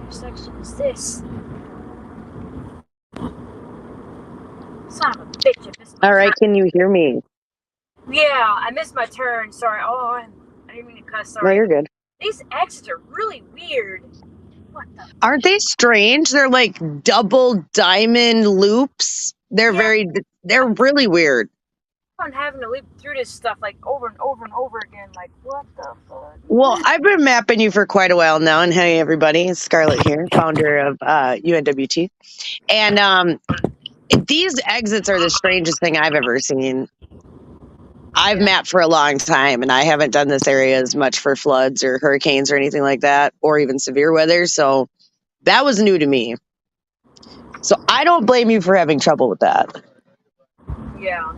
intersection is this? Son of a bitch, I missed my All turn. right, can you hear me? Yeah, I missed my turn. Sorry. Oh, I didn't mean to cuss. No, Sorry. you're good. These exits are really weird. What the? Aren't they strange? They're like double diamond loops. Yeah, They're really weird. I'm having to leap through this stuff like over and over and over again. Like, what the fuck? Well, I've been mapping you for quite a while now, and hey, everybody, it's Scarlett here, founder of UNWT. And these exits are the strangest thing I've ever seen. I've Yeah. mapped for a long time, and I haven't done this area as much for floods or hurricanes or anything like that, or even severe weather. So that was new to me. So I don't blame you for having trouble with that. Yeah.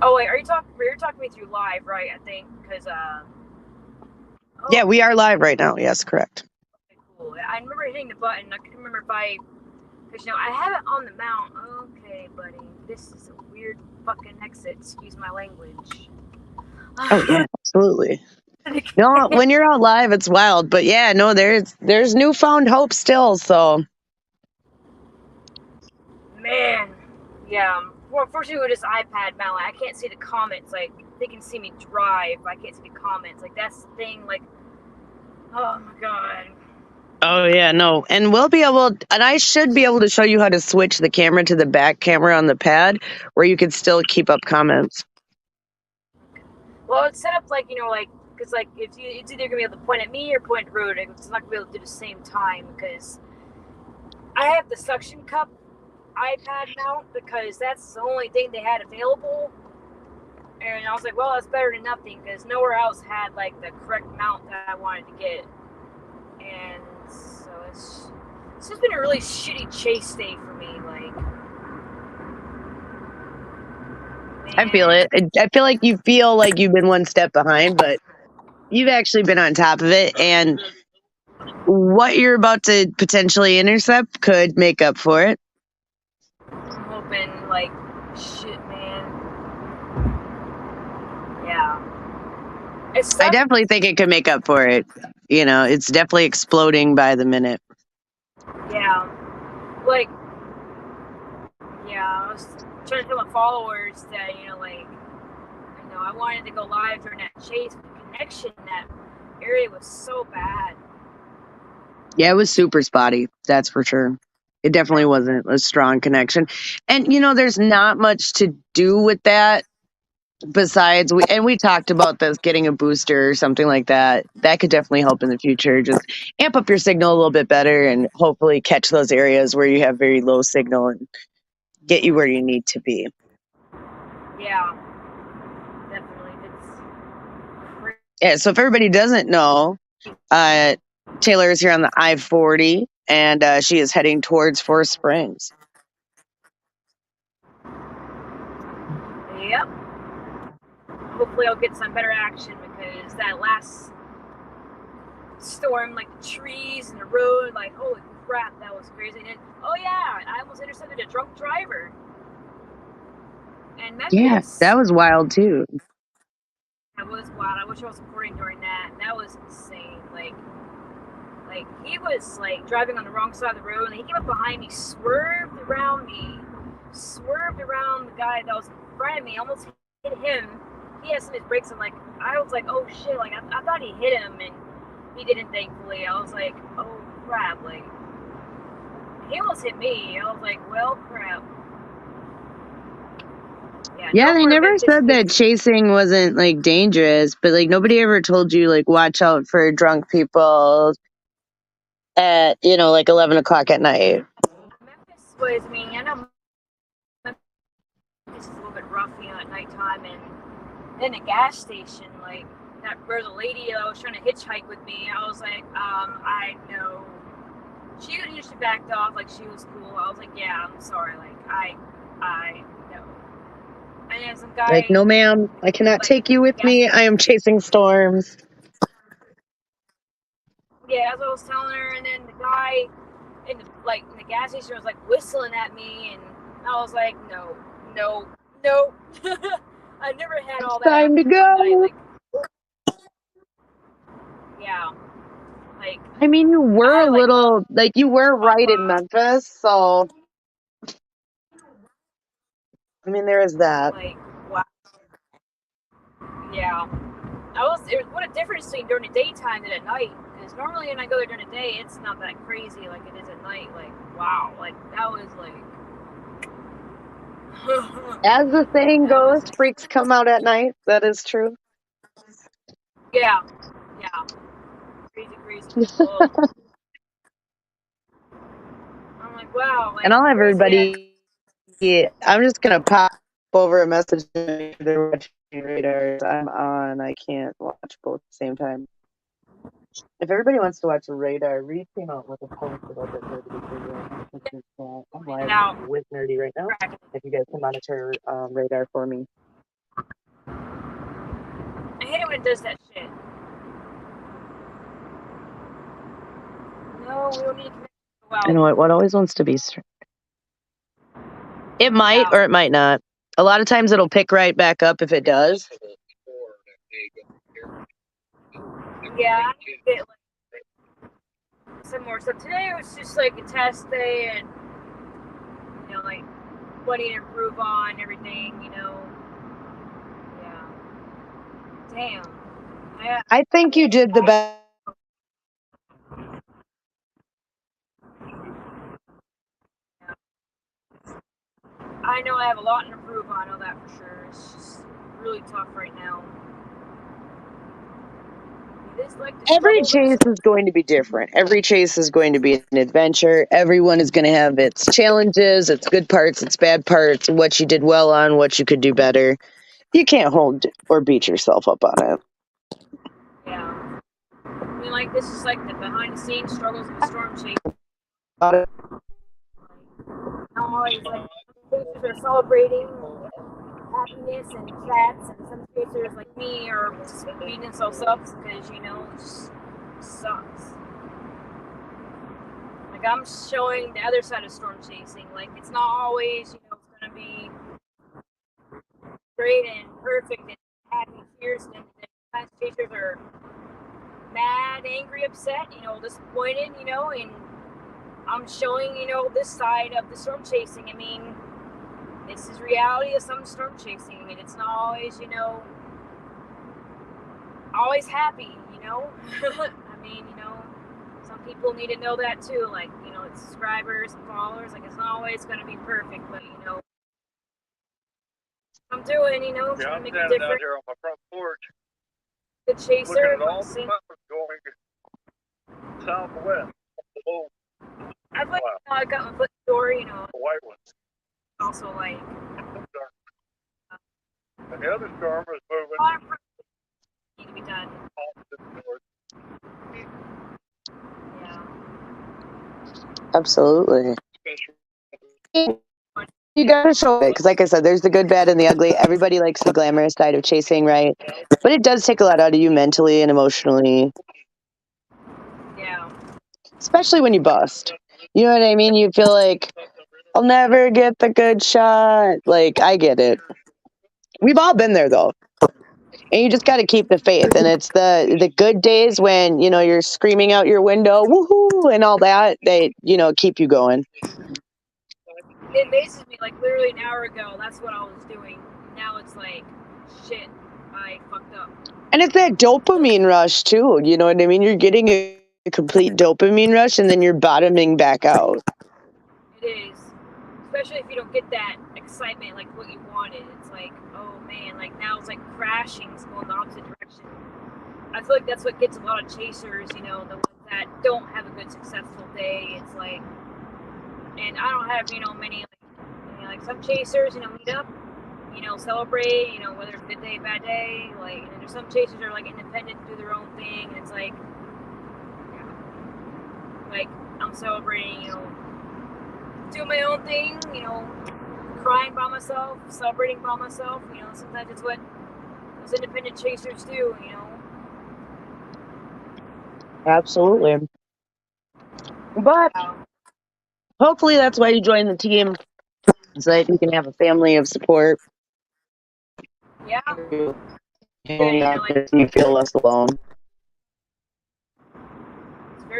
Oh wait, are you talking? You're talking me through live, right? I think because Yeah, oh, we are live right now. Yes, correct. okay, cool. I remember hitting the button. I couldn't remember if because I have it on the mount. Okay, buddy, this is a weird fucking exit. Excuse my language. Oh yeah, absolutely. No, when you're out live, it's wild. But yeah, no, there's newfound hope still. So Man, yeah. Well, unfortunately, with this iPad mount, I can't see the comments. Like, they can see me drive. I can't see the comments. Like, that's the thing. Like, oh my god. oh yeah, no, and we'll be able, and I should be able to show you how to switch the camera to the back camera on the pad, where you can still keep up comments. Well, it's set up like, because, like, it's either going to be able to point at me or point at the road. It's not going to be able to do the same time because I have the suction cup iPad mount because that's the only thing they had available. And I was like, well, that's better than nothing because nowhere else had, like, the correct mount that I wanted to get. And so it's just been a really shitty chase day for me. Like, I feel man, it. I feel like you've been one step behind, but you've actually been on top of it, and what you're about to potentially intercept could make up for it. I'm hoping, like, shit, man. Yeah. I definitely think it could make up for it. You know, it's definitely exploding by the minute. Yeah. Like, yeah, I was trying to tell my followers that, I wanted to go live during that chase, but the connection in that area was so bad. Yeah, it was super spotty. That's for sure. It definitely wasn't a strong connection. And, there's not much to do with that besides we talked about this, getting a booster or something like that. That could definitely help in the future. Just amp up your signal a little bit better and hopefully catch those areas where you have very low signal and get you where you need to be. Yeah, definitely. Yeah, so if everybody doesn't know, Taylor is here on the I-40 and she is heading towards Forest Springs. Yep. Hopefully I'll get some better action because that last storm, like the trees and the road, like, holy crap, that was crazy. And oh yeah, I almost intercepted a drunk driver. And Memphis. Yeah, that was wild too. That was wild. I wish I was recording during that. That was insane. Like he was like driving on the wrong side of the road, and he came up behind me, swerved around the guy that was in front of me, almost hit him. He had some of his brakes, and like I was like, oh shit! Like I thought he hit him, and he didn't. Thankfully, I was like, oh crap! Like he almost hit me. I was like, well, crap. Yeah, they never said that chasing wasn't like dangerous, but like nobody ever told you like watch out for drunk people at like 11 o'clock at night. Memphis was, I know Memphis is a little bit rough, at nighttime, and then a gas station, like that where the lady that was trying to hitchhike with me, I was like, I know. She usually backed off, like she was cool. I was like, yeah, I'm sorry, like I know. And then some guy, Like, no, ma'am, I cannot take you with me. I am chasing storms. Yeah, that's what I was telling her. And then the guy in the gas station was like whistling at me, and I was like, no. I never had all that. Time to go. Yeah. Like I mean, you I were a had like little, like, you were off. right in Memphis. So, I mean, there is that. Like wow, yeah. I was. It was what a difference between during the daytime and at night. Because normally when I go there during the day, it's not that crazy like it is at night. Like wow, like that was like. As the saying That was goes, freaks come out at night. That is true. yeah, yeah, crazy, crazy people. I'm like wow, And like I'll have crazy ass. everybody, I'm just going to pop over a message to they're watching radars. I'm on. I can't watch both at the same time. If everybody wants to watch Radar, Reed came out with a post about that nerdy program. I'm In and live out. with Nerdy right now. If you guys can monitor Radar for me. I hate it when it does that shit. No, we don't need to connect. You know Well, what always wants to be it might yeah, or it might not. A lot of times it'll pick right back up if it does. yeah. I need to get like some more stuff. Today was just like a test day, and like what to improve on everything. Yeah. Damn. I think you did the best. I know I have a lot to improve on. I know that for sure. It's just really tough right now. It is like the Every struggle of chase is going to be different. Every chase is going to be an adventure. Everyone is going to have its challenges, its good parts, its bad parts, what you did well on, what you could do better. You can't hold or beat yourself up on it. yeah. I mean, like this is like the behind the scenes struggles of a storm chase. I'm always like chasers are celebrating happiness and chats, and some chasers like me are just beating themselves up because it just sucks. Like I'm showing the other side of storm chasing. Like it's not always it's gonna be great and perfect and happy tears, and sometimes chasers are mad, angry, upset, disappointed, and I'm showing this side of the storm chasing. I mean, this is reality of some storm chasing. I mean, it's not always happy. I mean, some people need to know that too. Like, it's subscribers and followers. Like, it's not always going to be perfect, but I'm doing. Yeah, trying I'm to make a standing out difference. here on my front porch, The chaser. looking at all the mountains going southwest. Below I've like, wow, I got my foot in the door. the white ones. Also like. And the other storm is moving A lot of need to be done. off to the north. Yeah. Absolutely. You gotta show it because, like I said, there's the good, bad, and the ugly. Everybody likes the glamorous side of chasing, right? But it does take a lot out of you mentally and emotionally, Yeah. especially when you bust. You know what I mean? You feel like, I'll never get the good shot. Like, I get it. We've all been there, though. And you just got to keep the faith. And it's the good days when, you're screaming out your window, woohoo, and all that, they, keep you going. It amazes me, like literally an hour ago, that's what I was doing. Now it's like, shit, I fucked up. And it's that dopamine rush, too. You know what I mean? You're getting a complete dopamine rush, and then you're bottoming back out. It is. Especially if you don't get that excitement, like what you wanted. It's like, oh man, like now it's like crashing, it's going the opposite direction. I feel like that's what gets a lot of chasers, the ones that don't have a good successful day. It's like, and I don't have, many, like some chasers, meet up, celebrate, whether it's a good day, bad day, like, and there's some chasers that are like independent, do their own thing, and it's like, yeah, like I'm celebrating, doing my own thing, crying by myself, celebrating by myself, sometimes it's what those independent chasers do, Absolutely. But hopefully that's why you joined the team, so that you can have a family of support. Yeah. You feel less alone.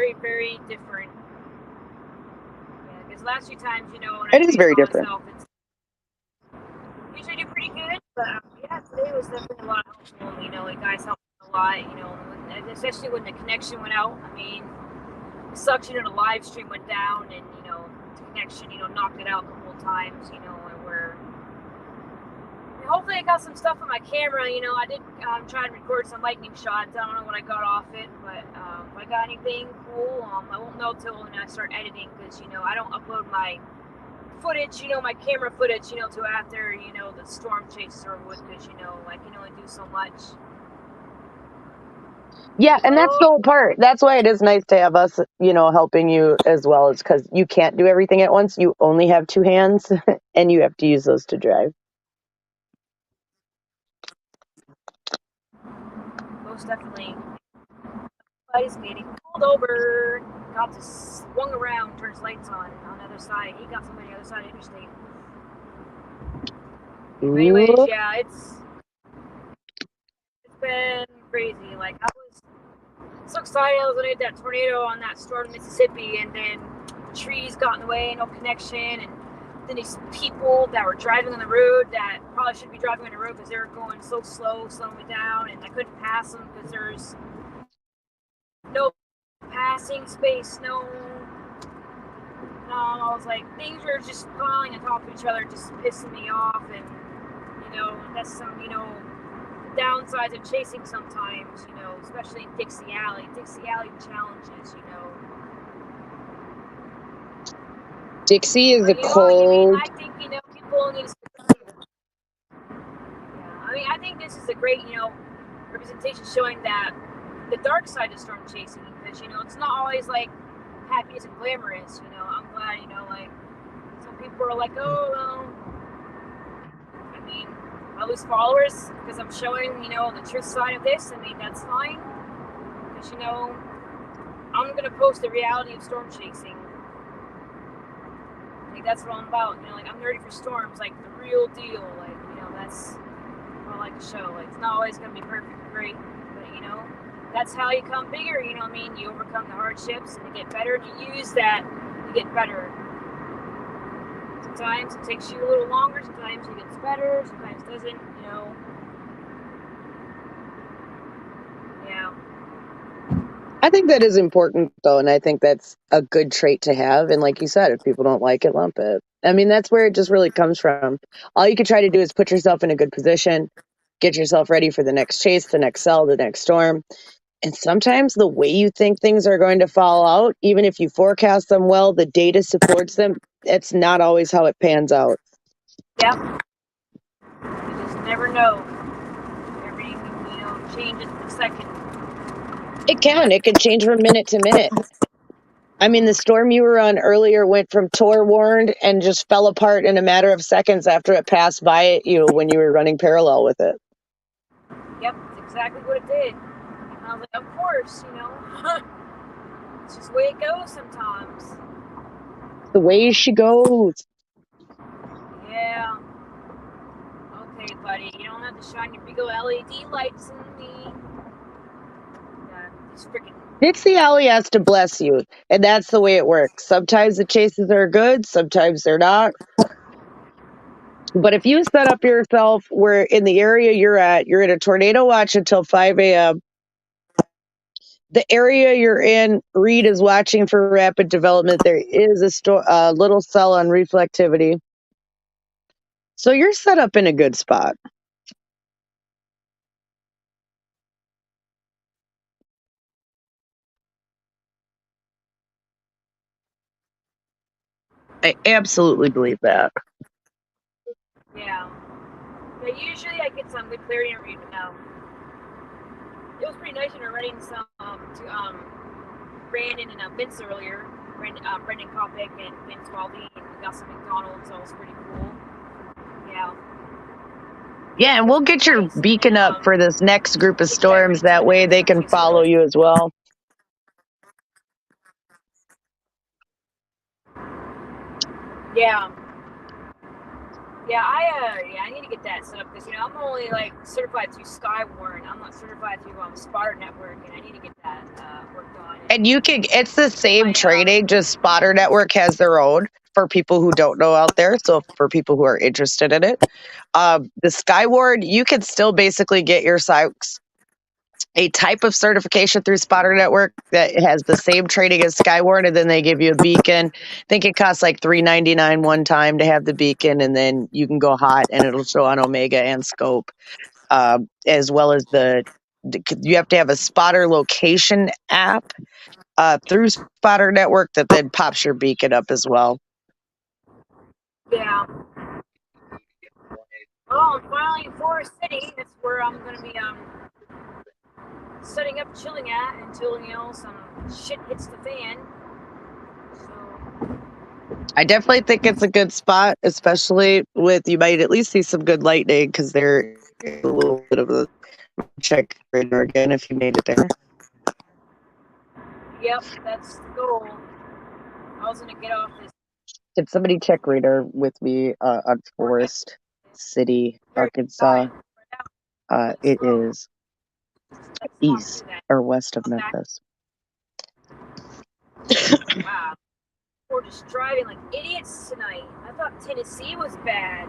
very, very different. Yeah, because last few times, when I It is face very different. myself, it's usually do pretty good. But yeah, today was definitely a lot helpful. Guys helped a lot. Especially when the connection went out. I mean, it sucks. The live stream went down, and the connection, knocked it out a couple of times. And hopefully I got some stuff on my camera. I did try and record some lightning shots. I don't know what I got off it, but if I got anything cool, I won't know till when I start editing, because I don't upload my footage, my camera footage, till after the storm chases are over with, because I can only do so much. Yeah, and that's the whole part. That's why it is nice to have us, helping you as well, is because you can't do everything at once. You only have two hands, and you have to use those to drive. Most definitely. But he's getting pulled over. Got to swung around, turns lights on the other side. He got somebody on the other side of the interstate. But anyways, yeah, it's been crazy. Like, I was so excited I was gonna get that tornado on that storm in Mississippi, and then trees got in the way, no connection, and then these people that were driving on the road that probably shouldn't be driving on the road because they were going so slow, slowing me down, and I couldn't pass them because there's no passing space, I was like, things are just piling on top of each other, just pissing me off, and that's some downsides of chasing sometimes, especially in Dixie Alley challenges, Dixie is but, a cold. I think people need to. Yeah, I think this is a great representation, showing that the dark side of storm chasing, because it's not always like happiness and glamorous. I'm glad like some people are like, oh well, I mean, I lose followers because I'm showing the truth side of this. I mean, that's fine, because I'm gonna post the reality of storm chasing. Like, that's what I'm about. Like, I'm nerdy for storms, like the real deal. Like, that's what I like to show. Like, it's not always gonna be perfect and great, but that's how you become bigger. You know what I mean? You overcome the hardships and you get better, and you use that to get better. Sometimes it takes you a little longer. Sometimes it gets better. Sometimes it doesn't. Yeah. I think that is important, though, and I think that's a good trait to have. And like you said, if people don't like it, lump it. I mean, that's where it just really comes from. All you can try to do is put yourself in a good position, get yourself ready for the next chase, the next sell, the next storm. And sometimes the way you think things are going to fall out, even if you forecast them well, the data supports them, it's not always how it pans out. Yep. You just never know. Everything, changes per second. It can. It can change from minute to minute. I mean, the storm you were on earlier went from Tor warned and just fell apart in a matter of seconds after it passed by you when you were running parallel with it. Yep, that's exactly what it did. And I was like, of course, it's just the way it goes sometimes. The way she goes. Yeah. Okay, buddy, you don't have to shine your big old LED lights on me. These freaking. Dixie Alley has to bless you, and that's the way it works. Sometimes the chases are good, sometimes they're not. But if you set up yourself where in the area you're in a tornado watch until 5 a.m., the area you're in, Reed is watching for rapid development. There is a little cell on reflectivity. So you're set up in a good spot. I absolutely believe that. Yeah. Yeah, usually I get some good clarity in Reed, but no. It was pretty nice when we were running some to Brandon and Vince earlier. Brendan Kopic and Vince Waldy, and we got some McDonald's, so it was pretty cool. Yeah. Yeah, and we'll get your beacon up for this next group of storms. That way they can follow you as well. Yeah. Yeah, I need to get that set up because I'm only like certified through Skywarn. I'm not certified through Spotter Network, and I need to get that worked on. And it's the same My, training, just Spotter Network has their own for people who don't know out there. So for people who are interested in it, the Skyward, you can still basically get your a type of certification through Spotter Network that has the same training as Skyward, and then they give you a beacon. I think it costs like $3.99 one time to have the beacon, and then you can go hot, and it'll show on Omega and Scope, as well as you have to have a Spotter location app through Spotter Network that then pops your beacon up as well. yeah. Oh, I'm finally in Forest City. That's where I'm going to be setting up, chilling at until some shit hits the fan. So I definitely think it's a good spot, especially with you might at least see some good lightning because there is a little bit of a check radar again if you made it there. yep, that's the goal. I was going to get off this. Did somebody check radar with me on Forest City, Arkansas? It is east or west of Memphis. Wow. We're just driving like idiots tonight. I thought Tennessee was bad.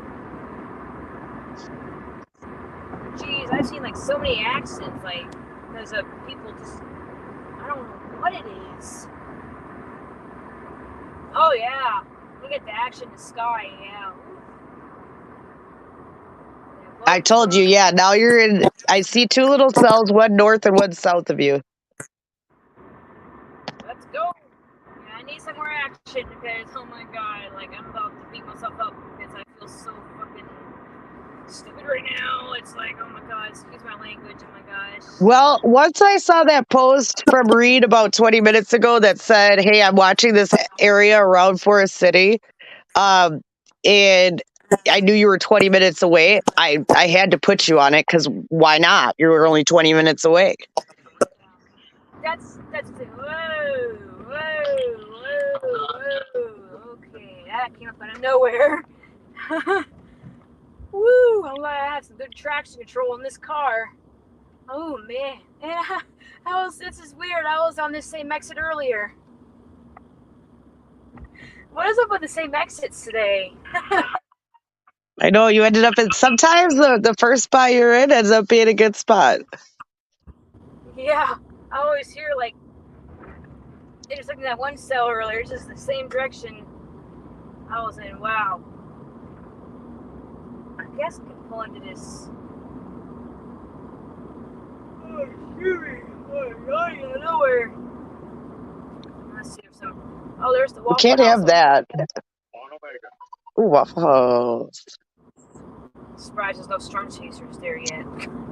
Jeez, I've seen like so many accidents, like because of people just I don't know what it is. Oh yeah, look at the action in the sky. Yeah. I told you, yeah. Now you're in. I see two little cells, one north and one south of you. Let's go. Yeah, I need some more action because oh my god, like I'm about to beat myself up because I feel so fucking stupid right now. It's like, oh my god, excuse my language, oh my gosh. Well, once I saw that post from Reed about 20 minutes ago that said, "Hey, I'm watching this area around Forest City," and I knew you were 20 minutes away. I had to put you on it because why not? You were only 20 minutes away. That's the whoa, whoa, whoa, whoa. Okay, that came up out of nowhere. Woo! I'm glad I have some good traction control in this car. Oh man, yeah. This is weird. I was on this same exit earlier. What is up with the same exits today? I know you ended up in. Sometimes the first spot you're in ends up being a good spot. Yeah, I always hear like intersecting that one cell earlier. It's just the same direction I was in. Wow. I guess I can pull into this. Oh, shoot me. Oh, out of nowhere. Let's see if some. Oh, there's the Waffle You can't House. have that. On Omega. Ooh, Waffle House. Surprised there's no storm chasers there yet.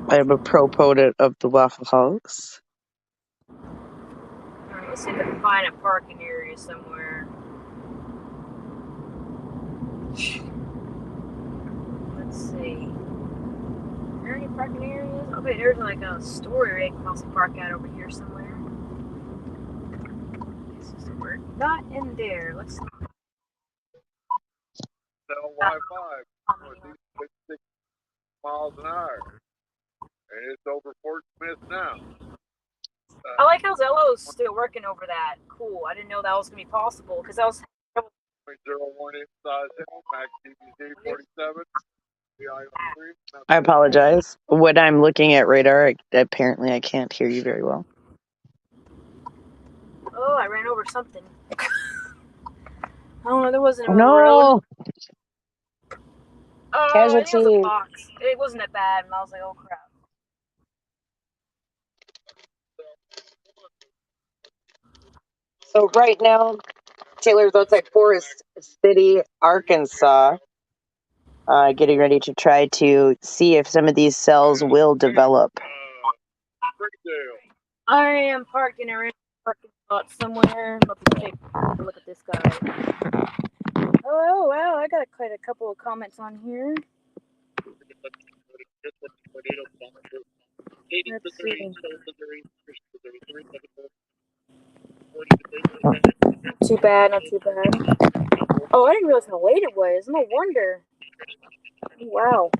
I am a proponent of the Waffle House. Alright, let's see if I can find a parking area somewhere. Let's see. Are there any parking areas? Okay, there's like a store area I can possibly park at over here somewhere. We're not in there. Let's see. Cell Wi-Fi. 6 miles an hour. And it's over Fort Smith now. I like how Zello's still working over that. Cool. I didn't know that was going to be possible because I was. 0.01 inch size Max TVZ 47. I apologize. When I'm looking at radar, apparently I can't hear you very well. Oh, I ran over something. I don't know. There wasn't a road. No. Oh, Casualty. it was a box. It wasn't that bad, and I was like, oh crap. So right now, Taylor's outside Forest City, Arkansas, getting ready to try to see if some of these cells will develop. I am parked in a parking lot somewhere. Let's take a look at this guy. Oh wow, I got quite a couple of comments on here. Let's see. Not too bad, not too bad. Oh, I didn't realize how late it was. No wonder. Wow.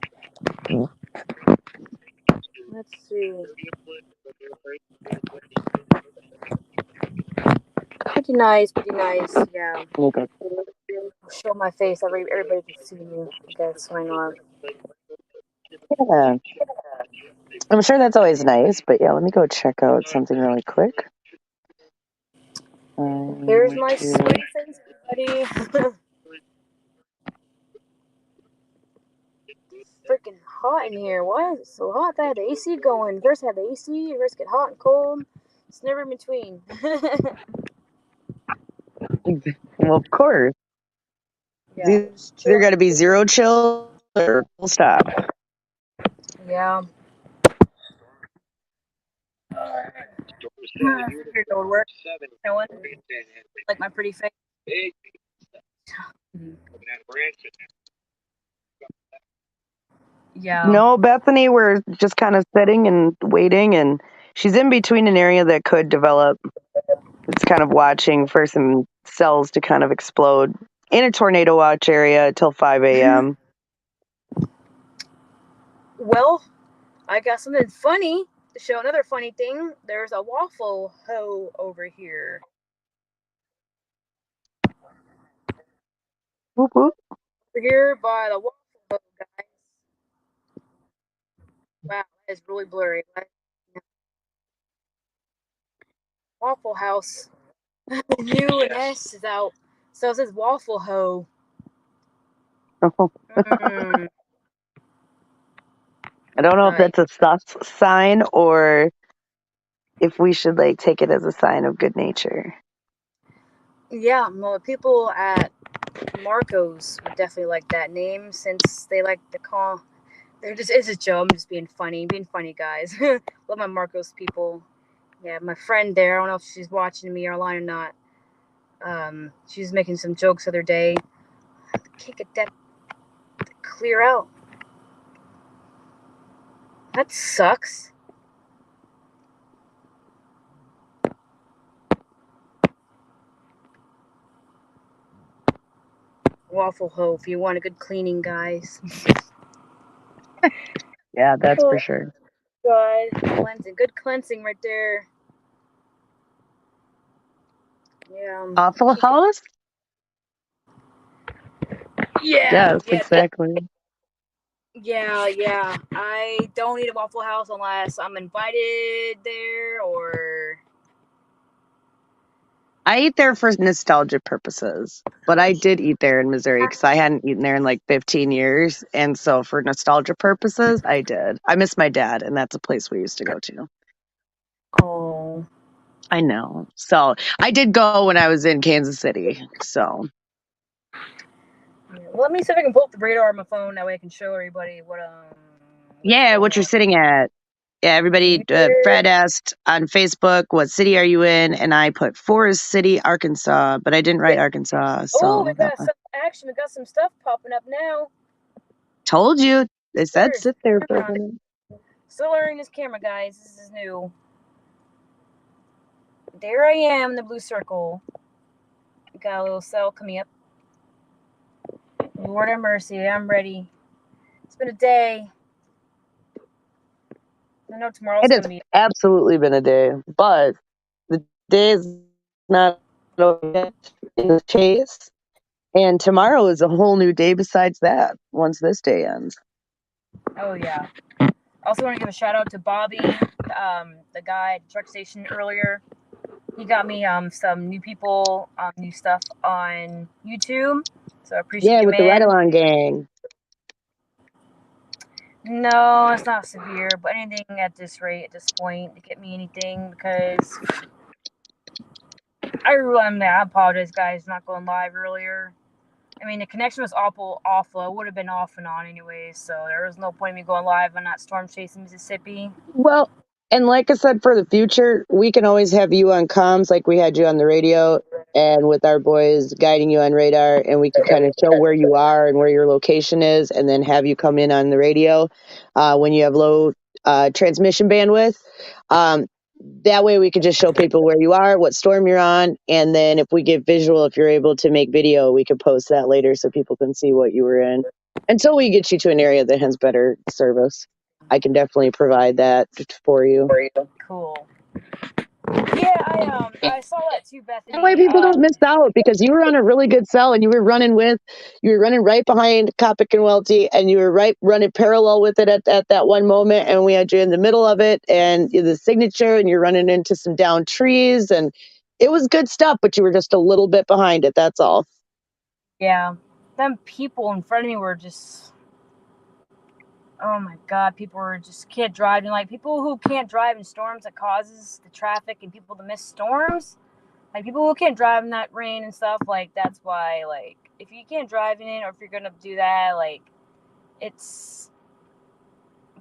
Let's see. Pretty nice, pretty nice. Yeah. Okay. I'll show my face. Everybody can see me. I guess why not? Yeah. I'm sure that's always nice, but yeah, let me go check out something really quick. Here's my To... sweaty face, everybody. Freaking hot in here. Why is it so hot? I had the AC going. First I have the AC, first get hot and cold. It's never in between. Well, of course. Yeah. It's either got to be zero chill or full stop. Yeah. Here go to work. No one like my pretty face. Yeah. No, Bethany, we're just kind of sitting and waiting, and she's in between an area that could develop. It's kind of watching for some cells to kind of explode in a tornado watch area till 5 a.m. Well, I got something funny to show. Another funny thing. There's a waffle hoe over here. Whoop, whoop. Over here by the waffle hoe, guys. Wow, that is really blurry. Waffle House. New Nest is out. So it says Waffle Hoe. Mm, I don't know if right. that's a sus sign or if we should like take it as a sign of good nature. Yeah, well, the people at Marco's would definitely like that name since they like to call. They're just, it's a joke. I'm just being funny, guys. Love my Marco's people. Yeah, my friend there. I don't know if she's watching me online or not. She was making some jokes the other day. I can't get that to clear out. That sucks. Waffle Hoe, if you want a good cleaning, guys. Yeah, that's for sure. God, cleansing, good cleansing right there. Yeah. Awful House? Yeah. Yes, exactly. Yeah. I don't eat a Waffle House unless I'm invited there or. I eat there for nostalgia purposes, but I did eat there in Missouri because I hadn't eaten there in like 15 years. And so for nostalgia purposes, I did. I miss my dad, and that's a place we used to go to. Oh. I know. So I did go when I was in Kansas City. So. Well, let me see if I can pull up the radar on my phone. That way I can show everybody what Yeah, going what you're on. sitting at. Yeah, everybody, Fred asked on Facebook, what city are you in? And I put Forest City, Arkansas, but I didn't write Arkansas. Oh, So we got some action. We got some stuff popping up now. told you. They said There's sit there for a camera. minute. Still learning this camera, guys. This is new. There I am in the blue circle. Got a little cell coming up. Lord have mercy, I'm ready. It's been a day. I know tomorrow's It has gonna be. absolutely been a day, but the day is not over yet in the chase. And tomorrow is a whole new day besides that once this day ends. Oh yeah. Also want to give a shout out to Bobby, the guy at the truck station earlier. He got me some new people, new stuff on YouTube. So I appreciate Yeah, you, with the man. Ride Along Gang. No, it's not severe, but anything at this rate, at this point, to get me anything because I apologize, guys, not going live earlier. I mean, the connection was awful. It would have been off and on anyways, so there was no point in me going live on that storm chasing Mississippi. Well, and like I said, for the future, we can always have you on comms like we had you on the radio and with our boys guiding you on radar, and we can kind of show where you are and where your location is, and then have you come in on the radio when you have low transmission bandwidth. Um, that way we can just show people where you are, what storm you're on, and then if we get visual, if you're able to make video, we can post that later so people can see what you were in. Until we get you to an area that has better service, I can definitely provide that for you. Cool. Yeah, I saw that too, Bethany. That way people don't miss out, because you were on a really good cell and you were running right behind Kopic and Welty, and you were running parallel with it at that one moment, and we had you in the middle of it and the signature, and you're running into some down trees, and it was good stuff, but you were just a little bit behind it, that's all. Yeah. Them people in front of me were just, oh my God, people were just can't drive. And like people who can't drive in storms that causes the traffic and people to miss storms, like people who can't drive in that rain and stuff, like that's why, like, if you can't drive in it or if you're gonna do that, like, it's,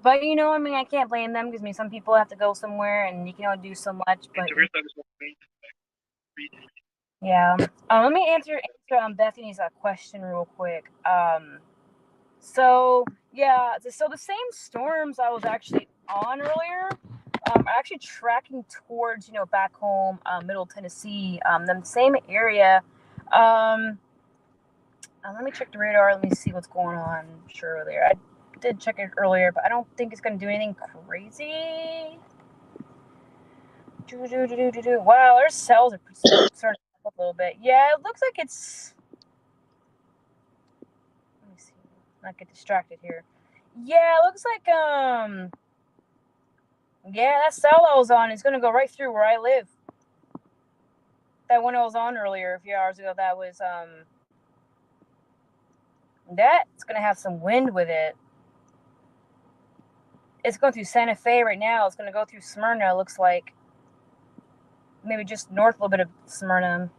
but you know, I mean, I can't blame them because I mean, some people have to go somewhere and you can only do so much. But yeah, let me answer Bethany's question real quick. So yeah, so the same storms I was actually on earlier, are actually tracking towards back home, Middle Tennessee, the same area. Let me check the radar. Let me see what's going on. Sure, there. I did check it earlier, but I don't think it's going to do anything crazy. Wow, their cells are starting to up a little bit. Yeah, it looks like it's. Let me see. Not get distracted here. Yeah, it looks like Yeah, that cell I was on is gonna go right through where I live. That one I was on earlier, a few hours ago, that was that's gonna have some wind with it. It's going through Santa Fe right now. It's gonna go through Smyrna. It looks like maybe just north a little bit of Smyrna.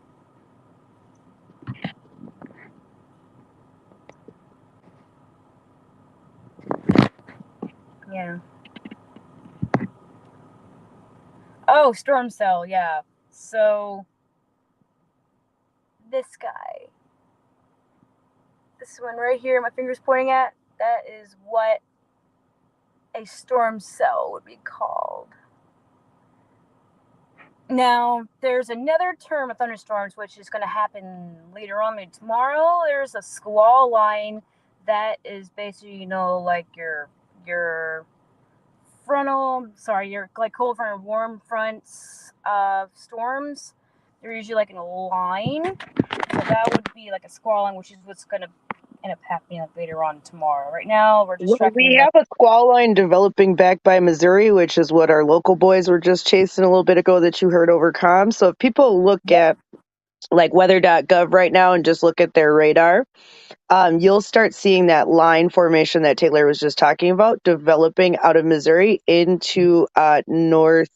Yeah. Oh, storm cell. Yeah. So this guy, this one right here, my finger's pointing at, that is what a storm cell would be called. Now, there's another term of thunderstorms which is going to happen later on, maybe tomorrow. There's a squall line that is basically, like your your like cold front or warm fronts of storms. They're usually like in a line. So that would be like a squall line, which is what's going to end up happening like later on tomorrow. Right now, we're just Well, tracking. we have a squall line developing back by Missouri, which is what our local boys were just chasing a little bit ago that you heard over comm. So if people look at like weather.gov right now and just look at their radar, you'll start seeing that line formation that Taylor was just talking about developing out of Missouri into north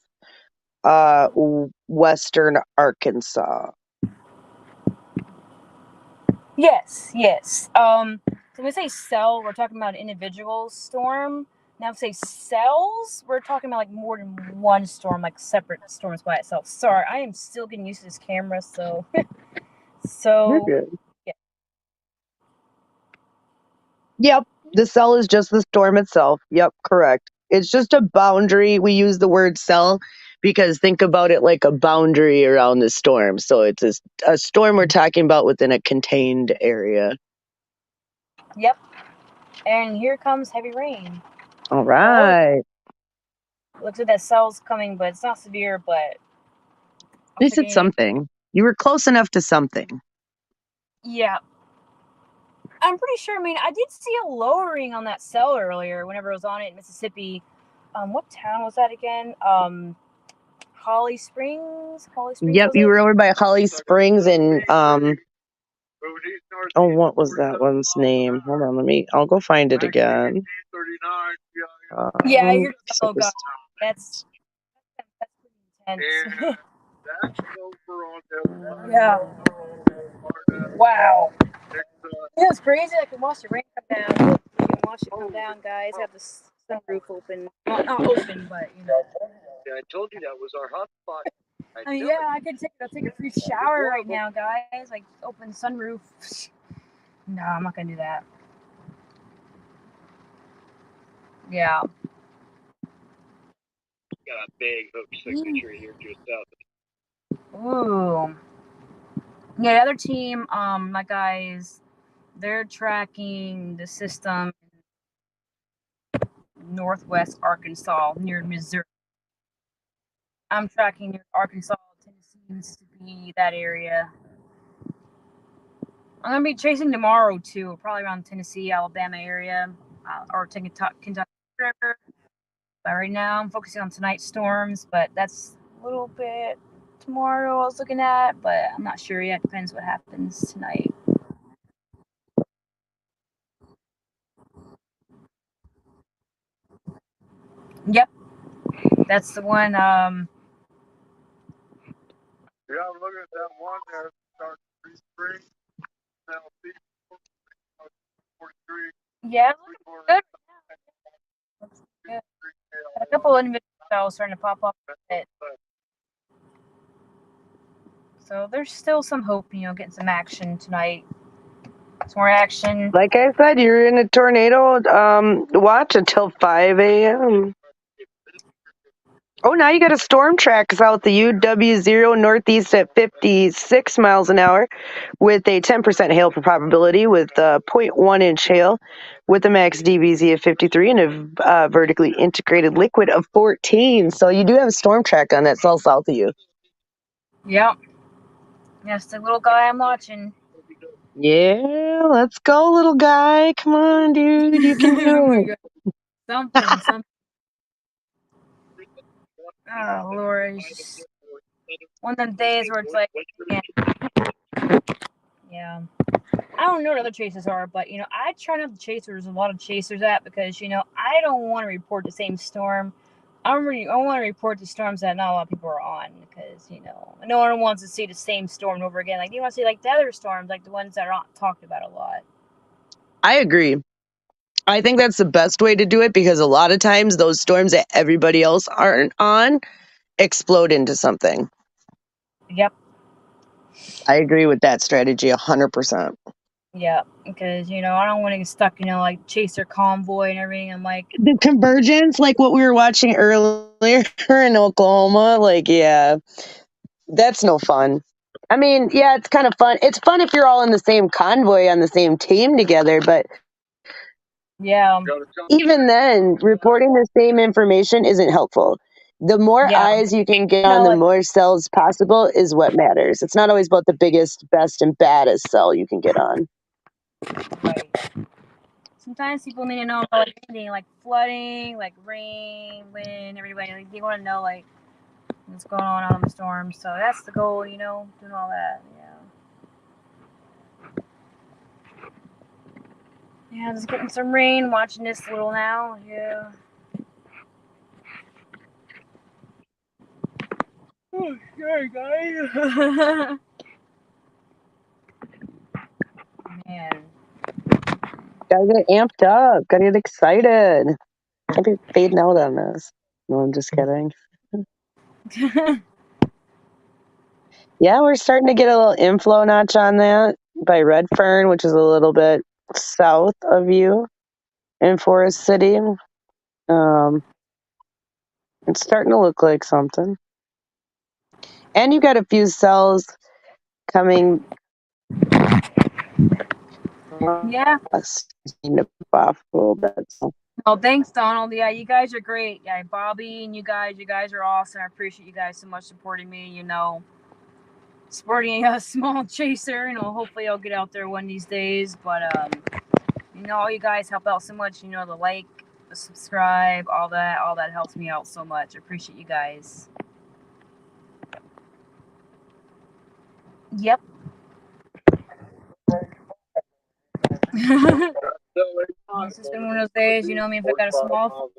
western Arkansas. Yes. So when we say cell, we're talking about an individual storm. Now, if we say cells, we're talking about like more than one storm, like separate storms by itself. Sorry, I am still getting used to this camera, so You're so good. yeah. Yep, the cell is just the storm itself. Yep, correct. It's just a boundary. We use the word cell because think about it like a boundary around the storm. So it's a storm we're talking about within a contained area. Yep. And here comes heavy rain. All right. Looks like that cell's coming, but it's not severe. But At least it's something. You were close enough to something. Yeah. I'm pretty sure. I mean, I did see a lowering on that cell earlier whenever I was on it in Mississippi. What town was that again? Holly Springs. Yep, you were over by Holly Springs and what was that one's name? Hold on, I'll go find it again. Yeah, you're oh god. That's pretty intense. Yeah. Wow. Yeah, it's crazy. I can watch the rain come down. You can watch it come down, guys. Have the sunroof open. Well, not open, but Yeah, I told you that was our hot spot. I could take a free shower right now, guys. Like open the sunroof. No, I'm not gonna do that. Yeah. Got a big hook signature here just out. Ooh. Yeah, the other team, my guys, They're tracking the system in northwest Arkansas near Missouri. I'm tracking near Arkansas, Tennessee, Mississippi, that area. I'm gonna be chasing tomorrow too, probably around Tennessee, Alabama area, or Kentucky River. But right now, I'm focusing on tonight's storms, but that's a little bit tomorrow I was looking at, but I'm not sure yet. Depends what happens tonight. Yep, that's the one. Yeah, I'm looking at that one there. Starts 3 now 43. Yeah, it looks good. Looks good. A couple individual cells starting to pop up a bit. So there's still some hope, getting some action tonight. Some more action. Like I said, you're in a tornado watch until 5 a.m. Oh, now you got a storm track south the UW0 northeast at 56 miles an hour with a 10% hail probability with 0.1 inch hail with a max DVZ of 53 and a vertically integrated liquid of 14. So you do have a storm track on that south of you. Yep. That's the little guy I'm watching. Yeah, let's go, little guy. Come on, dude. You can do it. Something. Oh, Lord. It's just one of them days where it's like, yeah. I don't know what other chasers are, but, I try not to chase where there's a lot of chasers at because, I don't want to report the same storm. I want to report the storms that not a lot of people are on because, no one wants to see the same storm over again. Like, you want to see, like, the other storms, like the ones that are not talked about a lot. I agree. I think that's the best way to do it because a lot of times those storms that everybody else aren't on explode into something. Yep. I agree with that strategy 100%. Yeah, because, I don't want to get stuck, like chaser convoy and everything. I'm like, The convergence, like what we were watching earlier in Oklahoma, like, yeah, that's no fun. I mean, yeah, it's kind of fun. It's fun if you're all in the same convoy on the same team together, but yeah, even then, reporting the same information isn't helpful. The more yeah, eyes you can get on, the like, more cells possible is what matters. It's not always about the biggest, best, and baddest cell you can get on. right. Sometimes people need to know about like anything, like flooding, like rain, wind, everybody. Like, they want to know like what's going on the storm. So that's the goal, doing all that. Yeah, just getting some rain. Watching this little now. Yeah. Oh, sorry, guys. Man. Gotta get amped up. Gotta get excited. Can't be fading out on this. No, I'm just kidding. Yeah, we're starting to get a little inflow notch on that by Redfern, which is a little bit south of you in Forest City. It's starting to look like something. And you got a few cells coming Yeah. off a little bit. So. Oh, thanks, Donald. Yeah, you guys are great. Yeah, Bobby and you guys are awesome. I appreciate you guys so much supporting me. Supporting a small chaser. Hopefully I'll get out there one of these days. But all you guys help out so much. The like, the subscribe, all that helps me out so much. I appreciate you guys. Yep. It's just been one of those days, if I got a small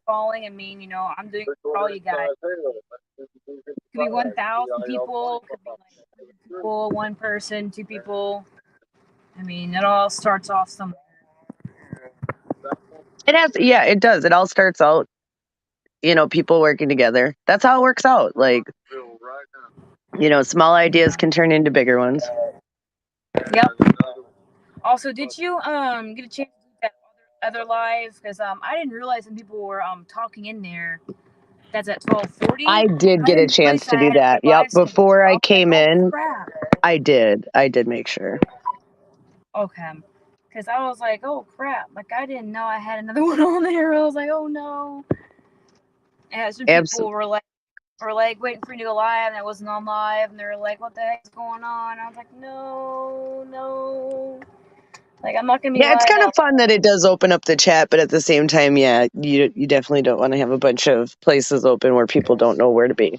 following, I'm doing it for all you guys. It could be 1,000 people, it could be like 100 people, one person, two people. It all starts off somewhere. It does. It all starts out, people working together. That's how it works out. Like, small ideas can turn into bigger ones. Yep. Also, did you get a chance to do that other live? Because I didn't realize when people were talking in there. That's at 12:40. I did get a chance to do that. Yep. Before I came in, I did make sure. Okay. Because I was like, oh crap, like I didn't know I had another one on there. I was like, oh no. And some people Absolutely. were like waiting for me to go live, and I wasn't on live, and they were like, what the heck's going on? I was like, no. Like, I'm not gonna be Yeah, it's live kind of out. fun that it does open up the chat, but at the same time, yeah, you definitely don't want to have a bunch of places open where people don't know where to be.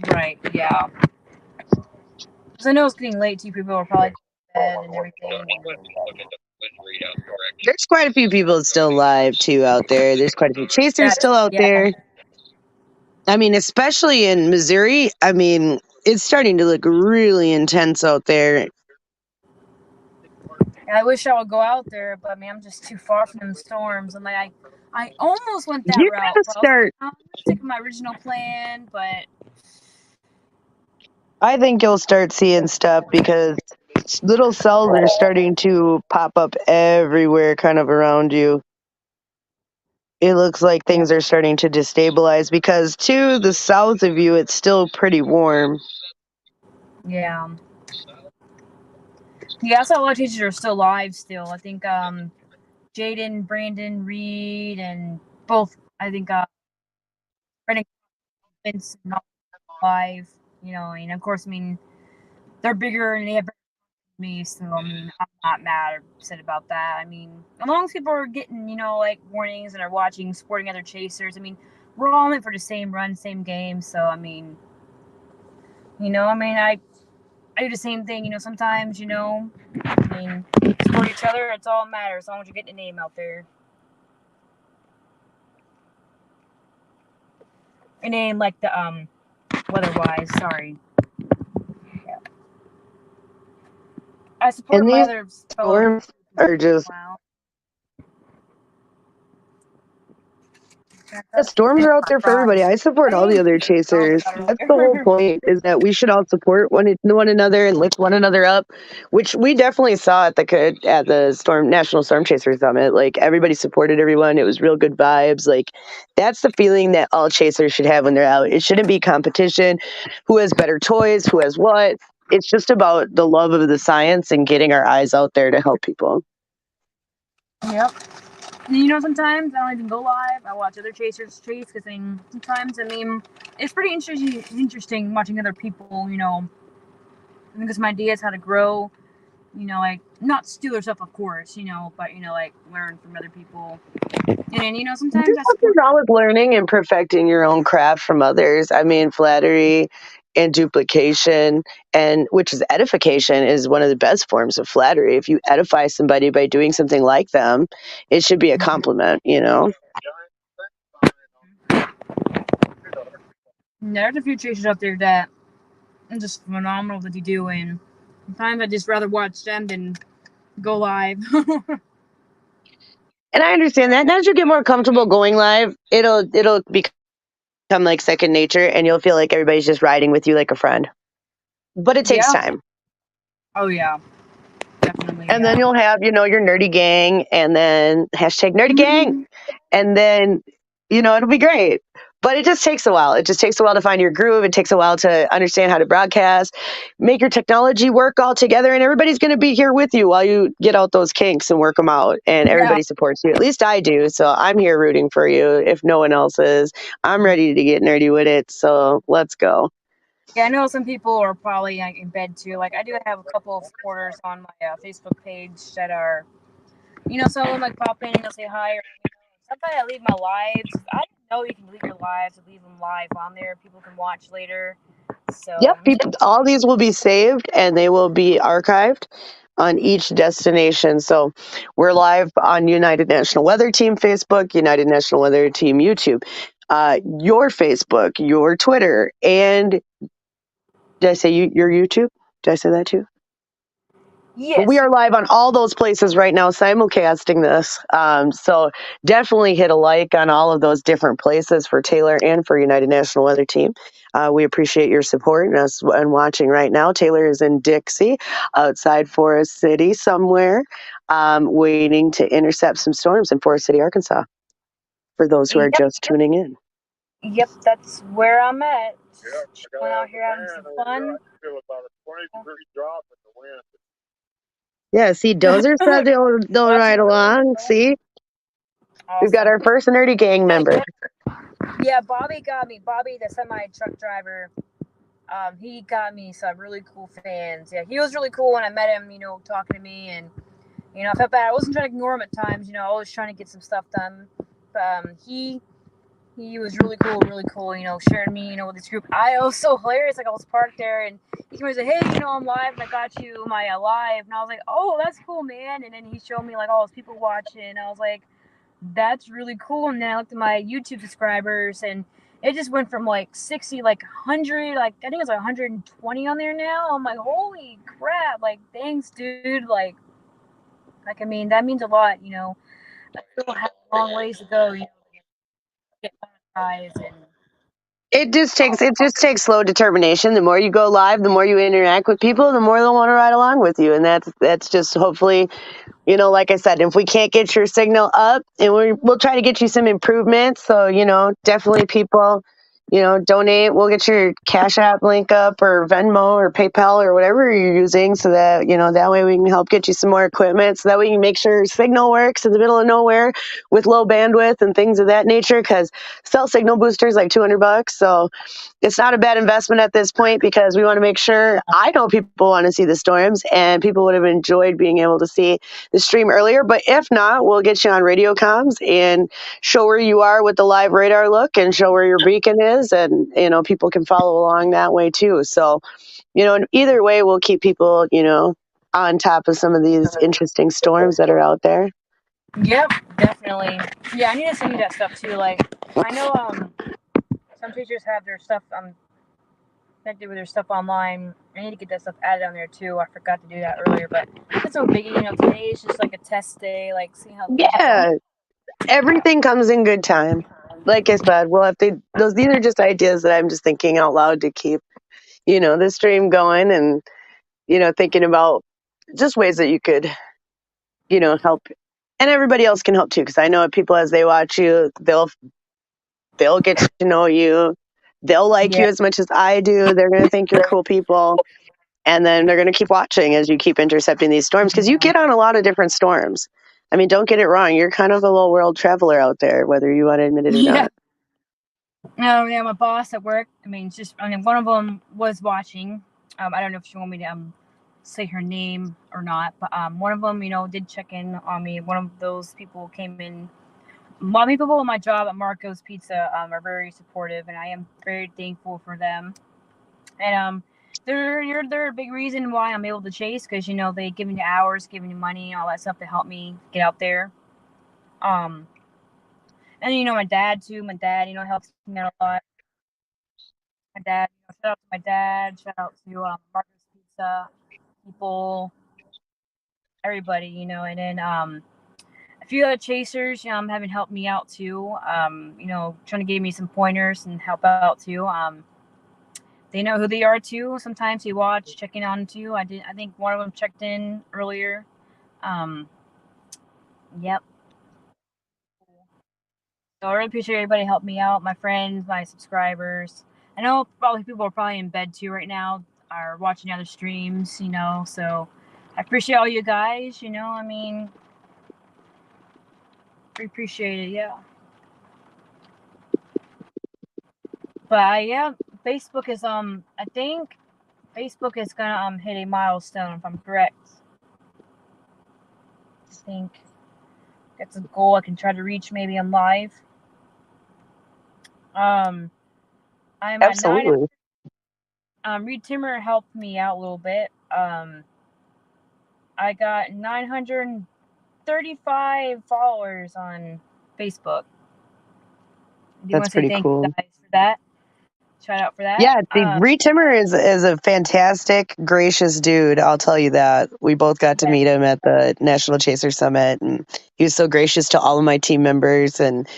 Right, yeah. Because I know it's getting late too. People are probably going to bed and everything. There's quite a few people still live too out there. There's quite a few chasers still out there. I mean, especially in Missouri. I mean, it's starting to look really intense out there. And I wish I would go out there, but I mean, I'm just too far from them storms. And like, I almost went that You route, gotta but I was like, start. I'm gonna stick with my original plan. But I think you'll start seeing stuff because little cells are starting to pop up everywhere, kind of around you. It looks like things are starting to destabilize because to the south of you, it's still pretty warm. yeah, I saw a lot of teachers are still live. Still, I think Jaden, Brandon, Reed, and both. I think Brandon, Vince, not live. And of course, I mean, they're bigger and they have me, so I mean, I'm not mad or upset about that. I mean, as long as people are getting, like warnings and are watching, supporting other chasers, I mean, we're all in it for the same run, same game. So I mean, I do the same thing. Sometimes, I mean, support each other. It's all that matters as long as you're getting a name out there. A name like the weather-wise. Sorry. Yeah. I support And my these other fellow. storms are just Wow. the storms are out there for everybody. I support all the other chasers. That's the whole point, is that we should all support one another and lift one another up, which we definitely saw at the National Storm Chaser Summit. Like, everybody supported everyone. It was real good vibes. Like, that's the feeling that all chasers should have when they're out. It shouldn't be competition. Who has better toys? Who has what? It's just about the love of the science and getting our eyes out there to help people. Yep. Sometimes I don't even go live. I watch other chasers chase because sometimes it's pretty interesting watching other people. Because my idea is how to grow. Like not steal yourself, of course. But like learn from other people. And sometimes There's I nothing support. wrong with learning and perfecting your own craft from others. I mean, flattery and duplication, and which is edification, is one of the best forms of flattery. If you edify somebody by doing something like them, it should be a compliment, There's a few chasers out there that are just phenomenal that you do, and sometimes I just rather watch them than go live. And I understand that. And as you get more comfortable going live, it'll become like second nature, and you'll feel like everybody's just riding with you like a friend. But it takes Yeah. time. Oh yeah. Definitely. And Yeah. then you'll have, your nerdy gang, and then hashtag nerdy gang. And then, it'll be great. But it just takes a while. It just takes a while to find your groove. It takes a while to understand how to broadcast, make your technology work all together. And everybody's going to be here with you while you get out those kinks and work them out. And everybody supports you. At least I do. So I'm here rooting for you if no one else is. I'm ready to get nerdy with it. So let's go. Yeah, I know some people are probably like in bed too. Like I do have a couple of supporters on my Facebook page that are, some of them like pop in and they'll say hi. Or, sometimes I leave my lives. I didn't know you can leave your lives and leave them live on there. People can watch later. So Yep, all these will be saved and they will be archived on each destination. So we're live on United National Weather Team Facebook, United National Weather Team YouTube, your Facebook, your Twitter, and did I say your YouTube? Did I say that too? yes. But we are live on all those places right now, simulcasting this. So definitely hit a like on all of those different places for Taylor and for United National Weather Team. We appreciate your support and us and watching right now. Taylor is in Dixie, outside Forest City somewhere, waiting to intercept some storms in Forest City, Arkansas, for those who are just tuning in. Yep, that's where I'm at. Yep, Chilling out here having some fun. I feel about a 20-degree drop in the wind. Yeah, see, Dozer said they'll Watching ride really along. See, we've got awesome. our first nerdy gang member. Yeah, Bobby got me. Bobby, the semi truck driver. He got me some really cool fans. Yeah, he was really cool when I met him. Talking to me, and I felt bad. I wasn't trying to ignore him at times. I was trying to get some stuff done. But he was really cool. Sharing me, with this group. I was so hilarious. Like I was parked there, and he came and said, "Hey, I'm live, and I got you my live." And I was like, "Oh, that's cool, man." And then he showed me like all his people watching. I was like, "That's really cool." And then I looked at my YouTube subscribers, and it just went from like 60, like 100, like I think it's like 120 on there now. I'm like, holy crap! Like, thanks, dude. Like I mean, that means a lot. I still have a long ways to go. To get monetized and It just takes slow determination. The more you go live, the more you interact with people, the more they'll want to ride along with you. And that's just hopefully, like I said, if we can't get your signal up, and we'll try to get you some improvements. So, definitely people, donate. We'll get your Cash App link up, or Venmo or PayPal or whatever you're using, so that, that way we can help get you some more equipment, so that we can make sure your signal works in the middle of nowhere with low bandwidth and things of that nature, because cell signal boosters like $200. So it's not a bad investment at this point, because we want to make sure, I know people want to see the storms, and people would have enjoyed being able to see the stream earlier. But if not, we'll get you on radio comms and show where you are with the live radar look, and show where your beacon is, and people can follow along that way too. So either way, we'll keep people on top of some of these interesting storms that are out there. Yep, definitely. Yeah, I need to send you that stuff too. Like, I know some teachers have their stuff connected with their stuff online. I need to get that stuff added on there too. I forgot to do that earlier, but it's no biggie. Today is just like a test day. Like, see how things are going. Yeah, everything comes in good time. Like I said, we'll have to. These are just ideas that I'm just thinking out loud to keep the stream going, and thinking about just ways that you could help, and everybody else can help too, because I know people, as they watch you, they'll get to know you, they'll like Yeah, you as much as I do, they're going to think you're cool people, and then they're going to keep watching as you keep intercepting these storms, because you get on a lot of different storms. I mean, don't get it wrong, you're kind of a little world traveler out there, whether you want to admit it or yeah. not. No, yeah, my boss at work. One of them was watching. I don't know if she want me to say her name or not, but one of them, did check in on me. One of those people came in. A lot of people at my job at Marco's Pizza are very supportive, and I am very thankful for them. And they're a big reason why I'm able to chase, because they give me hours, give me money, all that stuff to help me get out there. Um, and my dad too. My dad, helps me out a lot. My dad, shout out to my dad. Shout out to Marco's Pizza people, everybody. And then a few other chasers, having helped me out too. Trying to give me some pointers and help out too. They know who they are too. Sometimes they watch, checking on too. I think one of them checked in earlier. Um, yep. So I really appreciate everybody helping me out. My friends, my subscribers. I know probably people are probably in bed too right now, are watching other streams. So I appreciate all you guys. I mean, we appreciate it. Yeah. But yeah, Facebook is I think Facebook is gonna hit a milestone, if I'm correct. I think that's a goal I can try to reach maybe on live. I'm at 9. Absolutely. Reed Timmer helped me out a little bit. I got 935 followers on Facebook. Do you want That's to say pretty thank you cool. guys for that? Shout out for that. Yeah, see, Reed Timmer is a fantastic, gracious dude. I'll tell you that. We both got to Yeah. meet him at the National Chaser Summit, and he was so gracious to all of my team members, and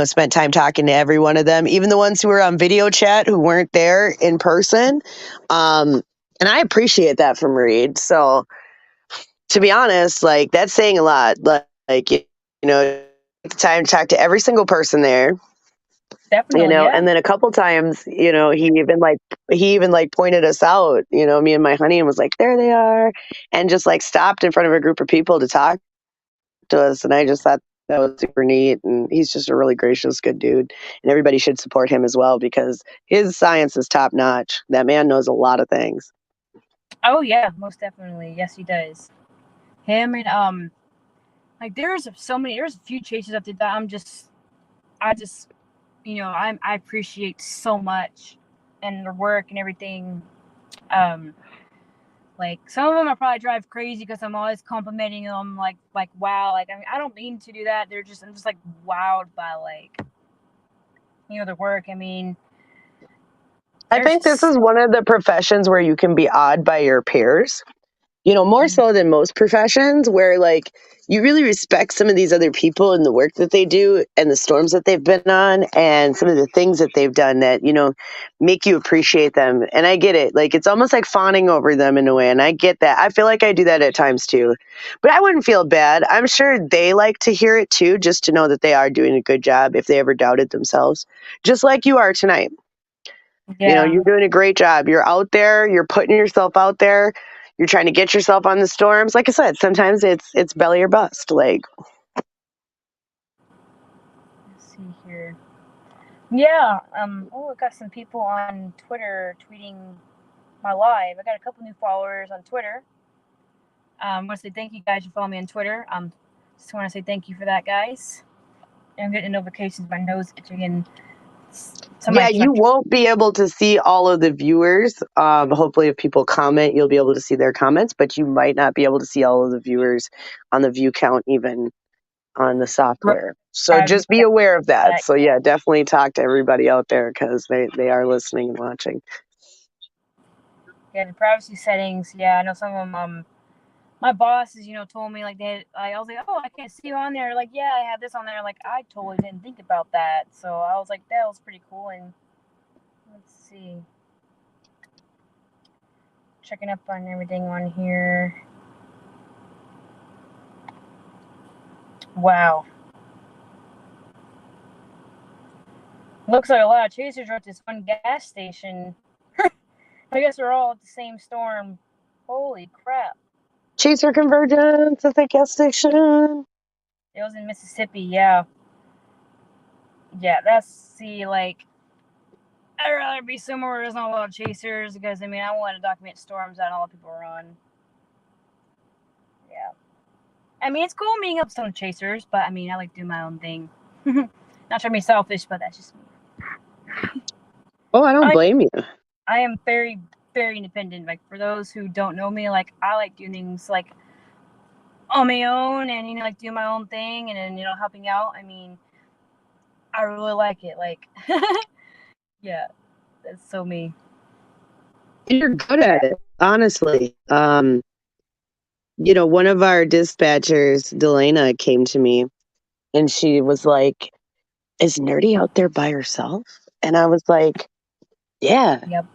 spent time talking to every one of them, even the ones who were on video chat who weren't there in person. And I appreciate that from Reed. So, to be honest, like, that's saying a lot. Like, take the time to talk to every single person there. Definitely, yeah. And then a couple times, he even like pointed us out, me and my honey, and was like, there they are, and just like stopped in front of a group of people to talk to us. And I just thought that was super neat. And he's just a really gracious, good dude. And everybody should support him as well because his science is top notch. That man knows a lot of things. Oh yeah, most definitely. Yes, he does. Him and like there's a few chases up there that I just I appreciate so much and their work and everything. Like some of them I probably drive crazy because I'm always complimenting them like wow, like I mean I don't mean to do that. I'm just like wowed by like their work. I mean I think this is one of the professions where you can be awed by your peers. More so than most professions where like you really respect some of these other people and the work that they do and the storms that they've been on and some of the things that they've done that, make you appreciate them. And I get it. Like, it's almost like fawning over them in a way. And I get that. I feel like I do that at times too, but I wouldn't feel bad. I'm sure they like to hear it too, just to know that they are doing a good job if they ever doubted themselves, just like you are tonight. yeah. You're doing a great job. You're out there, you're putting yourself out there. You're trying to get yourself on the storms. Like I said, sometimes it's belly or bust. Like, Let's see here. Yeah. Oh, I got some people on Twitter tweeting my live. I got a couple new followers on Twitter. I want to say thank you guys for following me on Twitter. Just want to say thank you for that, guys. I'm getting notifications. My nose itching and yeah, you won't be able to see all of the viewers. Hopefully, if people comment, you'll be able to see their comments, but you might not be able to see all of the viewers on the view count, even on the software. So just be aware of that. So yeah, definitely talk to everybody out there because they are listening and watching. Yeah, the privacy settings. Yeah, I know some of them. My bosses, told me like I was like, oh, I can't see you on there. Like, yeah, I have this on there. Like, I totally didn't think about that. So I was like, that was pretty cool. And let's see, checking up on everything on here. Wow. Looks like a lot of chasers are at this one gas station. I guess we're all at the same storm. Holy crap. Chaser convergence at the gas station. It was in Mississippi, yeah. Yeah, like, I'd rather be somewhere where there's not a lot of chasers because, I mean, I want to document storms that all the people are on. Yeah. I mean, it's cool meeting up some chasers, but, I mean, I like doing my own thing. Not trying to be selfish, but that's just me. Oh, I don't blame you. I am very, very independent. Like, for those who don't know me, like, I like doing things, like, on my own and, like, doing my own thing and then, helping out. I mean, I really like it. Like, yeah, that's so me. You're good at it, honestly. One of our dispatchers, Delana, came to me and she was like, is Nerdy out there by herself? And I was like, yeah. Yep.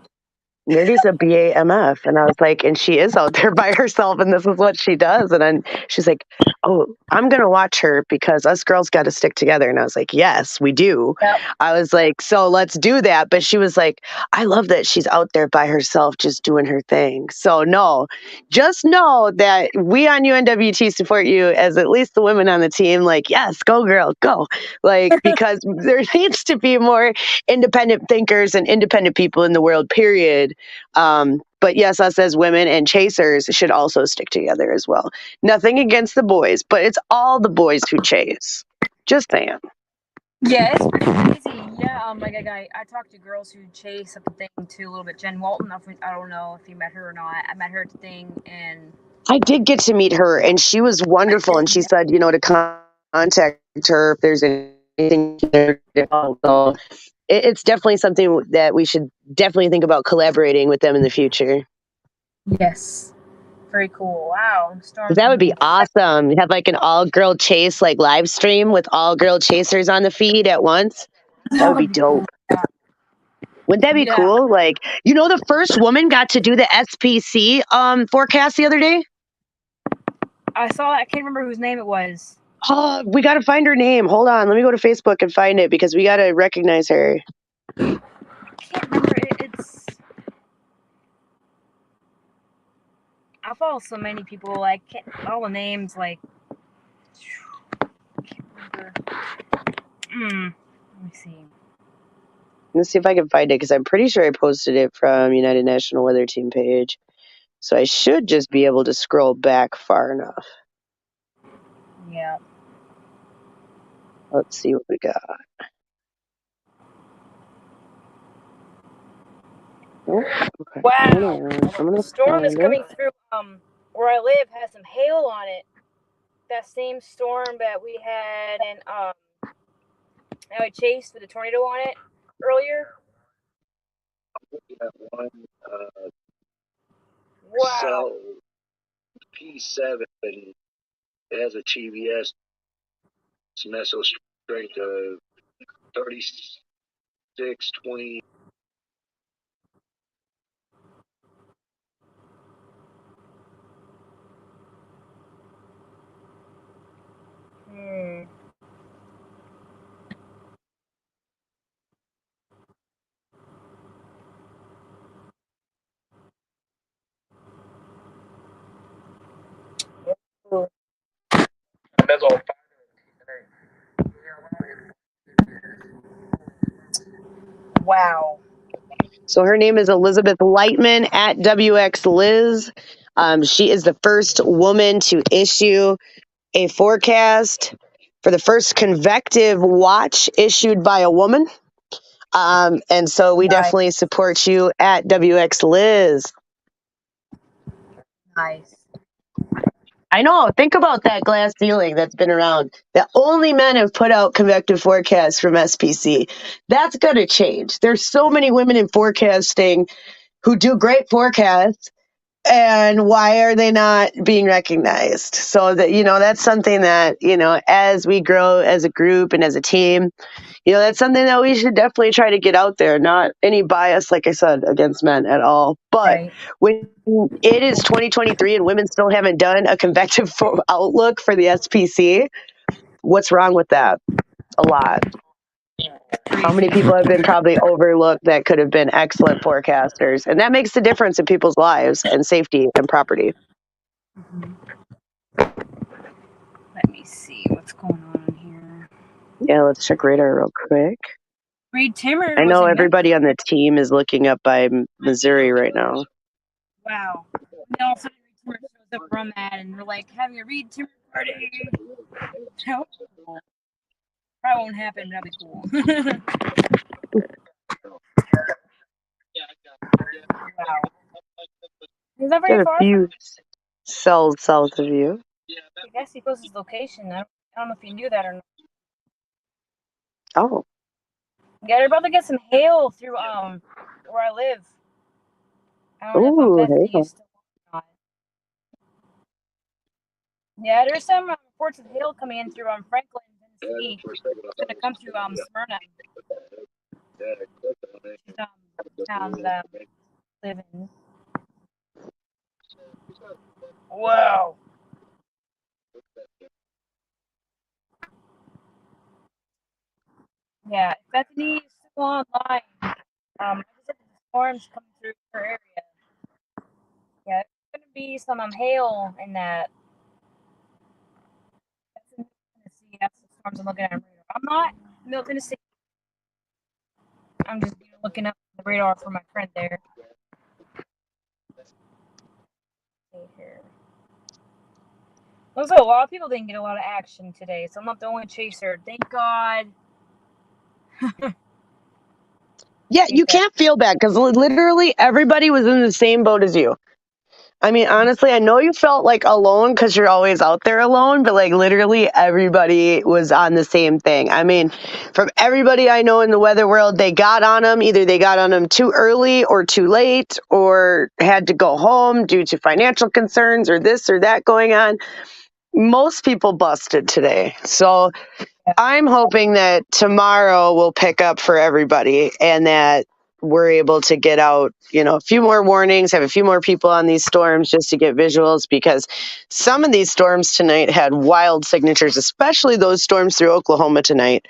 Nerdy's a BAMF. And I was like, and she is out there by herself and this is what she does. And then she's like, oh, I'm going to watch her because us girls got to stick together. And I was like, yes, we do. Yep. I was like, so let's do that. But she was like, I love that she's out there by herself, just doing her thing. So no, just know that we on UNWT support you as at least the women on the team. Like, yes, go girl, go. Like, because there needs to be more independent thinkers and independent people in the world, period. But yes, us as women and chasers should also stick together as well. Nothing against the boys, but it's all the boys who chase. Just saying. Yeah, it's pretty crazy. Yeah, like I talked to girls who chase at the thing too a little bit. Jen Walton, I don't know if you met her or not. I met her at the thing, and I did get to meet her, and she was wonderful. And she said, to contact her if there's anything. So it's definitely something that we should definitely think about collaborating with them in the future. Yes. Very cool. Wow. That would be awesome. Have like an all-girl chase like live stream with all-girl chasers on the feed at once. That would be dope. Cool. Wouldn't that be cool? Like, the first woman got to do the SPC forecast the other day. I saw it. I can't remember whose name it was. Oh, we got to find her name. Hold on. Let me go to Facebook and find it because we got to recognize her. I can't remember. It's. I follow so many people. Like all the names. Like. Can't remember. Let me see. Let's see if I can find it because I'm pretty sure I posted it from United National Weather Team page. So I should just be able to scroll back far enough. Yeah. Let's see what we got. Oh, okay. Wow. Hold on. I'm The gonna storm that's find it. coming through where I live has some hail on it. That same storm that we had and how it chased with a tornado on it earlier. We have one Wow. cell P7. It has a TVS meso strength of 3620. Hmm. Ooh. Wow. So her name is Elizabeth Lightman at WX Liz. She is the first woman to issue a forecast for the first convective watch issued by a woman. And so we Nice. definitely support you at WX Liz. Nice. I know. Think about that glass ceiling that's been around. That only men have put out convective forecasts from SPC. That's going to change. There's so many women in forecasting who do great forecasts. And why are they not being recognized? So that, that's something that, as we grow as a group and as a team, that's something that we should definitely try to get out there. Not any bias, like I said, against men at all. But Right. when it is 2023 and women still haven't done a convective outlook for the SPC, what's wrong with that? A lot. How many people have been probably overlooked that could have been excellent forecasters? And that makes the difference in people's lives and safety and property. Mm-hmm. Let me see what's going on here. Yeah, let's check radar real quick. Reed Timmer I was know in everybody Memphis. on the team is looking up by Missouri right now. Wow. And then all of a sudden Reed Timmer shows up where I'm at and we're like having a Reed Timmer party. How cool. Probably won't happen, but that'd be cool. Wow. Is that very Got a far from few cells south of you. I guess he posts his location. I don't know if you knew that or not. Oh, Yeah, they're about to get some hail through where I live. I don't know if ooh, Bethany hey. is still or not. Yeah, there's some reports of hail coming in through Franklin, Tennessee. It's gonna come through Smyrna, which is town that I live in. Wow. Yeah, if Bethany is still online. I just said the storms coming through her area. Yeah, there's gonna be some hail in that. That's in Tennessee. That's the storms I'm looking at on radar. I'm not in Middle Tennessee. I'm just looking up the radar for my friend there. See here. Looks like a lot of people didn't get a lot of action today, so I'm not the only chaser. Thank God. Yeah, you can't feel bad because literally everybody was in the same boat as you. I mean, honestly, I know you felt like alone because you're always out there alone, but like literally everybody was on the same thing. I mean, from everybody I know in the weather world, they got on them. Either they got on them too early or too late or had to go home due to financial concerns or this or that going on. Most people busted today. So I'm hoping that tomorrow will pick up for everybody and that we're able to get out, a few more warnings, have a few more people on these storms just to get visuals, because some of these storms tonight had wild signatures, especially those storms through Oklahoma tonight.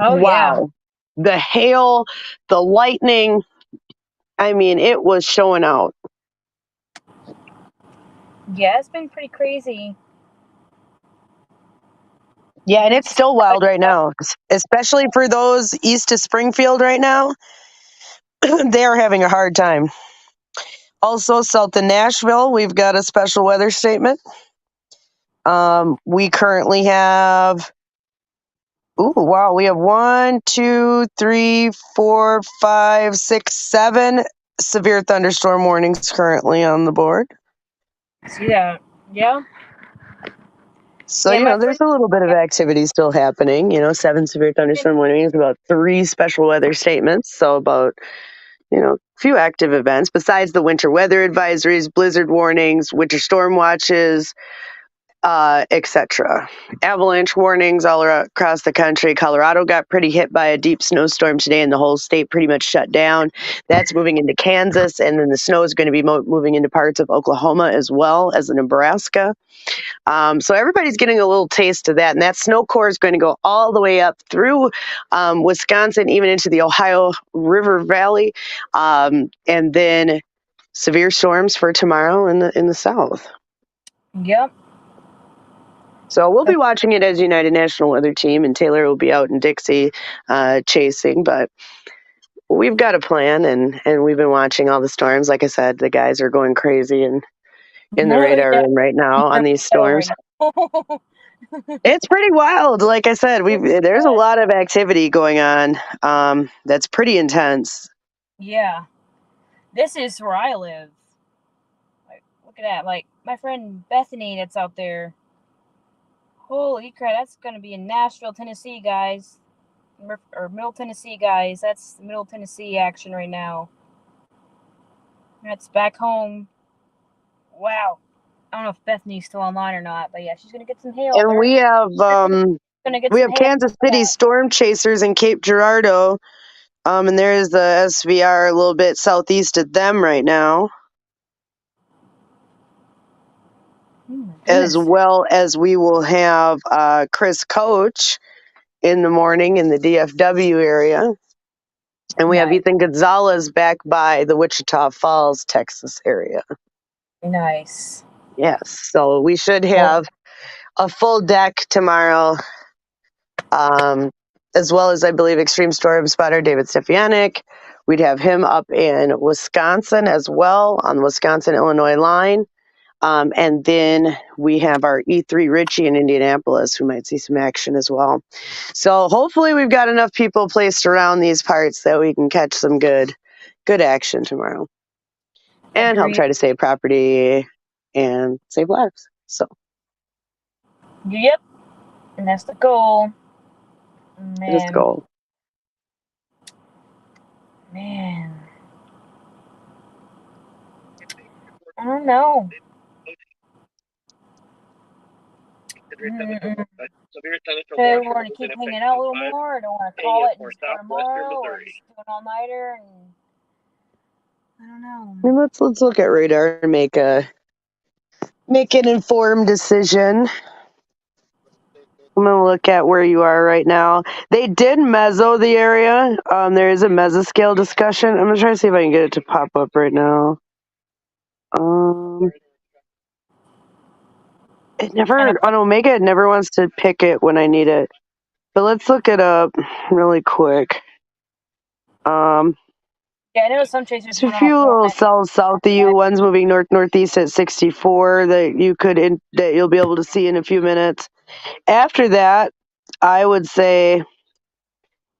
Oh, yeah. Wow. The hail, the lightning, I mean, it was showing out. Yeah, it's been pretty crazy. Yeah, and it's still wild right now, especially for those east of Springfield right now. They are having a hard time. Also, south of Nashville, we've got a special weather statement. We currently have, we have 1, 2, 3, 4, 5, 6, 7 severe thunderstorm warnings currently on the board. See that? Yeah. So, Yeah, there's a little bit of activity still happening. 7 severe thunderstorm warnings, about 3 special weather statements. So about, few active events besides the winter weather advisories, blizzard warnings, winter storm watches, etc. Avalanche warnings all across the country. Colorado got pretty hit by a deep snowstorm today, and the whole state pretty much shut down. That's moving into Kansas, and then the snow is going to be moving into parts of Oklahoma as well as Nebraska. So everybody's getting a little taste of that, and that snow core is going to go all the way up through Wisconsin, even into the Ohio River Valley, and then severe storms for tomorrow in the south. Yep. So we'll be watching it as United National Weather Team, and Taylor will be out in Dixie chasing, but we've got a plan, and we've been watching all the storms. Like I said, the guys are going crazy in the radar room right now on these storms. It's pretty wild. Like I said, there's a lot of activity going on. That's pretty intense. Yeah. This is where I live. Like, look at that. Like, my friend Bethany that's out there. Holy crap, that's going to be in Nashville, Tennessee, guys. Or Middle Tennessee, guys. That's Middle Tennessee action right now. That's back home. Wow. I don't know if Bethany's still online or not, but yeah, she's going to get some hail. And we have Kansas City storm chasers in Cape Girardeau. And there is the SVR a little bit southeast of them right now. As well as we will have Chris Coach in the morning in the DFW area. And we have Ethan Gonzalez back by the Wichita Falls, Texas area. Nice. Yes. So we should have a full deck tomorrow. As well as, I believe, Extreme Storm Spotter David Stefanik. We'd have him up in Wisconsin as well on the Wisconsin-Illinois line. And then we have our E3 Richie in Indianapolis, who might see some action as well. So hopefully we've got enough people placed around these parts that we can catch some good action tomorrow. And help try to save property and save lives. So. Yep. And that's the goal. Man. That's the goal. Man. I don't know. Do I want to keep hanging out a little more, or do I want to call it and just go tomorrow, or just do an all-nighter? And I don't know. And let's look at radar and make an informed decision. I'm going to look at where you are right now. They did meso the area. There is a mesoscale discussion. I'm going to try to see if I can get it to pop up right now. It never, on Omega, it never wants to pick it when I need it. But let's look it up really quick. Yeah, I know some chasers. There's a few little cells south of you. One's moving northeast at 64 that you'll be able to see in a few minutes. After that, I would say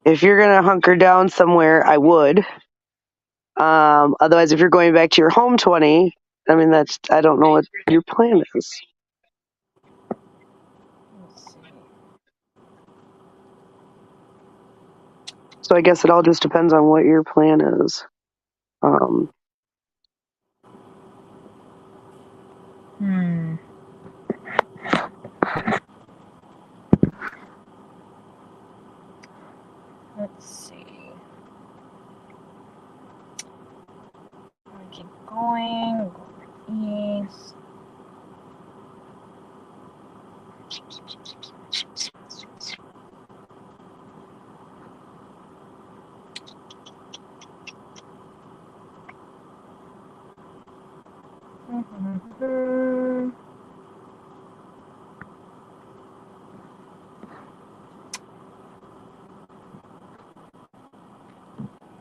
if you're gonna hunker down somewhere, I would. Otherwise, if you're going back to your home 20, I mean I don't know what your plan is. So I guess it all just depends on what your plan is. Let's see.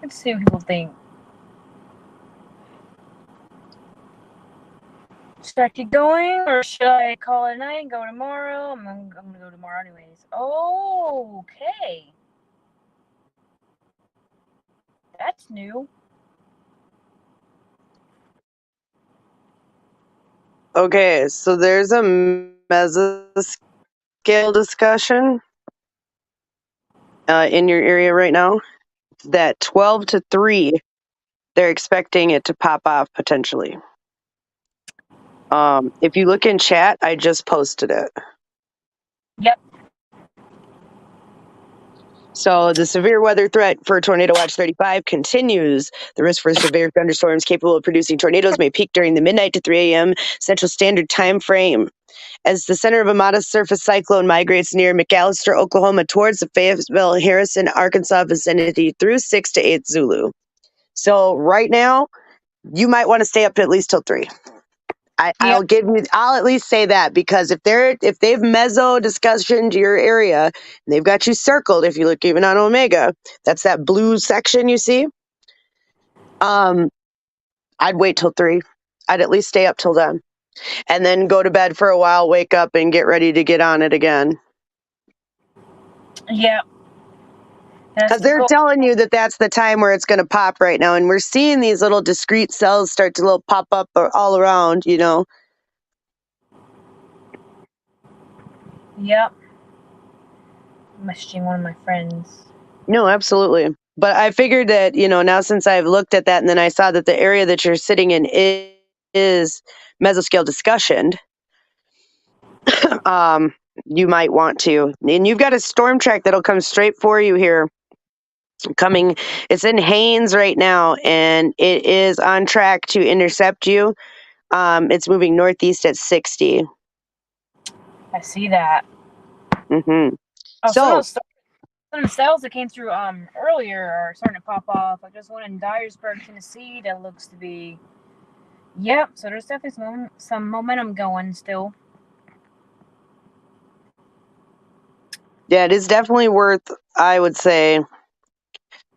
Let's see what people think. Should I keep going, or should I call it a night and go tomorrow? I'm gonna go tomorrow anyways. Oh, okay. That's new. Okay, so there's a mesoscale discussion in your area right now that 12 to 3, they're expecting it to pop off potentially. If you look in chat, I just posted it. Yep. So the severe weather threat for Tornado Watch 35 continues. The risk for severe thunderstorms capable of producing tornadoes may peak during the midnight to 3 a.m. Central Standard Time frame. As the center of a modest surface cyclone migrates near McAllister, Oklahoma, towards the Fayetteville, Harrison, Arkansas vicinity through 6 to 8 Zulu. So right now, you might want to stay up to at least till 3. I'll at least say that, because if they've meso discussion to your area and they've got you circled, if you look even on Omega, that's that blue section you see. I'd wait till 3. I'd at least stay up till then, and then go to bed for a while, wake up and get ready to get on it again. Yeah. Because they're telling you that that's the time where it's going to pop right now, and we're seeing these little discrete cells start to little pop up all around, you know. Yep. Messaging one of my friends. No, absolutely. But I figured that, you know, now since I've looked at that and then I saw that the area that you're sitting in is mesoscale discussioned, you might want to. And you've got a storm track that'll come straight for you here. It's in Haines right now, and it is on track to intercept you. It's moving northeast at 60. I see that. Mm-hmm. Oh, some of the cells that came through earlier are starting to pop off. Like there's one in Dyersburg, Tennessee that looks to be. Yep. So there's definitely some momentum going still. Yeah, it is definitely worth, I would say,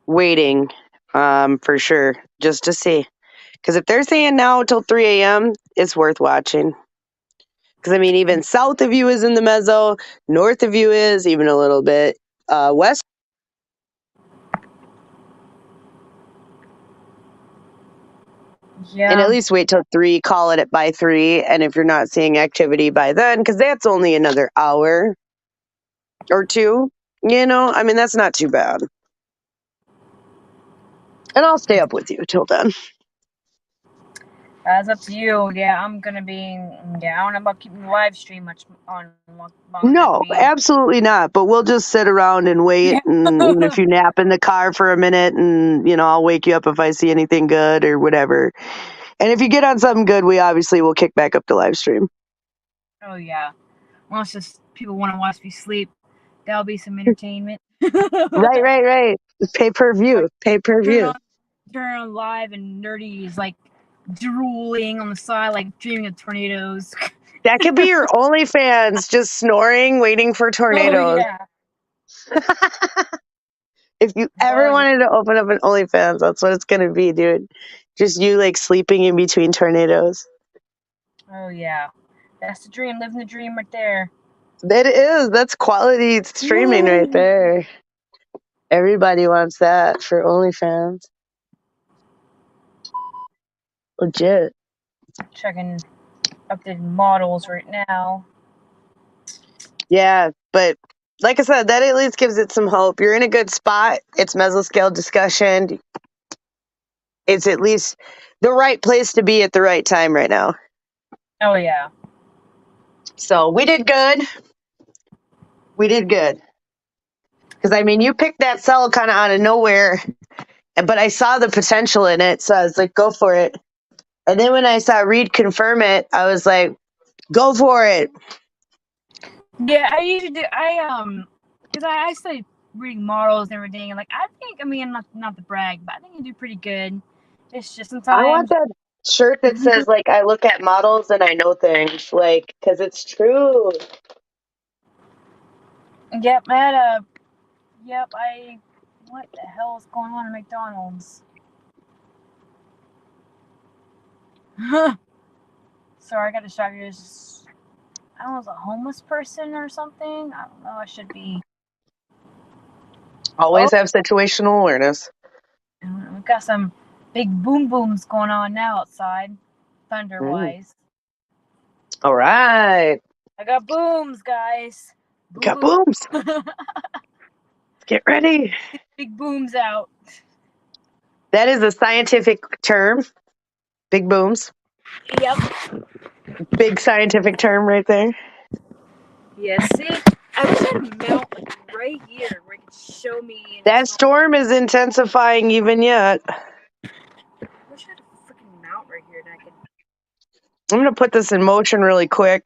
waiting for sure, just to see. Because if they're saying now till 3 a.m., it's worth watching. Because, I mean, even south of you is in the meso, north of you is even a little bit, west. Yeah. And at least wait till 3, call it by 3. And if you're not seeing activity by then, because that's only another hour or 2, you know, I mean, that's not too bad. And I'll stay up with you till then. That's up to you. Yeah, I'm gonna be. Yeah, I don't know about keeping the live stream much on longer. No, absolutely not. But we'll just sit around and wait. Yeah. And even if you nap in the car for a minute, and, you know, I'll wake you up if I see anything good or whatever. And if you get on something good, we obviously will kick back up the live stream. Oh, yeah. Unless just people want to watch me sleep, that'll be some entertainment. Right. Pay-per-view. Turn on live, and Nerdy is like drooling on the side, like dreaming of tornadoes. That could be your OnlyFans, just snoring, waiting for tornadoes. Oh, yeah. If you ever wanted to open up an OnlyFans, that's what it's going to be, dude. Just you, like, sleeping in between tornadoes. Oh, yeah. That's the dream. Living the dream right there. That is. That's quality streaming right there. Everybody wants that for OnlyFans. Legit. Checking updated models right now. Yeah, but like I said, that at least gives it some hope. You're in a good spot. It's mesoscale discussion. It's at least the right place to be at the right time right now. Oh, yeah. So we did good. Because, I mean, you picked that cell kind of out of nowhere, but I saw the potential in it, so I was like, go for it. And then when I saw Reed confirm it, I was like, go for it. Yeah, I usually do. Because I study reading models and everything, and like I think, I mean, I'm not to brag, but I think I do pretty good. It's just I want sometimes. that shirt that says, like, I look at models and I know things, like, because it's true. Yep, I had a. Yep, I. What the hell is going on at McDonald's? Sorry, I got distracted. There's, I don't know, it's a homeless person or something. I don't know. I should be. Oh, Always have situational awareness. we've got some big boom booms going on now outside, thunder Mm. wise. All right. I got booms, guys. Boom Got boom. booms. Get ready. Big booms out. That is a scientific term. Big booms. Yep. Big scientific term right there. Yeah, see? I wish I had a mount like right here where it could show me and That it's not. storm is intensifying even yet. I wish I had a freaking mount right here that I could. I'm going to put this in motion really quick.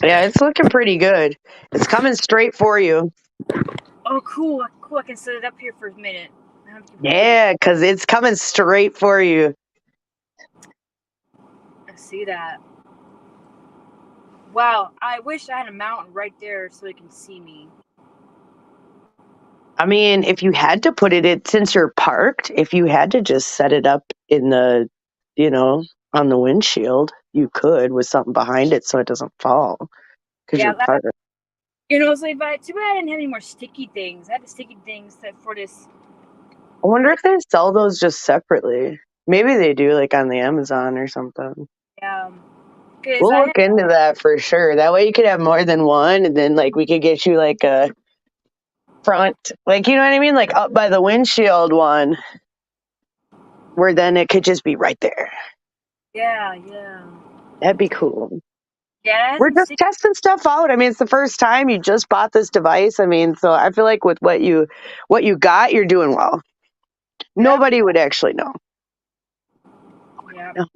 Yeah, it's looking pretty good. It's coming straight for you. Oh, cool. Cool. I can set it up here for a minute. I don't have to keep holding it. Yeah, because it's coming straight for you. I see that. Wow. I wish I had a mountain right there so it can see me. I mean, if you had to put it in, since you're parked, if you had to just set it up in the, on the windshield, you could with something behind it so it doesn't fall because Yeah, you're parked. it's like, but too bad I didn't have any more sticky things. I had the sticky things for this. I wonder if they sell those just separately. Maybe they do, like on the Amazon or something. Because We'll I had. look into that for sure. That way you could have more than one, and then like we could get you like a front, like you know what I mean, like up by the windshield one, where then it could just be right there. Yeah. That'd be cool. Yeah, it has We're some just sticky. testing stuff out. I mean, it's the first time you just bought this device. I mean, so I feel like with what you got, you're doing well. Yeah. Nobody would actually know. Yeah. No.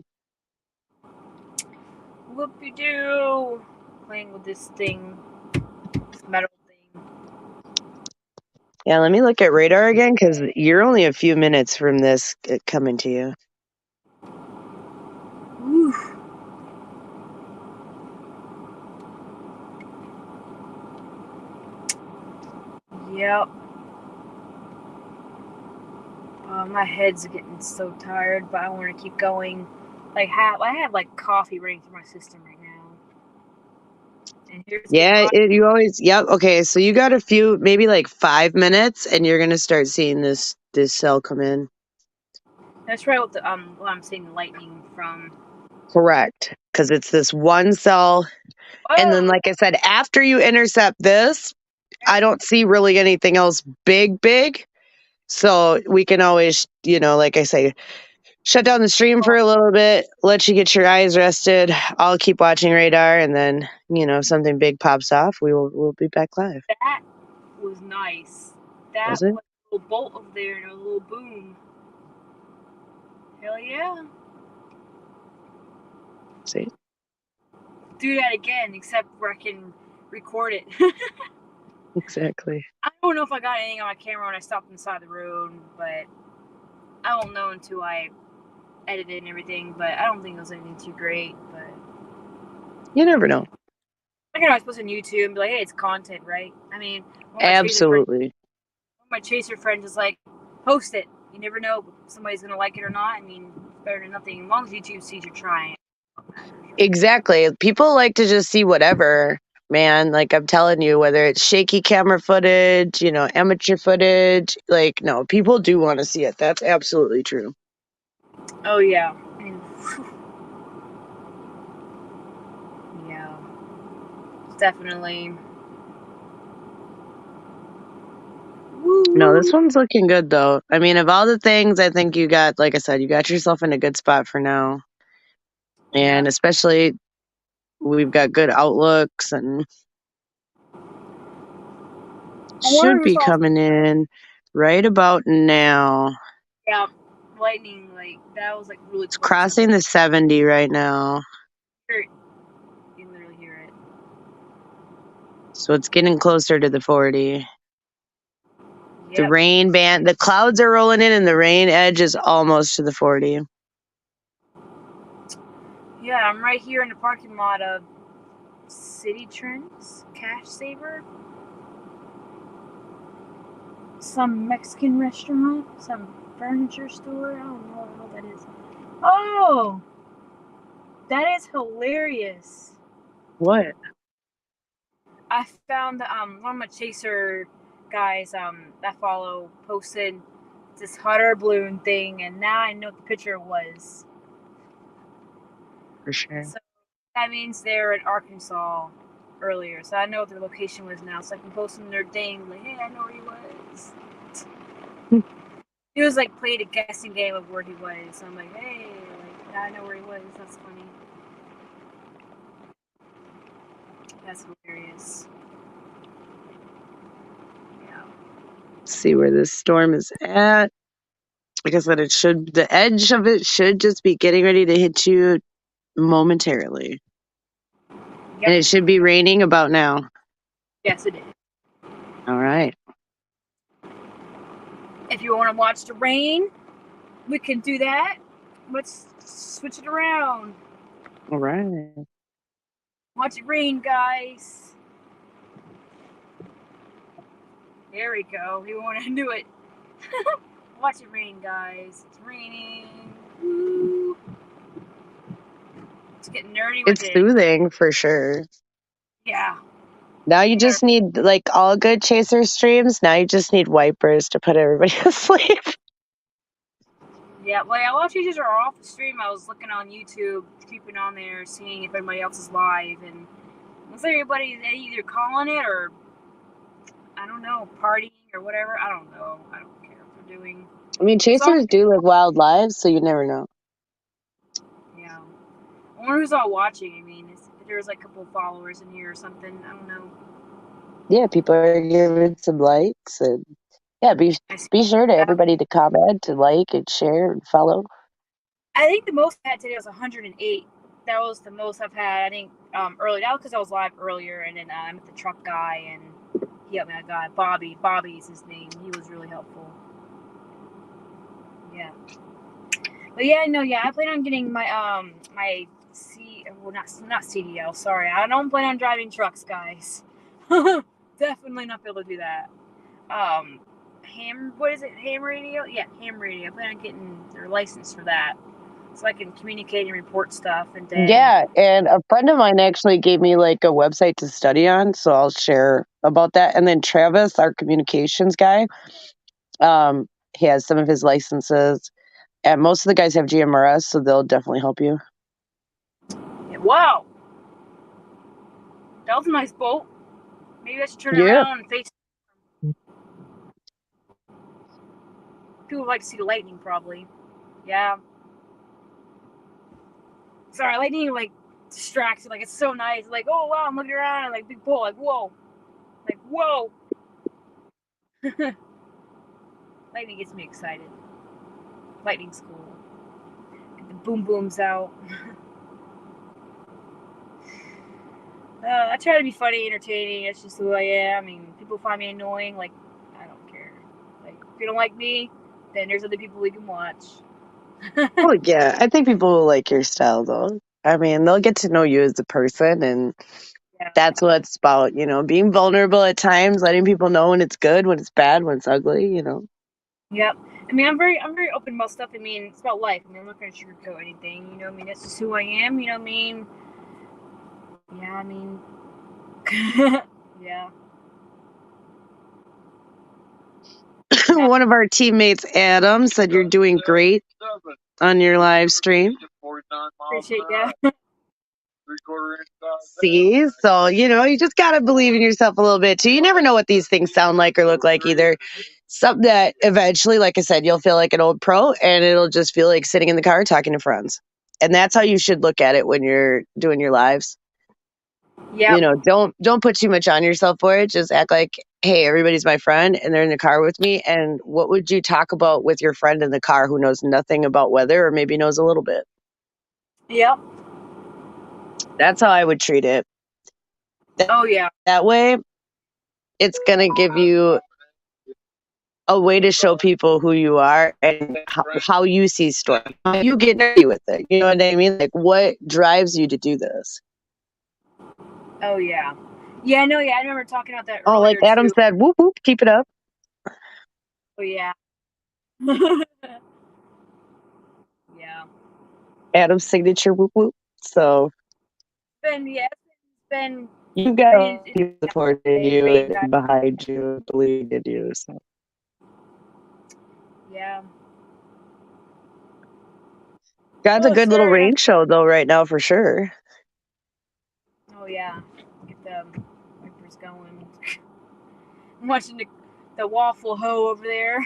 Whoopie-doo. Playing with this thing. This metal thing. Yeah, let me look at radar again because you're only a few minutes from this coming to you. Whew. Yep. My head's getting so tired, but I want to keep going. I have like coffee running through my system right now. And here's the Yeah, you always. Yep. Okay, so you got a few, maybe like 5 minutes, and you're gonna start seeing this cell come in. That's right. What I'm seeing the lightning from. Correct, because it's this one cell, and then, Oh, like I said, after you intercept this, I don't see really anything else big. So we can always, like I say, shut down the stream for a little bit, let you get your eyes rested. I'll keep watching radar, and then, if something big pops off, we'll be back live. that was nice. That Was it? was a little bolt over there and a little boom. Hell yeah. See? Do that again, except where I can record it. Exactly. I don't know if I got anything on my camera when I stopped inside the road, but I won't know until I edit it and everything. But I don't think it was anything too great. But You never know. I can always post on YouTube and be like, "Hey, it's content, right?" I mean, Absolutely. my chaser friend is like, "Post it. You never know if somebody's gonna like it or not." I mean, it's better than nothing. As long as YouTube sees you're trying. Exactly. People like to just see whatever, man. Like I'm telling you, whether it's shaky camera footage, amateur footage, like no, people do want to see it. That's absolutely true. Oh yeah. And, yeah. Definitely. No, this one's looking good though. I mean, of all the things, I think you got, like I said, you got yourself in a good spot for now. And especially we've got good outlooks and should be coming in right about now. Yeah, lightning, like that was like really It's close. crossing the 70 right now. You can literally hear it. So it's getting closer to the 40. The Yep. rain band, the clouds are rolling in and the rain edge is almost to the 40. Yeah, I'm right here in the parking lot of City Trends, Cash Saver. Some Mexican restaurant, some furniture store. I don't know what the hell that is. Oh, that is hilarious. What? I found one of my chaser guys that follow posted this hot air balloon thing, and now I know what the picture was. For sure. So that means they're in Arkansas earlier, so I know what their location was now, so I can post them their thing like, hey, I know where he was. He was like played a guessing game of where he was. So I'm like, hey, like, now I know where he was. That's funny. That's hilarious. Yeah. See where this storm is at. Like I said, the edge of it should just be getting ready to hit you momentarily. Yep. And it should be raining about now. Yes, it is. All right. If you want to watch the rain, we can do that. Let's switch it around. All right. Watch it rain, guys. There we go. We want to do it. Watch it rain, guys. It's raining. Woo. It's getting nerdy with It's it. soothing for sure. Yeah. Now you just need, like all good chaser streams, now you just need wipers to put everybody to sleep. Yeah, well, while teachers are off the stream, I was looking on YouTube, keeping on there, seeing if anybody else is live, and looks like everybody's either calling it or, I don't know, partying or whatever. I don't know. I don't care what they're doing. I mean, chasers do live wild lives, so you never know. Yeah. I wonder who's all watching. I mean, if there's like a couple followers in here or something. I don't know. Yeah, people are giving some likes, and yeah, be sure to everybody to comment, to like, and share, and follow. I think the most I had today was 108. That was the most I've had. I think early. That was because I was live earlier, and then I met the truck guy, and he helped me. That guy, Bobby. Bobby's his name. He was really helpful. Yeah. But yeah, no, yeah. I plan on getting my my not CDL. Sorry, I don't plan on driving trucks, guys. Definitely not be able to do that. What is it? Ham radio? Yeah, ham radio. I plan on getting their license for that, so I can communicate and report stuff. And then yeah, and a friend of mine actually gave me like a website to study on, so I'll share about that. And then Travis, our communications guy, he has some of his licenses, and most of the guys have GMRS, so they'll definitely help you. Yeah, wow, that was a nice boat. Maybe I should turn around and face. People like to see the lightning, probably. Yeah. Sorry, lightning like distracts. Like it's so nice. Like, oh wow, I'm looking around and like big bull. Like whoa. Lightning gets me excited. Lightning's cool. Get the boom booms out. I try to be funny, entertaining. That's just who I am. I mean, people find me annoying. Like, I don't care. Like, if you don't like me, then there's other people you can watch. Oh yeah, I think people will like your style though. I mean, they'll get to know you as a person, and that's what it's about, being vulnerable at times, letting people know when it's good, when it's bad, when it's ugly, Yep. I mean, I'm very open about stuff. I mean, it's about life. I mean, I'm not going to sugarcoat anything. You know what I mean? That's just who I am. You know what I mean? Yeah, I mean, yeah. One of our teammates, Adam, said you're doing great on your live stream. Appreciate that. See, so you just gotta believe in yourself a little bit too. You never know what these things sound like or look like either. Something that eventually, like I said, you'll feel like an old pro, and it'll just feel like sitting in the car talking to friends. And that's how you should look at it when you're doing your lives. Yeah. Don't put too much on yourself for it. Just act like, hey, everybody's my friend and they're in the car with me. And what would you talk about with your friend in the car who knows nothing about weather or maybe knows a little bit? Yep. That's how I would treat it. Oh yeah. That way, it's going to give you a way to show people who you are and how you see storms. How you get nerdy with it. You know what I mean? Like, what drives you to do this? Oh yeah. Yeah, no, yeah, I remember talking about that Oh, like earlier Adam too. said, whoop, whoop, keep it up. Oh yeah. Yeah. Adam's signature, whoop, whoop. So It's been you got pretty people supporting day you rain. and behind you, believing in you. So. Yeah. God's a Oh, good little sorry. rain show, though, right now, for sure. Oh yeah. Get the wipers going. I'm watching the waffle hoe over there.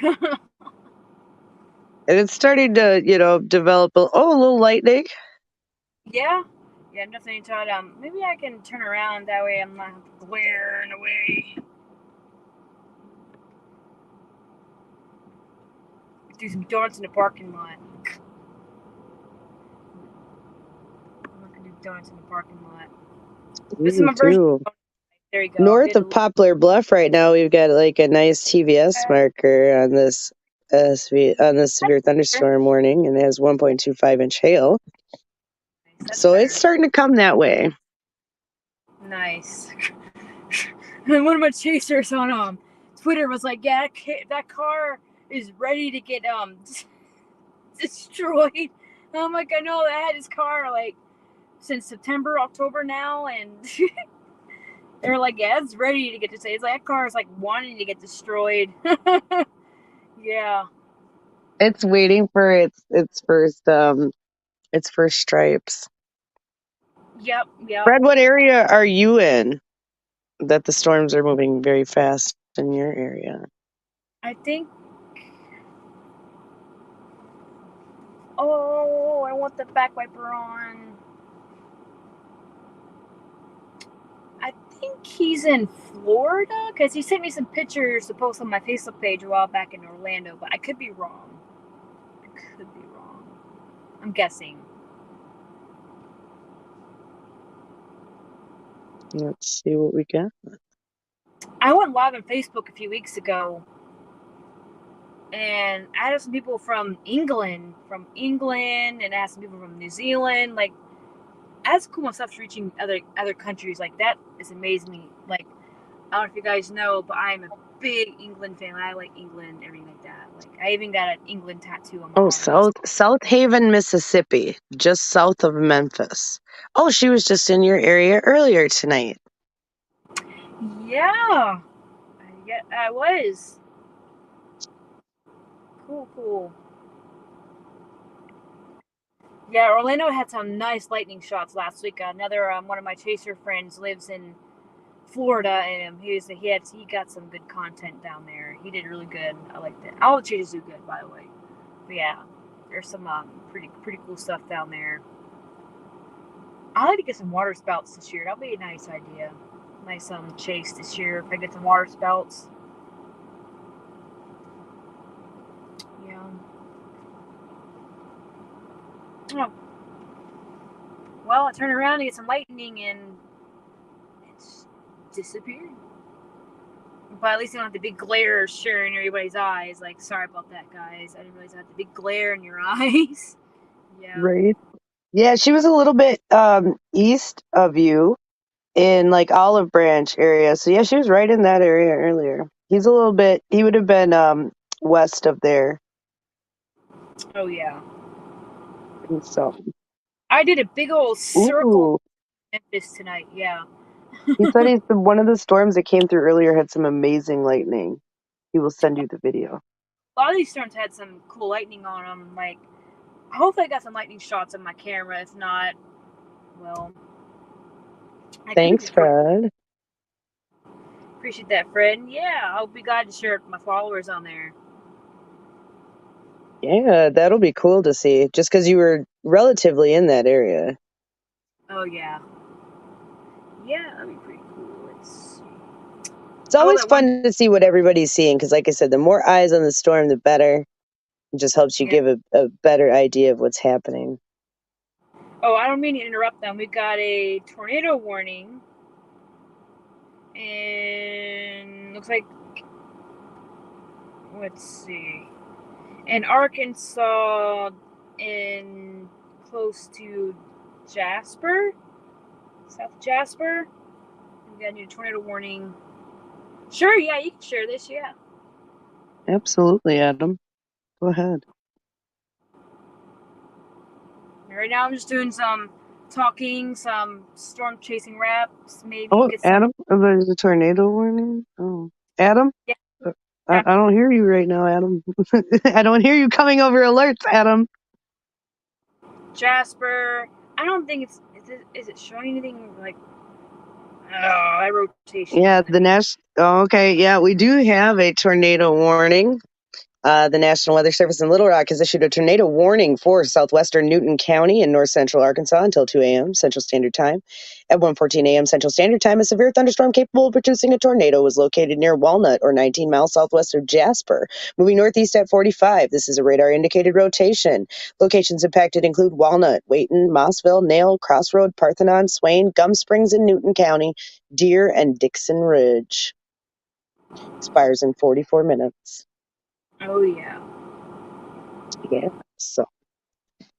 And it's starting to, develop a little lightning. Yeah. Yeah, I'm definitely tried. Maybe I can turn around that way I'm not glaring away. Do some donuts in the parking lot. I'm not gonna do donuts in the parking lot. This is Me my version. too. There you go. North of Poplar Bluff right now, we've got like a nice TVS marker on this severe thunderstorm warning, and it has 1.25-inch hail. That's So better. it's starting to come that way. Nice. And one of my chasers on Twitter was like, "Yeah, that car is ready to get destroyed." And I'm like, "I know, I had his car like since September, October now, and they're like, yeah, it's ready to get destroyed. It's like that car is like wanting to get destroyed." Yeah. It's waiting for its first stripes. Yep. Fred, what area are you in that the storms are moving very fast in your area? I think. Oh, I want the back wiper on. I think he's in Florida because he sent me some pictures to post on my Facebook page a while back in Orlando, but I could be wrong. I'm guessing. Let's see what we got. I went live on Facebook a few weeks ago, and I had some people from England, and I had some people from New Zealand. Like, that's cool. My stuff's reaching other countries. Like, that is amazing me. Like, I don't know if you guys know, but I'm a big England fan. I like England, everything like that. Like, I even got an England tattoo on my arm. South Haven, Mississippi, just south of Memphis. Oh, she was just in your area earlier tonight. Yeah, I was. Cool. Yeah, Orlando had some nice lightning shots last week. Another one of my chaser friends lives in Florida, and he got some good content down there. He did really good. I liked it. All the chasers do good, by the way. But yeah, there's some pretty cool stuff down there. I like to get some water spouts this year. That'll be a nice idea. Nice chase this year if I get some water spouts. Yeah. Oh. Well, I turned around to get some lightning and it's disappeared. But at least you don't have the big glare sharing everybody's eyes. Like, sorry about that, guys. I didn't realize I had the big glare in your eyes. Yeah. Right. Yeah, she was a little bit east of you in like Olive Branch area. So yeah, she was right in that area earlier. He would have been west of there. Oh, yeah. So I did a big old circle ooh. in Memphis tonight. Yeah. He said one of the storms that came through earlier had some amazing lightning. He will send you the video. A lot of these storms had some cool lightning on them. Like, hopefully I got some lightning shots on my camera. If not, well, Thanks, Fred. Appreciate that, Fred. Yeah, I'll be glad to share it with my followers on there. Yeah, that'll be cool to see. Just because you were relatively in that area. Oh yeah. Yeah, that'd be pretty cool. It's always fun to see what everybody's seeing because, like I said, the more eyes on the storm, the better. It just helps you give a better idea of what's happening. Oh, I don't mean to interrupt them. We've got a tornado warning in looks like, let's see, in Arkansas, in close to Jasper, South Jasper. We got a new tornado warning. Sure, yeah, you can share this, yeah. Absolutely, Adam. Go ahead. Right now, I'm just doing some talking, some storm chasing raps, maybe Oh, get some. Adam, there's a tornado warning. Oh, Adam, Yeah, I don't hear you right now, Adam. I don't hear you coming over alerts, Adam. Jasper. I don't think it's. Is it showing anything like? Oh, that rotation. Yeah, the Nash. Oh, okay, yeah, we do have a tornado warning. The National Weather Service in Little Rock has issued a tornado warning for southwestern Newton County and north central Arkansas until 2 a.m. Central Standard Time. At 1:14 a.m. Central Standard Time, a severe thunderstorm capable of producing a tornado was located near Walnut, or 19 miles southwest of Jasper, moving northeast at 45. This is a radar-indicated rotation. Locations impacted include Walnut, Wayton, Mossville, Nail, Crossroad, Parthenon, Swain, Gum Springs in Newton County, Deer, and Dixon Ridge. Expires in 44 minutes. Oh yeah. Yeah, so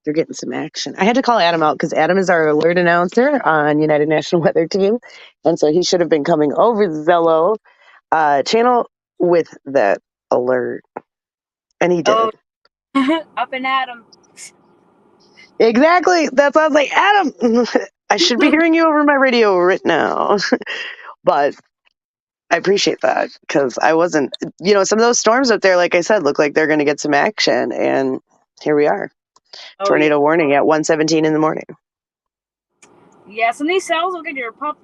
they're getting some action. I had to call Adam out because Adam is our alert announcer on United National Weather Team, and so he should have been coming over the Zello channel with that alert, and he did. Oh, up and at 'em. Exactly. That's why I was like, Adam, I should be hearing you over my radio right now, but I appreciate that because I wasn't. Some of those storms up there, like I said, look like they're going to get some action, and here we are. Oh Tornado yeah. warning at 1:17 in the morning. Yeah, some of these cells are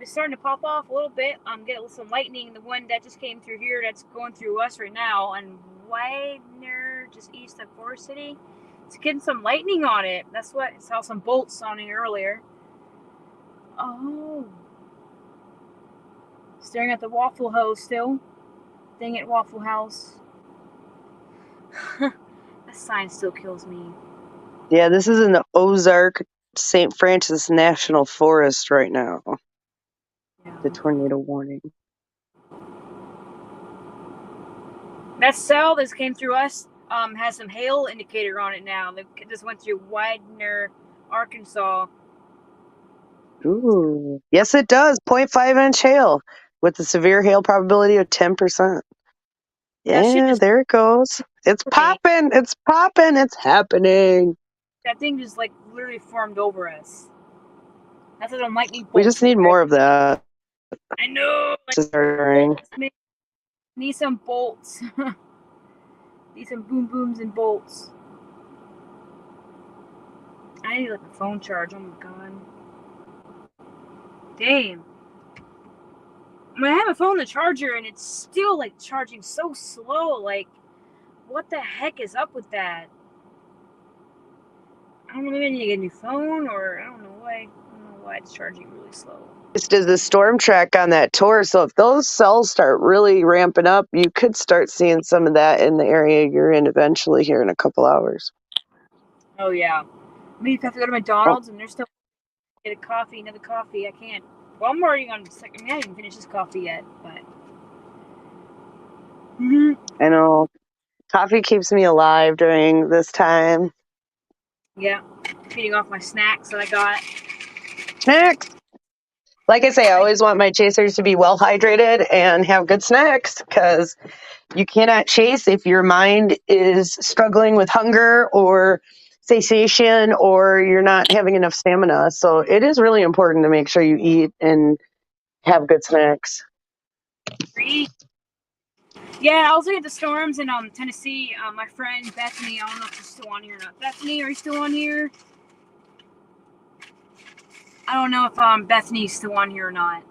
starting to pop off a little bit. I'm getting some lightning. The one that just came through here, that's going through us right now, and Widener, just east of Forest City, it's getting some lightning on it. That's what I saw some bolts on it earlier. Oh, staring at the Waffle House still. Dang it, Waffle House. That sign still kills me. Yeah, this is in the Ozark St. Francis National Forest right now. Yeah. The tornado warning. That cell that came through us has some hail indicator on it now. They just went through Widener, Arkansas. Ooh. Yes, it does. 0.5-inch hail with a severe hail probability of 10%. That shit Yeah, just there it goes. It's me. popping. It's popping. It's happening. That thing just like literally formed over us. That's what a lightning We bolt. just need more of that. I know. Like, need some bolts. Need some boom booms and bolts. I need like a phone charge. Oh my god. Damn. I have a phone, the charger, and it's still like charging so slow. Like, what the heck is up with that? I don't know. Maybe I need to get a new phone, or I don't know why. I don't know why it's charging really slow. Just as the storm track on that tour. So if those cells start really ramping up, you could start seeing some of that in the area you're in eventually here in a couple hours. Oh yeah. Maybe if I have to go to McDonald's and they're still get a coffee, another coffee, I can't. Well, I'm already on the second. I haven't even finished this coffee yet, but. I know. Coffee keeps me alive during this time. Yeah, feeding off my snacks that I got. Snacks. Like I say, I always want my chasers to be well hydrated and have good snacks because you cannot chase if your mind is struggling with hunger or satiation or you're not having enough stamina. So it is really important to make sure you eat and have good snacks. Yeah, I was looking at the storms in Tennessee. My friend Bethany, I don't know if she's still on here or not. Bethany, are you still on here? I don't know if Bethany's still on here or not.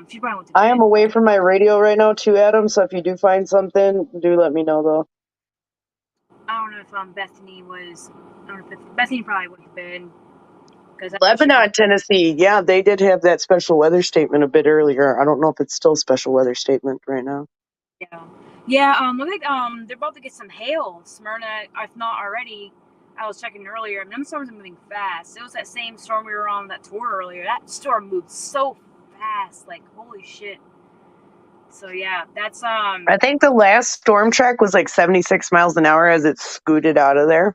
She probably went to bed. I am away from my radio right now too, Adam. So if you do find something, do let me know though. I don't know if Bethany was. I don't know if Bethany probably went to bed. Lebanon, Tennessee. Yeah, they did have that special weather statement a bit earlier. I don't know if it's still special weather statement right now. Yeah. Look like they're about to get some hail. Smyrna, if not already. I was checking earlier. Them storms are moving fast. It was that same storm we were on that tour earlier. That storm moved so fast. Like, holy shit. So yeah, that's I think the last storm track was like 76 miles an hour as it scooted out of there.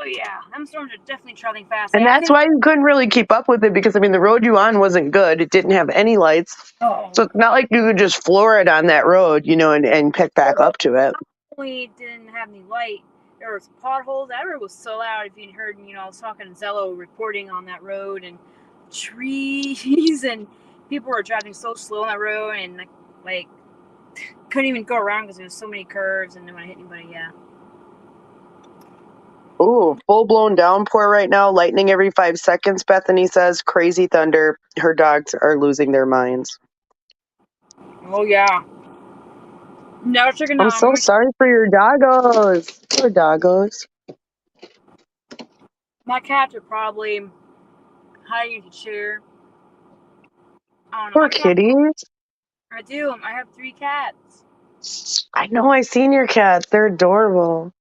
oh yeah, them storms are definitely traveling fast. And Yeah, that's why you couldn't really keep up with it because, I mean, the road you on wasn't good. It didn't have any lights. Oh. So it's not like you could just floor it on that road, you know, and pick back up to it. We didn't have any light. There was potholes. That road was so loud. If you heard, I was talking to Zello reporting on that road and trees and people were driving so slow on that road and like couldn't even go around because there was so many curves and no one hit anybody. Yeah. Ooh, full-blown downpour right now, lightning every 5 seconds, Bethany says. Crazy thunder. Her dogs are losing their minds. Oh yeah. No I'm trigonometry. so sorry for your doggos. Poor doggos. My cats are probably hiding in the chair. I don't know. Poor kitties. I do. I have 3 cats. I know, I seen your cats. They're adorable.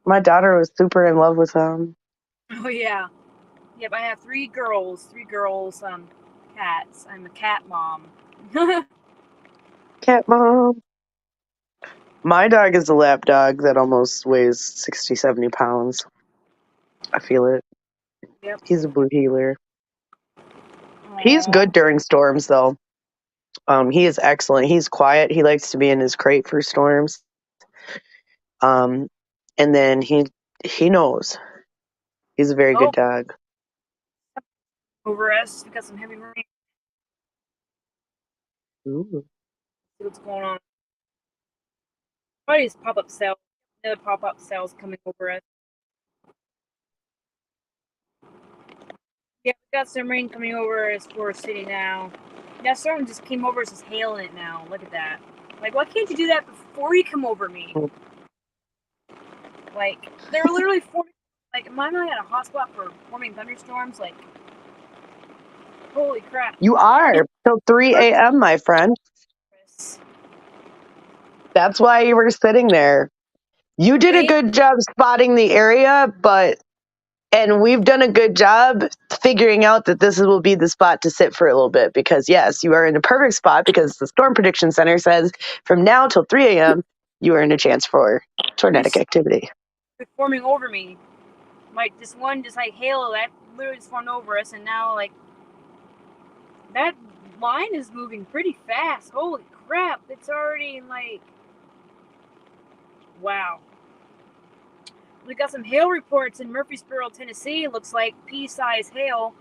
My daughter was super in love with them. Oh yeah. Yep, I have 3 girls. 3 girls, cats. I'm a cat mom. Cat mom. My dog is a lap dog that almost weighs 60, 70 pounds. I feel it. Yep. He's a blue heeler. Aww. He's good during storms, though. He is excellent. He's quiet. He likes to be in his crate for storms. And then he knows. He's a very good dog. Over us, we got some heavy rain. Ooh. See what's going on. Probably just pop-up cells. Another pop-up cells coming over us. Yeah, we got some rain coming over us for city now. That storm just came over us, just hailing it now. Look at that. Like, why can't you do that before you come over me? Like, they're literally forming. Like, am I not at a hotspot for forming thunderstorms? Like, holy crap. You are till 3 a.m., my friend. That's why you were sitting there. You did a good job spotting the area, and we've done a good job figuring out that this will be the spot to sit for a little bit because, yes, you are in a perfect spot because the Storm Prediction Center says from now till 3 a.m., you are in a chance for tornadic activity. Forming over me. Like, this one just, like, hail that literally just formed over us, and now, like, that line is moving pretty fast. Holy crap. It's already, like, wow. We got some hail reports in Murfreesboro, Tennessee. It looks like pea-sized hail.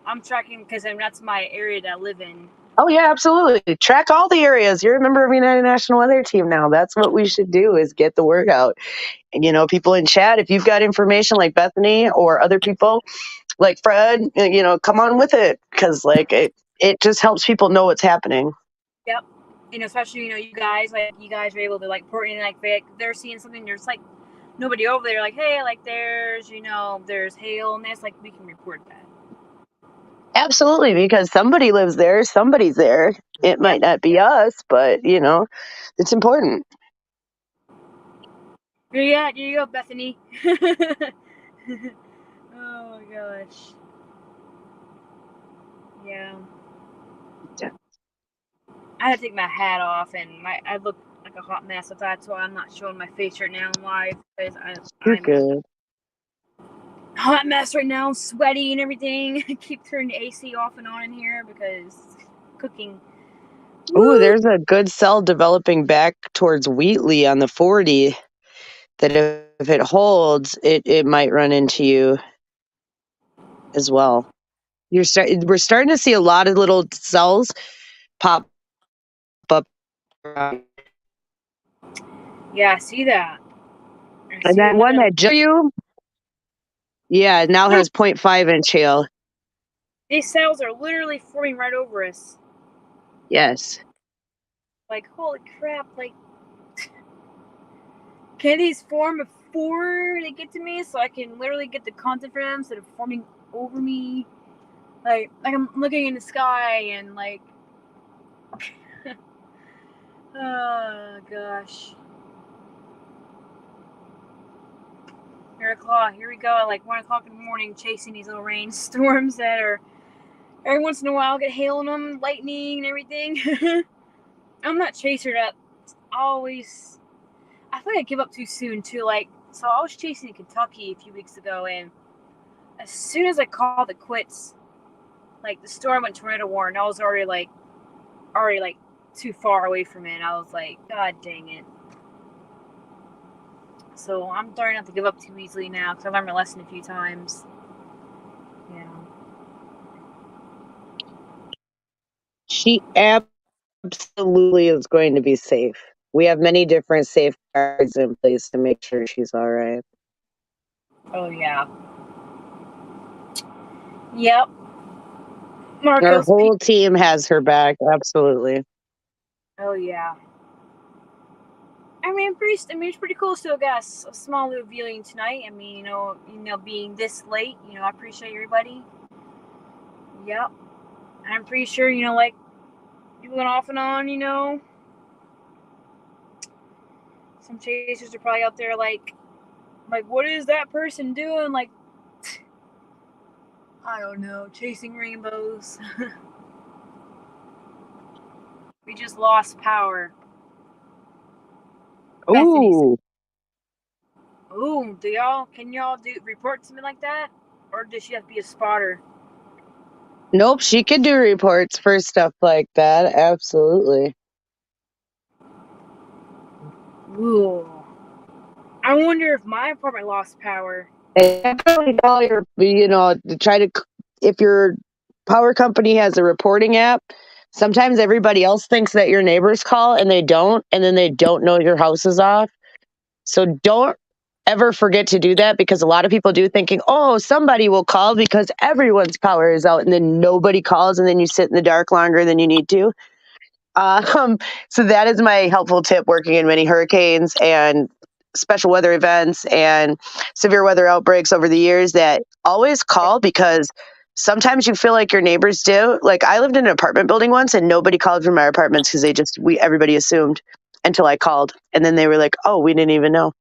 I'm tracking because that's my area that I live in. Oh, yeah, absolutely. Track all the areas. You're a member of United National Weather Team now. That's what we should do is get the word out. And, people in chat, if you've got information like Bethany or other people like Fred, come on with it because, like, it just helps people know what's happening. Yep. Especially, you guys are able to, like, port in, like, they're seeing something, there's, like, nobody over there, like, hey, like, there's hail and this, like, we can report that. Absolutely, because somebody lives there, somebody's there. It might not be us, but, it's important. Yeah, here you go, Bethany. Oh, my gosh. Yeah. I had to take my hat off, and I look like a hot mess, so that's why I'm not showing my face right now live, because You're I'm good. hot mess right now, sweaty and everything. I keep turning the AC off and on in here because cooking. Ooh, there's a good cell developing back towards Wheatley on the 40 that if it holds, it might run into you as well. We're starting to see a lot of little cells pop up. Yeah, I see that. And that one that just you, now has 0.5 inch hail. These cells are literally forming right over us. Yes. Like, holy crap, like, can these form before they get to me so I can literally get the content for them instead of forming over me? Like I'm looking in the sky and, like, oh gosh. Here we go at like 1 o'clock in the morning, chasing these little rainstorms that are every once in a while get hail in them, lightning and everything. I'm not chaser that always. I feel like I give up too soon too. Like, so I was chasing in Kentucky a few weeks ago, and as soon as I called it quits, like the storm went tornado warning, I was already like too far away from it. I was like, God dang it. So I'm starting not to give up too easily now because I learned my lesson a few times. Yeah. She absolutely is going to be safe. We have many different safeguards in place to make sure she's all right. Oh yeah. Yep. Our Marcos. whole team has her back. Absolutely. Oh yeah. I mean, it's pretty cool still, guys. A small little viewing tonight. I mean, being this late, I appreciate everybody. Yep. I'm pretty sure, like people going off and on, some chasers are probably out there like, what is that person doing? Like, I don't know, chasing rainbows. We just lost power. Ooh. Ooh, can y'all report something like that? Or does she have to be a spotter? Nope, she could do reports for stuff like that. Absolutely. Ooh. I wonder if my apartment lost power. Definitely call your, if your power company has a reporting app, sometimes everybody else thinks that your neighbors call and they don't, and then they don't know your house is off. So don't ever forget to do that, because a lot of people do, thinking, oh, somebody will call because everyone's power is out, and then nobody calls, and then you sit in the dark longer than you need to. So that is my helpful tip working in many hurricanes and special weather events and severe weather outbreaks over the years, that always call, because sometimes you feel like your neighbors do. Like, I lived in an apartment building once and nobody called from my apartments because everybody assumed, until I called. And then they were like, oh, we didn't even know.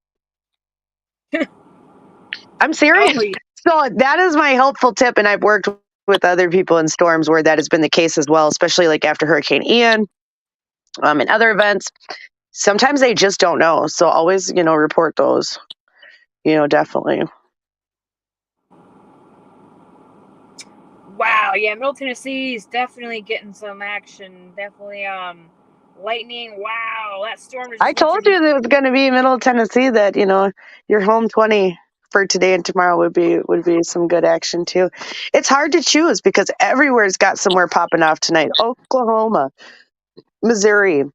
I'm serious. Oh, yeah. So that is my helpful tip. And I've worked with other people in storms where that has been the case as well, especially like after Hurricane Ian. And other events, sometimes they just don't know. So always, report those, definitely. Wow, yeah, Middle Tennessee is definitely getting some action. Definitely, lightning. Wow, that storm is. I told you that it was going to be Middle Tennessee, that, your home 20 for today and tomorrow would be some good action too. It's hard to choose because everywhere's got somewhere popping off tonight. Oklahoma, Missouri,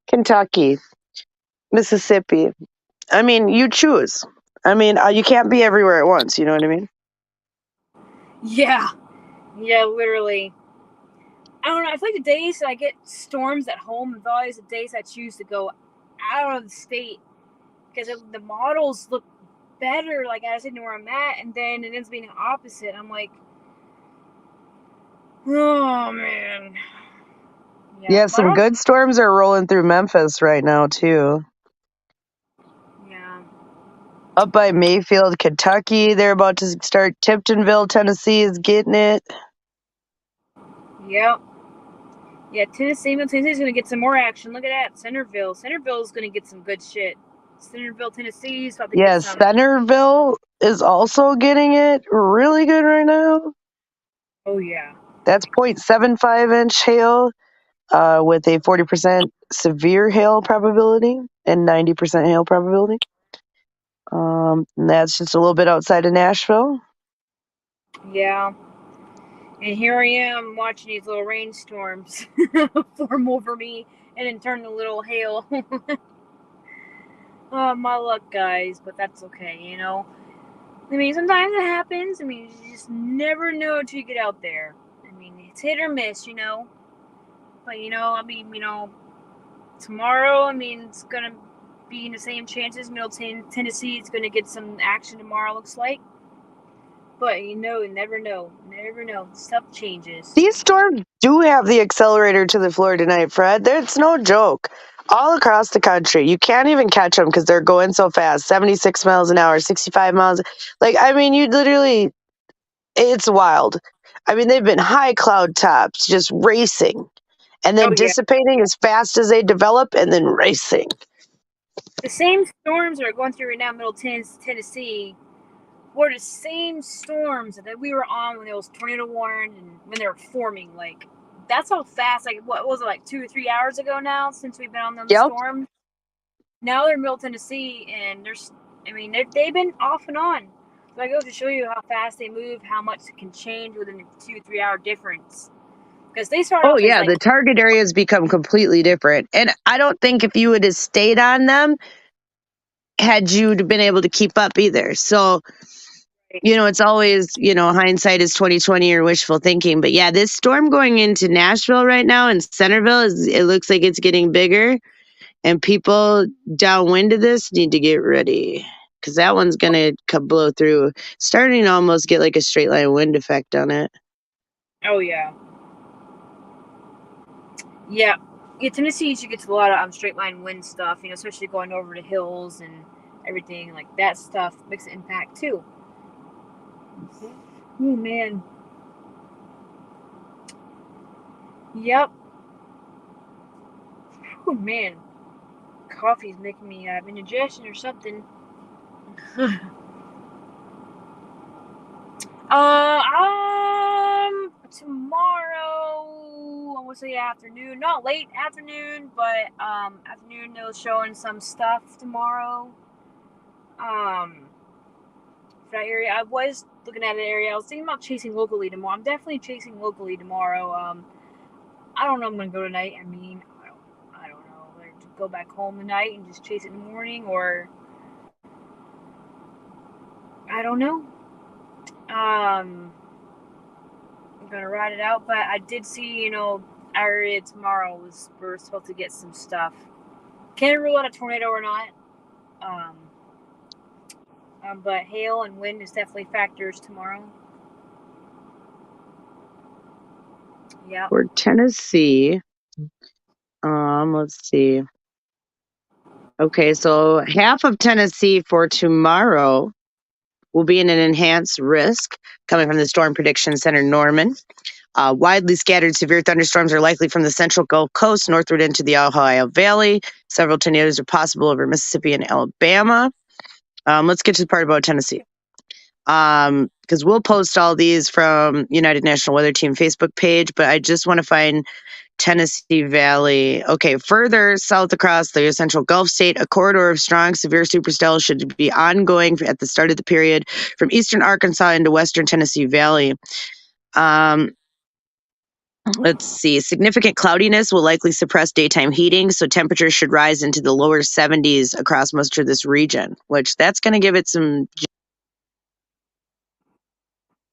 Kentucky, Mississippi. I mean, you choose. I mean, you can't be everywhere at once. You know what I mean? Yeah, literally. I don't know. I feel like the days I get storms at home is always the days I choose to go out of the state because the models look better. Like I said, where I'm at, and then it ends up being the opposite. I'm like, oh man. Yeah, some good storms are rolling through Memphis right now too. Yeah. Up by Mayfield, Kentucky, they're about to start. Tiptonville, Tennessee is getting it. Yep. Yeah, Tennessee's going to get some more action. Look at that. Centerville's going to get some good shit. Centerville, Tennessee's about to get some. Centerville is also getting it really good right now. Oh, yeah. That's 0.75-inch hail with a 40% severe hail probability and 90% hail probability. And that's just a little bit outside of Nashville. Yeah. And here I am watching these little rainstorms form over me and then turn to little hail. Oh, my luck, guys, but that's okay, I mean, sometimes it happens. I mean, you just never know until you get out there. I mean, it's hit or miss, But, I mean, tomorrow, I mean, it's going to be in the same chances. Tennessee is going to get some action tomorrow, looks like. But, you never know. Never know. Stuff changes. These storms do have the accelerator to the floor tonight, Fred. It's no joke. all across the country. You can't even catch them because they're going so fast. 76 miles an hour, 65 miles. Like, I mean, you literally, it's wild. I mean, they've been high cloud tops, just racing, and then Oh, yeah. dissipating as fast as they develop, and then racing. The same storms that are going through right now in middle Tennessee were the same storms that we were on when it was tornado warned and when they were forming. Like, that's how fast, like, what was it, like 2 or 3 hours ago now since we've been on them Yep. storms? Now they're in middle Tennessee, and they've been off and on. So I go to show you how fast they move, how much it can change within a 2 3 hour difference. Because they start Oh, off as yeah, like, the target areas become completely different. And I don't think if you would have stayed on them, had you been able to keep up either. So, you know, it's always, you know, hindsight is 2020 or wishful thinking. But yeah, this storm going into Nashville right now in Centerville, it looks like it's getting bigger. And people downwind of this need to get ready because that one's going to blow through, starting to almost get like a straight line wind effect on it. oh yeah. Yeah. Yeah, Tennessee usually gets a lot of straight line wind stuff, you know, especially going over the hills and everything. Like, that stuff makes an impact too. Oh, man. Yep. Oh, man. Coffee's making me have indigestion or something. Tomorrow, I want to say afternoon, not late afternoon, but afternoon. They're showing some stuff tomorrow. For that area, I was looking at an area. I was thinking about chasing locally tomorrow. I'm definitely chasing locally tomorrow. I don't know. I'm gonna go tonight. I mean, I don't know. Whether to go back home tonight and just chase it in the morning, or I don't know. I'm gonna ride it out, but I did see, our area tomorrow we're supposed to get some stuff. Can't rule out a tornado or not. Um, but hail and wind is definitely factors tomorrow. Yeah. For Tennessee, let's see. Okay, so half of Tennessee for tomorrow will be in an enhanced risk coming from the Storm Prediction Center, Norman. Widely scattered severe thunderstorms are likely from the central Gulf Coast northward into the Ohio Valley. Several tornadoes are possible over Mississippi and Alabama. Let's get to the part about Tennessee. Because we'll post all these from United National Weather Team Facebook page, but I just want to find Tennessee Valley. Okay, further south across the central Gulf state, a corridor of strong, severe supercells should be ongoing at the start of the period from eastern Arkansas into western Tennessee Valley. Let's see. Significant cloudiness will likely suppress daytime heating, so temperatures should rise into the lower 70s across most of this region, which that's going to give it some.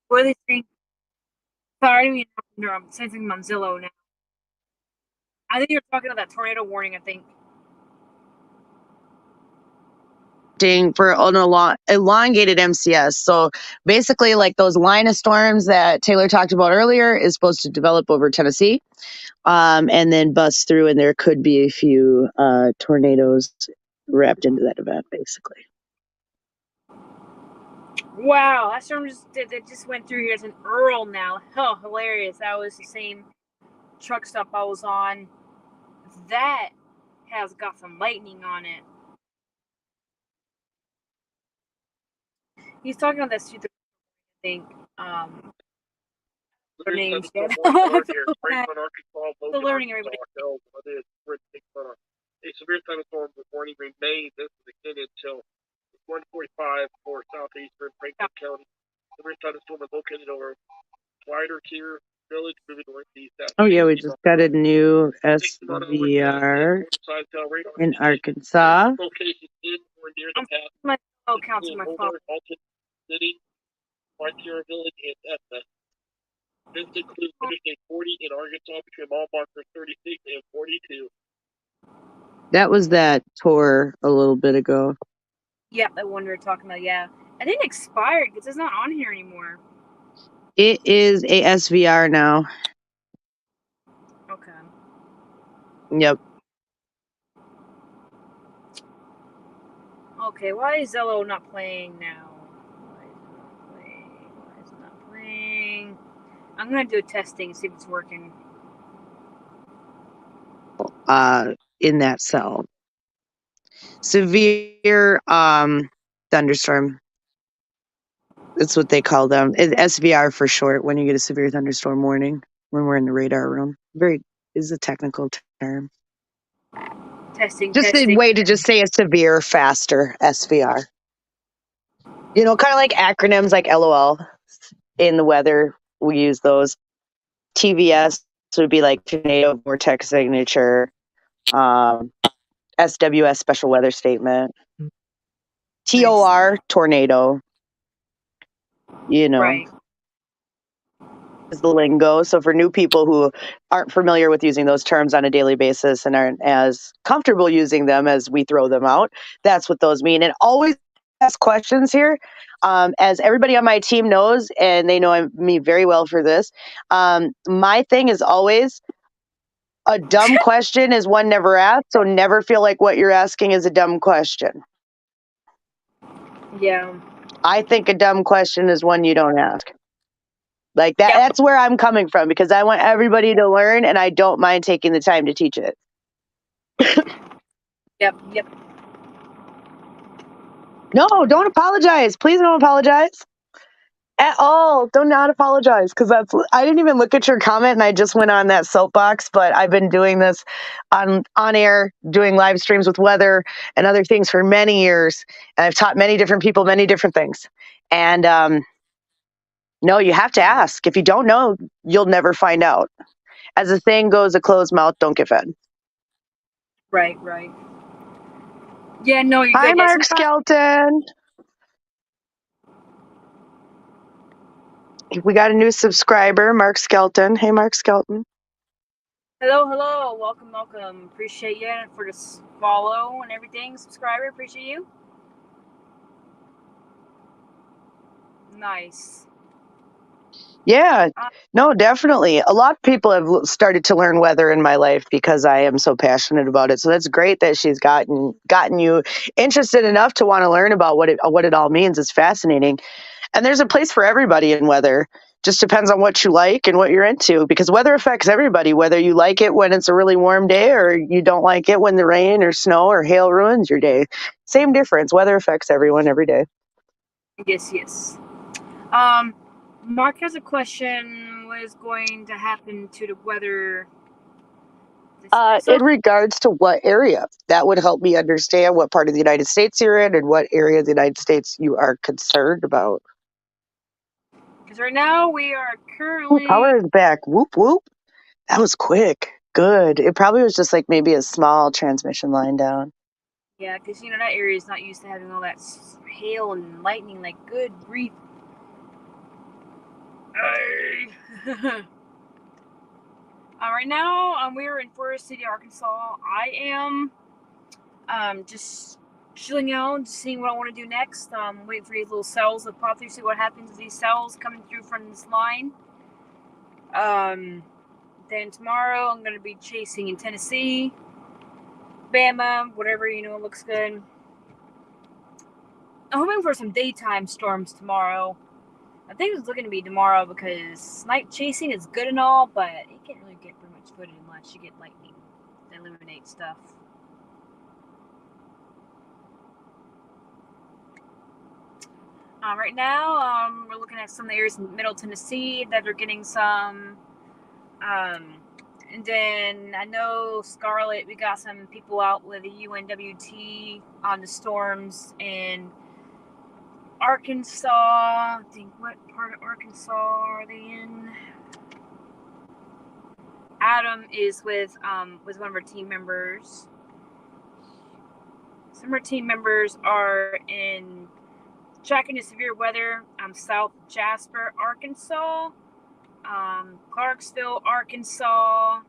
What are they saying? Sorry, I'm sensing Monzillo now. I think you're talking about that tornado warning, I think. For an elongated MCS. So basically, like those line of storms that Taylor talked about earlier is supposed to develop over Tennessee and then bust through, and there could be a few tornadoes wrapped into that event, basically. Wow, that storm just went through here. It's an Earl now. Oh, hilarious. That was the same truck stop I was on. That has got some lightning on it. He's talking about that stupid, I think. Their names yet. Still learning, everybody. A severe thunderstorm warning remains. This is extended until 1:45 for southeastern Franklin County. Severe thunderstorm is located over Wider Tier Village, moving northeast. Oh yeah, we just got a new SVR in Arkansas. Location in or near the path. My accounts on my phone. Alton City, Tier Village, and Etna. This includes Interstate 40 in Arkansas between mile markers 36 and 42. That was that tour a little bit ago. Yeah, the one we were talking about, yeah. I think it expired because it's not on here anymore. It is a SVR now. Okay. Yep. Okay, why is Zello not playing now? Why is it not playing? Why is it not playing? I'm gonna do a testing, see if it's working. In that cell. Severe thunderstorm. That's what they call them. SVR for short, when you get a severe thunderstorm warning when we're in the radar room. Very is a technical term. Testing, Just a testing. way to just say a severe faster SVR. You know, kind of like acronyms like LOL in the weather. We use those. TVS would be like tornado vortex signature. SWS special weather statement. TOR tornado. You know, Right. is the lingo. So for new people who aren't familiar with using those terms on a daily basis and aren't as comfortable using them as we throw them out, that's what those mean. And always ask questions here. As everybody on my team knows, and they know me very well for this, my thing is always a dumb question is one never asked. So never feel like what you're asking is a dumb question. Yeah. I think a dumb question is one you don't ask. Like that, Yep. that's where I'm coming from because I want everybody to learn and I don't mind taking the time to teach it. Yep. No, don't apologize. Please don't apologize at all. Do not apologize because I didn't even look at your comment and I just went on that soapbox, but I've been doing this on air, doing live streams with weather and other things for many years. And I've taught many different people, many different things. And no, you have to ask. If you don't know, you'll never find out. As the saying goes, a closed mouth don't get fed. Right. Yeah, no, you're Hi, good. Yeah, Mark Skelton. We got a new subscriber, Mark Skelton. Hey, Mark Skelton. Hello. Welcome. Appreciate you for this follow and everything. Subscriber, appreciate you. Nice. Yeah, no, definitely. A lot of people have started to learn weather in my life because I am so passionate about it. So that's great that she's gotten you interested enough to want to learn about what it all means. It's fascinating. And there's a place for everybody in weather. Just depends on what you like and what you're into because weather affects everybody, whether you like it when it's a really warm day or you don't like it when the rain or snow or hail ruins your day. Same difference. Weather affects everyone every day. Yes. Mark has a question. What is going to happen to the weather? In regards to what area, that would help me understand what part of the United States you're in and what area of the United States you are concerned about. Because right now we are currently... Power is back. Whoop, whoop. That was quick. Good. It probably was just like maybe a small transmission line down. Yeah, because, that area is not used to having all that hail and lightning. Like, good grief. Right now, we are in Forest City, Arkansas. I am just chilling out, just seeing what I want to do next. Waiting for these little cells to pop through, see what happens with these cells coming through from this line. Then tomorrow, I'm going to be chasing in Tennessee, Bama, whatever, looks good. I'm hoping for some daytime storms tomorrow. I think it's looking to be tomorrow because night chasing is good and all, but you can't really get very much footage unless you get lightning to illuminate stuff. Right now, we're looking at some of the areas in Middle Tennessee that are getting some. And then I know Scarlet, we got some people out with the UNWT on the storms in Arkansas. I think, what part of Arkansas are they in? Adam is with one of our team members. Some of our team members are in tracking the severe weather, South Jasper, Arkansas, Clarksville, Arkansas,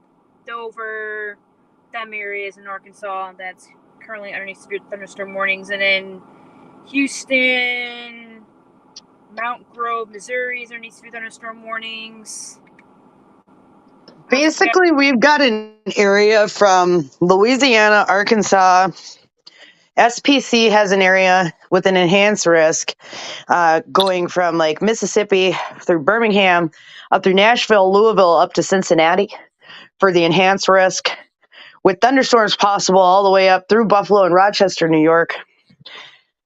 Dover, them areas in Arkansas that's currently underneath severe thunderstorm warnings, and then Houston, Mount Grove, Missouri is underneath severe thunderstorm warnings. Basically, we've got an area from Louisiana, Arkansas, SPC has an area with an enhanced risk going from like Mississippi through Birmingham up through Nashville, Louisville, up to Cincinnati for the enhanced risk, with thunderstorms possible all the way up through Buffalo and Rochester, New York.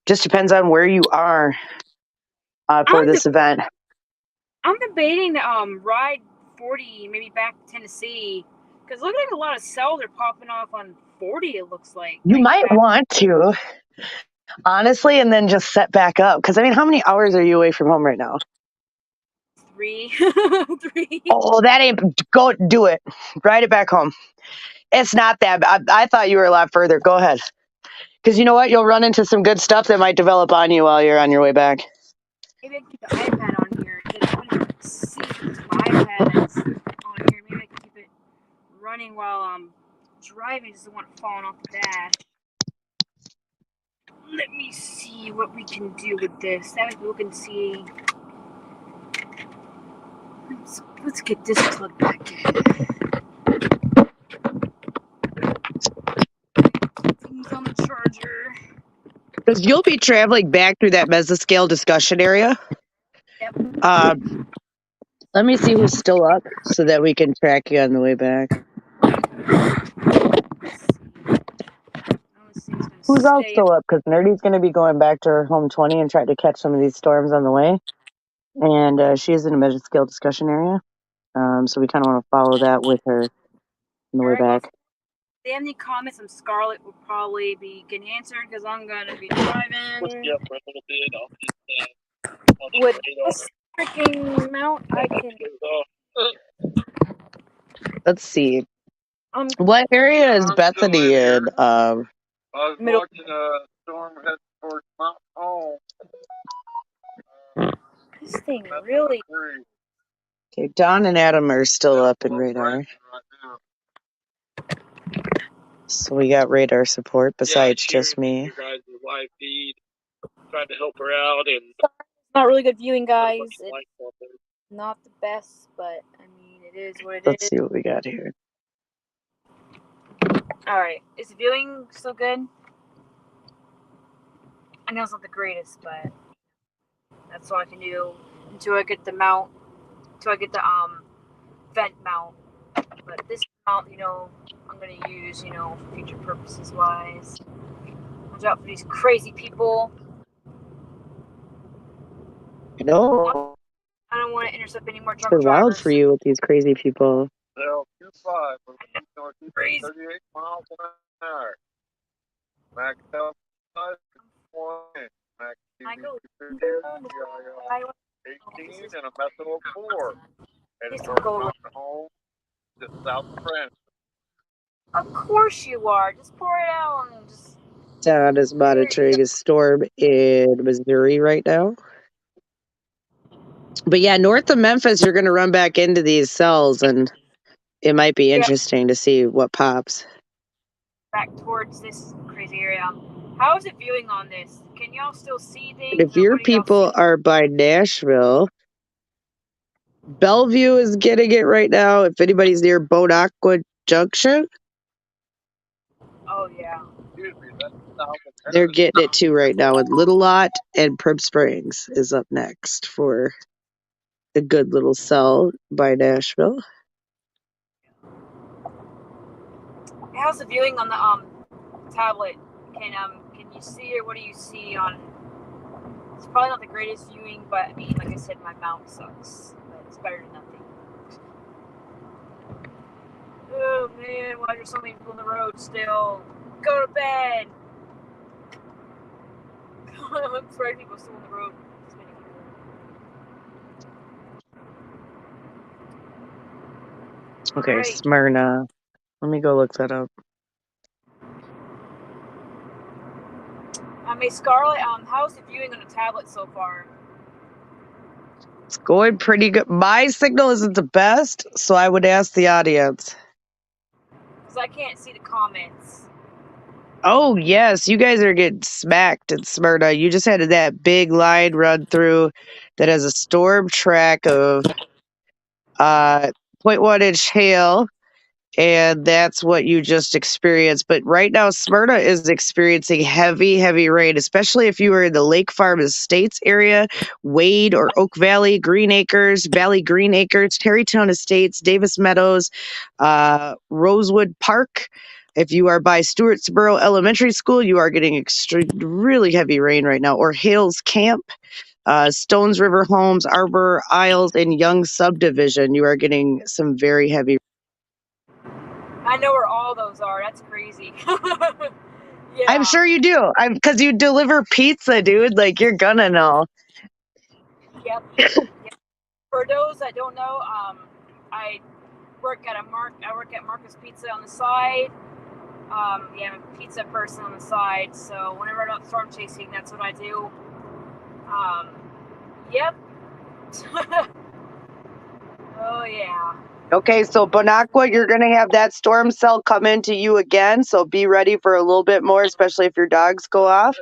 Just depends on where you are for this event. I'm debating ride 40 maybe back to Tennessee, because look like a lot of cells are popping off on 40. It looks like you might want to, honestly, and then just set back up. Because I mean, how many hours are you away from home right now? 3. Oh, that ain't. Go do it. Ride it back home. It's not that. I thought you were a lot further. Go ahead. Because you know what? You'll run into some good stuff that might develop on you while you're on your way back. Maybe I can keep the iPad on here. I can see my iPad is on here. Maybe I can keep it running while I'm driving. Just don't want it falling off the dash. Let me see what we can do with this. That way people can see. Let's get this plugged back in. Things on the charger. Because you'll be traveling back through that mesoscale discussion area. Yep. Let me see who's still up so that we can track you on the way back. Who's all still up? Because Nerdy's going to be going back to her home 20 and try to catch some of these storms on the way. And she is in a mesoscale discussion area. So we kind of want to follow that with her on the way back. If they have any comments on Scarlet, will probably be getting answered because I'm going to be driving. Yeah, for a little bit. With this freaking mount, I can. Let's see. What area is Bethany in? I was watching a storm head towards Mount Home. This thing really. Okay, Don and Adam are still up in radar. So we got radar support besides just me. You guys' live feed, trying to help her out, and not really good viewing, guys. It's not the best, but I mean, it is what it is. Let's see what we got here. All right, is the viewing still good? I know it's not the greatest, but that's all I can do until I get the mount, until I get the vent mount. But this mount, I'm gonna use, for future purposes wise. Watch out for these crazy people. I know. I don't want to intercept any more drunk drivers. It's wild for you with these crazy people. Well, 25, northeast 38 miles an hour. Max out 5.1. Max 18 and a methanol 4. Headed towards Mountain Home, just south of France. Of course you are. Just pour it out and just. Don is monitoring a storm in Missouri right now. But yeah, north of Memphis, you're going to run back into these cells, and it might be interesting to see what pops. Back towards this crazy area. How is it viewing on this? Can y'all still see things? If your people are by Nashville, Bellevue is getting it right now. If anybody's near Bonacqua Junction. Oh, yeah. They're getting it too right now. And Little Lot and Prib Springs is up next for a good little cell by Nashville. How's the viewing on the tablet? Can you see it? What do you see on? It's probably not the greatest viewing, but I mean, like I said, my mount sucks, but it's better than nothing. Oh man, why are there so many people on the road still? Go to bed. I'm afraid people are still on the road. Okay, right. Smyrna. Let me go look that up. Hey, Scarlett, how's the viewing on the tablet so far? It's going pretty good. My signal isn't the best, so I would ask the audience. Because I can't see the comments. Oh, yes. You guys are getting smacked in Smyrna. You just had that big line run through that has a storm track of 0.1 inch hail and that's what you just experienced. But right now, Smyrna is experiencing heavy, heavy rain, especially if you are in the Lake Farm Estates area, Wade or Oak Valley, Green Acres, Valley Green Acres, Terrytown Estates, Davis Meadows, Rosewood Park. If you are by Stewartsboro Elementary School, you are getting really heavy rain right now, or Hales Camp. Stones River Homes, Arbor Isles, and Young Subdivision, you are getting some very heavy. I know where all those are. That's crazy. Yeah. I'm sure you do. Because you deliver pizza, dude. Like, you're gonna know. Yep. For those that don't know, I work at Marcus Pizza on the side. Yeah, I'm a pizza person on the side. So whenever I'm not storm chasing, that's what I do. Yep. Oh yeah. Okay, so Bonacqua, you're gonna have that storm cell come into you again. So be ready for a little bit more, especially if your dogs go off.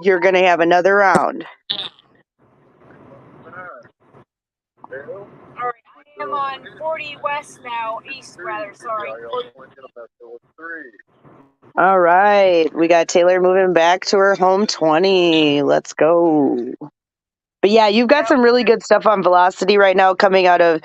You're gonna have another round. All right, I am on 40 west now, east rather. Sorry. All right, we got Taylor moving back to her home 20. Let's go. But yeah, you've got some really good stuff on velocity right now coming out of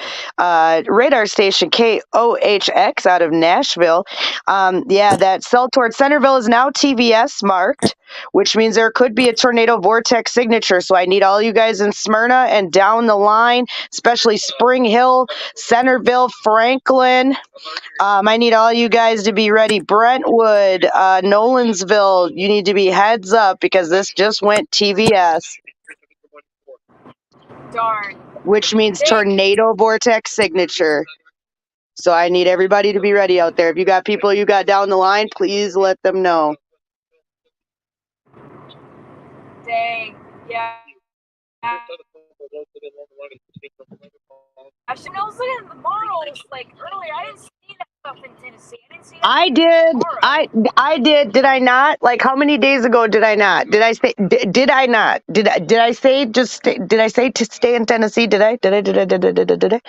radar station KOHX out of Nashville. Yeah, that cell towards Centerville is now TVS marked, which means there could be a tornado vortex signature. So I need all you guys in Smyrna and down the line, especially Spring Hill, Centerville, Franklin. I need all you guys to be ready. Brentwood, Nolansville, you need to be heads up because this just went TVS. Darn. Which means tornado vortex signature. So I need everybody to be ready out there. If you got people you got down the line, please let them know. Dang. Yeah. I should know looking at the models like earlier. I didn't see that stuff in Tennessee. I didn't see that. I did. I did. Did I not? Like, how many days ago did I not? Did I say? Did I not? Did I say just? Did I say to stay in Tennessee? Did I? Did I?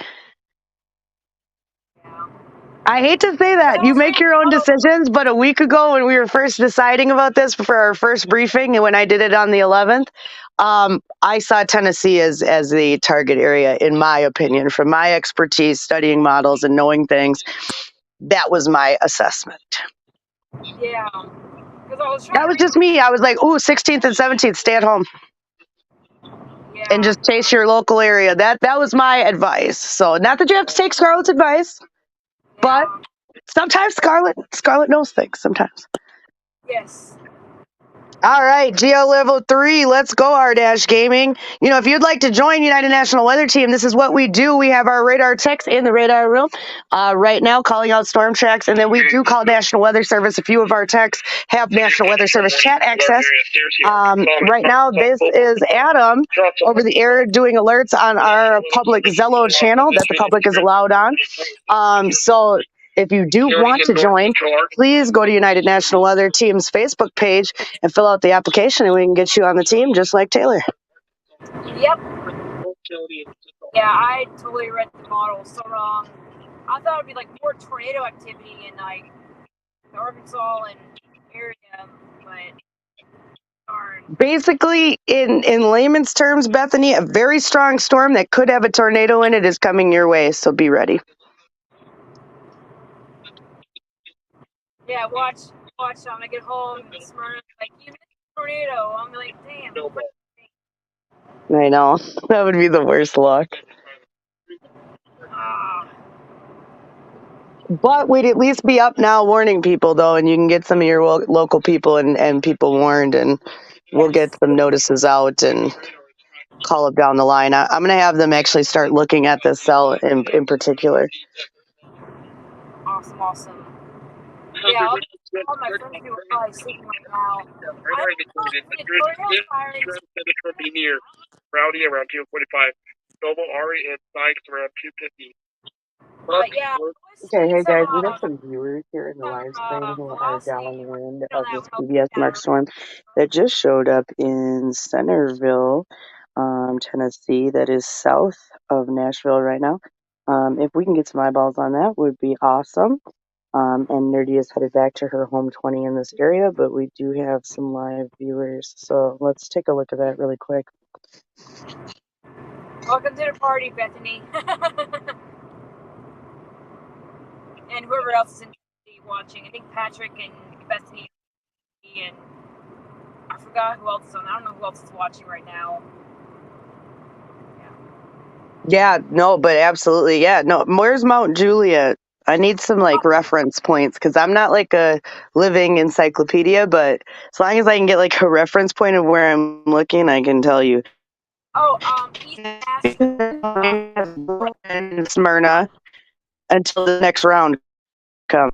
I hate to say that. You make your own decisions, but a week ago when we were first deciding about this for our first briefing and when I did it on the 11th, I saw Tennessee as the target area, in my opinion, from my expertise studying models and knowing things. That was my assessment. Yeah. That was just me. I was like, ooh, 16th and 17th, stay at home. Yeah. And just chase your local area. That was my advice. So not that you have to take Scarlett's advice. But sometimes Scarlett knows things sometimes. Yes. All right, Geo Level 3, let's go, R-Dash Gaming. You know, if you'd like to join United National Weather Team, this is what we do. We have our radar techs in the radar room right now calling out storm tracks, and then we do call National Weather Service. A few of our techs have National Weather Service chat access. Right now, this is Adam over the air doing alerts on our public Zello channel that the public is allowed on. So if you do want to join, please go to United National Weather Team's Facebook page and fill out the application, and we can get you on the team just like Taylor. Yep. Yeah, I totally read the model so wrong. I thought it'd be like more tornado activity in like Arkansas and area, but darn. Basically, in layman's terms, Bethany, a very strong storm that could have a tornado in it is coming your way, so be ready. Yeah, watch. I'm gonna get home and Smyrna like, you missed a tornado. I'm like, damn. I know. That would be the worst luck. But we'd at least be up now warning people, though, and you can get some of your local people and people warned, and we'll get some notices out and call up down the line. I'm going to have them actually start looking at this cell in particular. Awesome. Yeah, all my friends who are probably sleeping right now. Near Rowdy around 2:45. Noble, Ari, and Sykes around 2:50. Yeah. Okay, hey guys, we got some viewers here in the live stream who are downwind of this PBS Mark storm that just showed up in Centerville, Tennessee, that is south of Nashville right now. If we can get some eyeballs on that, would be awesome. And Nerdy is headed back to her home 20 in this area, but we do have some live viewers. So let's take a look at that really quick. Welcome to the party, Bethany. And whoever else is interested watching. I think Patrick and Bethany and I forgot who else is on. I don't know who else is watching right now. Yeah, no, but absolutely. Yeah, no. Where's Mount Juliet? I need some like reference points because I'm not like a living encyclopedia, but as long as I can get like a reference point of where I'm looking, I can tell you. East Nashville. Smyrna until the next round comes.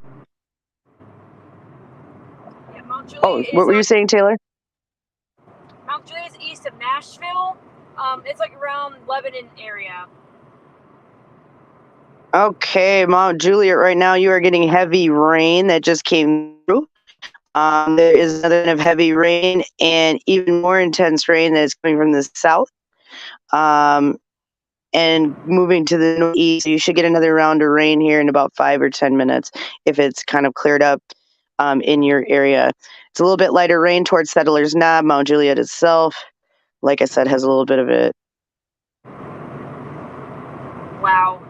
Yeah, Mount Juliet Oh, what were you saying, Taylor? Mount Juliet is east of Nashville. It's like around Lebanon area. Okay, Mount Juliet, right now you are getting heavy rain that just came through. There is another kind of heavy rain and even more intense rain that is coming from the south and moving to the northeast. You should get another round of rain here in about 5 or 10 minutes if it's kind of cleared up in your area. It's a little bit lighter rain towards Settlers Knob. Mount Juliet itself, like I said, has a little bit of it. Wow.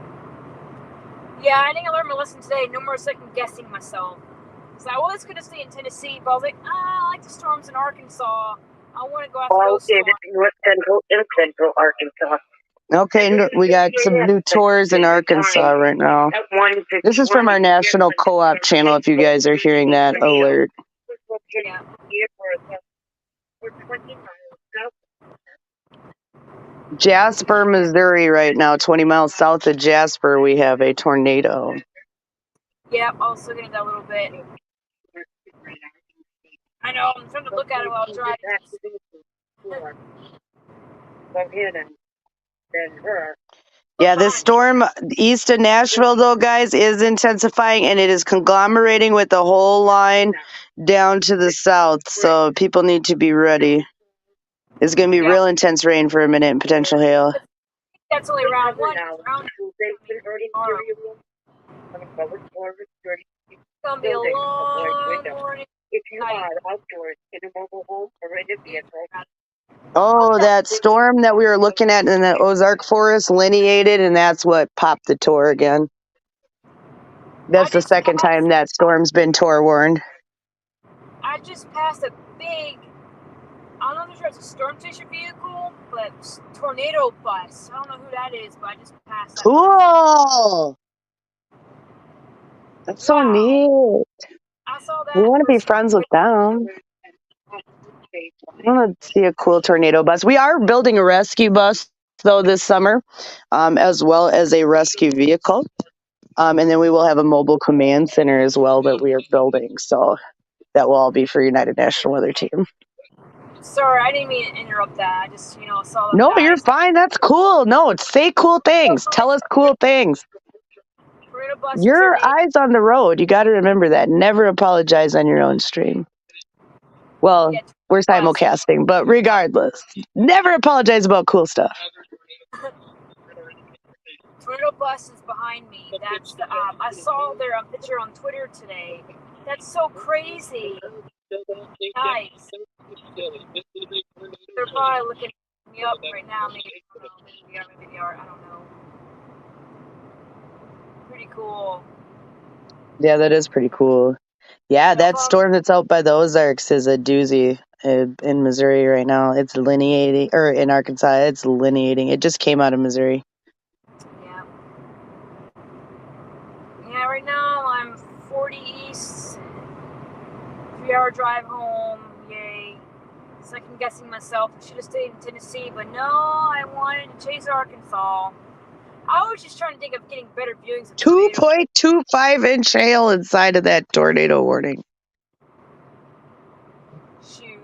Yeah, I think I learned my lesson today. No more second guessing myself. So I was going to stay in Tennessee, but I was like, I like the storms in Arkansas. I want to go after those storms. North Central and Central Arkansas. Okay, we got some new tours in Arkansas right now. This is from our National Co-op channel, if you guys are hearing that alert. Yeah. Jasper, Missouri right now, 20 miles south of Jasper, we have a tornado. Yeah, also getting that a little bit. I know, I'm trying to look at it while driving. Yeah, this storm east of Nashville, though, guys, is intensifying, and it is conglomerating with the whole line down to the south, so people need to be ready. It's going to be real intense rain for a minute and potential hail. That's only round one. Round two. It's going to be a long morning. If you are outdoors in a mobile home or in a vehicle. Oh, that storm that we were looking at in the Ozark Forest lineated, and that's what popped the tour again. That's the second time that storm's been tour warned. I just passed a big, I don't know if it's a storm chaser vehicle, but tornado bus. I don't know who that is, but I just passed that. Cool! That's so neat. I saw that. We want to be friends with them. I want to see a cool tornado bus. We are building a rescue bus, though, this summer, as well as a rescue vehicle. And then we will have a mobile command center as well that we are building. So that will all be for United National Weather Team. Sorry, I didn't mean to interrupt that. I just, saw that. No, you're fine. That's cool. No, say cool things. Tell us cool things. Your eyes on the road. You got to remember that. Never apologize on your own stream. Well, we're simulcasting, but regardless, never apologize about cool stuff. Tornado bus is behind me. That's the, I saw their picture on Twitter today. That's so crazy. Nice. They're probably looking me up right now. Maybe they are. I don't know. Pretty cool. Yeah, that is pretty cool. Yeah, that storm that's out by the Ozarks is a doozy in Missouri right now. It's lineating, or in Arkansas, it's lineating. It just came out of Missouri. Yeah. Yeah, right now I'm 40 east, 3-hour drive home. Yay. Second guessing myself. I should have stayed in Tennessee, but no, I wanted to chase Arkansas. I was just trying to think of getting better viewings. 2.25-inch hail inside of that tornado warning. Shoot.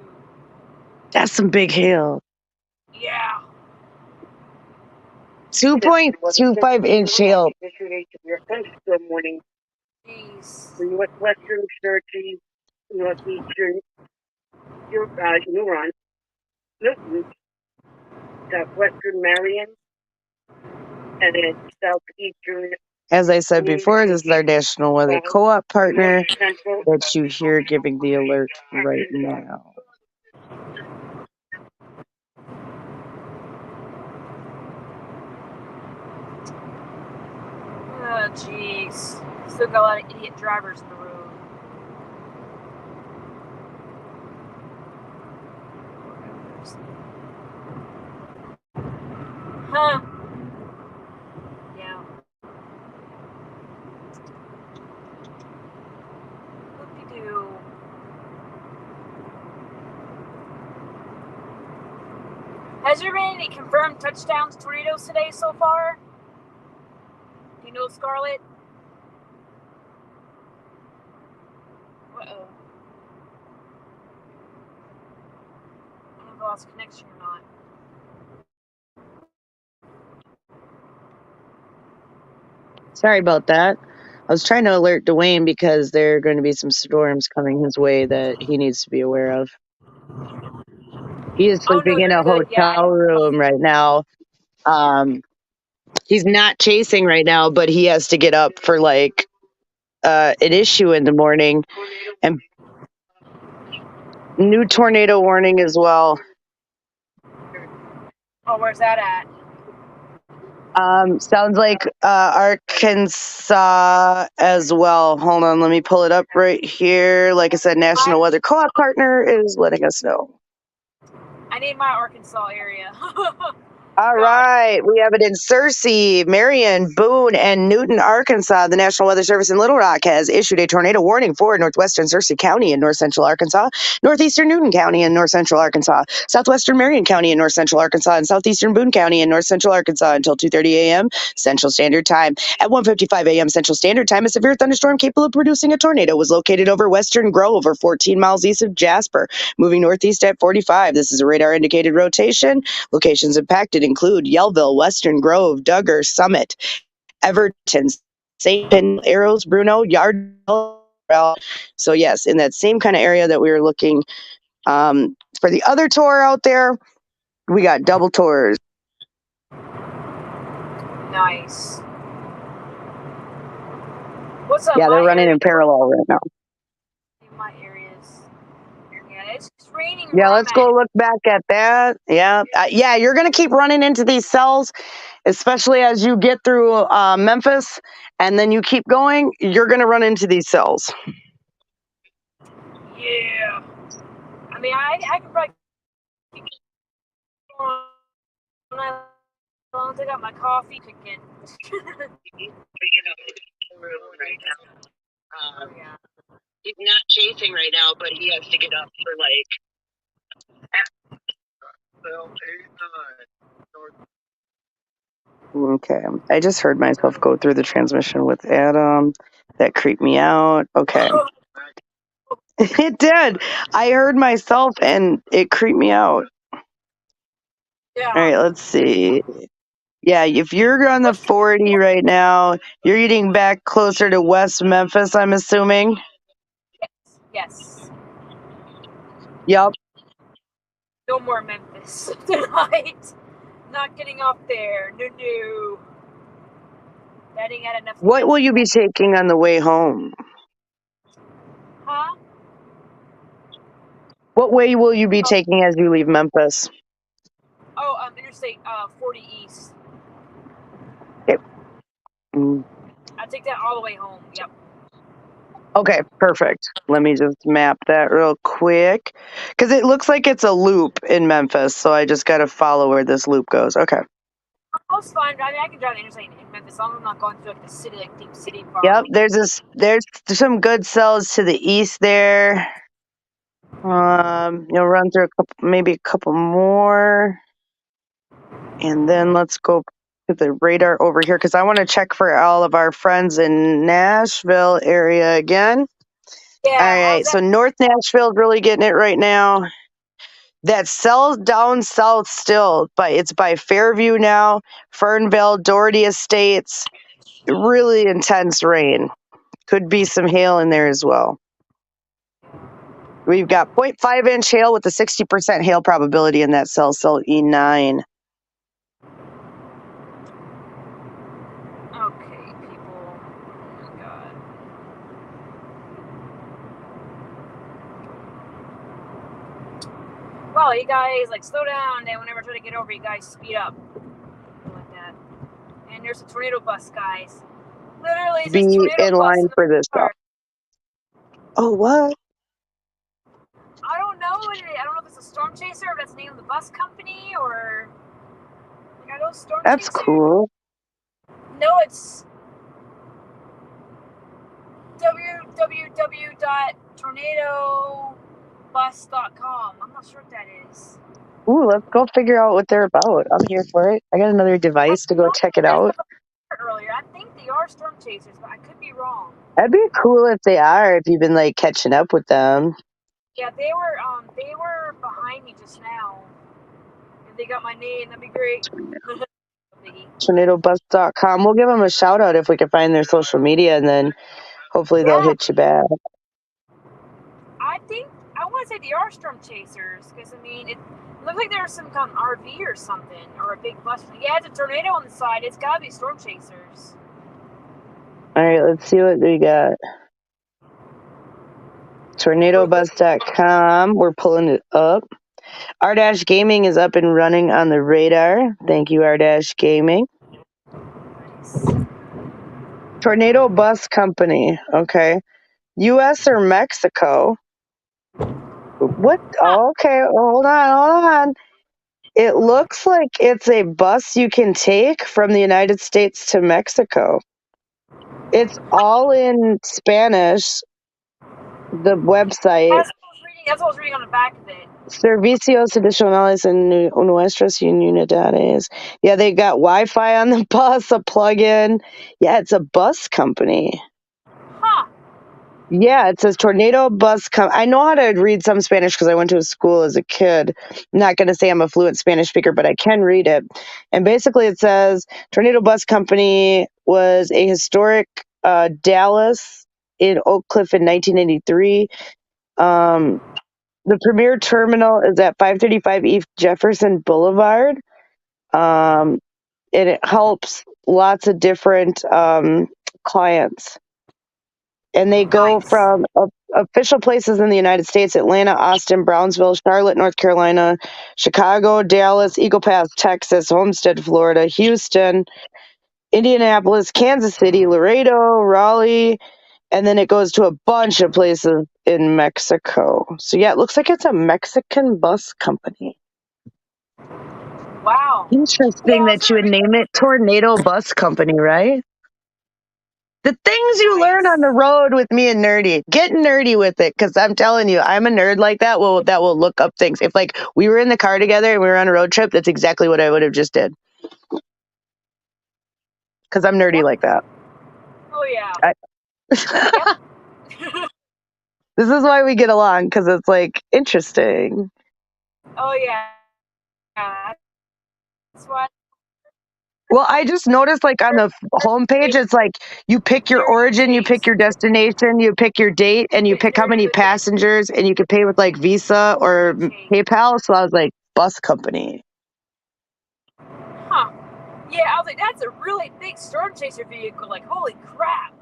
That's some big hail. Yeah. 2.25-inch hail. Your thunderstorm warning. Jeez. Northwestern Cherokee, northeastern Huron, Newton, southwestern Marion, and then southeastern As I said before, this is our National Weather Co-op partner north central. that you hear giving the alert right now. Oh, jeez. Still got a lot of idiot drivers on the road. Huh. Yeah. Whoop-de-doo. Has there been any confirmed touchdowns, tornadoes today so far? Do you know, Scarlett? Uh-oh. I don't know if I lost connection or not. Sorry about that. I was trying to alert Dwayne because there are going to be some storms coming his way that he needs to be aware of. He is Oh, no, sleeping in you're a good. Yeah, hotel room right now. He's not chasing right now, but he has to get up for like an issue in the morning, and new tornado warning as well. Oh, where's that at? Sounds like Arkansas as well. Hold on, let me pull it up right here. Like I said, National Weather Co-op partner is letting us know. I need my Arkansas area. All right, we have it in Searcy, Marion, Boone, and Newton, Arkansas. The National Weather Service in Little Rock has issued a tornado warning for northwestern Searcy County in north central Arkansas, northeastern Newton County in north central Arkansas, southwestern Marion County in north central Arkansas, and southeastern Boone County in north central Arkansas until 2:30 a.m. Central Standard Time. At 1:55 a.m. Central Standard Time, a severe thunderstorm capable of producing a tornado was located over Western Grove, or 14 miles east of Jasper, moving northeast at 45. This is a radar indicated rotation. Locations impacted include Yellville, Western Grove, Duggar, Summit, Everton, St. Pin, Arrows, Bruno, Yard. So yes, in that same kind of area that we were looking for the other tour out there, we got double tours. Nice. What's up? Yeah, they're my running area? in parallel right now. My areas. Yeah, it's raining. Yeah, where let's I'm go at. look back at that. Yeah, yeah, you're gonna keep running into these cells, especially as you get through Memphis, and then you keep going. You're gonna run into these cells. Yeah. I mean, I could probably keep going all night long. I got my coffee cooking. Yeah. He's not chasing right now, but he has to get up for like. Okay, I just heard myself go through the transmission with Adam. That creeped me out. Okay. It did. I heard myself and it creeped me out. Yeah. All right, let's see. Yeah, if you're on the 40 right now, you're getting back closer to West Memphis, I'm assuming. Yes. Yep. No more Memphis tonight. Not getting off there. No. That ain't got enough. What will you be taking on the way home? Huh? What way will you be taking as you leave Memphis? Oh, Interstate 40 East. Okay. Mm. I take that all the way home. Yep. Okay, perfect. Let me just map that real quick. Because it looks like it's a loop in Memphis, so I just got to follow where this loop goes. Okay. Oh, it's fine. I mean, I can drive the interstate in Memphis. As long as I'm not going through like the city, like deep city part. Yep, there's some good cells to the east there. You'll run through maybe a couple more. And then let's go to the radar over here because I want to check for all of our friends in Nashville area again. Yeah. All right, so North Nashville is really getting it right now. That cell down south still, but it's by Fairview now, Fernville, Doherty Estates. Really intense rain. Could be some hail in there as well. We've got 0.5-inch hail with a 60% hail probability in that cell E9. well, you guys like slow down. Then whenever I try to get over, you guys speed up, like that. And there's a tornado bus, guys. Literally, it says Be tornado in bus. line for this stuff. Oh, what? I don't know. I don't know if it's a storm chaser, or if that's the name of the bus company, or like I know storm That's chaser. cool. No, it's www.tornadobus.com. I'm not sure what that is. Ooh, let's go figure out what they're about. I'm here for it. I got another device to go check it out. Earlier, I think they are storm chasers, but I could be wrong. That'd be cool if they are, if you've been like catching up with them. Yeah, they were behind me just now. If they got my name, that'd be great. TornadoBus.com. We'll give them a shout out if we can find their social media, and then hopefully they'll hit you back. I think I want to say they are storm chasers because I mean it looked like there was some kind of RV or something or a big bus. Yeah, it's a tornado on the side. It's got to be storm chasers. All right, let's see what we got. TornadoBus.com. We're pulling it up. R- Gaming is up and running on the radar. Thank you, R- Gaming. Nice. Tornado Bus Company. Okay. U.S. or Mexico? What? Oh, okay. Hold on. It looks like it's a bus you can take from the United States to Mexico. It's all in Spanish. The website. That's what I was reading on the back of it. Servicios adicionales en nuestras unidades. Yeah, they got Wi-Fi on the bus, a plug-in. Yeah, it's a bus company. Huh. Yeah, it says Tornado Bus I know how to read some Spanish because I went to a school as a kid. I'm not going to say I'm a fluent Spanish speaker, but I can read it. And basically it says Tornado Bus Company was a historic Dallas in Oak Cliff in 1983. The premier terminal is at 535 East Jefferson Boulevard. And it helps lots of different clients. And they go from official places in the United States: Atlanta, Austin, Brownsville, Charlotte, North Carolina, Chicago, Dallas, Eagle Pass, Texas, Homestead, Florida, Houston, Indianapolis, Kansas City, Laredo, Raleigh, and then it goes to a bunch of places in Mexico. So yeah, it looks like it's a Mexican bus company. Wow. Interesting that you would name it Tornado Bus Company, right? The things you learn on the road with me and Nerdy. Get nerdy with it, because I'm telling you, I'm a nerd like that. That will look up things. If like we were in the car together and we were on a road trip, that's exactly what I would have just did. Because I'm nerdy like that. Oh yeah. This is why we get along, because it's like interesting. Oh yeah. That's why. Well, I just noticed like on the homepage, it's like you pick your origin, you pick your destination, you pick your date, and you pick how many passengers, and you can pay with like Visa or PayPal. So I was like, bus company. Huh. Yeah, I was like, that's a really big storm chaser vehicle. Like, holy crap.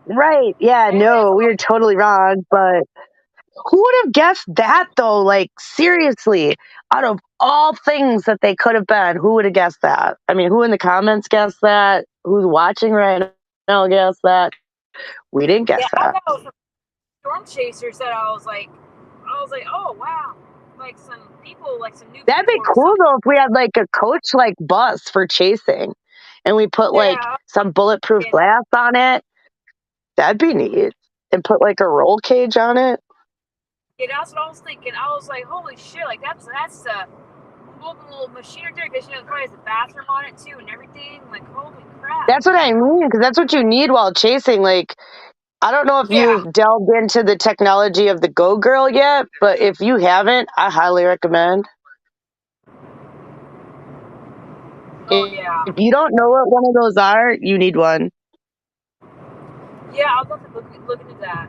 Right. Yeah, no, we were totally wrong. But who would have guessed that though? Like, seriously, out of all things that they could have been, who would have guessed that? I mean, who in the comments guessed that? Who's watching right now guessed that? We didn't guess that. I thought it was storm chasers that I was like, oh wow. Like some people, like some new That'd be cool though if we had like a coach like bus for chasing and we put like some bulletproof glass on it. That'd be neat. And put like a roll cage on it. Yeah, that's what I was thinking. I was like, holy shit, like that's a mobile machine right there, because you know, it probably has a bathroom on it too and everything. Like, holy crap. That's what I mean, because that's what you need while chasing. Like, I don't know if you've delved into the technology of the Go Girl yet, but if you haven't, I highly recommend. Oh yeah. If you don't know what one of those are, you need one. Yeah, I'll definitely look into that.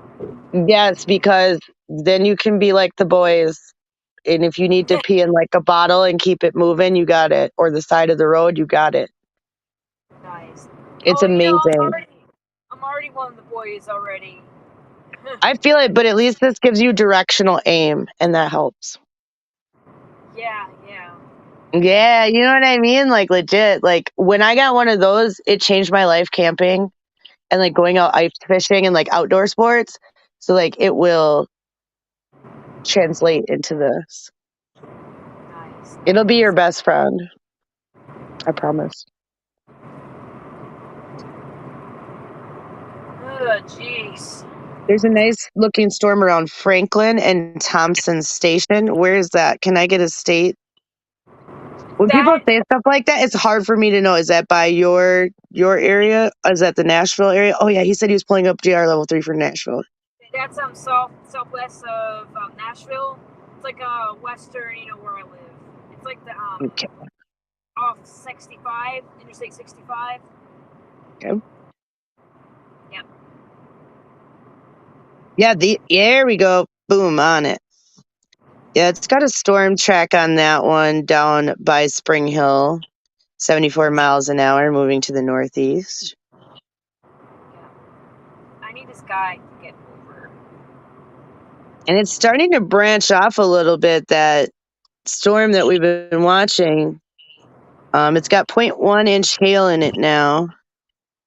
Yes, because then you can be like the boys. And if you need to pee in like a bottle and keep it moving, you got it. Or the side of the road, you got it. Nice. It's amazing. I'm already one of the boys already. I feel it, but at least this gives you directional aim, and that helps. Yeah. Yeah, you know what I mean? Like, legit. Like, when I got one of those, it changed my life camping and, like, going out ice fishing and, like, outdoor sports. So, like, it will translate into this. Nice. It'll be your best friend. I promise. Oh, jeez. There's a nice looking storm around Franklin and Thompson Station. Where is that? Can I get a state? When people That say stuff like that, it's hard for me to know. Is that by your area? Is that the Nashville area? Oh yeah, he said he was pulling up GR level 3 for Nashville. that's southwest of Nashville. It's like western, where I live. It's like the Okay. off 65, Interstate 65. Okay. Yep. Yeah, there we go. Boom on it. Yeah, it's got a storm track on that one down by Spring Hill. 74 miles an hour moving to the northeast. Yeah. I need this guy to get over. And it's starting to branch off a little bit, that storm that we've been watching. It's got 0.1 inch hail in it now.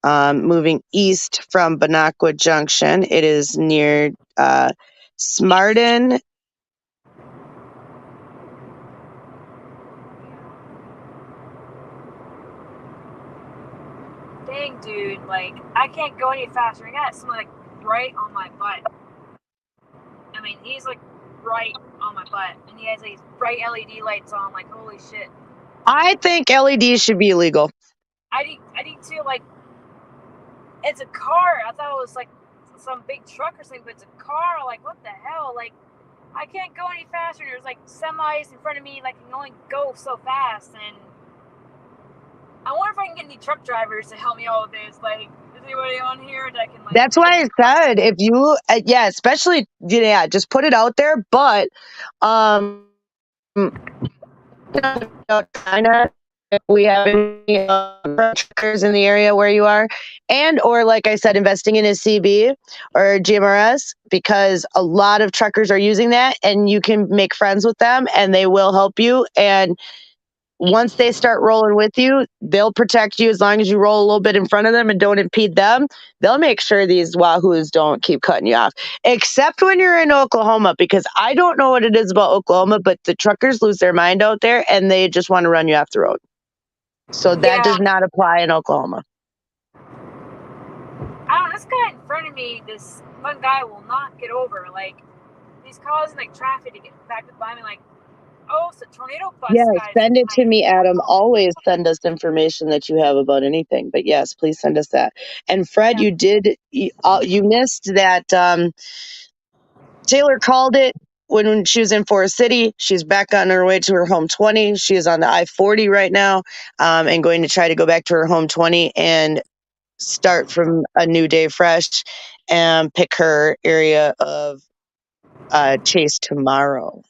Moving east from Bonacqua Junction. It is near Smarten. Dang, dude, like, I can't go any faster. I got someone, like, right on my butt. I mean, he's, like, right on my butt. And he has these bright LED lights on, like, holy shit. I think LEDs should be illegal. I need to, like, it's a car. I thought it was, like, some big truck or something, but it's a car. Like, what the hell? Like, I can't go any faster. There's, like, semis in front of me, like, can only go so fast. And I wonder if I can get any truck drivers to help me out with this. Like, is anybody on here that can, like... That's why I said, if you, especially, just put it out there. But, China, if we have any truckers in the area where you are, and or like I said, investing in a CB or GMRS, because a lot of truckers are using that, and you can make friends with them, and they will help you. And once they start rolling with you, they'll protect you as long as you roll a little bit in front of them and don't impede them. They'll make sure these wahoos don't keep cutting you off, except when you're in Oklahoma, because I don't know what it is about Oklahoma, but the truckers lose their mind out there and they just want to run you off the road. So that does not apply in Oklahoma. I don't know, this guy in front of me, this one guy will not get over. Like, he's causing, like, traffic to get back up by me. Like, oh, it's a tornado bus. Yeah, guys. send it to me, Adam. Always send us information that you have about anything. But yes, please send us that. And Fred, you missed that. Taylor called it when she was in Forest City. She's back on her way to her home 20. She is on the I-40 right now, and going to try to go back to her home 20 and start from a new day fresh and pick her area of chase tomorrow.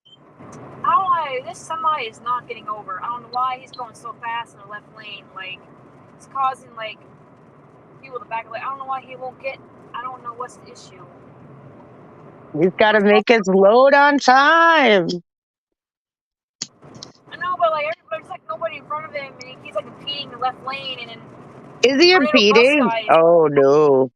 I don't know why this semi is not getting over. I don't know why he's going so fast in the left lane. Like, it's causing, like, people to back away. I don't know why he won't get. I don't know what's the issue. He's got to make his load on time. I know, but, like, there's, like, nobody in front of him, and he's, like, impeding the left lane, and then... Is he impeding? Oh, no.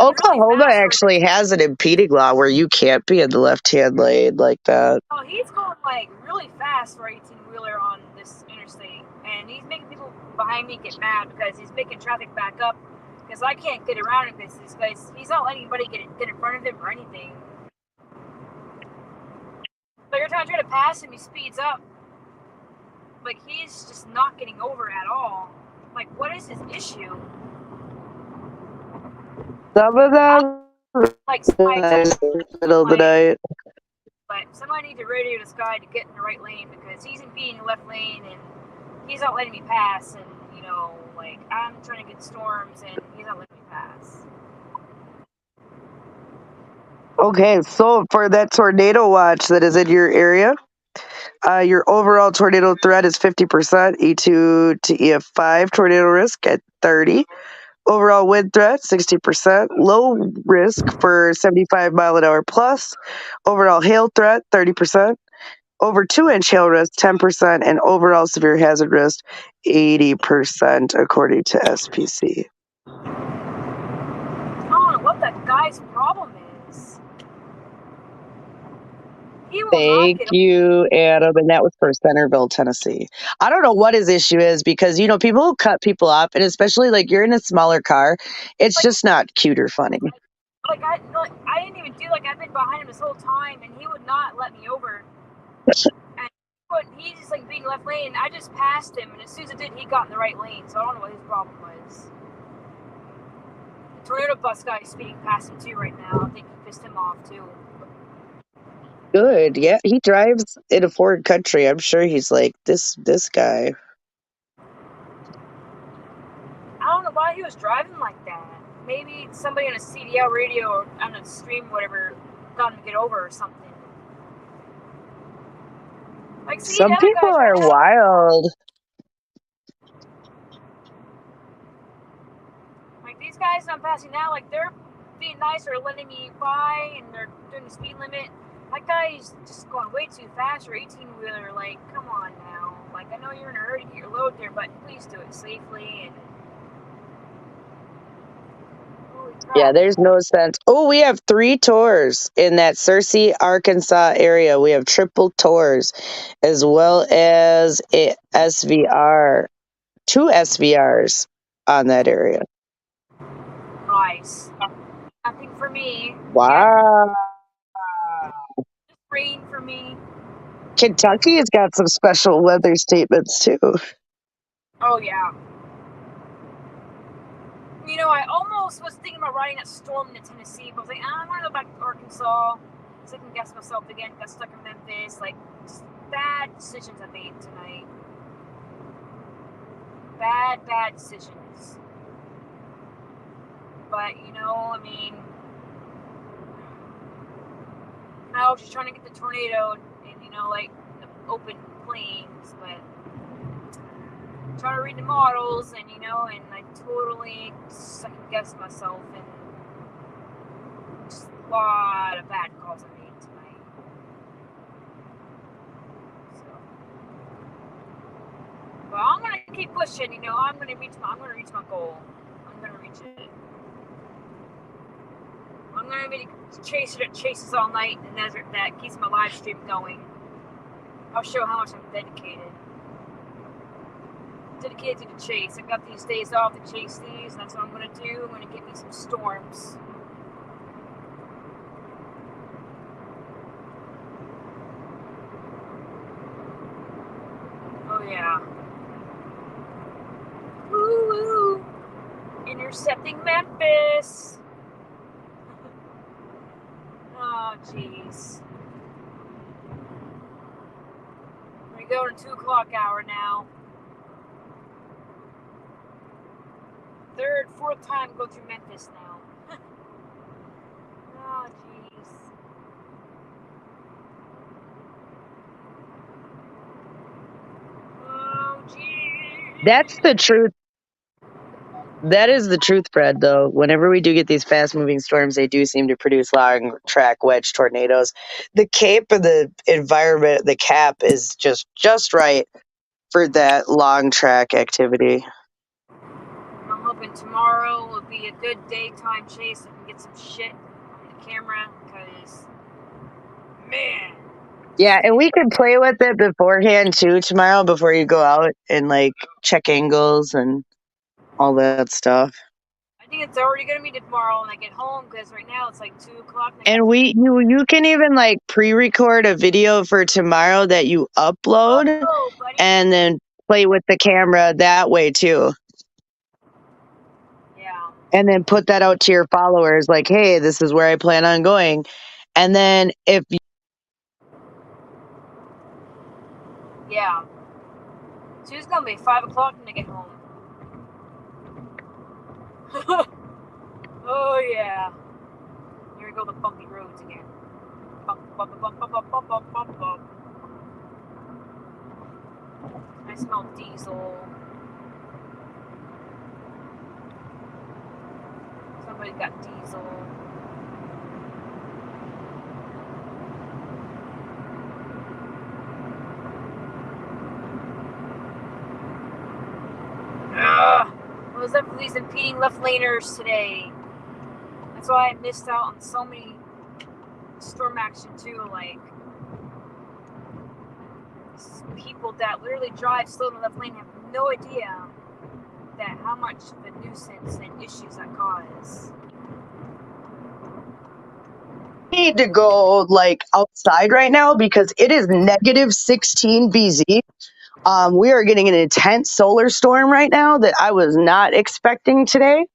Oklahoma really actually has an impeding law where you can't be in the left-hand lane like that. Oh, he's going, like, really fast for 18-wheeler on this interstate, and he's making people behind me get mad because he's making traffic back up because I can't get around him because this guy's, he's not letting anybody get in front of him or anything. But every time I try to pass him, he speeds up. Like, he's just not getting over at all. Like, what is his issue? Some of them, like, middle of the night. But somebody needs to radio this guy to get in the right lane because he's impeding the left lane and he's not letting me pass. And, like, I'm trying to get storms and he's not letting me pass. Okay, so for that tornado watch that is in your area, your overall tornado threat is 50%, E2 to EF5 tornado risk at 30. Overall wind threat, 60%. Low risk for 75 mile an hour plus. Overall hail threat, 30%. Over 2-inch hail risk, 10%. And overall severe hazard risk, 80%, according to SPC. I don't know what that guy's problem is. He will not Thank get you, Adam. And that was for Centerville, Tennessee. I don't know what his issue is because, people who cut people off, and especially like you're in a smaller car, it's just not cute or funny. I didn't even do I've been behind him this whole time, and he would not let me over. And he's just being left lane. I just passed him, and as soon as I did, he got in the right lane. So I don't know what his problem was. The tornado bus guy is speeding past him too right now. I think he pissed him off too. Good. Yeah, he drives in a foreign country. I'm sure he's like this guy. I don't know why he was driving like that. Maybe somebody on a CDL radio or on a stream, whatever, got him to get over or something. Some people are wild. These guys I'm passing now, they're being nice or letting me by, and they're doing the speed limit. That guy's just going way too fast for 18-wheeler. Come on now. I know you're in a hurry to get your load there, but please do it safely. And holy crap. Yeah, there's no sense. Oh, we have 3 tours in that Searcy, Arkansas area. We have triple tours as well as a SVR. 2 SVRs on that area. Nice. Nothing for me. Wow. Just rain for me. Kentucky has got some special weather statements too. Oh, yeah. I almost was thinking about riding that storm into Tennessee, but I was like, I'm going to go back to Arkansas. Second guess myself again. Got stuck in Memphis. Just bad decisions I made tonight. Bad decisions. But, I was just trying to get the tornado and the open plains, but trying to read the models and I totally second guessed myself, and just a lot of bad calls I made tonight. So, but I'm gonna keep pushing. I'm gonna reach my goal. I'm gonna reach it. I'm gonna be the chaser that chases all night in the desert that keeps my live stream going. I'll show how much I'm dedicated. Dedicated to the chase. I've got these days off to chase these, and that's what I'm gonna do. I'm gonna get me some storms. Oh yeah. Woo! Intercepting Memphis. Oh jeez. We go to 2 o'clock hour now. 3rd, 4th time go through Memphis now. Oh jeez. Oh jeez. That's the truth. That is the truth, Fred, though. Whenever we do get these fast-moving storms, they do seem to produce long track wedge tornadoes. The cape of the environment, the cap, is just right for that long track activity. I'm hoping tomorrow will be a good daytime chase so I can get some shit on the camera, because, man. Yeah, and we can play with it beforehand, too, tomorrow, before you go out and, check angles and all that stuff. I think it's already going to be tomorrow when I get home, because right now it's 2 o'clock. And you can even pre-record a video for tomorrow that you upload and then play with the camera that way too. Yeah. And then put that out to your followers hey, this is where I plan on going. And then if you Yeah. So it's going to be 5 o'clock when I get home. Oh yeah. Here we go, the bumpy roads again. Bump, bump, bump, bump, bump, bump, bump, bump, bump. I smell diesel. everybody's got diesel. It was up for these impeding left laners today. That's why I missed out on so many storm action too. Like people that literally drive slow in the left lane have no idea that how much of a nuisance and issues that cause. Need to go like outside right now because it is negative 16 BZ. We are getting an intense solar storm right now that I was not expecting today.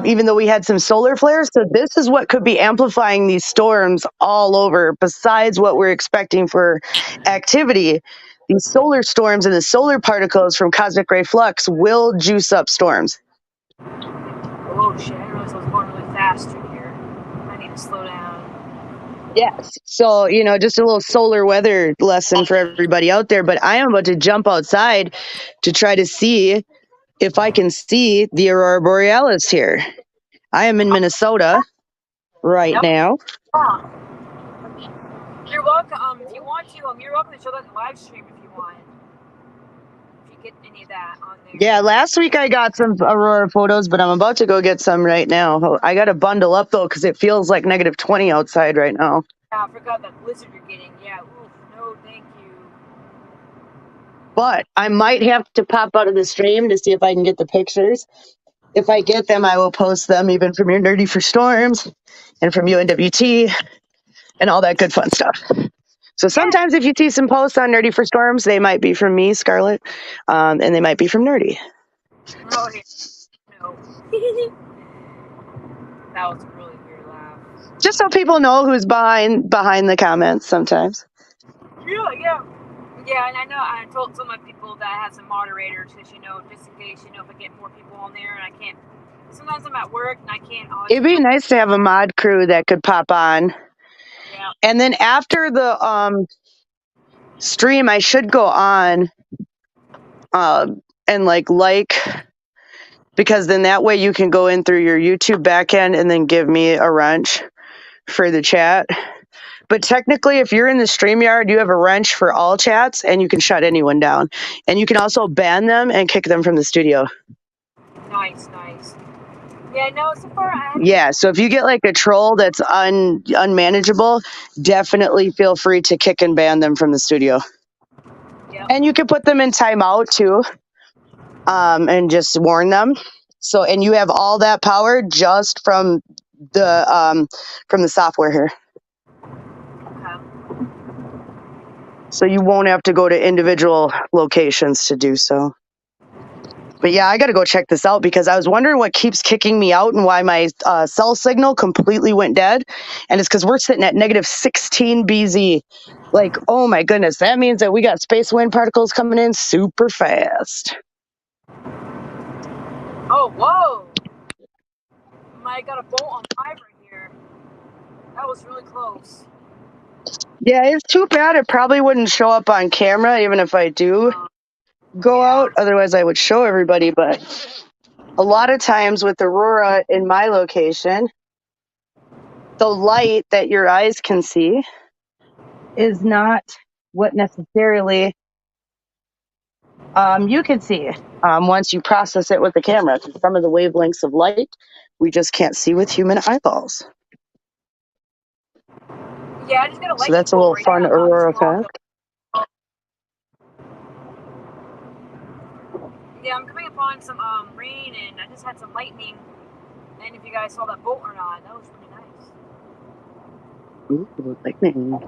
Even though we had some solar flares. So this is what could be amplifying these storms all over, besides what we're expecting for activity. These solar storms and the solar particles from cosmic ray flux will juice up storms. Oh shit, I realized I was going really fast through here. I need to slow down. Yes. So, just a little solar weather lesson for everybody out there. But I am about to jump outside to try to see if I can see the aurora borealis here. I am in Minnesota right now. Oh. You're welcome. If you want to, you're welcome to show that in live stream if you want. If you get any of that on there. Yeah, last week I got some aurora photos, but I'm about to go get some right now. I got to bundle up though because it feels like negative 20 outside right now. Yeah, I forgot that blizzard you're getting. Yeah, oof, no, thank you. But I might have to pop out of the stream to see if I can get the pictures. If I get them, I will post them even from your Nerdy for Storms and from UNWT and all that good fun stuff. So sometimes if you see some posts on Nerdy for Storms, they might be from me, Scarlett, and they might be from Nerdy. Oh, yeah. No. That was a really weird laugh. Just so people know who's behind the comments sometimes. Yeah. Yeah, and I told some of my people that I had some moderators because, just in case, if I get more people on there and I can't. Sometimes I'm at work and I can't always. It'd be nice to have a mod crew that could pop on. Yeah. And then after the stream, I should go on and like because then that way you can go in through your YouTube backend and then give me a wrench for the chat. But technically, if you're in the StreamYard, you have a wrench for all chats and you can shut anyone down. And you can also ban them and kick them from the studio. Nice. Yeah, no, so far I haven't. Yeah, so if you get like a troll that's unmanageable, definitely feel free to kick and ban them from the studio. Yep. And you can put them in timeout too, and just warn them. So, and you have all that power just from the software here. Okay. So you won't have to go to individual locations to do so. But yeah, I got to go check this out because I was wondering what keeps kicking me out and why my cell signal completely went dead. And it's because we're sitting at negative 16 BZ. Like, oh my goodness, that means that we got space wind particles coming in super fast. Oh, whoa. I got a bolt on 5 right here. That was really close. Yeah, it's too bad. It probably wouldn't show up on camera even if I do go out. Otherwise, I would show everybody. But a lot of times with Aurora in my location, the light that your eyes can see is not what necessarily you can see once you process it with the camera. Some of the wavelengths of light we just can't see with human eyeballs. Yeah, I just got a light. So that's a little fun Aurora fact. Yeah, I'm coming upon some rain and I just had some lightning. And if you guys saw that bolt or not, that was really nice. Ooh, lightning.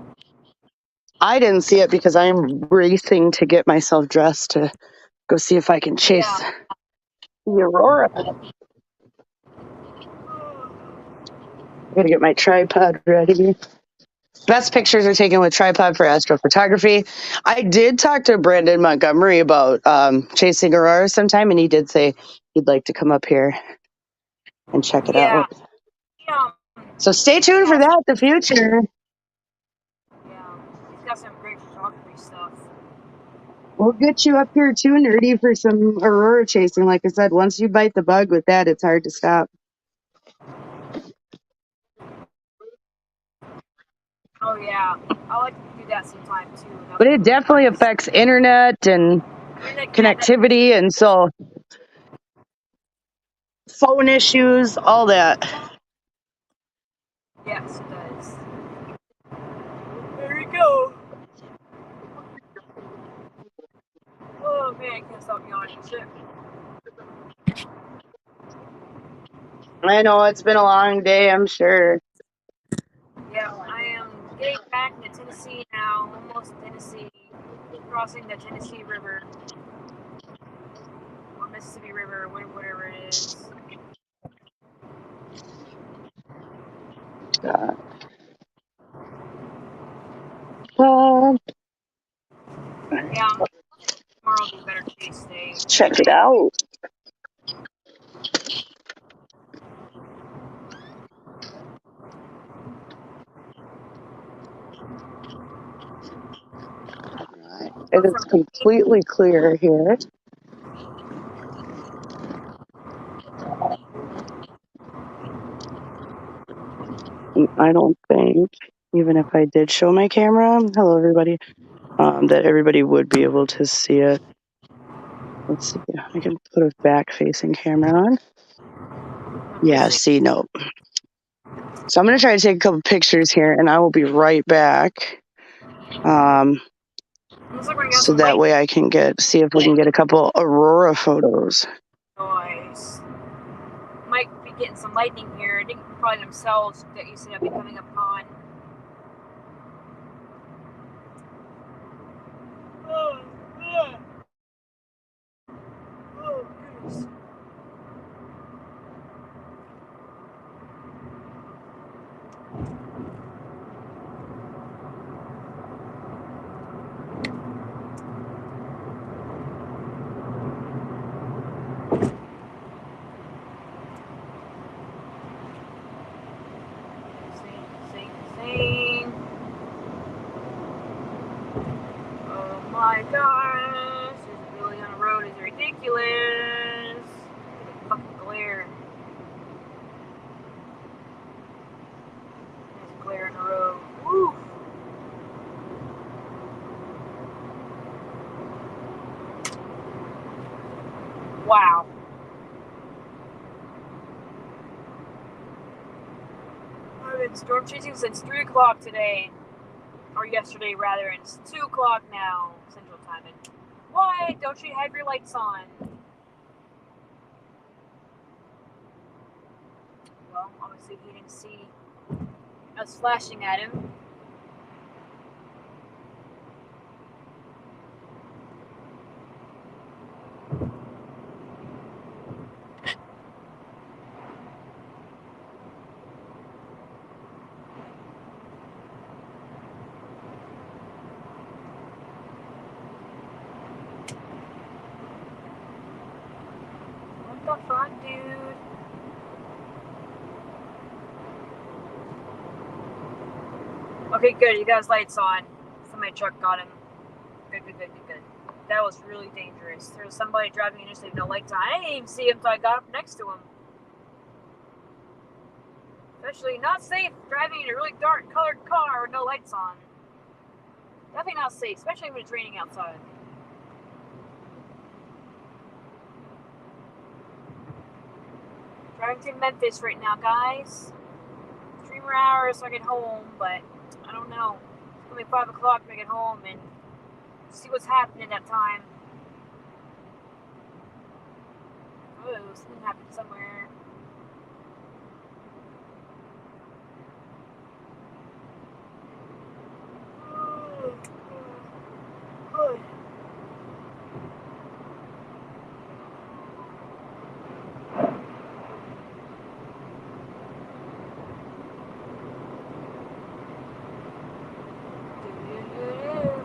I didn't see it because I'm racing to get myself dressed to go see if I can chase the Aurora. I gotta get my tripod ready. Best pictures are taken with tripod for astrophotography. I did talk to Brandon Montgomery about chasing Aurora sometime, and he did say he'd like to come up here and check it out. Yeah. So stay tuned for that in the future. Yeah, he's got some great photography stuff. We'll get you up here too, Nerdy, for some Aurora chasing. Like I said, once you bite the bug with that, it's hard to stop. Oh yeah, I like to do that sometime too. But it definitely affects internet and connectivity, and so phone issues, all that. Yes, it does. There you go. Oh man, I can't stop yawning. Shit. I know it's been a long day, I'm sure. Yeah, I am getting back into Tennessee now. Almost Tennessee, crossing the Tennessee River or Mississippi River, whatever it is. Yeah, tomorrow will be a better chase day. Check it out. It is completely clear here. I don't think, even if I did show my camera, hello everybody, that everybody would be able to see it. Let's see, I can put a back-facing camera on. Yeah, see, no. So I'm going to try to take a couple pictures here, and I will be right back. So that way I can see if we can get a couple aurora photos. Nice. Might be getting some lightning here. I think probably themselves that you said I'll be coming upon. Oh, yeah. Oh, goodness. Insane. Oh my gosh. This really on the road is ridiculous. The fucking glare. There's glare in the road. Woo. Wow. I've been storm chasing since 3 o'clock today. Or yesterday, rather, and it's 2 o'clock now, Central Time. And why don't you have your lights on? Well, obviously he didn't see us flashing at him. What the fuck, dude? Okay, good. You got his lights on. Somebody truck got him. Good. That was really dangerous. There was somebody driving in with no lights on. I didn't even see him until I got up next to him. Especially not safe driving in a really dark colored car with no lights on. Definitely not safe, especially when it's raining outside. Driving to Memphis right now, guys. 3 more hours so I get home, but I don't know. It's gonna be 5 o'clock when I get home and see what's happening at that time. Oh, something happened somewhere. Good.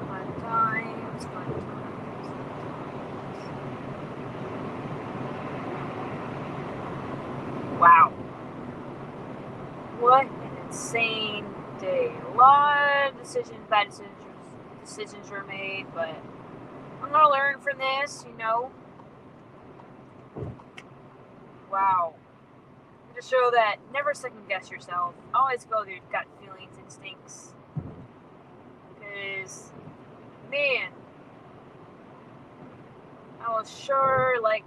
Fun times. Wow. What an insane day. A lot of bad decisions were made, but I'm gonna learn from this, you know. Wow. To show that never second guess yourself. Always go with your gut feelings, instincts. Is, man, I was sure, like,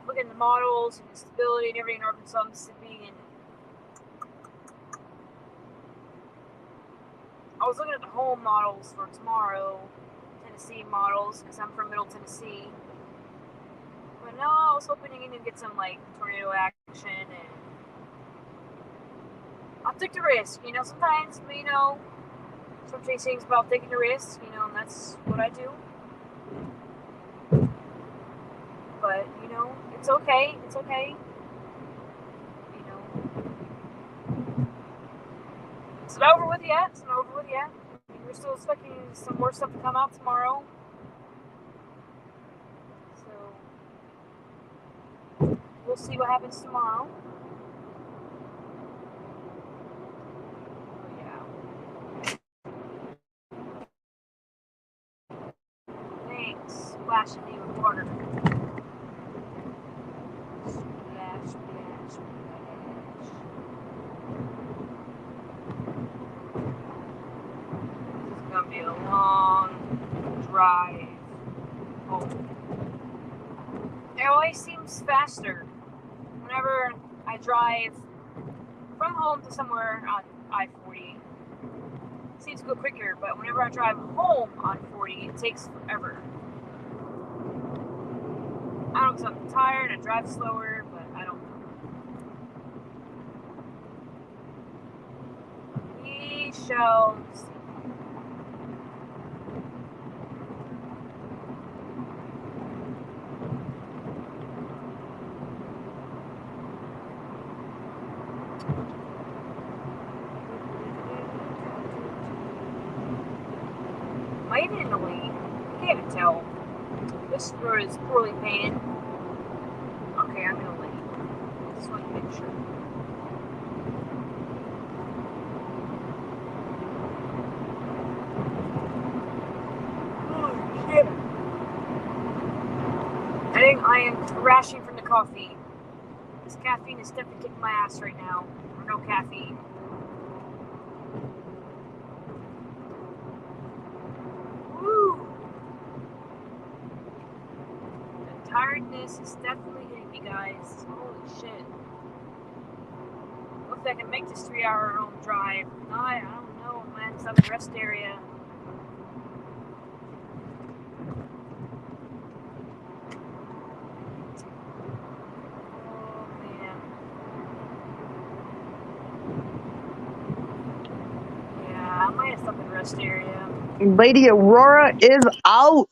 looking at the models and the stability and everything in Arkansas, Mississippi, and I was looking at the home models for tomorrow, Tennessee models, because I'm from Middle Tennessee. But no, I was hoping to get some, like, tornado action, and I'll take the risk. Sometimes, some things about taking the risk, and that's what I do. But, it's okay. It's okay. It's not over with yet. We're still expecting some more stuff to come out tomorrow. So, we'll see what happens tomorrow. Thanks. Splashing me with water. Splash, splash, splash. This is gonna be a long drive home. It always seems faster whenever I drive from home to somewhere on I-40. It seems to go quicker, but whenever I drive home on 40, it takes forever. I don't know because I'm tired, I drive slower, but I don't know. We shall see. Am I even in the lead? I can't even tell. This road is poorly painted. Okay, I'm in the lead. Just want to make sure. Oh, shit. I think I am crashing from the coffee. This caffeine is definitely kicking my ass right now. Or no caffeine. Woo! The tiredness is definitely hitting me, guys. Holy shit. Hopefully I can make this 3-hour home drive. No, I don't know, man. It's up in the rest area. I might have stuff in the rest area. Lady Aurora is out.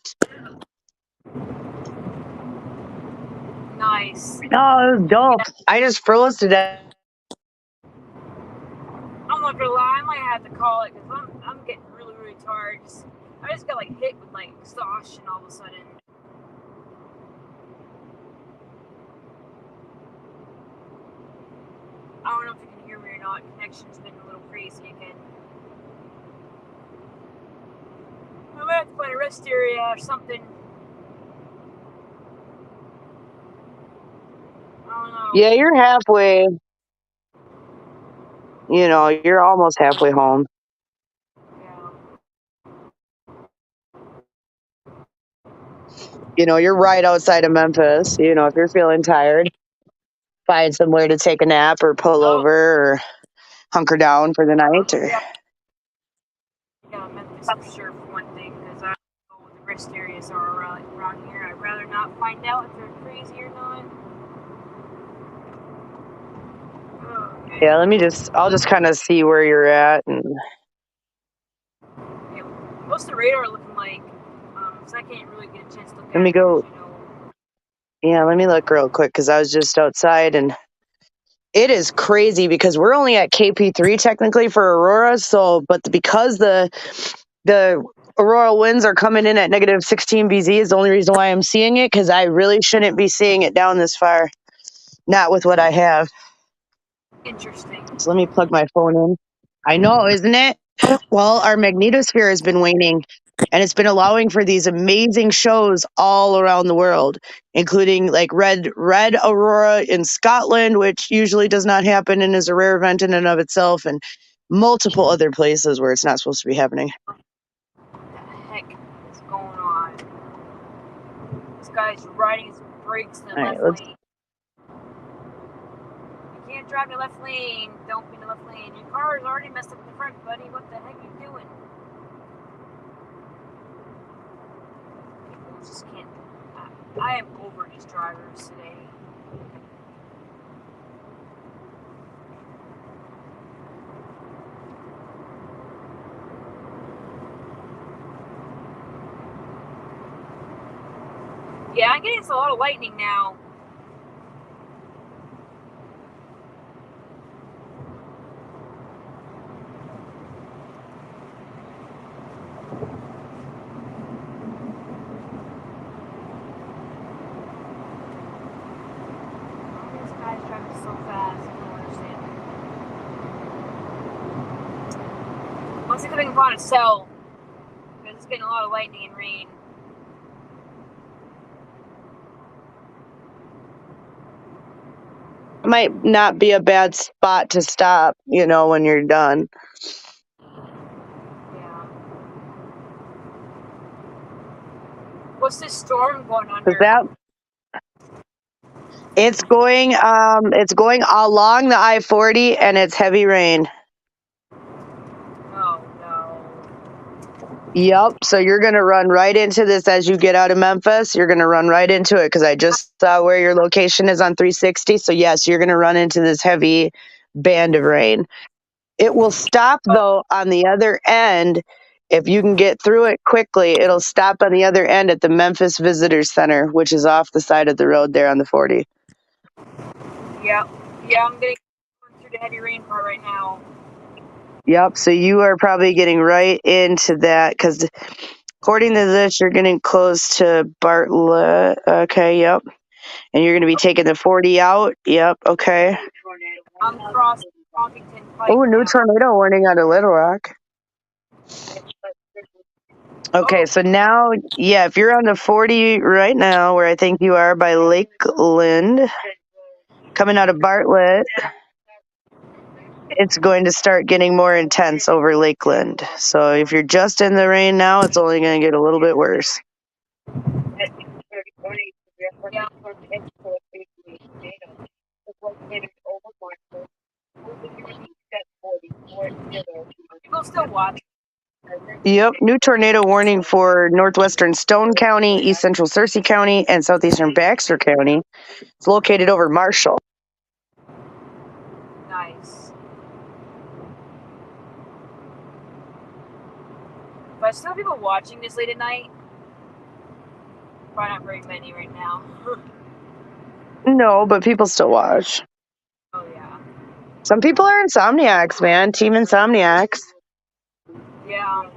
Nice. Oh, it was dope. I just froze to death. I'm not gonna lie, I might have to call it because I'm getting really, really tired. I just got like hit with like exhaustion all of a sudden. I don't know if you can hear me or not. Connection's been a little crazy again. I might have to find a rest area or something. I don't know. Yeah, you're halfway. You're almost halfway home. Yeah. You're right outside of Memphis. If you're feeling tired, find somewhere to take a nap or pull over or hunker down for the night. Or Yeah, Memphis for sure for one thing, because I don't know what the rest areas are around here. I'd rather not find out if they're crazy or not. Okay. yeah, I'll just kind of see where you're at. And Yeah, what's the radar looking like? Because I can't really get a chance to look let me at go. it, Yeah, let me look real quick because I was just outside and it is crazy because we're only at KP3 technically for Aurora. So, but because the auroral winds are coming in at negative 16 BZ is the only reason why I'm seeing it, because I really shouldn't be seeing it down this far. Not with what I have. Interesting. So let me plug my phone in. I know, isn't it? Well, our magnetosphere has been waning, and it's been allowing for these amazing shows all around the world, including like red aurora in Scotland, which usually does not happen and is a rare event in and of itself, and multiple other places where it's not supposed to be happening. This guy's riding his brakes in the All right, left lane. You can't drive in the left lane. Don't be in the left lane. Your car is already messed up in the front, buddy. What the heck are you doing? People just can't. I am over these drivers today. Yeah, I'm getting a lot of lightning now. This guy's driving so fast. I don't understand. Once he's coming upon a cell, because it's getting a lot of lightning and rain. might not be a bad spot to stop, when you're done. Yeah. What's this storm going 'Cause under? it's going along the I-40 and it's heavy rain. Oh no. Yep. So you're going to run right into this as you get out of Memphis. You're going to run right into it because I just saw where your location is on 360. So yes, you're going to run into this heavy band of rain. It will stop though on the other end. If you can get through it quickly, it'll stop on the other end at the Memphis Visitors Center, which is off the side of the road there on the 40. Yeah. Yeah, I'm going through the heavy rain part right now. Yep. So you are probably getting right into that because according to this, you're getting close to Bartlett. Okay. Yep. And you're going to be taking the 40 out. Yep. Okay. I'm crossing Washington Pike Oh, new now. tornado warning out of Little Rock. Okay. So now, yeah, if you're on the 40 right now, where I think you are by Lakeland, coming out of Bartlett, it's going to start getting more intense over Lakeland. So if you're just in the rain now, it's only going to get a little bit worse. Yeah. People still watch. Yep, new tornado warning for northwestern Stone County, east central Searcy County, and southeastern Baxter County. It's located over Marshall. Nice. But still people watching this late at night? Probably not very many right now. No, but people still watch. Oh yeah. Some people are insomniacs, man. Team insomniacs. Yeah.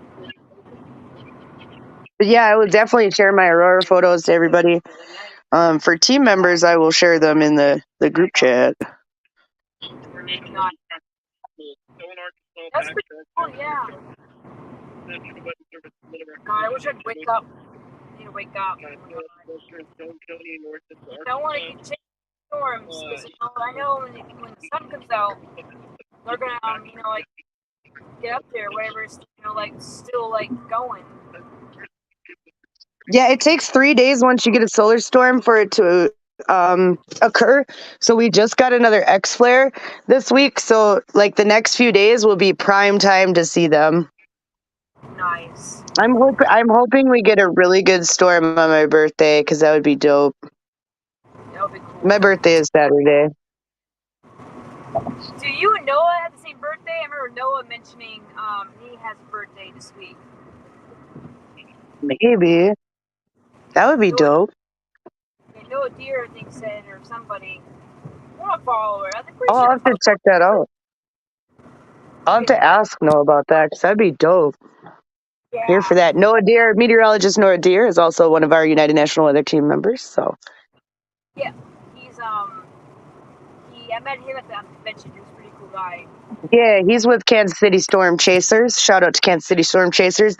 But yeah, I would definitely share my Aurora photos to everybody. For team members, I will share them in the group chat. Nice. That's pretty cool, yeah. God, I wish I'd wake up. I need to wake up. I don't want to continue storms because I know when the sun comes out, they're gonna like get up there, whatever is still going. Yeah, it takes 3 days once you get a solar storm for it to occur. So we just got another X flare this week. So the next few days will be prime time to see them. Nice. I'm hoping we get a really good storm on my birthday because that would be dope. That would be cool. My birthday is Saturday. Do you and Noah have the same birthday? I remember Noah mentioning he has a birthday this week. Maybe. That would be dope. Yeah, Noah Deer, I think, said, or somebody. I want to follow her. I think I'll have to check that out. I'll have to ask Noah about that because that'd be dope. Yeah. Here for that. Noah Deer, meteorologist Noah Deer, is also one of our United National Weather Team members. So. Yeah, he's I met him at the convention. He was a pretty cool guy. Yeah, he's with Kansas City Storm Chasers. Shout out to Kansas City Storm Chasers.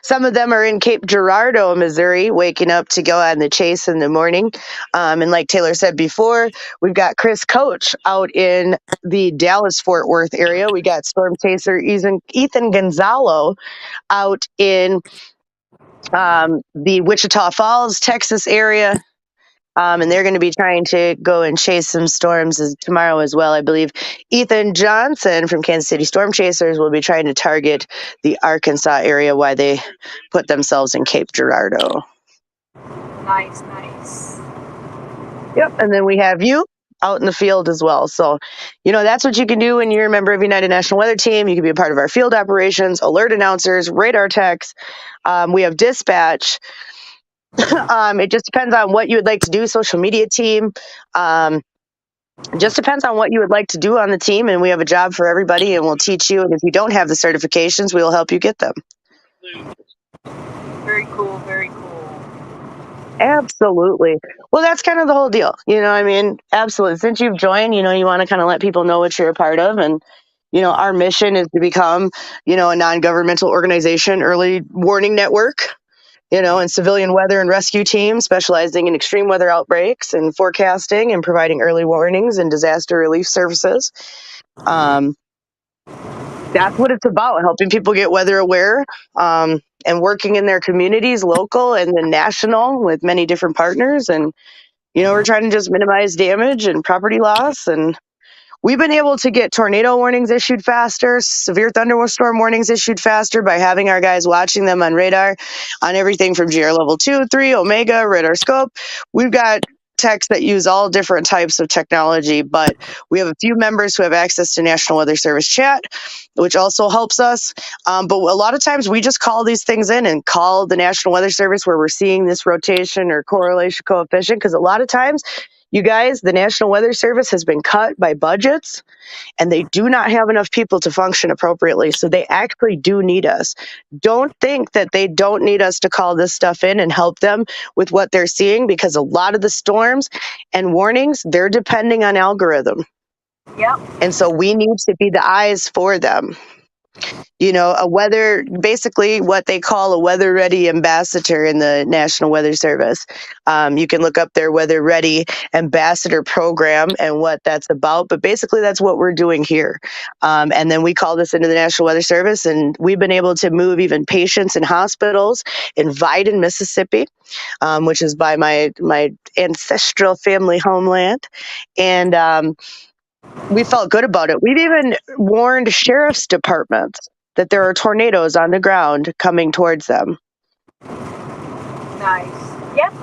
Some of them are in Cape Girardeau, Missouri, waking up to go on the chase in the morning. And like Taylor said before, we've got Chris Coach out in the Dallas-Fort Worth area. We got Storm Chaser Ethan Gonzalo out in the Wichita Falls, Texas area. And they're going to be trying to go and chase some storms tomorrow as well. I believe Ethan Johnson from Kansas City Storm Chasers will be trying to target the Arkansas area while they put themselves in Cape Girardeau. Nice, nice. Yep. And then we have you out in the field as well. So, that's what you can do when you're a member of United National Weather Team. You can be a part of our field operations, alert announcers, radar techs. We have dispatch. It just depends on what you would like to do. Social media team. Just depends on what you would like to do on the team, and we have a job for everybody, and we'll teach you. And if you don't have the certifications, we will help you get them. Very cool, very cool. Absolutely. Well, that's kind of the whole deal. Absolutely. Since you've joined, you want to kind of let people know what you're a part of. And, our mission is to become, a non-governmental organization, early warning network, and civilian weather and rescue team specializing in extreme weather outbreaks and forecasting and providing early warnings and disaster relief services. That's what it's about, helping people get weather aware and working in their communities, local and then national, with many different partners. And, we're trying to just minimize damage and property loss. And we've been able to get tornado warnings issued faster, severe thunderstorm warnings issued faster by having our guys watching them on radar on everything from GR level 2, 3, Omega, radar scope. We've got techs that use all different types of technology, but we have a few members who have access to National Weather Service chat, which also helps us. But a lot of times we just call these things in and call the National Weather Service where we're seeing this rotation or correlation coefficient, because a lot of times, you guys, the National Weather Service has been cut by budgets, and they do not have enough people to function appropriately. So they actually do need us. Don't think that they don't need us to call this stuff in and help them with what they're seeing, because a lot of the storms and warnings, they're depending on algorithm. Yep. And so we need to be the eyes for them. Basically what they call a weather ready ambassador in the National Weather Service. You can look up their weather ready ambassador program and what that's about, but basically that's what we're doing here. And then we call this into the National Weather Service, and we've been able to move even patients in hospitals in Vidon, Mississippi, which is by my ancestral family homeland. And we felt good about it. We've even warned sheriff's departments that there are tornadoes on the ground coming towards them. Nice. Yep.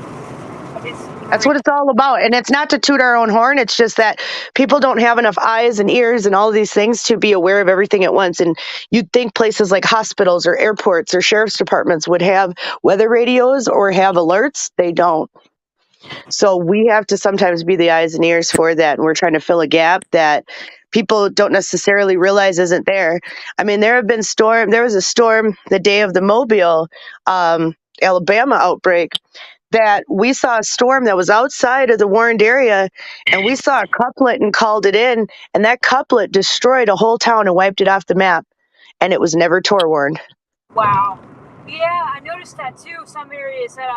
That's what it's all about. And it's not to toot our own horn. It's just that people don't have enough eyes and ears and all of these things to be aware of everything at once. And you'd think places like hospitals or airports or sheriff's departments would have weather radios or have alerts. They don't. So we have to sometimes be the eyes and ears for that. And we're trying to fill a gap that people don't necessarily realize isn't there. There was a storm the day of the Mobile, Alabama outbreak, that we saw a storm that was outside of the warned area, and we saw a couplet and called it in, and that couplet destroyed a whole town and wiped it off the map, and it was never TOR warned. Wow. Yeah, I noticed that too. Some areas that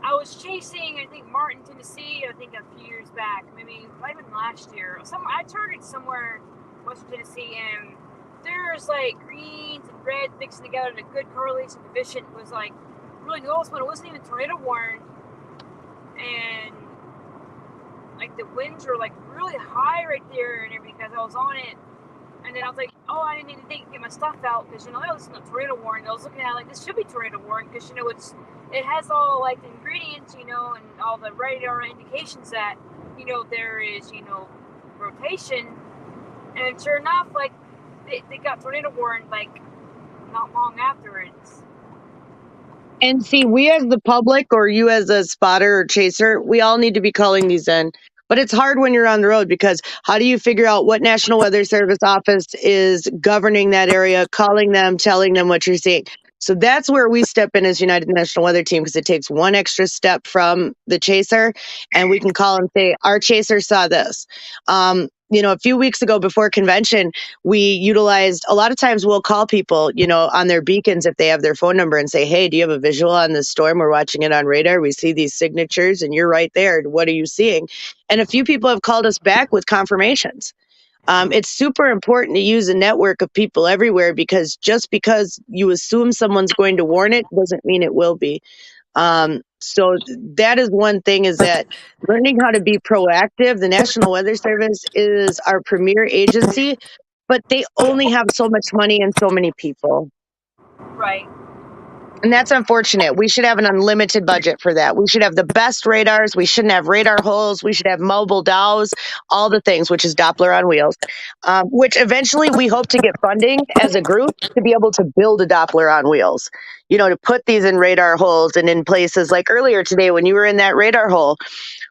I was chasing, I think, Martin, Tennessee, a few years back, maybe even last year. I targeted somewhere in Western Tennessee, and there's like greens and reds mixing together, and a good correlation coefficient was like really noticeable. It wasn't even tornado warned, and like the winds were like really high right there and everything because I was on it. And then I was like, oh, I didn't even get my stuff out because, that wasn't a tornado warning. I was looking at it like, this should be tornado warning because, it has all like the ingredients, and all the radar indications that, there is, rotation. And sure enough, like, they got tornado warned like not long afterwards. And see, we as the public, or you as a spotter or chaser, we all need to be calling these in. But it's hard when you're on the road, because how do you figure out what National Weather Service office is governing that area, calling them, telling them what you're seeing? So that's where we step in as United National Weather Team, because it takes one extra step from the chaser, and we can call and say, our chaser saw this. A few weeks ago before convention, we utilized, a lot of times we'll call people, on their beacons if they have their phone number and say, hey, do you have a visual on this storm? We're watching it on radar. We see these signatures and you're right there. What are you seeing? And a few people have called us back with confirmations. It's super important to use a network of people everywhere, because just because you assume someone's going to warn it doesn't mean it will be. So that is one thing, is that learning how to be proactive. The National Weather Service is our premier agency, but they only have so much money and so many people. Right. And that's unfortunate. We should have an unlimited budget for that. We should have the best radars. We shouldn't have radar holes. We should have mobile DOWs, all the things, which is Doppler on wheels, which eventually we hope to get funding as a group to be able to build a Doppler on wheels, to put these in radar holes and in places like earlier today when you were in that radar hole.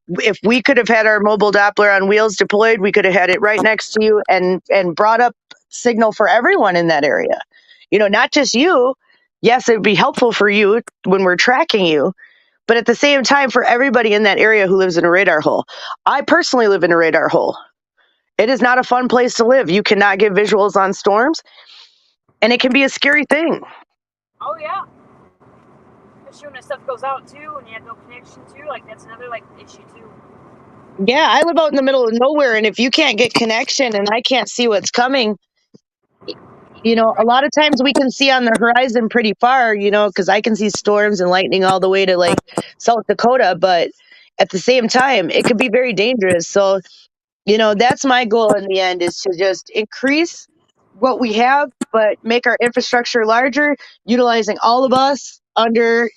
If we could have had our mobile Doppler on wheels deployed, we could have had it right next to you and brought up signal for everyone in that area. Not just you. Yes, it would be helpful for you when we're tracking you, but at the same time for everybody in that area who lives in a radar hole. I personally live in a radar hole. It is not a fun place to live. You cannot get visuals on storms, and it can be a scary thing. Oh yeah. Especially when that stuff goes out too, and you have no connection too. Like that's another issue too. Yeah, I live out in the middle of nowhere, and if you can't get connection and I can't see what's coming, a lot of times we can see on the horizon pretty far, because I can see storms and lightning all the way to like South Dakota, but at the same time, it could be very dangerous. So, that's my goal in the end, is to just increase what we have, but make our infrastructure larger, utilizing all of us under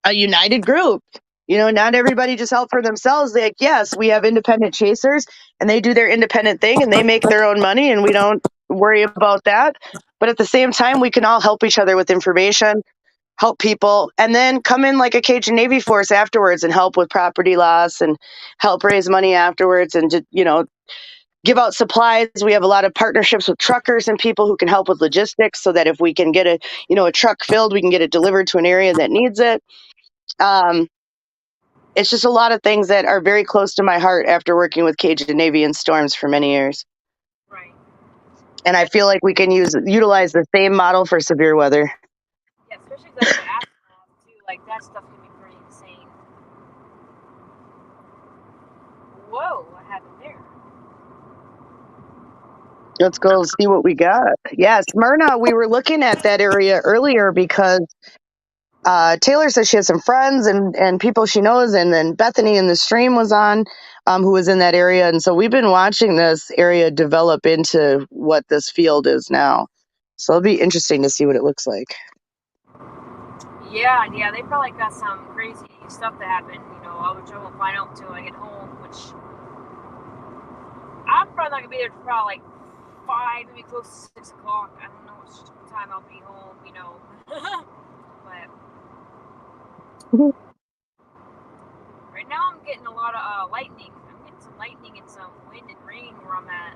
a united group. Not everybody just out for themselves. Like, yes, we have independent chasers and they do their independent thing and they make their own money and we don't worry about that. But at the same time, we can all help each other with information, help people, and then come in like a Cajun Navy force afterwards and help with property loss and help raise money afterwards and just, give out supplies. We have a lot of partnerships with truckers and people who can help with logistics, so that if we can get a truck filled, we can get it delivered to an area that needs it. It's just a lot of things that are very close to my heart after working with Cajun Navy and storms for many years. Right. And I feel like we can utilize the same model for severe weather. Yeah, especially like the aftermath too. Like that stuff can be pretty insane. Whoa, what happened there? Let's go see what we got. Yeah, Smyrna, we were looking at that area earlier because Taylor says she has some friends and people she knows, and then Bethany in the stream was on, who was in that area. And so we've been watching this area develop into what this field is now. So it'll be interesting to see what it looks like. Yeah, they probably got some crazy stuff that happened, which I won't find out until I get home, which I'm probably not going to be there till probably like 5, maybe close to 6 o'clock. I don't know what time I'll be home, but right now I'm getting a lot of lightning. I'm getting some lightning and some wind and rain where I'm at.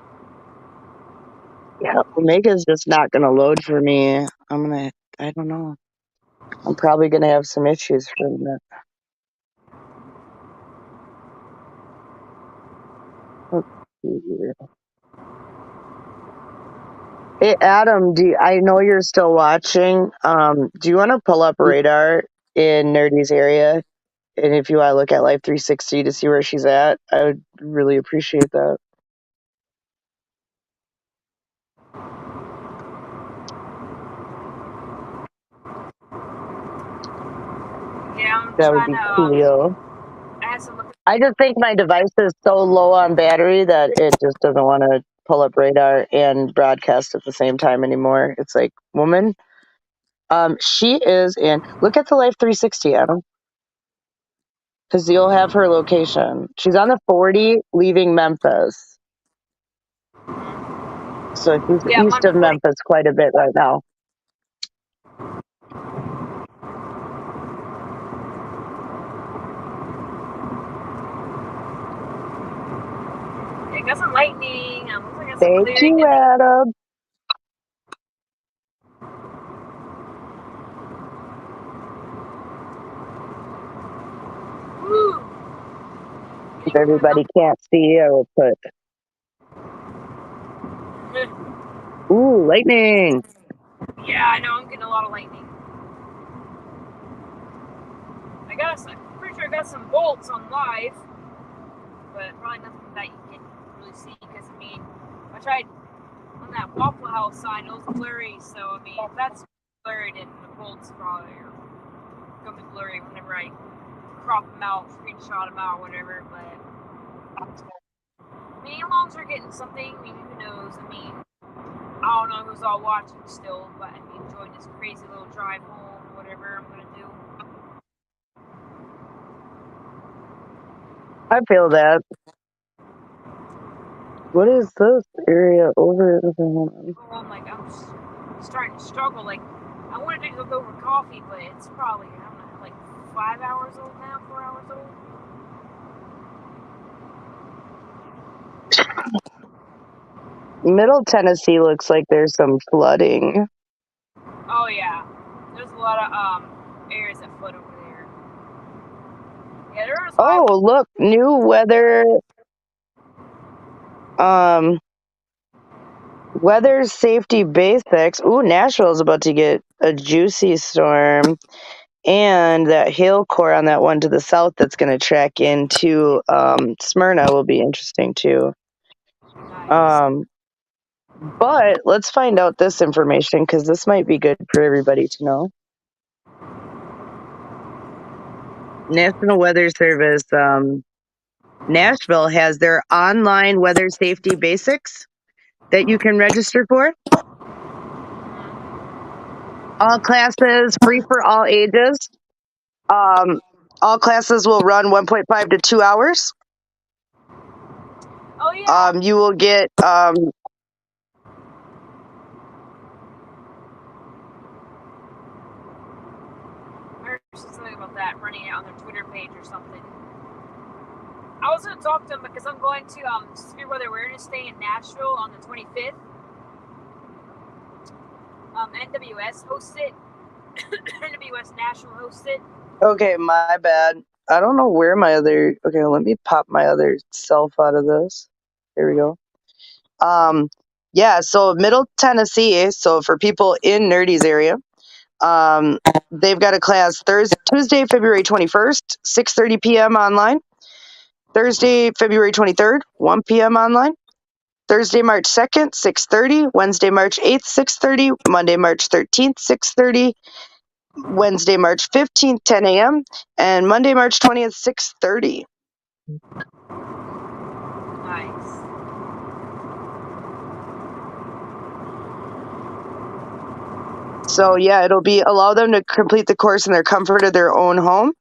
Yeah, Omega's just not going to load for me. I don't know. I'm probably going to have some issues for a minute. Let's see here. Hey, Adam, I know you're still watching. Do you want to pull up radar in Nerdy's area? And if you want to look at Life 360 to see where she's at, I would really appreciate that. Yeah, I'm That would trying be to. cool. I just think my device is so low on battery that it just doesn't want to pull up radar and broadcast at the same time anymore. It's like, woman, she is in. Look at the Life 360, Adam, because you'll have her location. She's on the 40 leaving Memphis. So she's east of Memphis quite a bit right now. I got some lightning. Thank you, Adam. Woo. If everybody can't see, I will put. Ooh, lightning. Yeah, I know. I'm getting a lot of lightning. I'm pretty sure I got some bolts on live, but probably nothing that you can really see because, I tried on that Waffle House sign. It was blurry, so I mean, if that's blurry, then the bolts probably are gonna be blurry whenever I crop them out, screenshot them out, whatever. But I mean, as long as we're getting something, I mean, who knows? I mean, I don't know who's all watching still, but I mean, enjoying this crazy little drive home, whatever I'm gonna do. I feel that. What is this area over? Oh, I'm like, I'm starting to struggle. Like, I wanted to go for coffee, but it's probably, I don't know, like 5 hours old now, 4 hours old. Middle Tennessee looks like there's some flooding. Oh yeah, there's a lot of areas that flood over there. Yeah, there was. Oh, look, new weather. Weather safety basics. Ooh, Nashville's about to get a juicy storm. And that hail core on that one to the south that's going to track into Smyrna will be interesting too. Nice. But let's find out this information because this might be good for everybody to know. National Weather Service, Nashville has their online weather safety basics that you can register for. All classes, free for all ages. All classes will run 1.5 to 2 hours. Oh yeah. You will get I heard something about that running it on their Twitter page or something. I was gonna talk to them because I'm going to Severe Weather Awareness Day in Nashville on the 25th. NWS hosts it. NWS Nashville hosts it. Okay, my bad. I don't know where my other. Okay, let me pop my other self out of this. There we go. Yeah, so Middle Tennessee. So for people in Nerdy's area, they've got a class Tuesday, February 21st, 6:30 p.m. online. Thursday, February 23rd, 1 p.m. online. Thursday, March 2nd, 6:30. Wednesday, March 8th, 6:30. Monday, March 13th, 6:30. Wednesday, March 15th, 10 a.m. And Monday, March 20th, 6:30. Nice. So yeah, it'll be allow them to complete the course in their comfort of their own home.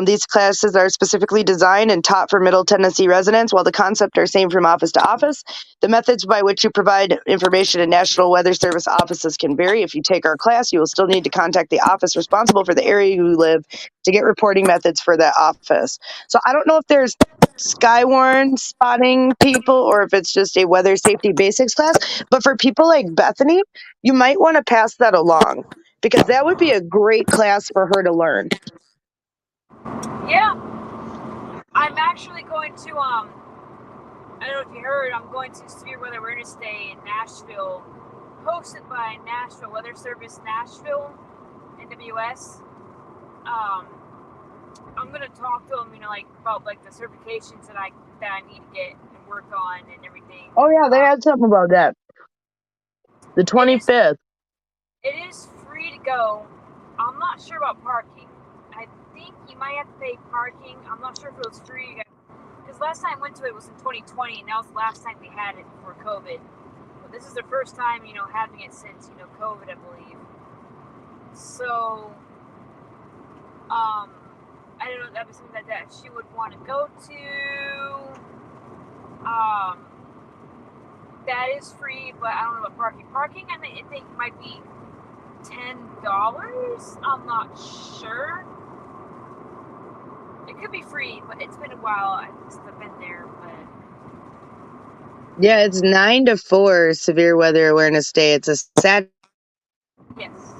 These classes are specifically designed and taught for Middle Tennessee residents. While the concepts are same from office to office, the methods by which you provide information in National Weather Service offices can vary. If you take our class, you will still need to contact the office responsible for the area you live to get reporting methods for that office. So I don't know if there's Skywarn spotting people or if it's just a weather safety basics class, but for people like Bethany, you might want to pass that along because that would be a great class for her to learn. Yeah. I'm actually going to I don't know if you heard, I'm going to Severe Weather Awareness Day in Nashville, hosted by Nashville Weather Service Nashville, NWS. I'm gonna talk to them, like about like the certifications that I need to get and work on and everything. Oh yeah, they had something about that. The 25th. It is free to go. I'm not sure about parking. I think you might have to pay parking. I'm not sure if it was free. Because last time I went to it was in 2020, and that was the last time we had it before COVID. But this is the first time, having it since, COVID, I believe. So, I don't know if that was something that she would want to go to. That is free, but I don't know about parking. Parking, I think might be $10. I'm not sure. It could be free, but it's been a while. I've been there, but Yeah, it's 9 to 4 Severe Weather Awareness Day. It's a Saturday. yes.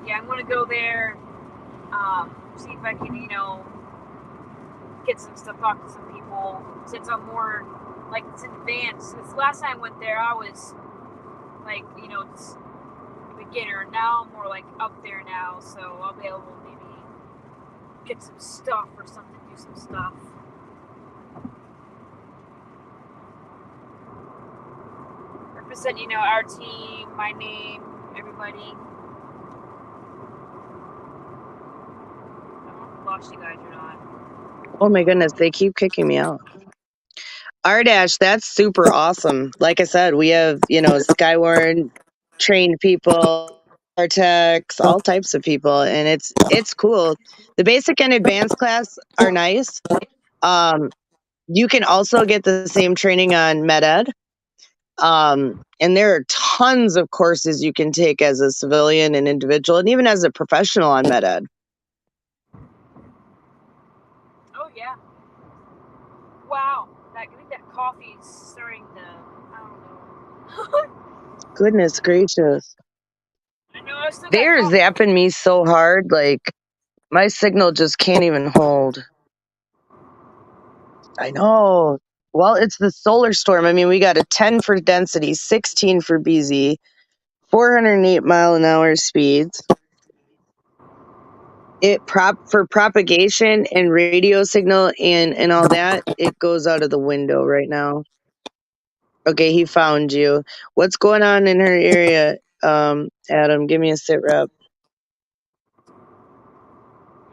Yeah, I'm gonna go there. See if I can, get some stuff, talk to some people. Since I'm more like it's in advance. Since last time I went there, I was like, just beginner. Now I'm more like up there now, so I'll be able to maybe get some stuff or something, do some stuff. send, our team, my name, everybody. I don't know if I lost you guys or not. Oh my goodness, they keep kicking me out. R-Dash, that's super awesome. Like I said, we have, Skywarn trained people, Artex, all types of people, and it's cool. The basic and advanced class are nice. You can also get the same training on MedEd. And there are tons of courses you can take as a civilian and individual, and even as a professional on MedEd. Oh yeah. Wow. I think that coffee is starting to, I don't know. Goodness gracious. I know I still got They're coffee. zapping me so hard, like my signal just can't even hold. I know. Well, it's the solar storm. I mean, we got a 10 for density, 16 for BZ, 408 mile an hour speeds. For propagation and radio signal and all that, it goes out of the window right now. Okay, he found you. What's going on in her area, Adam? Give me a sit rep.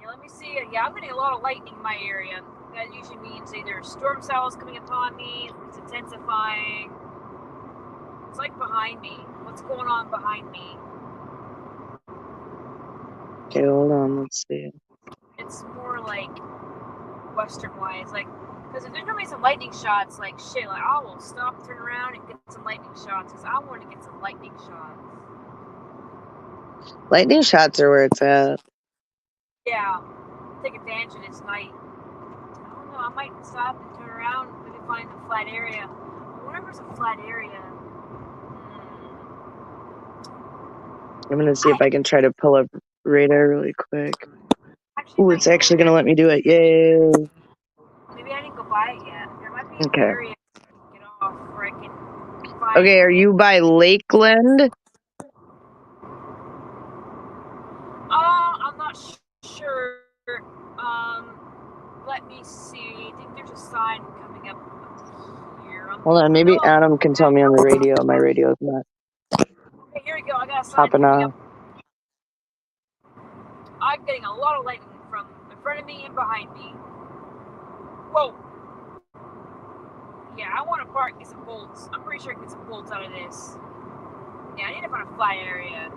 Yeah, let me see. Yeah, I'm getting a lot of lightning in my area. That usually means either storm cells coming upon me, it's intensifying. It's like behind me. What's going on behind me? Okay, hold on. Let's see. It's more like western wise, like, because if there's gonna be some lightning shots, like shit, like I will stop, turn around, and get some lightning shots because I want to get some lightning shots. Lightning shots are where it's at. Yeah, take advantage of this night. I don't know. I might stop and turn around, maybe find a flat area. Whatever's a flat area. I'm gonna see if I can try to pull up radar really quick. Actually, Ooh, it's actually gonna let me do it. Yay! Maybe I didn't go by it yet. There might be an Okay. area to get off where I can find. Okay, are you by Lakeland? I'm not sure. Let me see. I think there's a sign coming up here. Hold on, maybe Adam can tell me on the radio. My radio's not Okay, here we go. I got a sign popping coming off. up. I'm getting a lot of lightning from in front of me and behind me. Whoa. Yeah, I want to park and get some bolts. I'm pretty sure I can get some bolts out of this. Yeah, I need to find a flat area.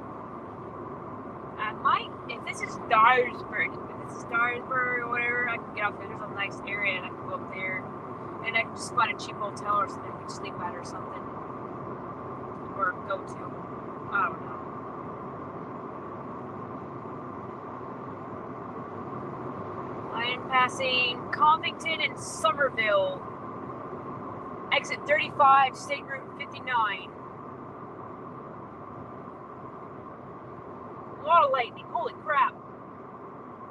I might, if this is Dyersburg or whatever, I can get off there. There's a nice area and I can go up there. And I can just find a cheap hotel or something I can sleep at or something. Or go to. I don't know. I am passing Covington and Somerville. Exit 35, State Route 59. A lot of lightning. Holy crap.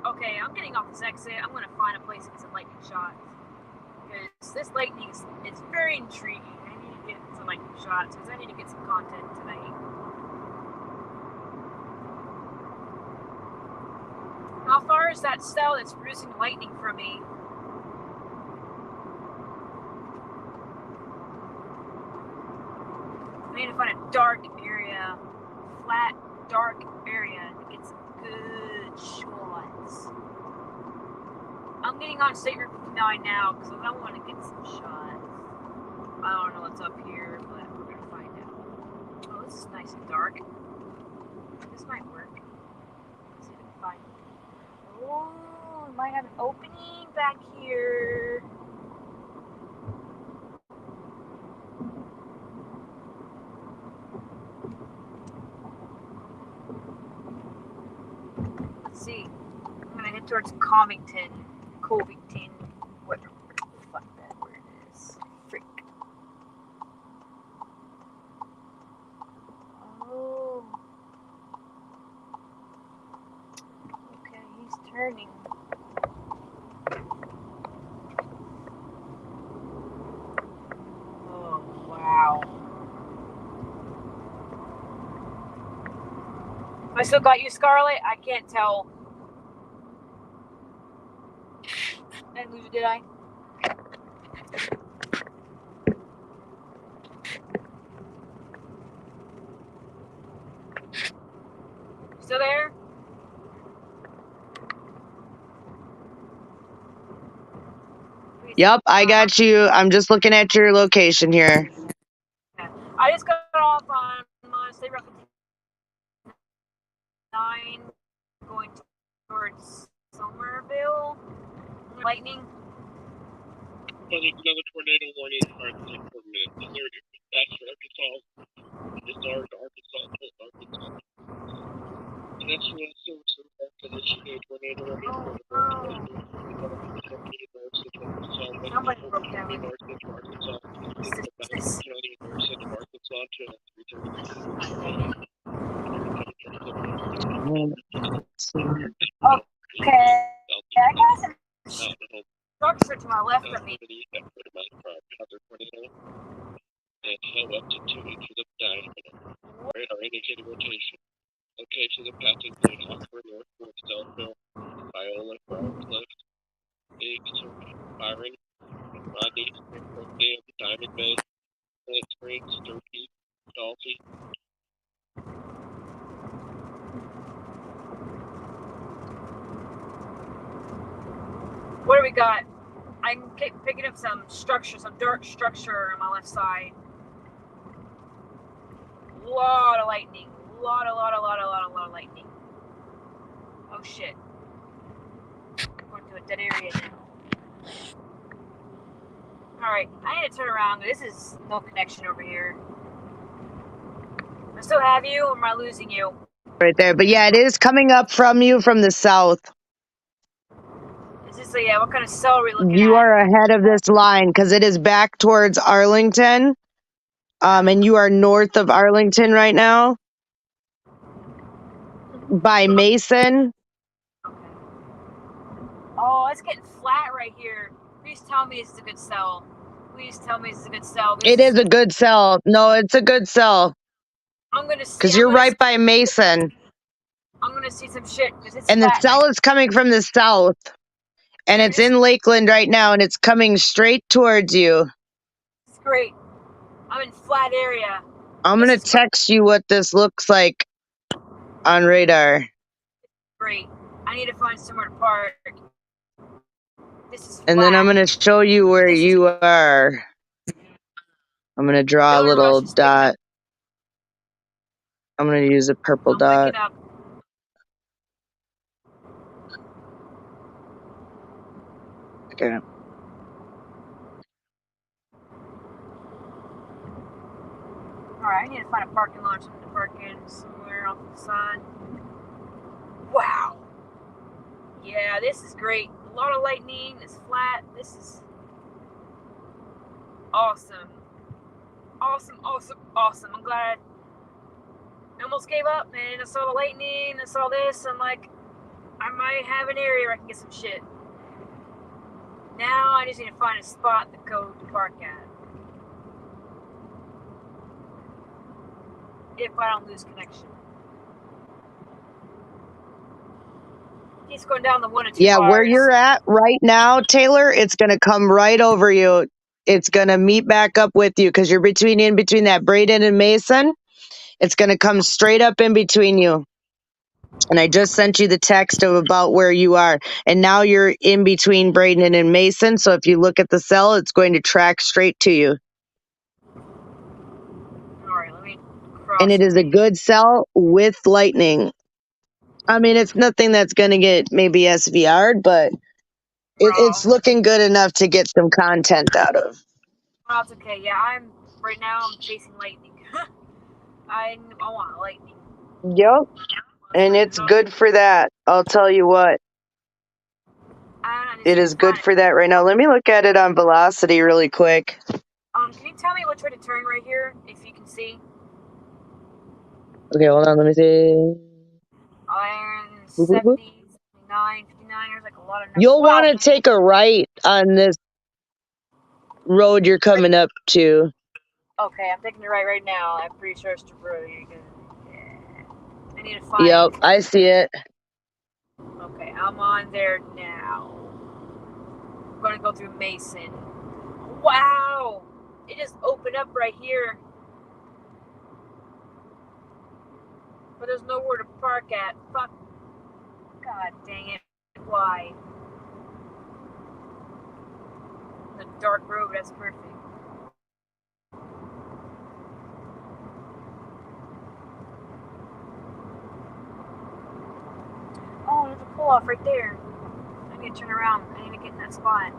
Okay, I'm getting off this exit. I'm going to find a place to get some lightning shots. Because this lightning is very intriguing. I need to get some lightning shots because I need to get some content tonight. How far is that cell that's producing lightning from me? I need to find a dark area. Flat, dark area to get some good shots. I'm getting on State Route 59 now because I want to get some shots. I don't know what's up here, but we're going to find out. Oh, this is nice and dark. This might work. Let's see if I can find it. Oh, we might have an opening back here. Let's see. I'm going to head towards Covington, whatever the fuck that word is. Freak. Oh. Okay, he's turning. Oh, wow. I still got you, Scarlet? I can't tell. Did I lose you, did I? Yep, I got you. I'm just looking at your location here. I just got off on State Route 59 going towards Somerville. Lightning. Well, there's another tornado warning for 4 minutes. Is there that's for Arkansas? It's Arkansas. And that's for services that issued a tornado warning for the Somebody broke down. North Central Arkansas. County and North Central Arkansas until 3:30. Okay. I got some structure to my left of me. And held up to 2 inches of diameter. Radar indicated rotation. Location of passing point Oxford North towards Southville, Viola, Briarcliff, Biggs, Byron, Rodney, Springfield Dam, Diamond Bay, Flint Springs, Turkey, Dolphy. What do we got? I'm picking up some structure, some dark structure on my left side. Lot of lightning. Lot of lightning. Oh shit. I'm going to a dead area now. Alright, I need to turn around. This is no connection over here. I still have you, or am I losing you? Right there. But yeah, it is coming up from you from the south. Is this yeah, what kind of cell are we looking at? You are ahead of this line because it is back towards Arlington. And you are north of Arlington right now. By Mason. Okay. Oh, it's getting flat right here. Please tell me this is a good cell. Please tell me this is a good cell. It is a good cell. No, it's a good cell. I'm gonna see. Because you're right by Mason. I'm gonna see some shit. It's and the cell is coming from the south. And it's in Lakeland right now, and it's coming straight towards you. It's great. I'm in flat area. I'm going to text you what this looks like on radar. Great. I need to find somewhere to park. This is flat. And then I'm going to show you where you are. I'm going to draw a little dot. I'm going to use a purple dot. Okay. Alright, I need to find a parking lot to park in somewhere off the side. Wow. Yeah, this is great. A lot of lightning. It's flat. This is awesome. Awesome. I'm glad I almost gave up, man. I saw the lightning. I saw this. I'm like, I might have an area where I can get some shit. Now I just need to find a spot to go to park at. If I don't lose connection. He's going down the 1 and 2 Yeah, bars. where you're at right now, Taylor, it's going to come right over you. It's going to meet back up with you because you're in between that Braden and Mason. It's going to come straight up in between you. And I just sent you the text of about where you are. And now you're in between Braden and Mason. So if you look at the cell, it's going to track straight to you. All right, let me cross. And it is a good cell with lightning. I mean, it's nothing that's going to get maybe SVR'd, but it's looking good enough to get some content out of. Well, that's okay. Yeah, I'm chasing lightning. I want lightning. Yep. And it's good for that. I'll tell you what. It is good for that right now. Let me look at it on velocity really quick. Can you tell me which way to turn right here, if you can see? Okay, hold on. Let me see. Iron 70, 79, 59. There's like a lot of numbers. You'll want to take a right on this road you're coming up to. Okay, I'm taking the right now. I'm pretty sure it's the road. Yeah. I need to find. Yep, I see it. Okay, I'm on there now. I'm gonna go through Mason. Wow! It just opened up right here. But there's nowhere to park at. Fuck. God dang it. Why? The dark road, that's perfect. Oh, there's a pull off right there. I need to turn around. I need to get in that spot.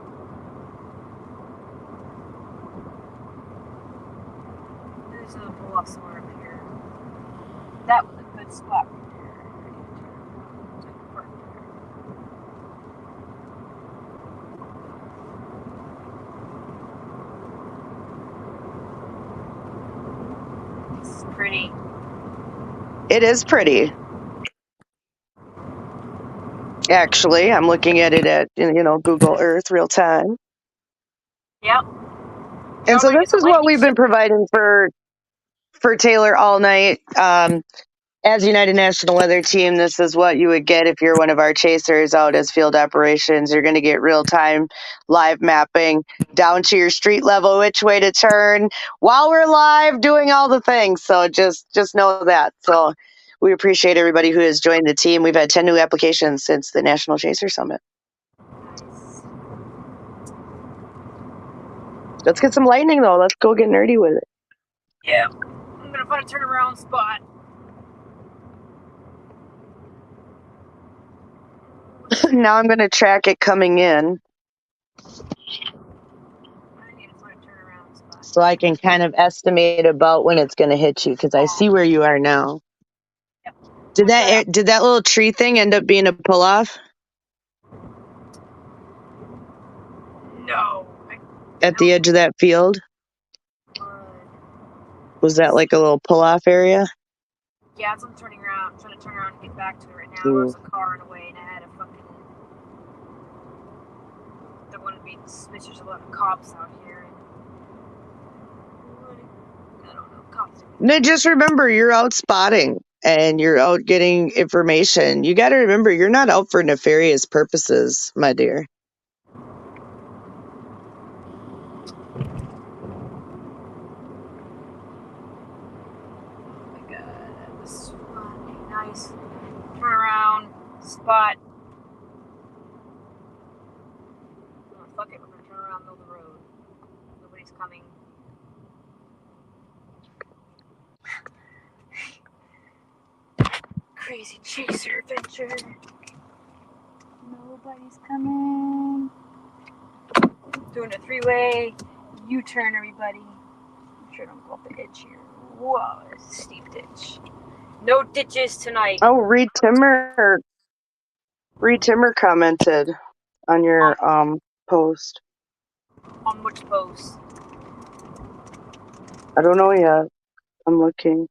There's another pull off somewhere up here. That was a good spot right there. This is pretty. It is pretty. Actually, I'm looking at it at Google Earth real time. Yep. And so this is what we've been providing for Taylor all night. As United National Weather Team, this is what you would get if you're one of our chasers out as field operations. You're going to get real-time live mapping down to your street level, which way to turn while we're live doing all the things. So just know that. So we appreciate everybody who has joined the team. We've had 10 new applications since the National Chaser Summit. Nice. Let's get some lightning, though. Let's go get nerdy with it. Yeah. I'm going to find a turnaround spot. Now I'm going to track it coming in. I need to find a turnaround spot. So I can kind of estimate about when it's going to hit you, because I see where you are now. Yep. Did that little tree thing end up being a pull-off? No. At the edge of that field? Was that like a little pull-off area? Yeah, I'm turning around. I'm trying to turn around and get back to it right now. There was a car in the way, and I had a fucking... There wouldn't be suspicious. There's a lot of cops out here. I don't know. Cops. No, just remember, you're out spotting, and you're out getting information. You got to remember, you're not out for nefarious purposes, my dear. Oh my god, that was funny. Nice. Turn around. Spot. Oh, fuck it. We're gonna turn around the middle of the road. Nobody's coming. Crazy chaser adventure. Nobody's coming. Doing a three-way U-turn, everybody. I'm sure I don't go off the edge here. Whoa, there's a steep ditch. No ditches tonight. Oh, Reed Timmer commented on your post. On which post? I don't know yet. I'm looking.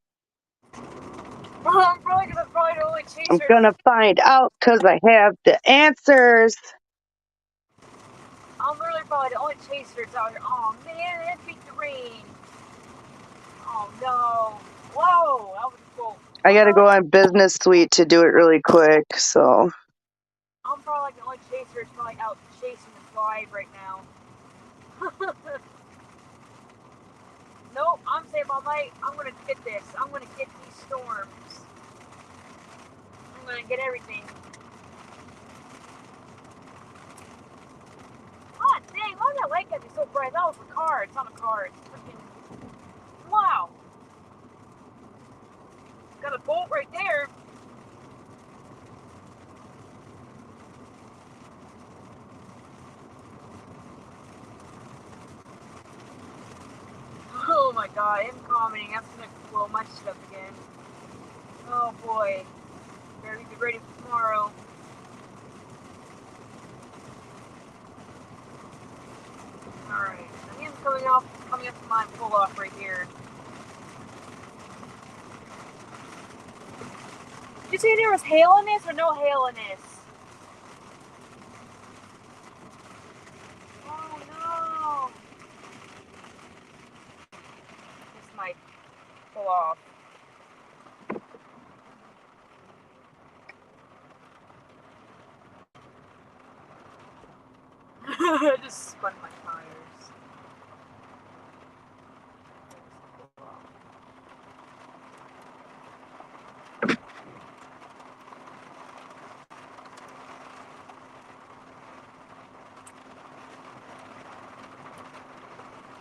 I'm probably the only chaser. I'm gonna find out because I have the answers. I'm literally probably the only chasers out here. Oh man, that beat the rain. Oh no. Whoa, that was cool. I gotta go on Business Suite to do it really quick, so. I'm probably like the only chaser that's probably out chasing the flies right now. Nope, I'm safe all night. I'm gonna get this. I'm gonna get these storms. I'm gonna get everything. God dang, why did that light get me so bright? That was a car. It's not a car. It's freaking. Wow. Got a bolt right there. Oh my god, I'm commenting. That's gonna blow my stuff again. Oh boy. Better be ready for tomorrow. Alright. I am coming up to my pull off right here. Did you say there was hail in this or no hail in this? Oh no. This might pull off. I just spun my tires.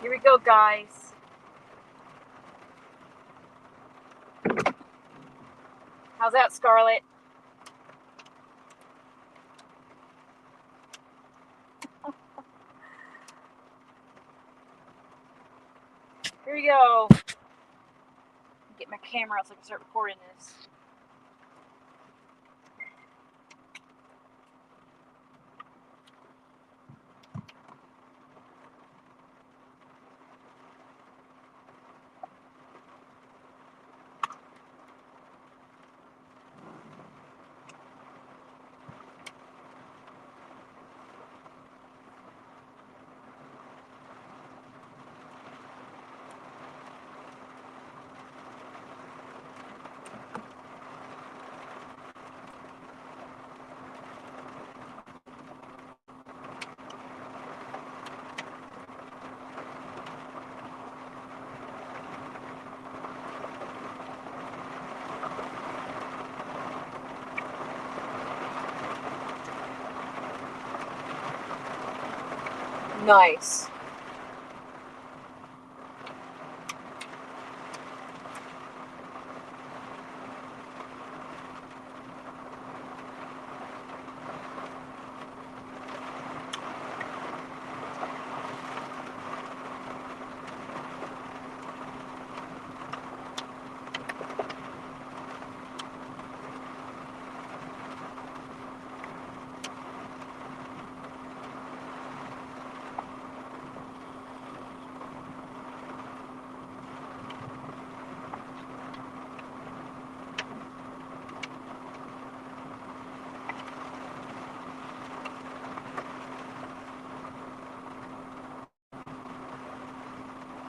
Here we go, guys. How's that, Scarlett? Here we go. Get my camera out so I can start recording this. Nice.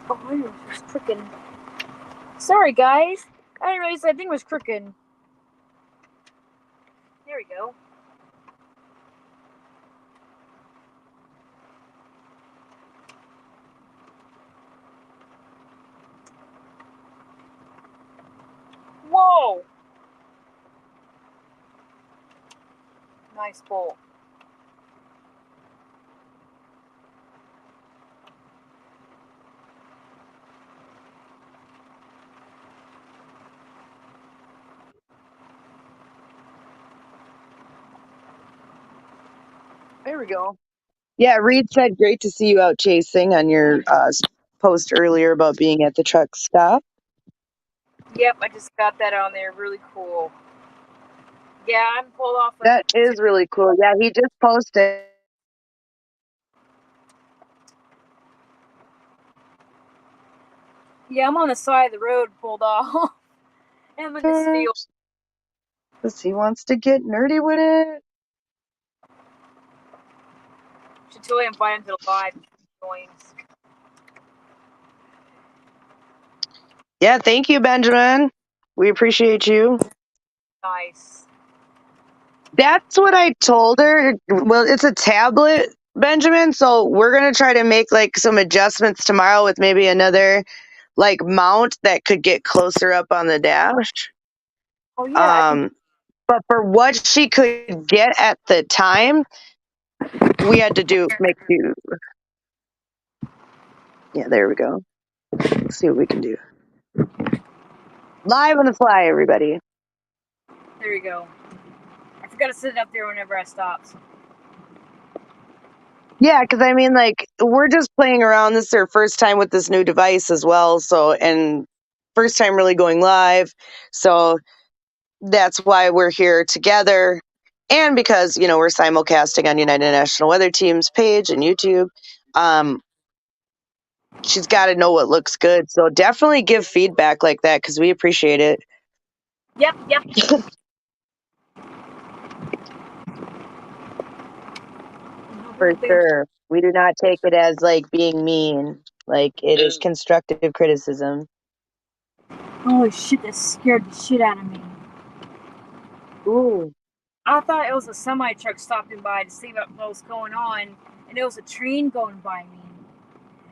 Oh, I knew it was crooked. Sorry, guys. I didn't realize that thing was crooked. There we go. Whoa! Nice bolt. There we go. Yeah, Reed said, great to see you out chasing on your post earlier about being at the truck stop. Yep, I just got that on there. Really cool. Yeah, I'm pulled off. That is really cool. Yeah, he just posted. Yeah, I'm on the side of the road, pulled off. I'm in this field. Because he wants to get nerdy with it. Should totally invite him to the live joins. Yeah, thank you, Benjamin. We appreciate you. Nice. That's what I told her. Well, it's a tablet, Benjamin. So we're going to try to make like some adjustments tomorrow with maybe another like mount that could get closer up on the dash. Oh yeah. But for what she could get at the time, we had to make do. Yeah, there we go. Let's see what we can do. Live on the fly, everybody. There we go. I forgot to sit it up there whenever I stopped. Yeah, because I mean, like, we're just playing around. This is our first time with this new device as well. So, and first time really going live. So that's why we're here together. And because, you know, we're simulcasting on United National Weather Team's page and YouTube. She's got to know what looks good. So definitely give feedback like that because we appreciate it. Yep. For sure. We do not take it as like being mean. Like it is constructive criticism. Holy shit, that scared the shit out of me. Ooh. I thought it was a semi truck stopping by to see what was going on, and it was a train going by me.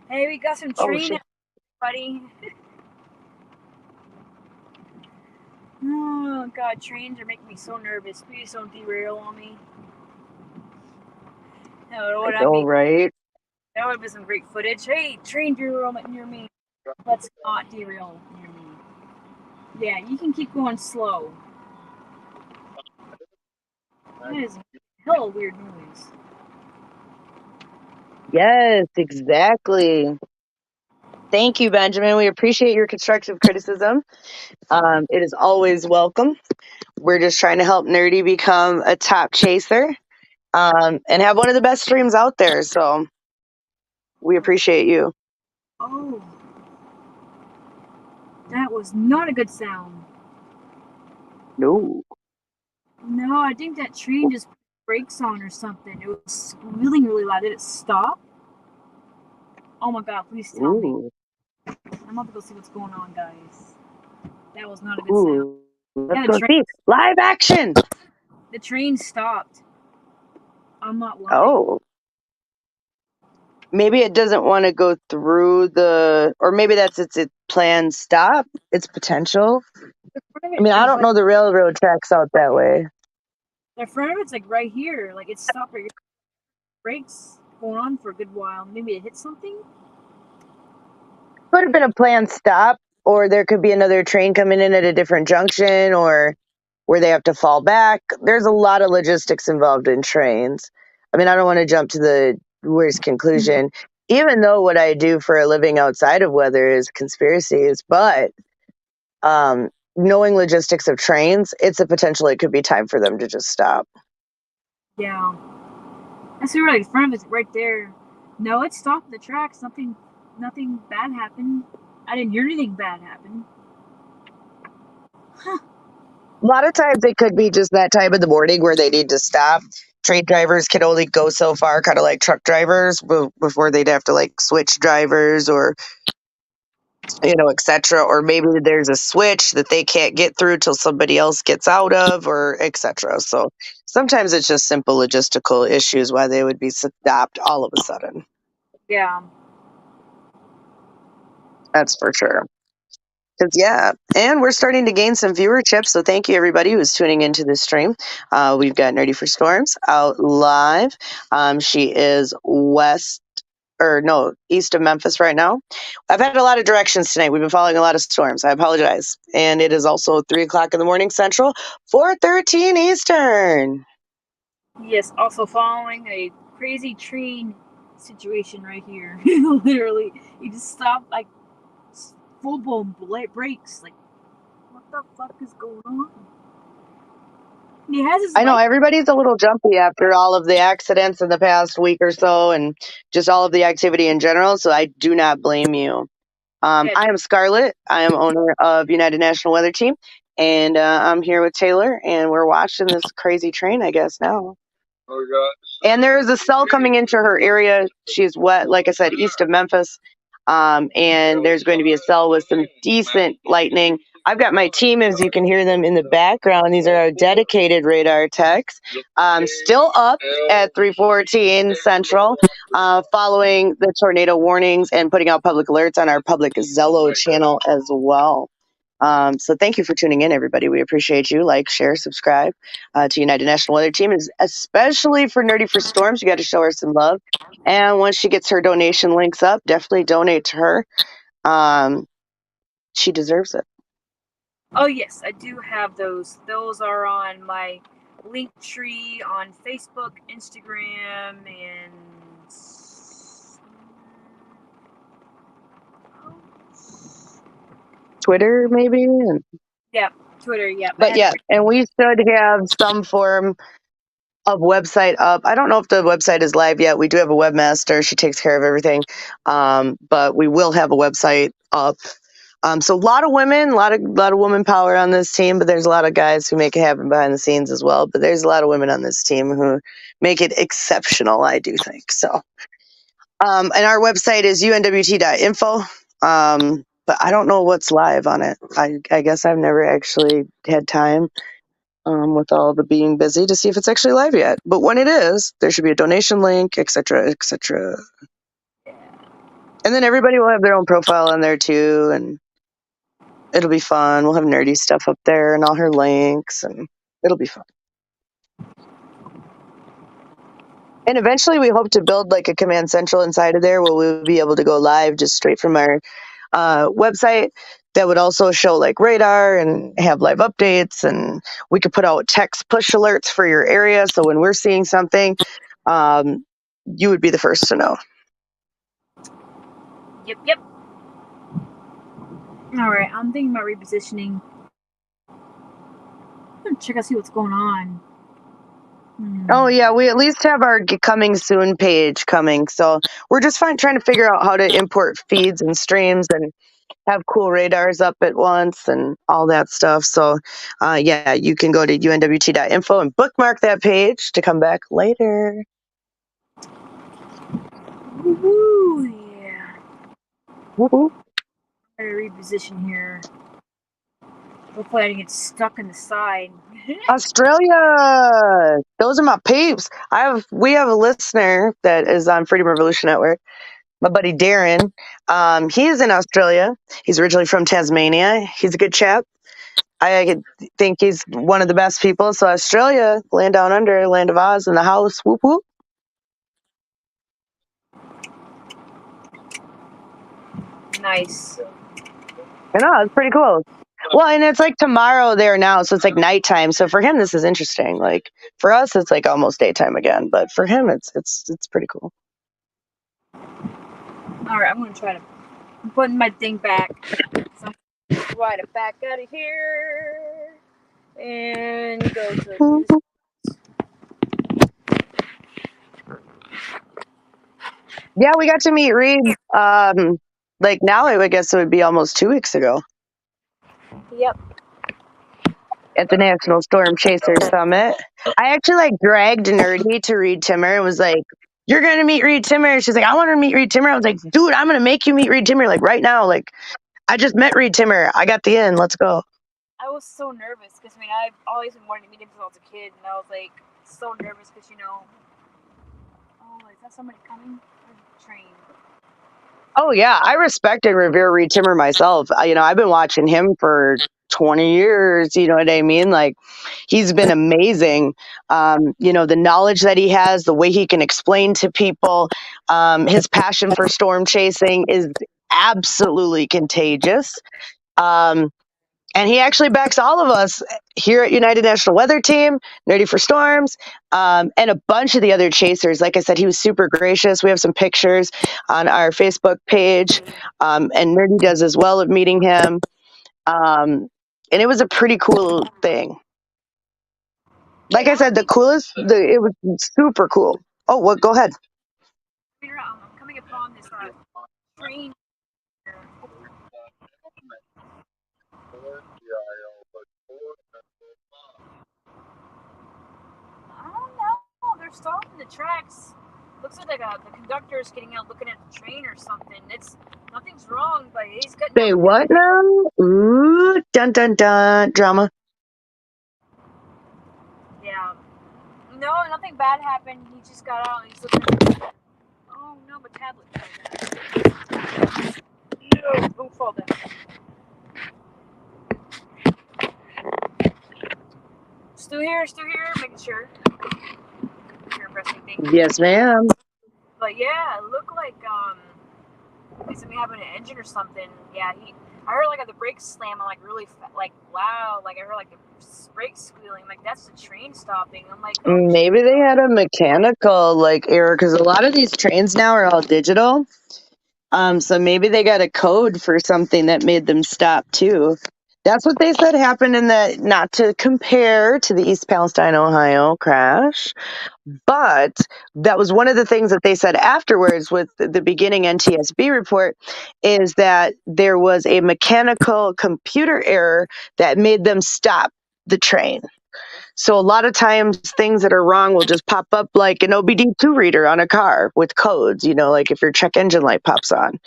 Hey, we got some train, Shit. buddy. Oh god, trains are making me so nervous. Please don't derail on me. No, what I know, I mean. right? That would be some great footage. Hey, train derailment near me. Let's not derail near me. Yeah, you can keep going slow. That is a hell of a weird noise. Yes, exactly. Thank you, Benjamin. We appreciate your constructive criticism. It is always welcome. We're just trying to help Nerdy become a top chaser and have one of the best streams out there. So we appreciate you. Oh, that was not a good sound. No. No, I think that train just put brakes on or something. It was squealing really loud. Did it stop? Oh my god, please tell me. Ooh. I'm about to go see what's going on, guys. That was not a good sound. Ooh. Let's Yeah, go see. Live action. the train stopped. I'm not lying. Oh. Maybe it doesn't want to go through or maybe that's its planned stop, its potential. I mean, I don't know the railroad tracks out that way. The front of it's like right here. Like it stopped right here. Brakes going on for a good while. Maybe it hit something? Could have been a planned stop, or there could be another train coming in at a different junction, or where they have to fall back. There's a lot of logistics involved in trains. I mean, I don't want to jump to the worst conclusion, even though what I do for a living outside of weather is conspiracies, but knowing logistics of trains, it's a potential it could be time for them to just stop. Yeah. I see right in front of it's right there. No, it stopped the tracks. Nothing bad happened. I didn't hear anything bad happen. Huh. A lot of times it could be just that time of the morning where they need to stop. Train drivers can only go so far, kind of like truck drivers, before they'd have to like switch drivers or, etc. Or maybe there's a switch that they can't get through till somebody else gets out of, or etc. So sometimes it's just simple logistical issues why they would be stopped all of a sudden. Yeah. That's for sure. Yeah, and we're starting to gain some viewership, so thank you everybody who's tuning into this stream. We've got Nerdy for Storms out live. She is east of Memphis right now. I've had a lot of directions tonight. We've been following a lot of storms. I apologize. And it is also 3 o'clock in the morning Central, 4:13 Eastern. Yes, also following a crazy train situation right here. Literally, you just stop like full blown brakes. Like, what the fuck is going on? He has his I know light. everybody's a little jumpy after all of the accidents in the past week or so and just all of the activity in general, so I do not blame you. I am Scarlett. I am owner of United National Weather Team, and I'm here with Taylor, and we're watching this crazy train, I guess, now. Oh god. And there is a cell coming into her area. She's like I said, east of Memphis. And there's going to be a cell with some decent lightning. I've got my team, as you can hear them in the background. These are our dedicated radar techs. Still up at 3:14 Central, following the tornado warnings and putting out public alerts on our public Zello channel as well. So thank you for tuning in, everybody. We appreciate you. Like, share, subscribe to United National Weather Team, especially for Nerdy for Storms. You got to show her some love. And once she gets her donation links up, definitely donate to her. She deserves it. Oh yes, I do have those. Those are on my link tree on Facebook, Instagram, and Twitter, maybe. yeah, Twitter. Yeah, but yeah, and we should have some form of website up. I don't know if the website is live yet. We do have a webmaster. She takes care of everything. But we will have a website up. So a lot of women, a lot of woman power on this team, but there's a lot of guys who make it happen behind the scenes as well. But there's a lot of women on this team who make it exceptional, I do think. So, and our website is unwt.info. But I don't know what's live on it. I guess I've never actually had time with all the being busy to see if it's actually live yet. But when it is, there should be a donation link, etc., etc. And then everybody will have their own profile on there too, and it'll be fun. We'll have nerdy stuff up there and all her links, and it'll be fun. And eventually we hope to build like a command central inside of there where we'll be able to go live just straight from our website that would also show like radar and have live updates, and we could put out text push alerts for your area. So when we're seeing something, you would be the first to know. Yep. All right, I'm thinking about repositioning. I'm gonna check out see what's going on. Oh yeah, we at least have our coming soon page coming. So we're just trying to figure out how to import feeds and streams and have cool radars up at once and all that stuff. So yeah, you can go to unwt.info and bookmark that page to come back later. Woohoo! Yeah. Woo-hoo. Try to reposition here. Hopefully I didn't get stuck in the side. Australia, those are my peeps. We have a listener that is on Freedom Revolution Network. My buddy Darren, he is in Australia. He's originally from Tasmania. He's a good chap. I think he's one of the best people. So Australia, land down under, land of Oz, in the house. Whoop whoop. Nice. I know, it's pretty cool. Well, and it's like tomorrow there now, so it's like nighttime. So for him, this is interesting. Like for us, it's like almost daytime again, but for him, it's pretty cool. All right, I'm gonna try to put my thing back. So I'm gonna ride it back out of here and go to. Yeah, we got to meet Reed. Like now, I guess it would be almost 2 weeks ago Yep. at the National Storm Chaser Summit. I actually like dragged Nerdy to Reed Timmer and was like, "You're gonna meet Reed Timmer." She's like, "I want to meet Reed Timmer." I was like, "Dude, I'm gonna make you meet Reed Timmer like right now. Like, I just met Reed Timmer. I got the in. Let's go." I was so nervous because I've always been wanting to meet him since I was a kid, and I was like so nervous because oh, is that somebody coming? Or the train? Oh yeah, I respect and revere Reed Timmer myself. I've been watching him for 20 years. You know what I mean? Like, he's been amazing. The knowledge that he has, the way he can explain to people, his passion for storm chasing is absolutely contagious. And he actually backs all of us here at United National Weather Team, Nerdy for Storms, and a bunch of the other chasers. Like I said, he was super gracious. We have some pictures on our Facebook page, and Nerdy does as well of meeting him. And it was a pretty cool thing. Like I said, it was super cool. Oh, what? Go ahead. I'm coming upon this train. I don't know. They're stopping the tracks. Looks like the conductor's getting out looking at the train or something. Nothing's wrong, but he's got. Say what now? Ooh, dun dun dun, drama. Yeah. No, nothing bad happened. He just got out and he's looking at. Oh no, my tablet fell down. No, don't fall down. Still here, making sure. You're pressing things. Yes, ma'am. But yeah, it looked like something happened to an engine or something. Yeah, I heard like the brakes slam and like really like loud. Like I heard like the brakes squealing. Like that's the train stopping. I'm like, oh, Maybe they had a mechanical like error because a lot of these trains now are all digital. So maybe they got a code for something that made them stop too. That's what they said happened in the, not to compare to the East Palestine, Ohio crash, but that was one of the things that they said afterwards with the beginning NTSB report is that there was a mechanical computer error that made them stop the train. So a lot of times things that are wrong will just pop up like an OBD2 reader on a car with codes, like if your check engine light pops on.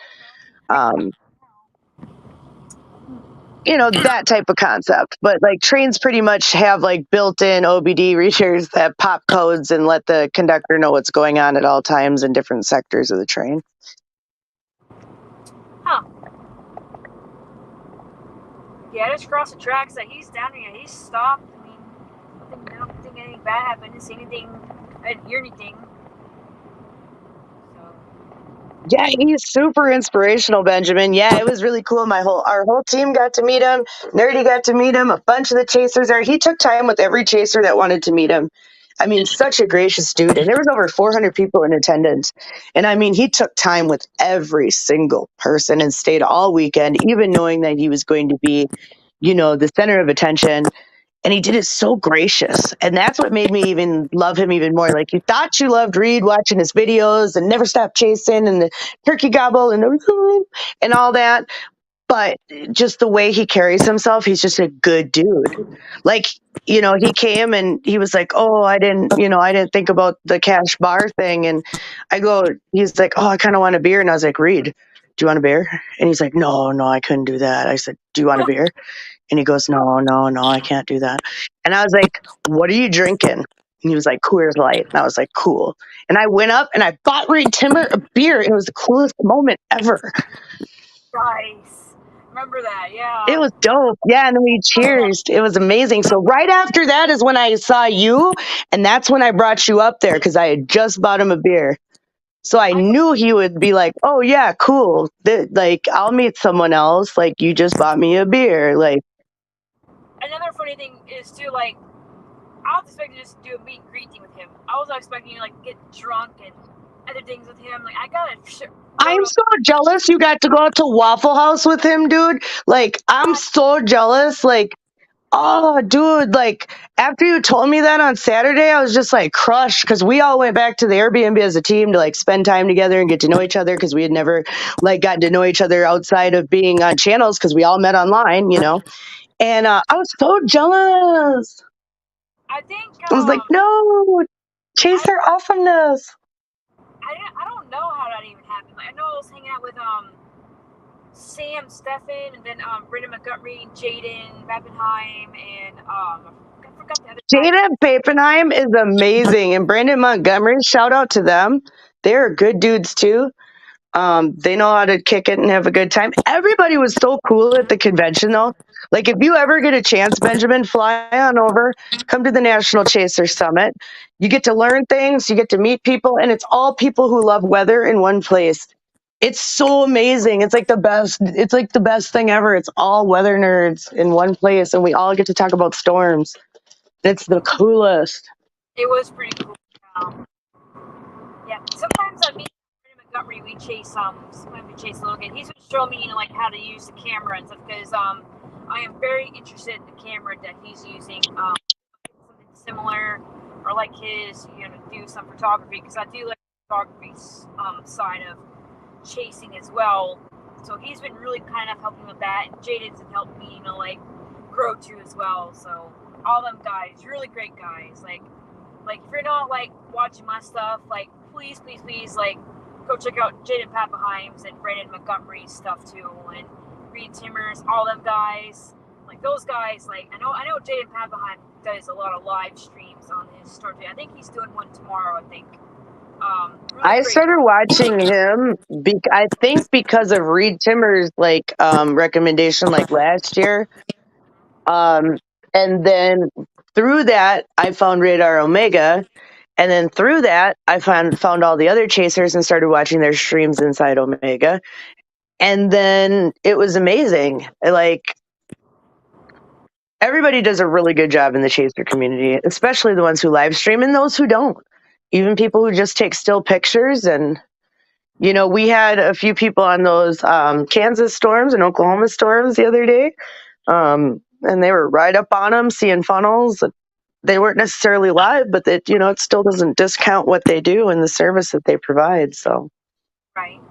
That type of concept. But like trains pretty much have like built-in OBD readers that pop codes and let the conductor know what's going on at all times in different sectors of the train. Huh. Yeah, I just crossed the tracks. That he's down here. He's stopped. I don't think anything bad happened. Didn't see anything. I didn't hear anything. Yeah, he's super inspirational, Benjamin. Yeah, it was really cool. Our whole team got to meet him. Nerdy got to meet him. A bunch of the chasers there. He took time with every chaser that wanted to meet him. I mean, such a gracious dude. And there was over 400 people in attendance. And I mean, he took time with every single person and stayed all weekend, even knowing that he was going to be, the center of attention. And he did it so gracious. And that's what made me even love him even more. Like, you thought you loved Reed watching his videos and never stop chasing and the turkey gobble and all that. But just the way he carries himself, he's just a good dude. Like, he came and he was like, oh, I didn't think about the cash bar thing. And he's like, oh, I kind of want a beer. And I was like, Reed, do you want a beer? And he's like, no, I couldn't do that. I said, do you want a beer? And he goes, no, I can't do that. And I was like, what are you drinking? And he was like, Coors Light. And I was like, cool. And I went up and I bought Reed Timmer a beer. It was the coolest moment ever. Nice. Remember that? Yeah. It was dope. Yeah. And then we cheers. It was amazing. So right after that is when I saw you. And that's when I brought you up there because I had just bought him a beer. So I knew he would be like, oh, yeah, cool. Like, I'll meet someone else. Like, you just bought me a beer. Like, another funny thing is too, like, I was expecting to just do a meet and greet thing with him. I was expecting to like get drunk and other things with him. Like, I gotta. I'm so jealous you got to go out to Waffle House with him, dude. Like, I'm so jealous. Like, oh, dude, like, after you told me that on Saturday, I was just like crushed because we all went back to the Airbnb as a team to like spend time together and get to know each other because we had never like gotten to know each other outside of being on channels because we all met online, And I was so jealous. I think I was like, no, chase her awesomeness. I don't know how that even happened. Like, I know I was hanging out with Sam Steffen and then Brendan Montgomery, Jaden Pappenheim, and I forgot the other guy. Jaden Pappenheim is amazing, and Brandon Montgomery, shout out to them. They're good dudes too. They know how to kick it and have a good time. Everybody was so cool at the convention though. Like, if you ever get a chance, Benjamin, fly on over, come to the National Chaser Summit. You get to learn things, you get to meet people, and it's all people who love weather in one place. It's so amazing. It's like the best thing ever. It's all weather nerds in one place, and we all get to talk about storms. It's the coolest. It was pretty cool. Yeah. Sometimes I meet Brendan Montgomery. We chase Logan. He's been showing me, like, how to use the camera and stuff because I am very interested in the camera that he's using. Something similar or like his, do some photography because I do like the photography side of chasing as well. So he's been really kind of helping with that. And Jaden's been helping me, like, grow too as well. So all them guys, really great guys. Like if you're not like watching my stuff, like please, like go check out Jaden Pappenheim's and Brandon Montgomery's stuff too, and Reed Timmers, all them guys. Like those guys, like I know Jaden Pappenheim does a lot of live streams on his story. I think he's doing one tomorrow. I think. Really I started watching him. I think because of Reed Timmer's recommendation last year, and then through that I found Radar Omega, and then through that I found all the other chasers and started watching their streams inside Omega, and then it was amazing. Like, everybody does a really good job in the chaser community, especially the ones who live stream and those who don't. Even people who just take still pictures. And, we had a few people on those Kansas storms and Oklahoma storms the other day. And they were right up on them, seeing funnels. They weren't necessarily live, but that, it still doesn't discount what they do and the service that they provide. So. Right.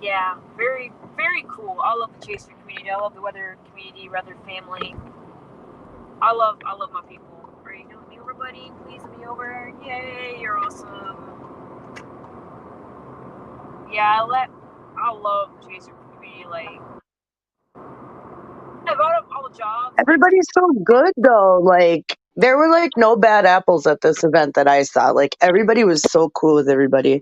Yeah, very, very cool. I love the chaser community. I love the weather community, weather family. I love my people. Are you doing me over, buddy? Please let me over. Yay, you're awesome. Yeah, I love the chaser community. Like, out of all the jobs, Everybody's so good though. Like, there were no bad apples at this event that I saw. Like, everybody was so cool with everybody.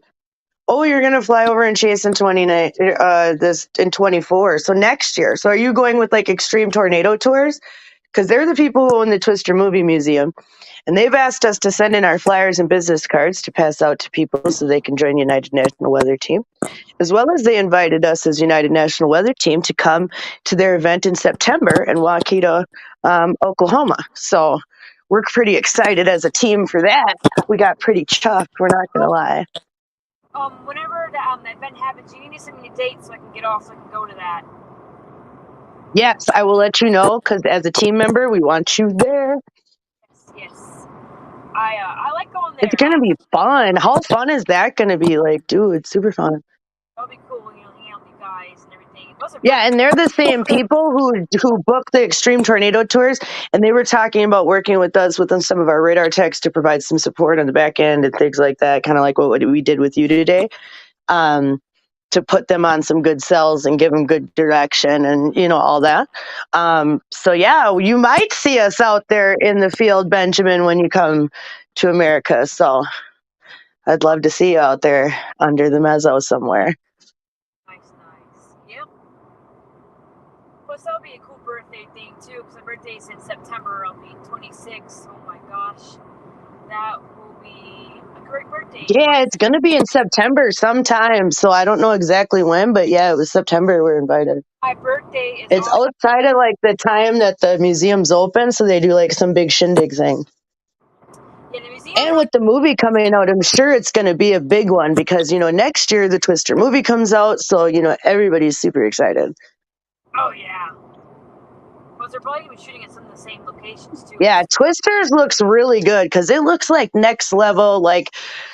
Oh, you're gonna fly over and chase in 24. So next year. So are you going with extreme tornado tours? because they're the people who own the Twister Movie Museum. And they've asked us to send in our flyers and business cards to pass out to people so they can join United National Weather Team. As well as they invited us as United National Weather Team to come to their event in September in Waukeeta, Oklahoma. So we're pretty excited as a team for that. We got pretty chuffed, we're not going to lie. Whenever the event happens, you need to send me a date so I can get off so I can go to that. Yes, I will let you know, because as a team member, we want you there. Yes. I like going there. It's going to be fun. How fun is that going to be? Like, dude, it's super fun. That'll be cool, hang out with you guys and everything. Yeah, and they're the same people who book the extreme tornado tours, and they were talking about working with us within some of our radar techs to provide some support on the back end and things like that, kind of like what we did with you today, to put them on some good cells and give them good direction and, all that. So, yeah, you might see us out there in the field, Benjamin, when you come to America. So I'd love to see you out there under the mezzo somewhere. Nice. Yep. Plus, that'll be a cool birthday thing, too, because my birthday's in September. I'll be 26. Oh, my gosh. That will be a great birthday. Yeah, it's going to be in September sometime, so I don't know exactly when, but yeah, it was September we're invited. My birthday is... It's outside of, like, the time that the museum's open, so they do, like, some big shindig thing. Yeah, the museum... And with the movie coming out, I'm sure it's going to be a big one because, next year the Twister movie comes out, so, everybody's super excited. Oh, yeah. But they're probably going to be shooting at some of the same locations, too. Yeah, Twisters looks really good because it looks like next level, like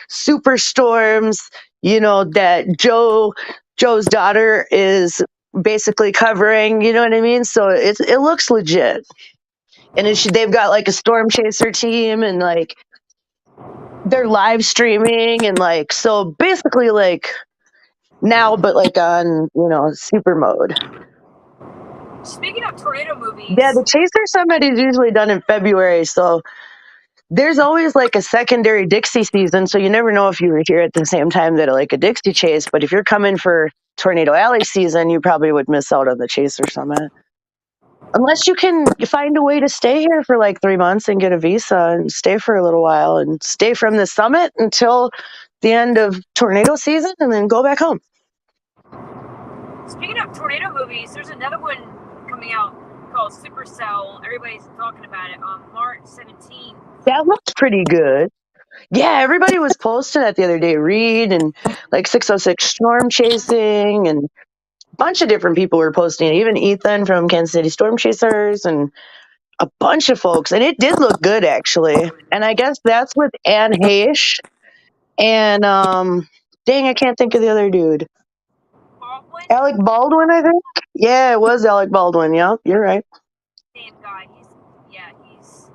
Superstorms, that Joe's daughter is basically covering, you know what I mean? So it looks legit. And they've got like a storm chaser team and like they're live streaming and like, so basically like now, but like on, super mode. Speaking of tornado movies... Yeah, the Chaser Summit is usually done in February, so there's always like a secondary Dixie season, so you never know if you were here at the same time that like a Dixie chase, but if you're coming for Tornado Alley season, you probably would miss out on the Chaser Summit. Unless you can find a way to stay here for like 3 months and get a visa and stay for a little while and stay from the summit until the end of tornado season and then go back home. Speaking of tornado movies, there's another one coming out called Supercell. Everybody's talking about it on March 17th. That looks pretty good. Yeah, everybody was posting that the other day. Reed and like 606 Storm Chasing and a bunch of different people were posting it. Even Ethan from Kansas City Storm Chasers and a bunch of folks. And it did look good, actually. And I guess that's with Anne Heche and, dang, I can't think of the other dude. Baldwin? Alec Baldwin, I think? Yeah, it was Alec Baldwin. Yeah, you're right. Same guy. He's...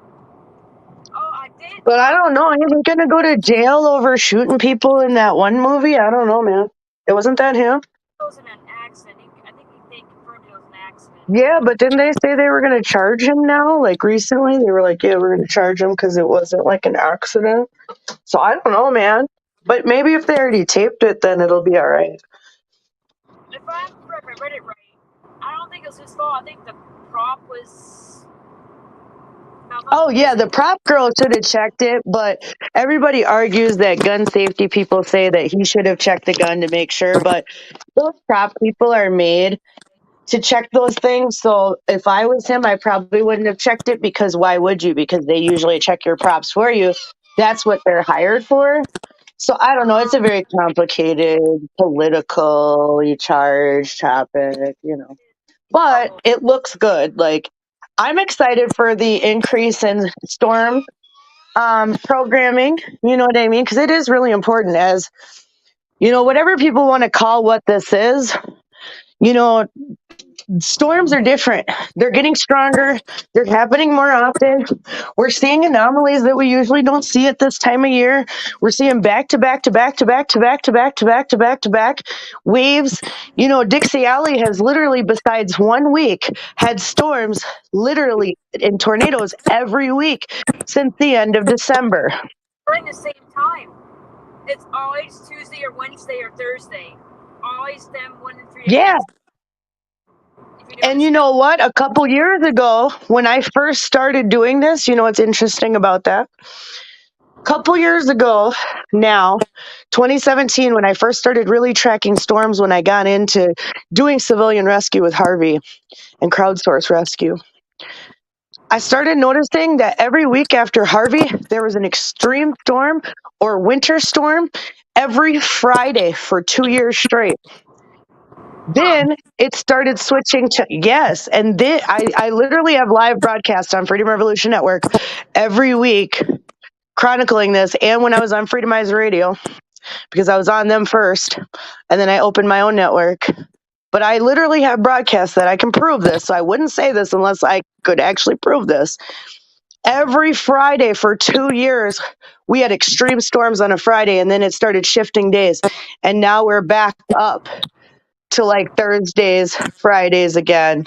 Oh, I did... But I don't know. He was going to go to jail over shooting people in that one movie. I don't know, man. It wasn't that him? It was an accident. I think they confirmed it was an accident. Yeah, but didn't they say they were going to charge him now? Like recently? They were like, yeah, we're going to charge him because it wasn't like an accident. So I don't know, man. But maybe if they already taped it, then it'll be all right. If I read it right, I don't think it was his fault. I think the prop was... Oh, yeah, the prop girl should have checked it, but everybody argues that gun safety people say that he should have checked the gun to make sure, but those prop people are made to check those things. So if I was him, I probably wouldn't have checked it because why would you? Because they usually check your props for you. That's what they're hired for. So I don't know. It's a very complicated, politically charged topic, but it looks good. Like, I'm excited for the increase in storm programming. You know what I mean? Because it is really important as, whatever people want to call what this is, storms are different. They're getting stronger. They're happening more often. We're seeing anomalies that we usually don't see at this time of year. We're seeing back to back to back to back to back to back to back to back to back waves. Dixie Alley has literally, besides 1 week, had storms literally in tornadoes every week since the end of December. During the same time. It's always Tuesday or Wednesday or Thursday. Always them 1 and 3 days. Yeah. And you know what? A couple years ago, when I first started doing this, you know what's interesting about that? A couple years ago now, 2017, when I first started really tracking storms, when I got into doing civilian rescue with Harvey and crowdsource rescue, I started noticing that every week after Harvey, there was an extreme storm or winter storm every Friday for 2 years straight. Then it started switching to yes, and then I literally have live broadcasts on Freedom Revolution Network every week chronicling this, and when I was on Freedomizer Radio, because I was on them first, and then I opened my own network. But I literally have broadcasts that I can prove this, so I wouldn't say this unless I could actually prove this. Every Friday for 2 years, we had extreme storms on a Friday, and then it started shifting days, and now we're back up to like Thursdays, Fridays again,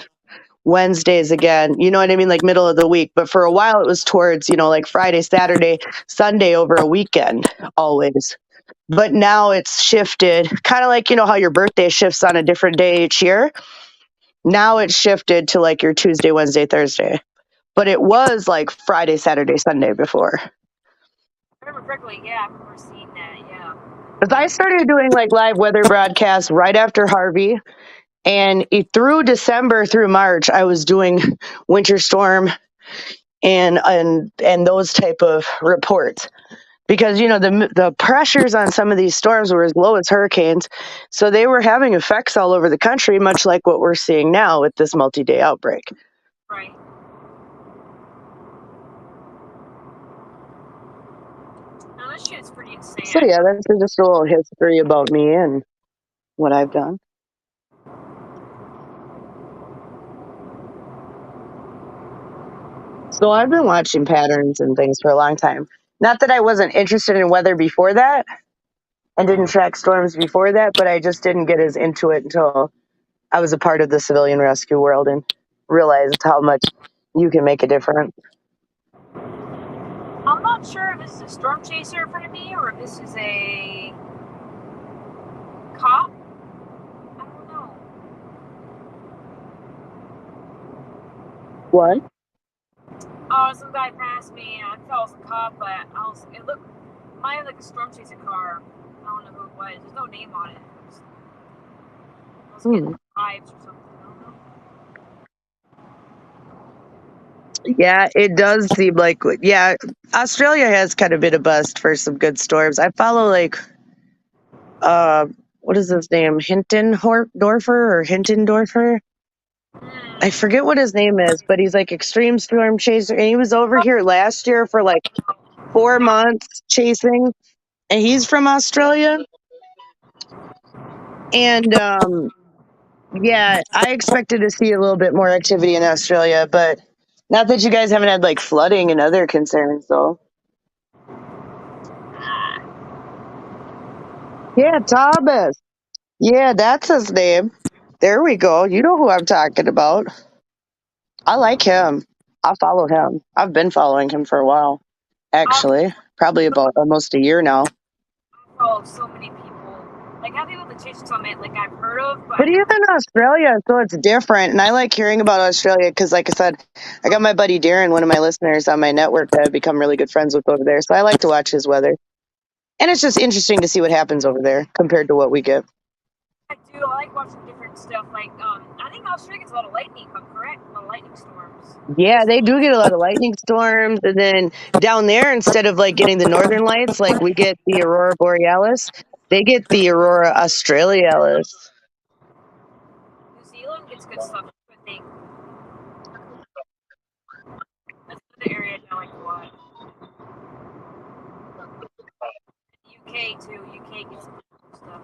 Wednesdays again. You know what I mean? Like middle of the week. But for a while it was towards, like Friday, Saturday, Sunday over a weekend always. But now it's shifted, kind of like, how your birthday shifts on a different day each year. Now it's shifted to like your Tuesday, Wednesday, Thursday. But it was like Friday, Saturday, Sunday before. I remember correctly, yeah, I remember seeing that, yeah. Because I started doing like live weather broadcasts right after Harvey. And through December through March, I was doing winter storm and those type of reports because the pressures on some of these storms were as low as hurricanes, so they were having effects all over the country, much like what we're seeing now with this multi-day outbreak. Right. Now this shit's pretty insane. So yeah, that's just a little history about me and what I've done. So I've been watching patterns and things for a long time. Not that I wasn't interested in weather before that and didn't track storms before that, but I just didn't get as into it until I was a part of the civilian rescue world and realized how much you can make a difference. I'm not sure if this is a storm chaser in front of me or if this is a cop. I don't know. What? Oh, some guy passed me and I thought it was a cop, but it looked might have like a storm chaser car. I don't know who it was. There's no name on it. I was getting vibes or something. I don't know. Yeah, it does seem like, Australia has kind of been a bust for some good storms. I follow what is his name? Hintendorfer or Hintendorfer? I forget what his name is, but he's like extreme storm chaser. And he was over here last year for like 4 months chasing, and he's from Australia. And yeah, I expected to see a little bit more activity in Australia, but not that you guys haven't had like flooding and other concerns, though. Yeah, Thomas. Yeah, that's his name. There we go. You know who I'm talking about. I like him. I follow him. I've been following him for a while, actually. Probably about almost a year now. I follow so many people. Like, I think of the Chase Summit, like, I've heard of, But he's in Australia, so it's different. And I like hearing about Australia because, like I said, I got my buddy Darren, one of my listeners on my network that I've become really good friends with over there. So I like to watch his weather. And it's just interesting to see what happens over there compared to what we get. I do. I like watching different stuff. Like, I think Australia gets a lot of lightning, if I'm correct. A lot of lightning storms. Yeah, they do get a lot of lightning storms. And then down there, instead of like getting the northern lights, like we get the Aurora Borealis, they get the Aurora Australis. New Zealand gets good stuff, I think. That's another area I like a lot. UK, too. UK gets some good stuff.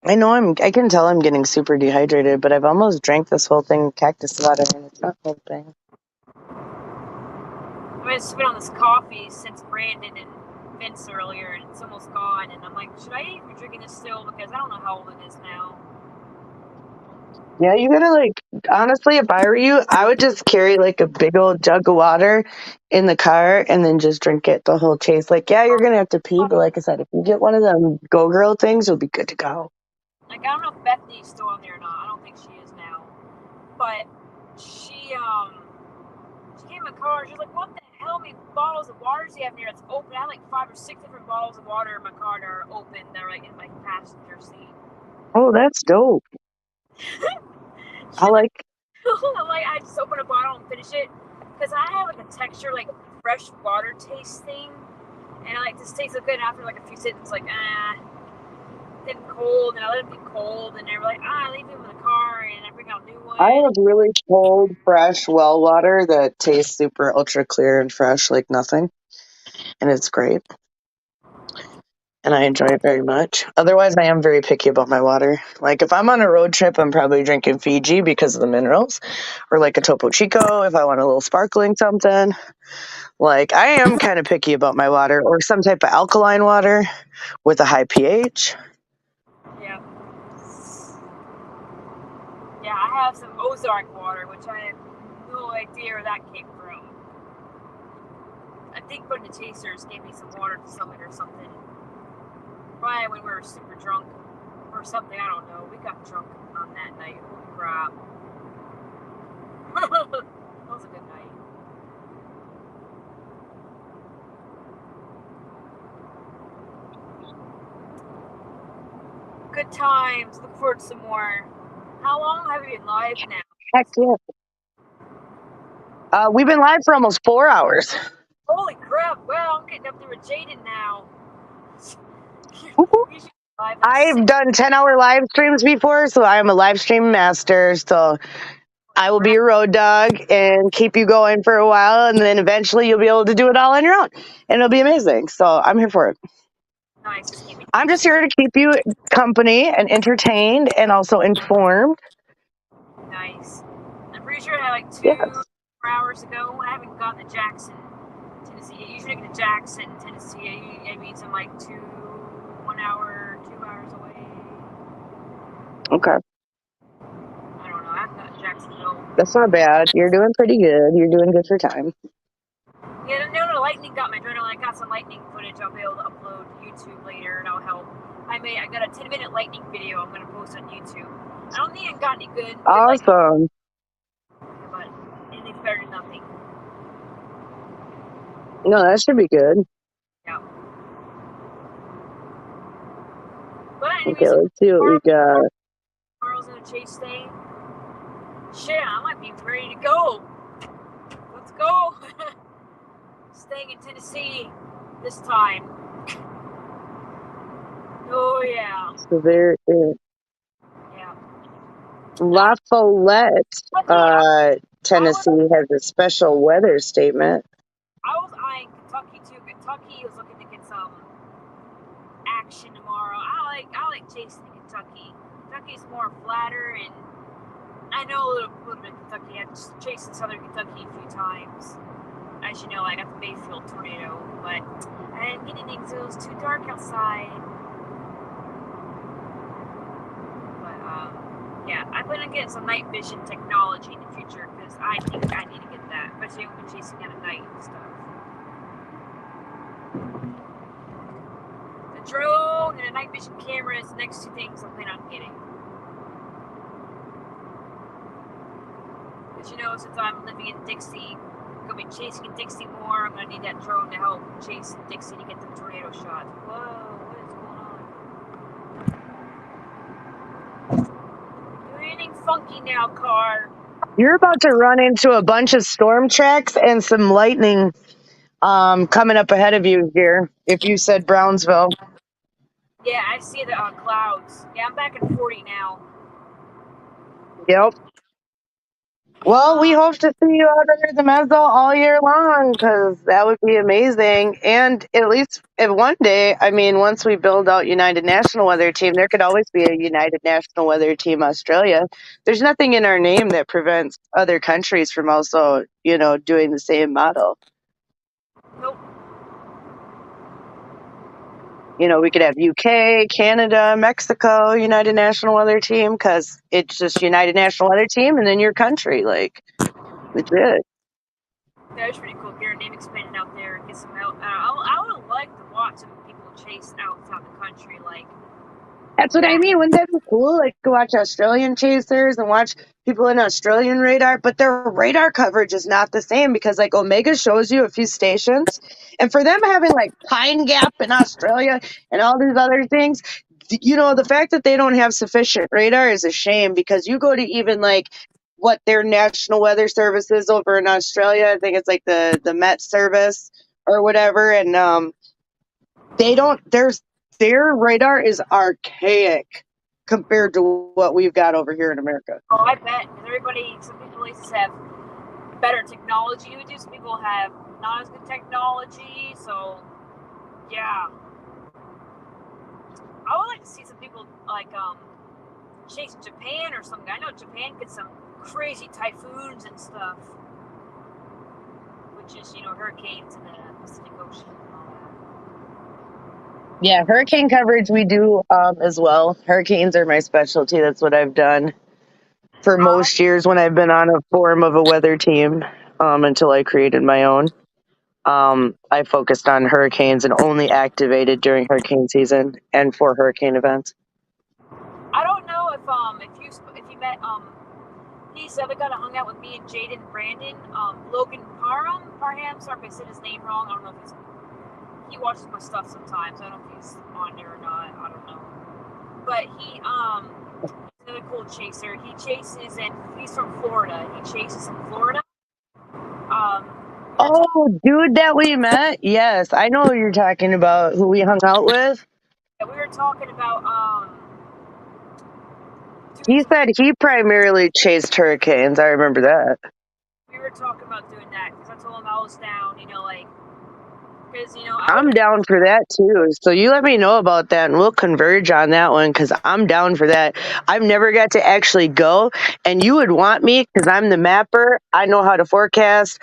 I know I can tell I'm getting super dehydrated, but I've almost drank this whole thing of cactus water and it's not helping. I've been sipping on this coffee since Brandon and Vince earlier, and it's almost gone. And I'm like, should I even be drinking this still? Because I don't know how old it is now. Yeah, you gotta honestly, if I were you, I would just carry like a big old jug of water in the car and then just drink it the whole chase. Like, yeah, you're gonna have to pee, but like I said, if you get one of them Go Girl things, you'll be good to go. Like, I don't know if Bethany's still on there or not. I don't think she is now. But she came in the car. She's like, "What the hell? How many bottles of water do you have in here? It's open." I have like 5 or 6 different bottles of water in my car that are open. They're like in my passenger seat. Oh, that's dope. I like. I just open a bottle and finish it because I have like a texture like fresh water taste thing, and I like this tastes so good. And after like a few sips, it's like then cold, and I let it be cold, and they're like I leave them in the car, and I bring out new ones. I have really cold, fresh well water that tastes super ultra clear and fresh like nothing, and it's great. And I enjoy it very much. Otherwise, I am very picky about my water. Like, if I'm on a road trip, I'm probably drinking Fiji because of the minerals, or like a Topo Chico if I want a little sparkling something. Like, I am kind of picky about my water, or some type of alkaline water with a high pH. Yeah. Yeah, I have some Ozark water, which I have no idea where that came from. I think one of the chasers gave me some water to summit or something. Probably when we were super drunk or something, I don't know. We got drunk on that night. Holy crap. That was a good night. Good times. Look forward to some more. How long have you been live now? Heck yeah. We've been live for almost 4 hours. Holy crap. Well, I'm getting up there with Jaden now. I've done 10-hour live streams before, so I am a live stream master. So I will be your road dog and keep you going for a while, and then eventually you'll be able to do it all on your own, and it'll be amazing. So I'm here for it. Nice. Just keep me I'm just here to keep you company and entertained and also informed. nice. I'm pretty sure I had like 2 Yes. hours ago. I haven't gotten to Jackson, Tennessee. I usually get to Jackson, Tennessee. I mean, I'm like 1 hour, 2 hours away. Okay. I don't know. I haven't gotten to Jacksonville. That's not bad. You're doing pretty good. You're doing good for time. Yeah, no, lightning got my adrenaline. I got some lightning footage I'll be able to upload to YouTube later, and I'll help. I got a 10-minute lightning video I'm gonna post on YouTube. I don't think I got any good lightning, Awesome. but anything's better than nothing. No, that should be good. Yeah. But anyways, Okay, let's see what we got. tomorrow's in a chase day. Shit, I might be ready to go. Let's go. Staying in Tennessee this time. Oh yeah. So there is Yeah. La Follette, Tennessee has a special weather statement. I was eyeing Kentucky too. Kentucky was looking to get some action tomorrow. I like chasing Kentucky. Kentucky's more flatter, and I know a little bit of Kentucky. I've chased in southern Kentucky a few times. As you know, I got the Bayfield tornado, but I didn't get anything because it was too dark outside. But yeah, I plan on getting some night vision technology in the future because I think I need to get that, especially when we're chasing at night and stuff. The drone and a night vision camera is the next 2 things I plan on getting. Because you know, since I'm living in Dixie, I'm going to be chasing in Dixie more. I'm going to need that drone to help chase in Dixie to get the tornado shot. Whoa, what is going on? Do anything funky now, car. You're about to run into a bunch of storm tracks and some lightning coming up ahead of you here, if you said Brownsville. Yeah, I see the clouds. Yeah, I'm back at 40 now. Yep. Well, we hope to see you out under the mezzo all year long because that would be amazing. And at least one day, I mean, once we build out United National Weather Team, there could always be a United National Weather Team Australia. There's nothing in our name that prevents other countries from also, doing the same model. Nope. We could have UK, Canada, Mexico, United National Weather Team because it's just United National Weather Team and then your country, like, legit. That was pretty cool. Get our name expanded out there and get some help. I would like to watch some people chase outside the country, like That's what I mean. Wouldn't that be cool? Like to watch Australian chasers and watch people in Australian radar, but their radar coverage is not the same because like Omega shows you a few stations, and for them having like Pine Gap in Australia and all these other things, the fact that they don't have sufficient radar is a shame because you go to even like what their National Weather Service is over in Australia. I think it's like the Met Service or whatever, and they don't. Their radar is archaic compared to what we've got over here in America. Oh, I bet. Because some places have better technology than we do. Some people have not as good technology. So, yeah. I would like to see some people like chase Japan or something. I know Japan gets some crazy typhoons and stuff, which is hurricanes in the Pacific Ocean and all that. Yeah, hurricane coverage we do as well. Hurricanes are my specialty. That's what I've done for most years when I've been on a form of a weather team until I created my own. I focused on hurricanes and only activated during hurricane season and for hurricane events. I don't know if you met he's the other guy that hung out with me and Jaden and Brandon, Logan Parham. Sorry if I said his name wrong. I don't know if he watches my stuff sometimes. I don't know if he's on there or not. I don't know. But he's another cool chaser. He chases and he's from Florida. He chases in Florida. Oh, dude that we met? Yes, I know who you're talking about, who we hung out with. Yeah, we were talking about He said he primarily chased hurricanes. I remember that. we were talking about doing that because I told him I was down, because I'm down for that too. So you let me know about that and we'll converge on that one because I'm down for that. I've never got to actually go, and you would want me because I'm the mapper. I know how to forecast.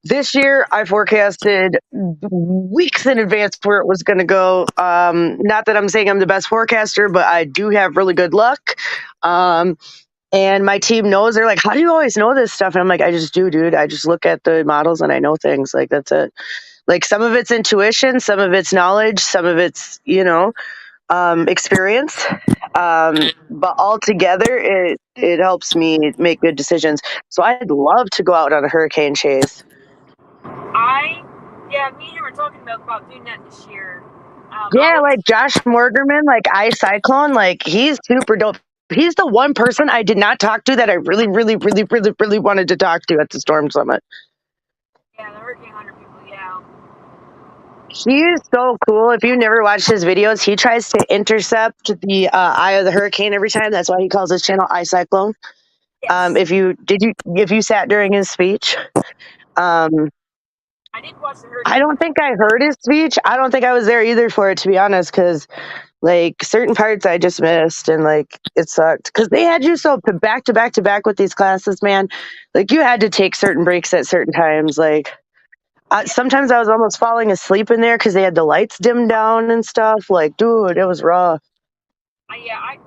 This year, I forecasted weeks in advance where it was going to go. Not that I'm saying I'm the best forecaster, but I do have really good luck. And my team knows. They're like, "How do you always know this stuff?" And I'm like, "I just do, dude. I just look at the models and I know things. Like that's it. Like some of it's intuition, some of it's knowledge, some of it's experience. But altogether, it helps me make good decisions. So I'd love to go out on a hurricane chase. Me and him were talking about doing that this year. Yeah, like Josh Morgerman, like iCyclone, like he's super dope. He's the one person I did not talk to that I really, really, really, really, really wanted to talk to at the Storm Summit. Yeah, the Hurricane Hunter people, yeah. He is so cool. If you never watched his videos, he tries to intercept the eye of the hurricane every time. That's why he calls his channel iCyclone. Yes. If you sat during his speech, I did watch the Hurricane. I don't think I heard his speech. I don't think I was there either for it, to be honest, because like certain parts I just missed and like it sucked because they had you so back to back to back with these classes, man. Like you had to take certain breaks at certain times. Like sometimes I was almost falling asleep in there because they had the lights dimmed down and stuff. Like, dude, it was rough. I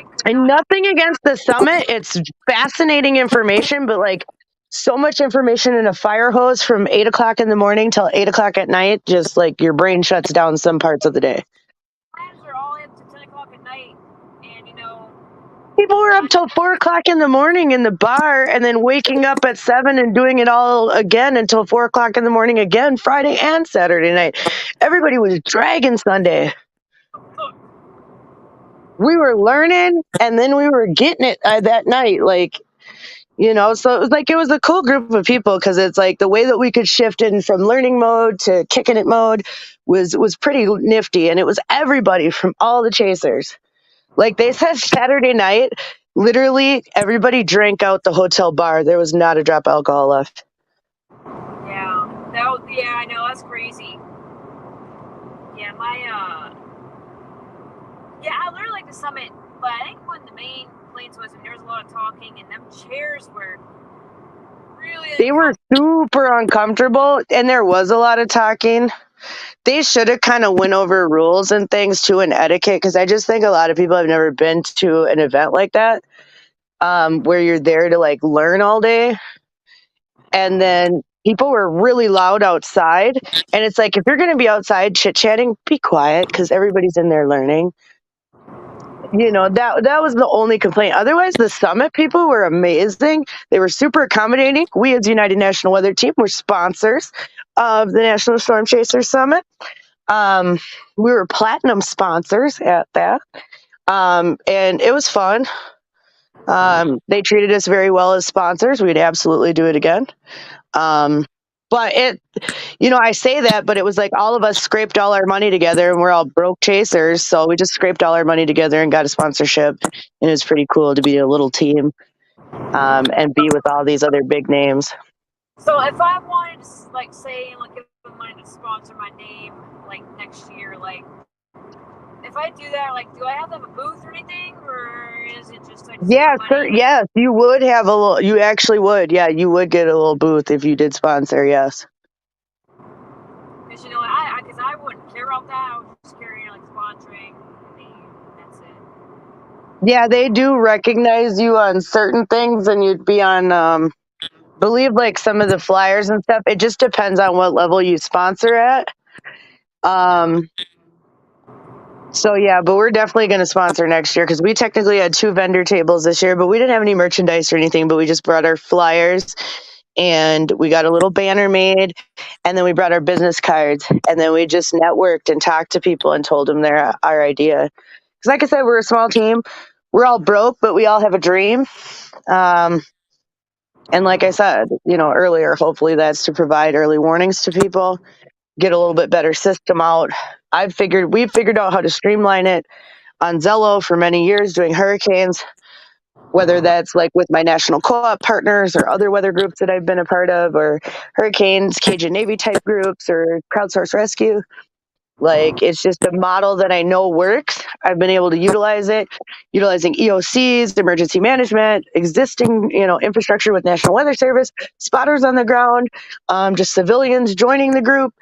could And not. nothing against the summit. It's fascinating information, but like so much information in a fire hose from 8 o'clock in the morning till 8 o'clock at night, just like your brain shuts down some parts of the day. Friends are all up to 10 o'clock at night, and People were up till 4 o'clock in the morning in the bar and then waking up at 7 and doing it all again until 4 o'clock in the morning again, Friday and Saturday night. Everybody was dragging Sunday. We were learning and then we were getting it that night. Like, so it was a cool group of people because it's like the way that we could shift in from learning mode to kicking it mode was pretty nifty. And it was everybody from all the chasers. Like they said Saturday night, literally everybody drank out the hotel bar. There was not a drop of alcohol left. Yeah, I know, that's crazy. Yeah, I learned like the summit, but I think one of the main complaints was when there was a lot of talking and them chairs were really They were super uncomfortable and there was a lot of talking. They should have kind of went over rules and things too and etiquette because I just think a lot of people have never been to an event like that where you're there to like learn all day. And then people were really loud outside. And it's like, if you're going to be outside chit-chatting, be quiet because everybody's in there learning. that was the only complaint. Otherwise, the summit people were amazing. They were super accommodating. We, as United National Weather Team, were sponsors of the National Storm Chaser Summit. We were platinum sponsors at that, and it was fun. They treated us very well as sponsors. We'd absolutely do it again. But I say that, but it was like all of us scraped all our money together, and we're all broke chasers. So we just scraped all our money together and got a sponsorship. And it was pretty cool to be a little team, and be with all these other big names. So if I wanted to, like, say, like, if I wanted to sponsor my name, like, next year, like, if I do that, like, do I have to have a booth or anything, or is it just like Yeah, money? yes, you would have a little. You actually would. Yeah, you would get a little booth if you did sponsor. Yes. Because because I wouldn't care about that. I would just care, like, sponsoring the name. That's it. Yeah, they do recognize you on certain things, and you'd be on, believe like some of the flyers and stuff. It just depends on what level you sponsor at. So yeah, but we're definitely going to sponsor next year because we technically had 2 vendor tables this year, but we didn't have any merchandise or anything. But we just brought our flyers, and we got a little banner made, and then we brought our business cards, and then we just networked and talked to people and told them our idea. Because like I said, we're a small team. We're all broke, but we all have a dream. And like I said, earlier, hopefully that's to provide early warnings to people, get a little bit better system out. We've figured out how to streamline it on Zello for many years doing hurricanes, whether that's like with my national co-op partners or other weather groups that I've been a part of, or hurricanes, Cajun Navy type groups, or crowdsource rescue. Like, it's just a model that I know works. I've been able to utilize it, utilizing EOCs, emergency management, existing, infrastructure with National Weather Service, spotters on the ground, just civilians joining the group,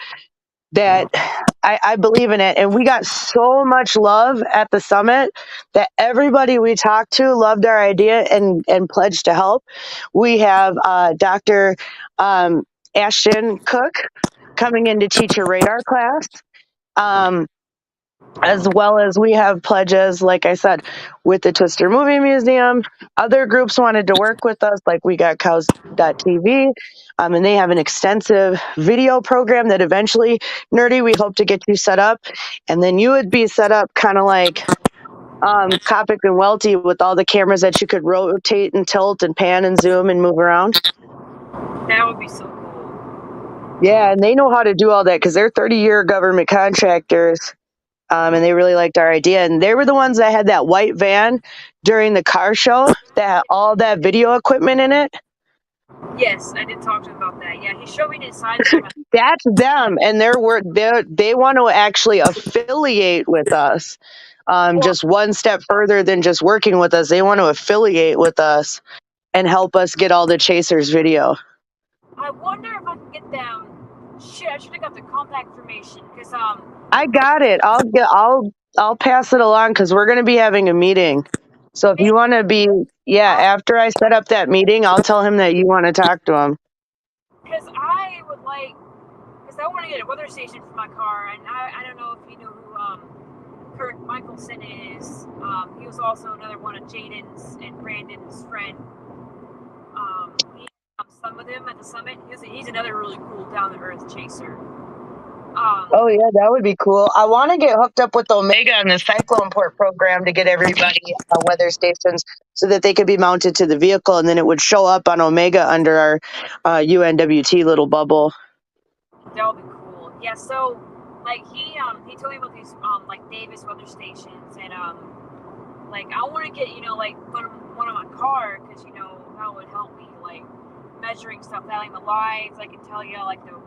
that I believe in it. And we got so much love at the summit that everybody we talked to loved our idea and pledged to help. We have Dr. Ashton Cook coming in to teach a radar class. As well as we have pledges, like I said, with the Twister Movie Museum. Other groups wanted to work with us, like we got cows.tv, and they have an extensive video program that eventually, Nerdy, we hope to get you set up. And then you would be set up kind of like Copic and Welty with all the cameras that you could rotate and tilt and pan and zoom and move around. That would be so cool. Yeah, and they know how to do all that because they're 30-year government contractors. And they really liked our idea. And they were the ones that had that white van during the car show that had all that video equipment in it. Yes, I did talk to him about that. Yeah, he showed me the inside. That's them, and they want to actually affiliate with us. Just one step further than just working with us. They want to affiliate with us and help us get all the Chasers video. I wonder if I can get them. Shit, I should have got the contact information because I got it. I'll pass it along because we're going to be having a meeting. So if you want to be, after I set up that meeting, I'll tell him that you want to talk to him. Because I want to get a weather station for my car, and I don't know if you know who Kurt Michelson is. He was also another one of Jaden's and Brandon's friend. He sung with him at the summit. He's another really cool down to earth chaser. Oh yeah, that would be cool. I want to get hooked up with Omega on the Cyclone Port program to get everybody weather stations so that they could be mounted to the vehicle, and then it would show up on Omega under our UNWT little bubble. That would be cool. Yeah. So, like he told me about these like Davis weather stations, and like I want to get like one on my car because that would help me like measuring stuff, like the lights. I can tell you like the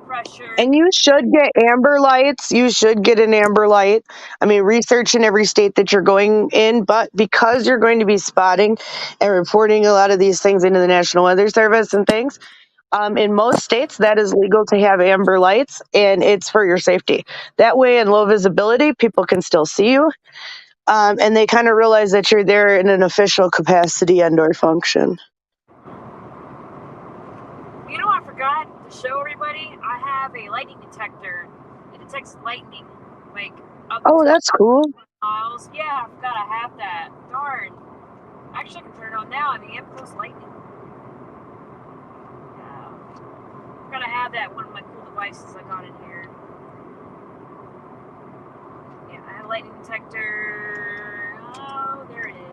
pressure. And you should get amber lights. You should get an amber light. I mean, research in every state that you're going in, but because you're going to be spotting and reporting a lot of these things into the National Weather Service and things, in most states that is legal to have amber lights, and it's for your safety. That way, in low visibility, people can still see you, and they kind of realize that you're there in an official capacity and/or function. I forgot to show everybody. I have a lightning detector. It detects lightning, like. Oh, that's cool. miles. Yeah, I forgot I have that. Darn. Actually, I can turn it on now. I mean, I'm close lightning. Yeah. I forgot I have that one of my cool devices I got in here. Yeah, I have a lightning detector. Oh, there it is.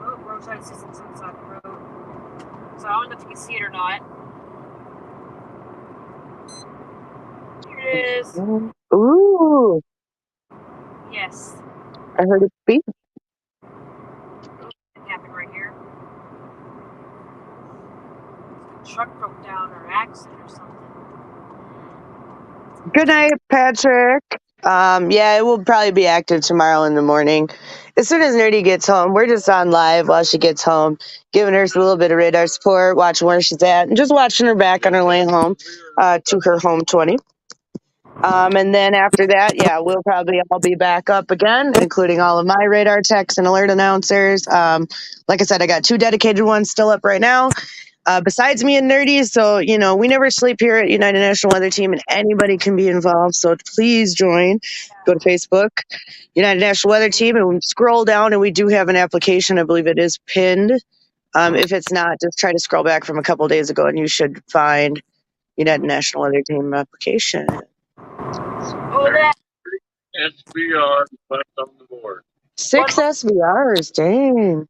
Oh, roadside assistance on the side of the road. So I don't know if you can see it or not. Here it is. Ooh, Yes. I heard it beep. It happened right here. The truck broke down or accident or something. Good night, Patrick. Yeah, it will probably be active tomorrow in the morning. As soon as Nerdy gets home, we're just on live while she gets home, giving her a little bit of radar support, watching where she's at, and just watching her back on her way home to her home 20. And then after that, yeah, we'll probably all be back up again, including all of my radar techs and alert announcers. Like I said, I got 2 dedicated ones still up right now. Besides me and Nerdy, so, you know, we never sleep here at United National Weather Team, and anybody can be involved, so please join. Go to Facebook, United National Weather Team, and scroll down, and we do have an application. I believe it is pinned. If it's not, just try to scroll back from a couple days ago, and you should find United National Weather Team application. Oh, that. SBR left on the board. 6 SVRs, dang.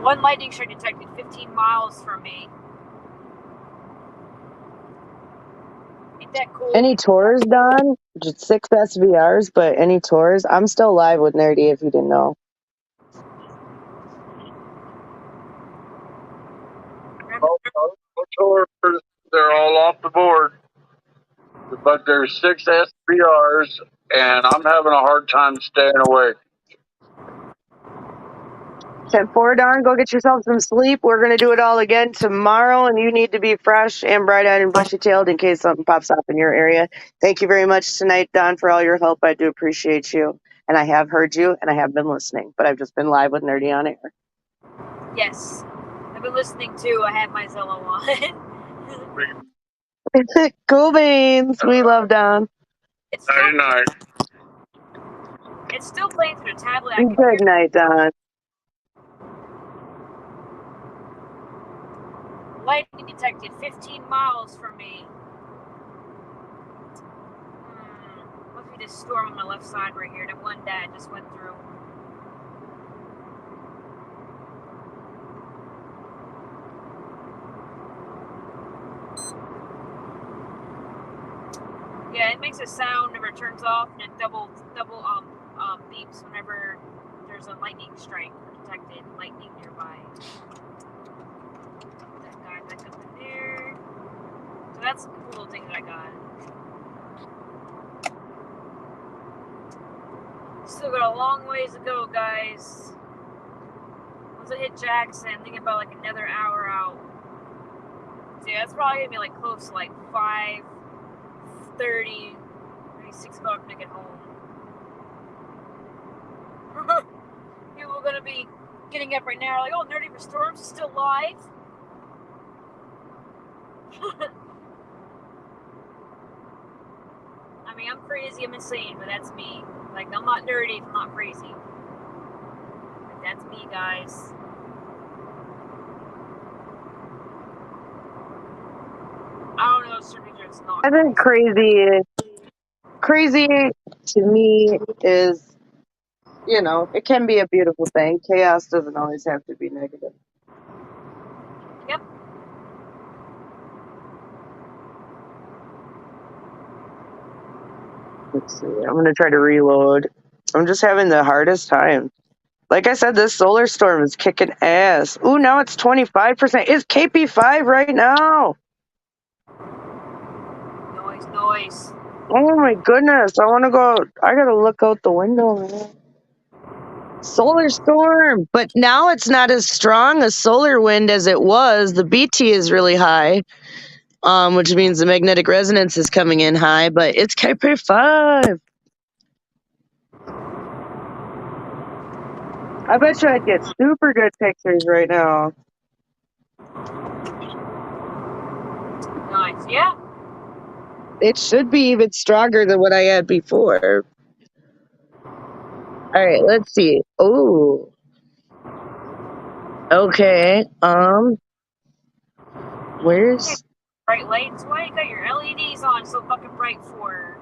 One lightning strike detected 15 miles from me. Ain't that cool? Any tours done? Just 6 SVRs, but any tours? I'm still live with Nerdy if you didn't know. They're all off the board. But there's 6 SBRs, and I'm having a hard time staying awake. 10-4, Dawn, go get yourself some sleep. We're going to do it all again tomorrow, and you need to be fresh and bright-eyed and bushy-tailed in case something pops up in your area. Thank you very much tonight, Dawn, for all your help. I do appreciate you. And I have heard you, and I have been listening, but I've just been live with Nerdy on air. Yes. I've been listening too. I had my Zello on. Cool beans. We love Dawn. It's still, Night. it's still playing through the tablet. I can Good hear night, Dawn. lightning detected 15 miles from me. Must be this storm on my left side right here. The one that just went through. Yeah, it makes a sound whenever it turns off, and it double beeps whenever there's a lightning strike or detected lightning nearby. That guy back up in there. So that's a cool little thing that I got. Still got a long ways to go, guys. Once I hit Jackson, I'm thinking about like another hour out. So yeah, that's probably gonna be like close to like 5:30, maybe 6 o'clock when I get home. People are gonna be getting up right now, like, oh, Nerdy for Storms is still live. I mean, I'm crazy, I'm insane, but that's me. Like, I'm not nerdy if I'm not crazy. But that's me, guys. I don't know if certain things it's not. I think crazy to me is, you know, it can be a beautiful thing. Chaos doesn't always have to be negative. Yep. Let's see. I'm going to try to reload. I'm just having the hardest time. Like I said, this solar storm is kicking ass. Ooh, now it's 25%. It's KP5 right now. Noise. Oh my goodness. I want to go. I got to look out the window, man. Solar storm. But now it's not as strong a solar wind as it was. The BT is really high, which means the magnetic resonance is coming in high, but it's KP5. I bet you I'd get super good pictures right now. Nice. Yeah. It should be even stronger than what I had before. All right, let's see. Oh, okay. Where's Bright lights? Why you got your LEDs on so fucking bright for?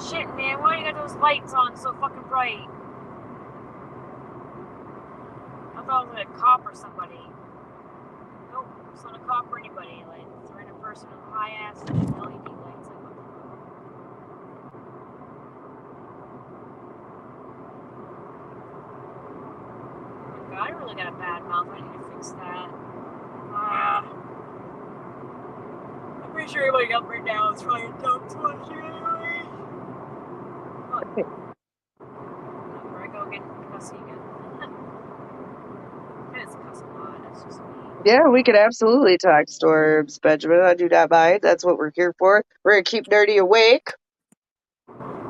Shit, man, why you got those lights on so fucking bright? I thought it was like a cop or somebody. Nope, it's not a cop or anybody. Like, it's a random person with high ass LED lights. Like, what the fuck? Oh my god, I really got a bad mouth. I need to fix that. I'm pretty sure everybody up right now is trying to talk to us anyway. Before I go get cussy again. It's cuss a lot. That's just me. Yeah, we could absolutely talk storms, Benjamin. I do not mind. That's what we're here for. We're gonna keep Nerdy awake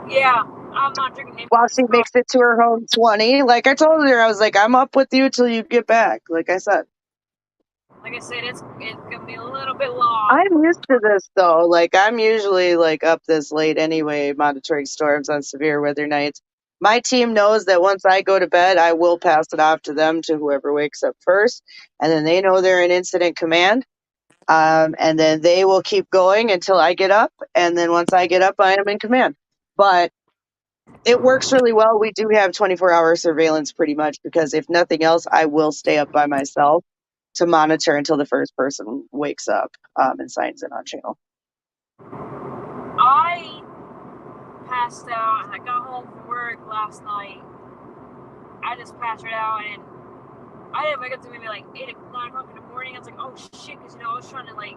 Yeah, I'm not drinking while she makes it to her home 20. Like I told her, I was like, I'm up with you till you get back. Like I said. Like I said, it's gonna be a little bit long. I'm used to this though. Like I'm usually like up this late anyway, monitoring storms on severe weather nights. My team knows that once I go to bed, I will pass it off to them to whoever wakes up first, and then they know they're in incident command. And then they will keep going until I get up, and then once I get up, I am in command. But it works really well. We do have 24-hour surveillance pretty much because if nothing else, I will stay up by myself to monitor until the first person wakes up and signs in on channel. I passed out and I got home from work last night. I just passed it out and I didn't wake up to maybe like 9 o'clock in the morning. I was like, oh shit, because I was trying to like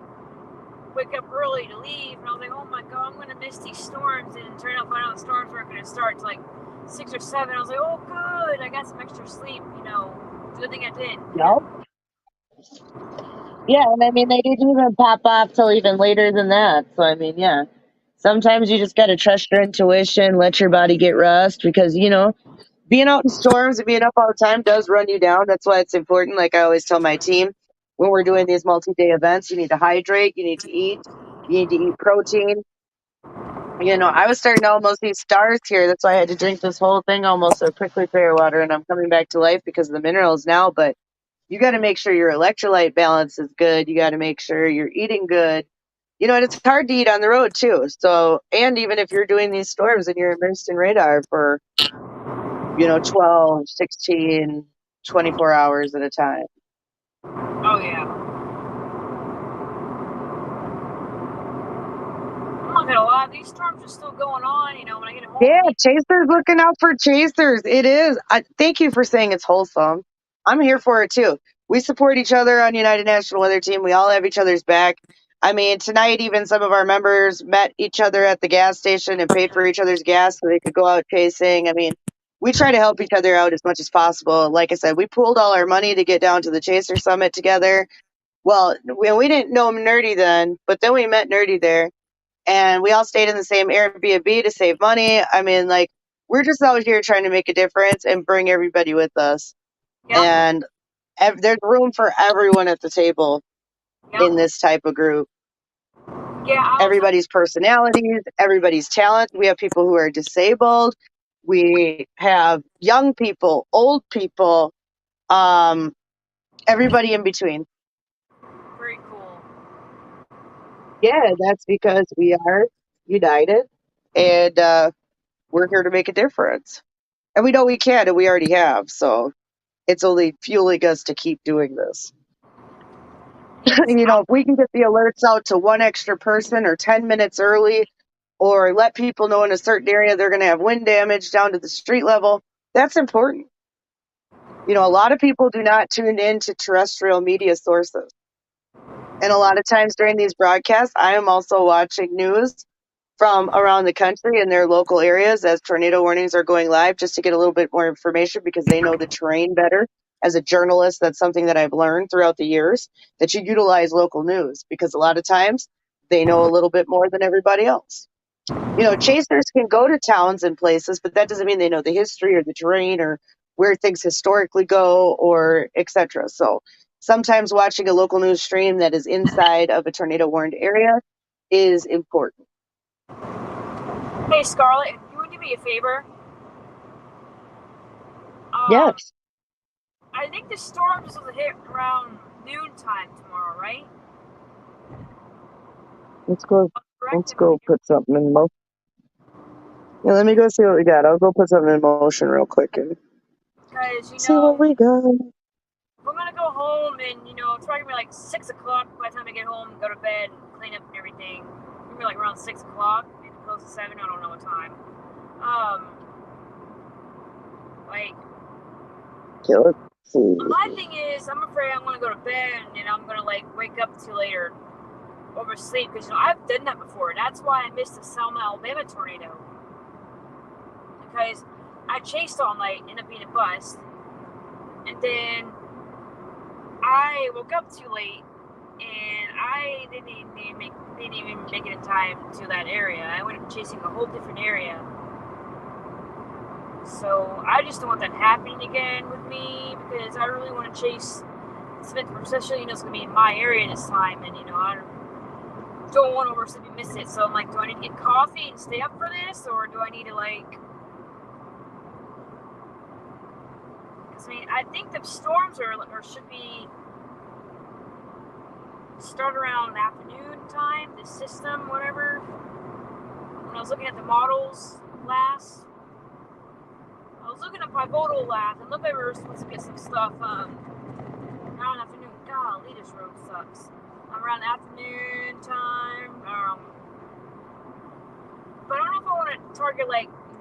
wake up early to leave, and I was like, oh my god, I'm gonna miss these storms. And it turned out the storms weren't gonna start till like 6 or 7. I was like, oh good, I got some extra sleep. Good thing I did. Yep. Yeah, and I mean they didn't even pop off till even later than that. So I mean, yeah. Sometimes you just gotta trust your intuition, let your body get rest because being out in storms and being up all the time does run you down. That's why it's important. Like I always tell my team, when we're doing these multi-day events, you need to hydrate, you need to eat, you need to eat protein. I was starting to almost see stars here. That's why I had to drink this whole thing almost of prickly pear water, and I'm coming back to life because of the minerals now. But you got to make sure your electrolyte balance is good. You got to make sure you're eating good. And it's hard to eat on the road too. So, and even if you're doing these storms and you're immersed in radar for 12, 16, 24 hours at a time. Oh yeah. I'm not gonna lie, these storms are still going on. When I get home. Yeah, Chasers looking out for Chasers. It is. Thank you for saying it's wholesome. I'm here for it too. We support each other on United National Weather Team. We all have each other's back. I mean, tonight even some of our members met each other at the gas station and paid for each other's gas so they could go out chasing. I mean, we try to help each other out as much as possible. Like I said, we pooled all our money to get down to the Chaser Summit together. Well, we didn't know Nerdy then, but then we met Nerdy there. And we all stayed in the same Airbnb to save money. I mean, like, we're just out here trying to make a difference and bring everybody with us. Yep. And there's room for everyone at the table in this type of group. Yeah. Everybody's personalities, everybody's talent. We have people who are disabled. We have young people, old people, everybody in between. Very cool. Yeah, that's because we are united and we're here to make a difference. And we know we can, and we already have. So it's only fueling us to keep doing this. If we can get the alerts out to one extra person or 10 minutes early, or let people know in a certain area they're going to have wind damage down to the street level, that's important. A lot of people do not tune in to terrestrial media sources. And a lot of times during these broadcasts, I am also watching news from around the country in their local areas as tornado warnings are going live just to get a little bit more information because they know the terrain better. As a journalist, that's something that I've learned throughout the years, that you utilize local news because a lot of times they know a little bit more than everybody else. Chasers can go to towns and places, but that doesn't mean they know the history or the terrain or where things historically go or etc. So sometimes watching a local news stream that is inside of a tornado warned area is important. Hey, Scarlett, if you would do me a favor. Yes. I think the storm is supposed to hit around noontime tomorrow, right? Let's go put something in motion. Yeah, let me go see what we got. I'll go put something in motion real quick and Because, see what we got. if I'm gonna go home and, it's probably gonna be like 6 o'clock by the time I get home and go to bed and clean up and everything. Maybe like around 6 o'clock, maybe close to 7, I don't know what time. Okay, let's see. My thing is, I'm afraid I'm gonna go to bed and I'm gonna wake up too late or oversleep because I've done that before. That's why I missed the Selma, Alabama tornado because I chased all night, ended up being a bust, and then I woke up too late and I didn't even make it in time to that area. I went up chasing a whole different area. So I just don't want that happening again with me because I really want to chase, especially it's gonna be in my area this time, and I don't want to oversleep and miss it. So I'm like, do I need to get coffee and stay up for this, or do I need to Because I think the storms should be start around afternoon time. The system, whatever. When I was looking at the models last. I was looking at Pivotal last, and looked like we were supposed to get some stuff around afternoon. Golly, this road sucks. Around afternoon time. But I don't know if I want to target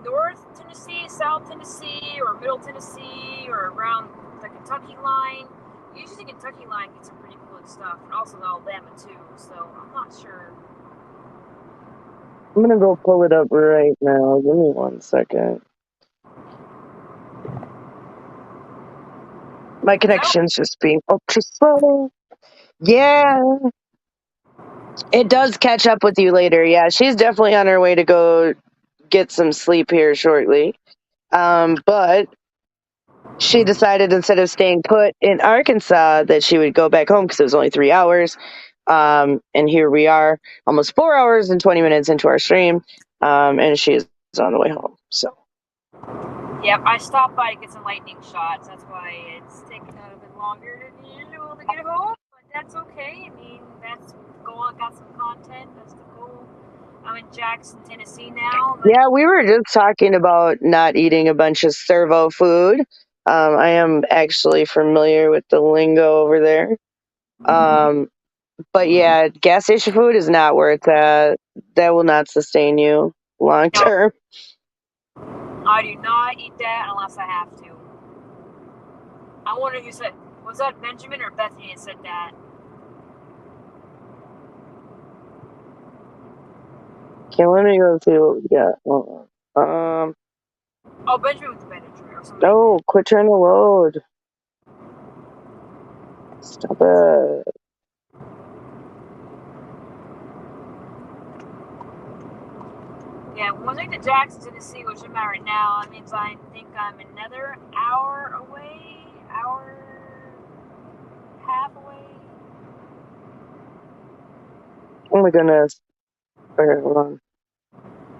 North Tennessee, South Tennessee, or Middle Tennessee, or around the Kentucky line. Usually the Kentucky line gets some pretty cool stuff, and also the Alabama too. So I'm not sure. I'm gonna go pull it up right now. Give me 1 second. My connection's just being ultra slow. Yeah. It does catch up with you later. Yeah, she's definitely on her way to go get some sleep here shortly. But she decided instead of staying put in Arkansas that she would go back home because it was only 3 hours. And here we are, almost 4 hours and 20 minutes into our stream. And she is on the way home. So. Yep, I stopped by to get some lightning shots. That's why it's taking a little bit longer than usual to get home, but that's okay. That's the goal. I got some content. That's the goal. I'm in Jackson, Tennessee now. Yeah, we were just talking about not eating a bunch of servo food. I am actually familiar with the lingo over there. But yeah, gas station food is not where it's at. That will not sustain you long term. I do not eat that unless I have to. I wonder who said, was that Benjamin or Bethany that said that? Okay, let me go see what we got. Oh, Benjamin with the Benjamin or something. No, quit trying to load. Stop it. Yeah, once I get to Jackson, Tennessee, which I'm at right now, that means I think I'm another hour away, half away. Oh my goodness. Okay, hold on.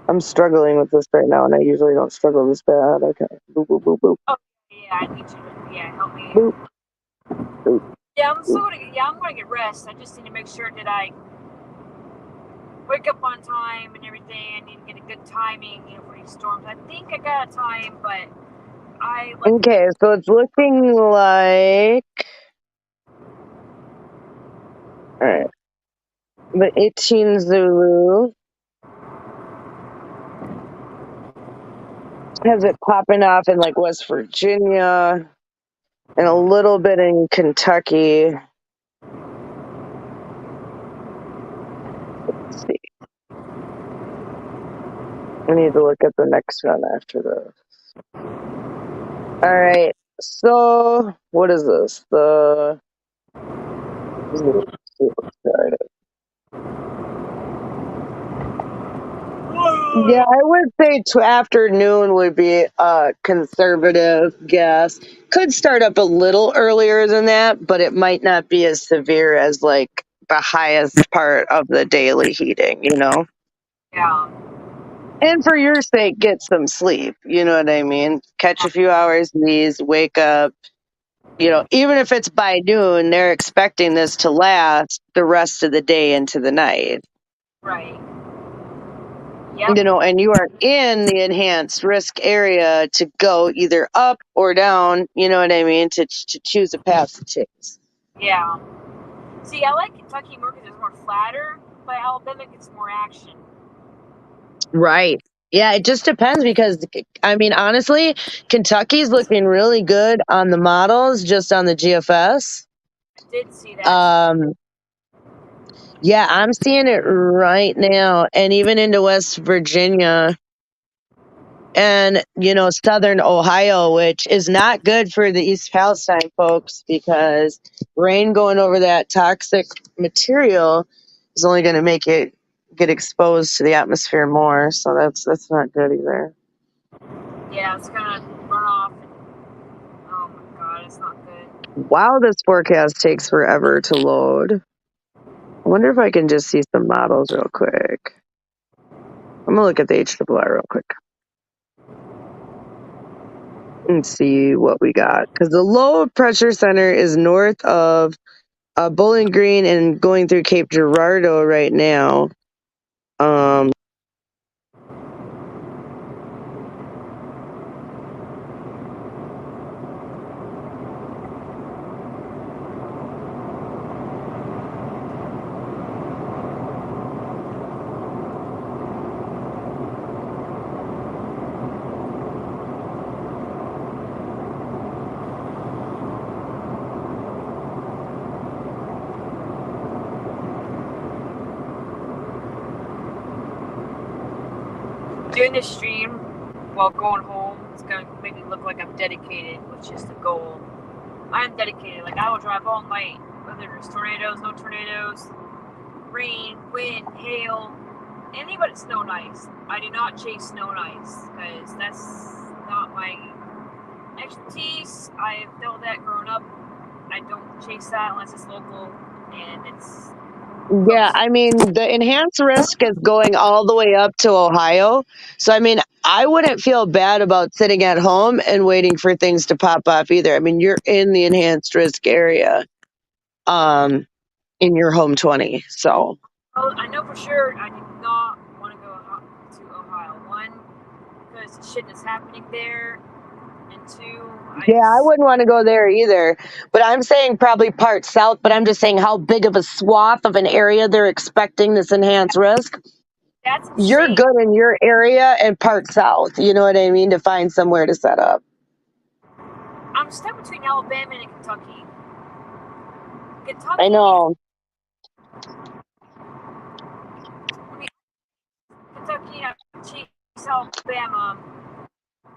I'm struggling with this right now, and I usually don't struggle this bad. Okay. Boop, boop, boop, boop. Oh, yeah, I need you to, help me. Boop. Boop. Yeah, I'm gonna get rest. I just need to make sure that I wake up on time and everything. I need to get a good timing, for these storms. I think I got a time, but okay, so it's looking like. Alright. The 18 Zulu has it popping off in West Virginia and a little bit in Kentucky. Let's see. I need to look at the next one after this. Alright, so what is this? Yeah, I would say afternoon would be a conservative guess. Could start up a little earlier than that, but it might not be as severe as like the highest part of the daily heating, you know? Yeah. And for your sake, get some sleep. You know what I mean? Catch a few hours of these, wake up. You know, even if it's by noon, they're expecting this to last the rest of the day into the night. Right. Yep. You know, and you are in the enhanced risk area to go either up or down, you know what I mean, to choose a path to chase. Yeah. See, I like Kentucky more because it's more flatter, but Alabama gets more action. Right. Yeah, it just depends because, I mean, honestly, Kentucky's looking really good on the models, just on the GFS. I did see that. Yeah, I'm seeing it right now, and even into West Virginia and, you know, Southern Ohio, which is not good for the East Palestine folks because rain going over that toxic material is only going to make it get exposed to the atmosphere more. So that's not good either. Yeah, it's gonna run off. Oh my god, it's not good. Wow, this forecast takes forever to load. I wonder if I can just see some models real quick. I'm gonna look at the HRR real quick and see what we got. Because the low pressure center is north of Bowling Green and going through Cape Girardeau right now. Doing this stream while going home, it's gonna make me look like I'm dedicated, which is the goal. I am dedicated. Like, I will drive all night, whether there's tornadoes, no tornadoes, rain, wind, hail, anything but snow and ice. I do not chase snow and ice because that's not my expertise. I've dealt with that growing up. I don't chase that unless it's local and it's Yeah, close. I mean, the enhanced risk is going all the way up to Ohio. So, I mean, I wouldn't feel bad about sitting at home and waiting for things to pop up either. I mean, you're in the enhanced risk area in your home 20. So, Well, I know for sure I do not want to go to Ohio. One, because the shit that's happening there, and two, yeah, I wouldn't want to go there either. But I'm saying probably part south, but I'm just saying how big of a swath of an area they're expecting this enhanced risk. that's You're insane. good in your area and part south. You know what I mean? To find somewhere to set up. I'm stuck between Alabama and Kentucky. I know. Kentucky and Chase, Alabama,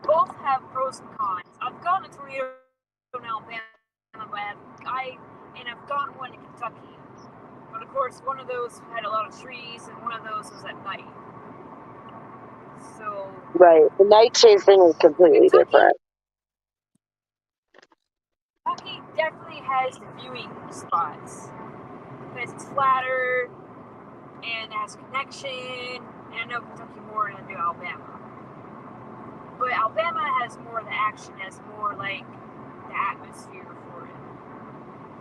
both have pros and cons. I've gone to tornado in Alabama, but I've gone one in Kentucky. But of course, one of those had a lot of trees, and one of those was at night. So Right. The night chasing is completely different. Kentucky definitely has the viewing spots because it's flatter and it has connection. And I know Kentucky more than I do Alabama. But Alabama has more of the action, has more like the atmosphere for it.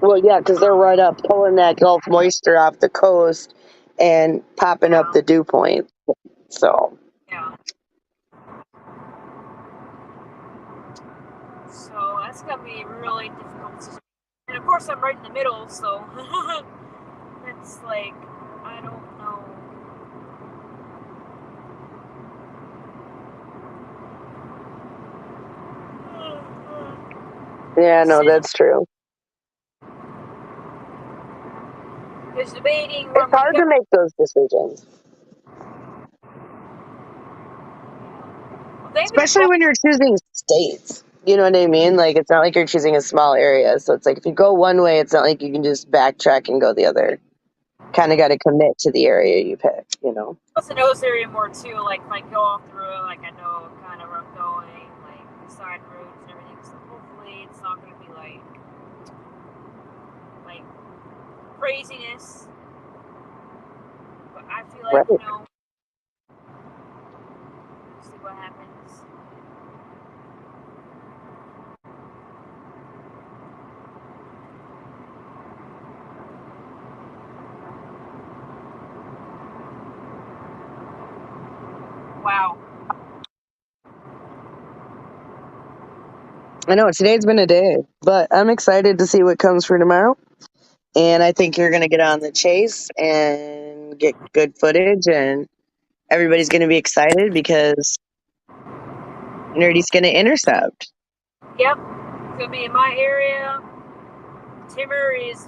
Well, yeah, because they're right up pulling that Gulf moisture off the coast and popping up the dew point. So, Yeah. So that's gonna be really difficult. And of course, I'm right in the middle, so it's like I don't know. yeah, no, that's true. There's debating. It's hard to make those decisions. Especially when you're choosing states. You know what I mean? Like, it's not like you're choosing a small area. So it's like if you go one way, it's not like you can just backtrack and go the other. kind of got to commit to the area you pick, you know. Plus, I know this area more too. Like, if I go off the road, like I know kind of where I'm going, like the side roads and everything. So hopefully, it's not going to be like craziness. But I feel like Right. See what happens. Wow. I know today's been a day, but I'm excited to see what comes for tomorrow. And I think you're going to get on the chase and get good footage, and everybody's going to be excited because Nerdy's going to intercept. Yep. It's going to be in my area. Timmer is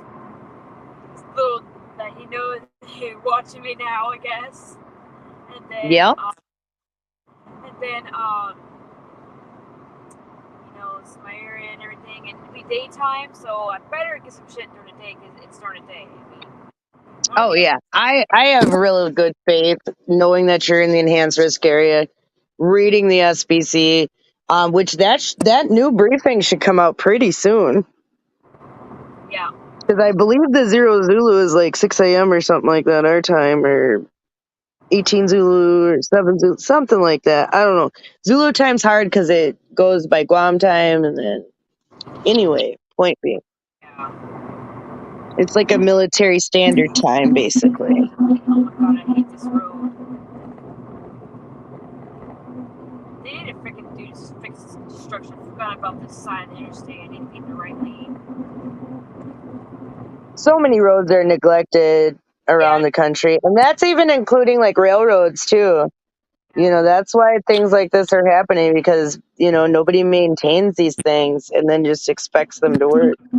little that he knows he's watching me now, I guess. And then, Yep. it's my area and everything, and it'll be daytime, so I better get some shit during the day because it's during the day. Oh yeah, I have really good faith knowing that you're in the enhanced risk area, reading the SBC, which that new briefing should come out pretty soon. Yeah. Because I believe the 0 Zulu is like 6 a.m. or something like that our time, or 18 Zulu or 7 Zulu, something like that. I don't know. Zulu time's hard because it goes by Guam time, and then anyway, point being, it's like a military standard time basically. Oh my god, I hate this road. They need to freaking fix this construction. I forgot about this side of the interstate. I need to be in the right lane. So many roads are neglected around the country, and that's even including like railroads too. You know, that's why things like this are happening, because nobody maintains these things and then just expects them to work. It's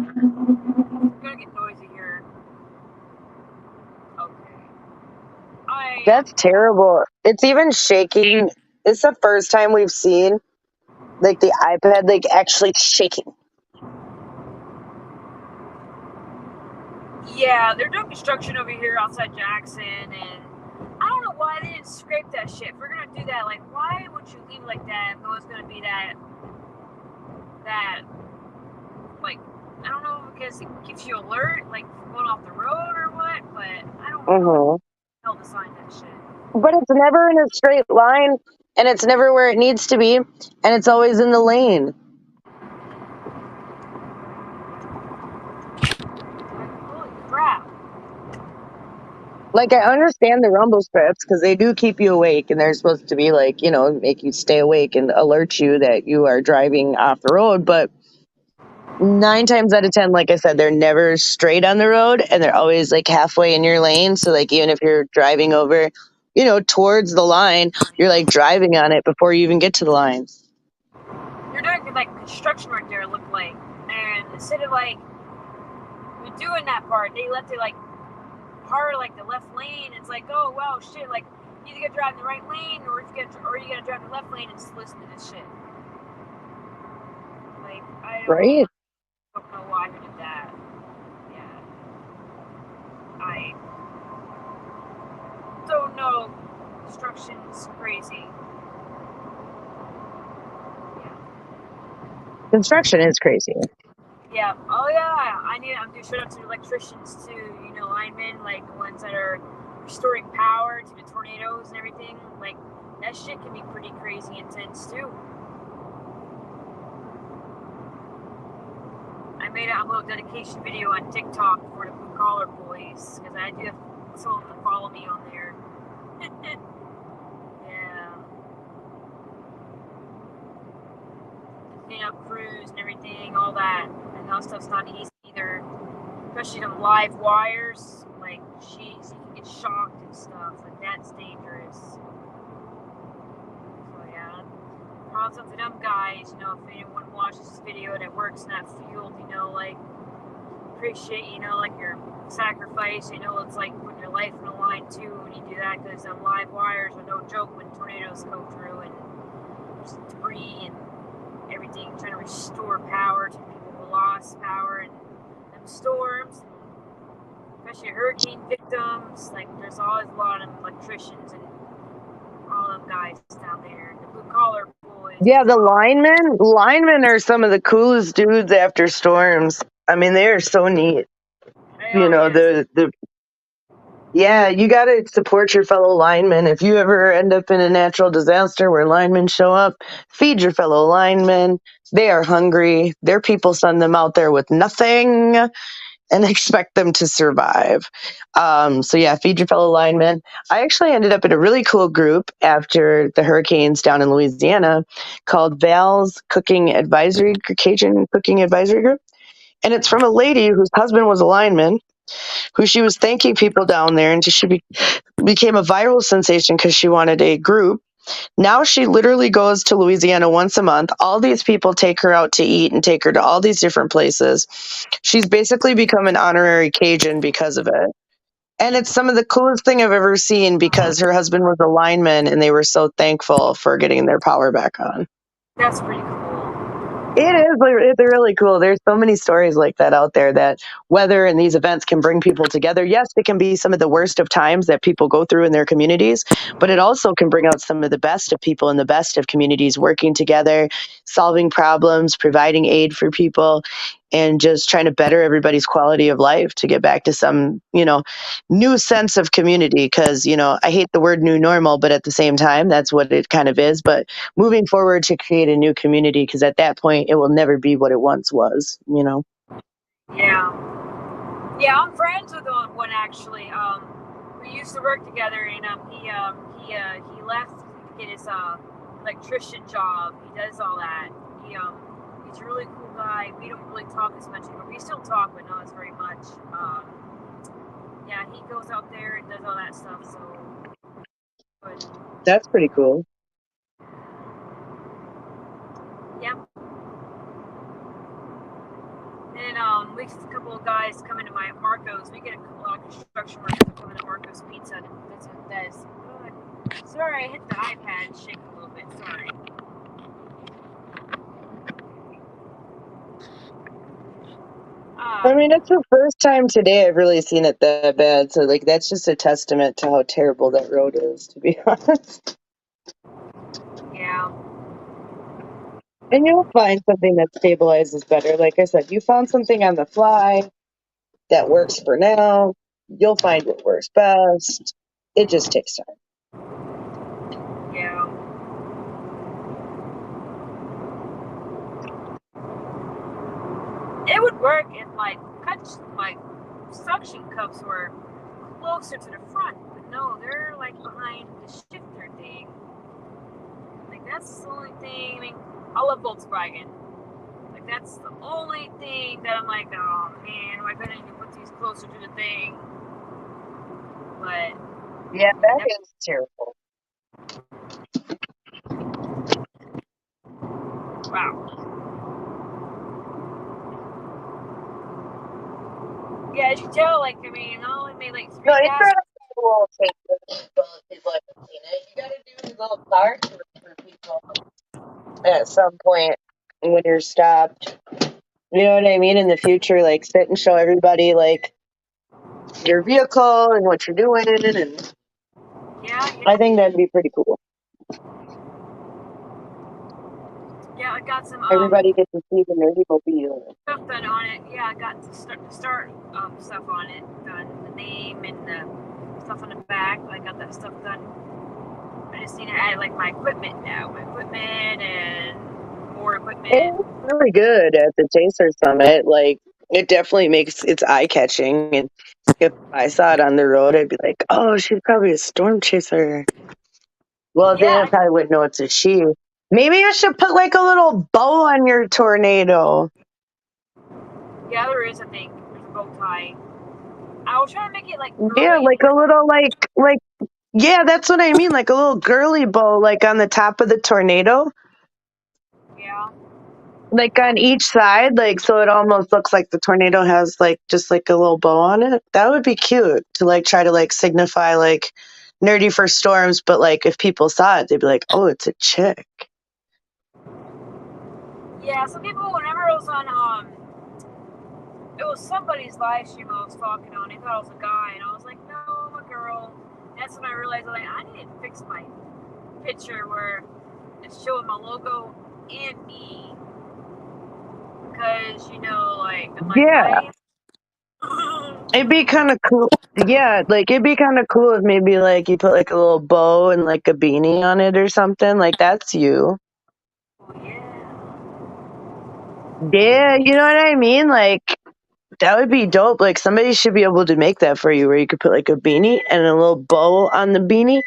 gonna get noisy here. Okay. That's terrible. It's even shaking. It's the first time we've seen like the iPad like actually shaking. Yeah, they're doing construction over here outside Jackson, and I don't know why they didn't scrape that shit. If we're gonna do that, like, why would you leave it like that if it was gonna be that, like, I don't know, because it keeps you alert, like, going off the road or what, but I don't know how to design that shit. But it's never in a straight line, and it's never where it needs to be, and it's always in the lane. Holy crap. Like, I understand the rumble strips because they do keep you awake, and they're supposed to be like, make you stay awake and alert you that you are driving off the road. But 9 times out of 10, like I said, they're never straight on the road, and they're always like halfway in your lane. So like, even if you're driving over, towards the line, you're like driving on it before you even get to the lines. They're doing like construction right there, it looked like. And instead of like doing that part, they left it like part of like the left lane. It's like, oh wow, shit, like you either gotta drive in the right lane or you gotta drive in the left lane and just listen to this shit. Like, I don't know why we did that. Yeah. I don't know. Construction's crazy. Yeah. Construction is crazy. Yeah. Oh yeah. I'm doing shout out to electricians too. Linemen, like the ones that are restoring power to the tornadoes and everything. Like that shit can be pretty crazy intense too. I made a little dedication video on TikTok for the Blue Collar Boys because I do have some of them that follow me on there. Yeah. Clean up crews and everything, all that. And that stuff's not easy either. Especially on live wires. Like, jeez, you can get shocked and stuff. Like, that's dangerous. So, yeah. Props up to them guys. If anyone watches this video that works in that field, like, appreciate, like, your sacrifice. It's like putting your life in the line, too, when you do that, because them live wires are no joke when tornadoes go through and there's debris and everything, trying to restore power to people who lost power and them storms. especially hurricane victims. Like, there's always a lot of electricians and all them guys down there. The blue collar boys. Yeah, the linemen are some of the coolest dudes after storms. I mean, they are so neat. You know, yeah, you got to support your fellow linemen. If you ever end up in a natural disaster where linemen show up, feed your fellow linemen. They are hungry. Their people send them out there with nothing and expect them to survive. So yeah, feed your fellow linemen. I actually ended up in a really cool group after the hurricanes down in Louisiana called Val's Cajun Cooking Advisory Group. And it's from a lady whose husband was a lineman, who she was thanking people down there, and became a viral sensation because she wanted a group. Now she literally goes to Louisiana once a month. All these people take her out to eat and take her to all these different places. She's basically become an honorary Cajun because of it. And it's some of the coolest thing I've ever seen because her husband was a lineman and they were so thankful for getting their power back on. That's pretty cool. It's really cool. There's so many stories like that out there, that weather and these events can bring people together. Yes, it can be some of the worst of times that people go through in their communities, but it also can bring out some of the best of people and the best of communities working together, solving problems, providing aid for people, and just trying to better everybody's quality of life to get back to some, new sense of community. Because, I hate the word new normal, but at the same time, that's what it kind of is. But moving forward to create a new community, because at that point, it will never be what it once was, Yeah. Yeah, I'm friends with one actually. We used to work together, and he left to get his electrician job. He does all that. He's a really cool guy. We don't really talk as much anymore. We still talk, but not as very much. Yeah, he goes out there and does all that stuff. So, but That's pretty cool. yeah. And we have a couple of guys come into my Marco's. We get a lot of construction workers come into Marco's Pizza. That's what it does. Good. Sorry, I hit the iPad, shake a little bit. Sorry. I mean, it's the first time today I've really seen it that bad. So, that's just a testament to how terrible that road is, to be honest. Yeah. And you'll find something that stabilizes better. Like I said, you found something on the fly that works for now. You'll find what works best. It just takes time. Yeah. It would work if my suction cups were closer to the front, but no, they're like behind the shifter thing. Like, that's the only thing. I mean, I love Volkswagen. Like, that's the only thing that I'm like, oh man, am I gonna need to put these closer to the thing? But yeah, that is terrible. Wow. Yeah, as you tell, like, I mean, I only made like 3 No, it's gas. will take people if people haven't seen it. You gotta do a little card for people at some point when you're stopped. You know what I mean? In the future, sit and show everybody your vehicle and what you're doing, and Yeah, I think that'd be pretty cool. yeah, I got some Everybody gets to see the nerdy mobile. stuff done on it. Yeah, I got to start stuff on it, done the name and the stuff on the back. I got that stuff done. I just need to add like my equipment and more equipment. It's really good at the Chaser Summit. It definitely it's eye catching. And if I saw it on the road, I'd be like, "Oh, she's probably a storm chaser." Well, then I probably wouldn't know it's a she. Maybe you should put a little bow on your tornado. Yeah, there is. I think there's a bow tie. I was trying to make it like girly. Yeah, a little yeah, that's what I mean, a little girly bow, on the top of the tornado. Yeah. On each side, so it almost looks like the tornado has just a little bow on it. That would be cute to try to signify nerdy for storms, but if people saw it, they'd be like, "Oh, it's a chick." Yeah, some people, whenever I was on it was somebody's live stream I was talking on. They thought I was a guy, and I was like, no, I'm a girl. And that's when I realized, like, I need to fix my picture where it's showing my logo and me. Because, like, I'm like, Yeah. It'd be kind of cool. Yeah, like it'd be kind of cool if maybe like you put like a little bow and like a beanie on it or something. Like that's you. yeah. Yeah, you know what I mean? Like that would be dope. Like somebody should be able to make that for you where you could put like a beanie and a little bow on the beanie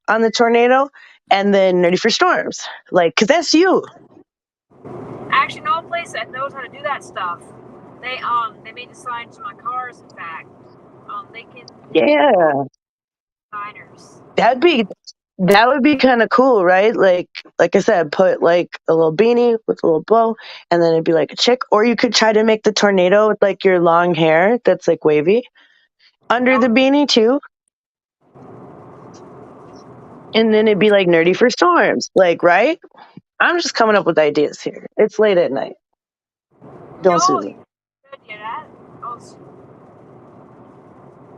on the tornado and then ready for storms. Like, cause that's you. I actually know a place that knows how to do that stuff. They made the signs for my cars, in fact. They can Yeah. designers. That would be kind of cool, right? Like I said, put like a little beanie with a little bow, and then it'd be like a chick. Or you could try to make the tornado with like your long hair that's like wavy under the Yep. beanie too, and then it'd be like nerdy for storms, like right? I'm just coming up with ideas here. It's late at night. Don't No, snooze. you could do that.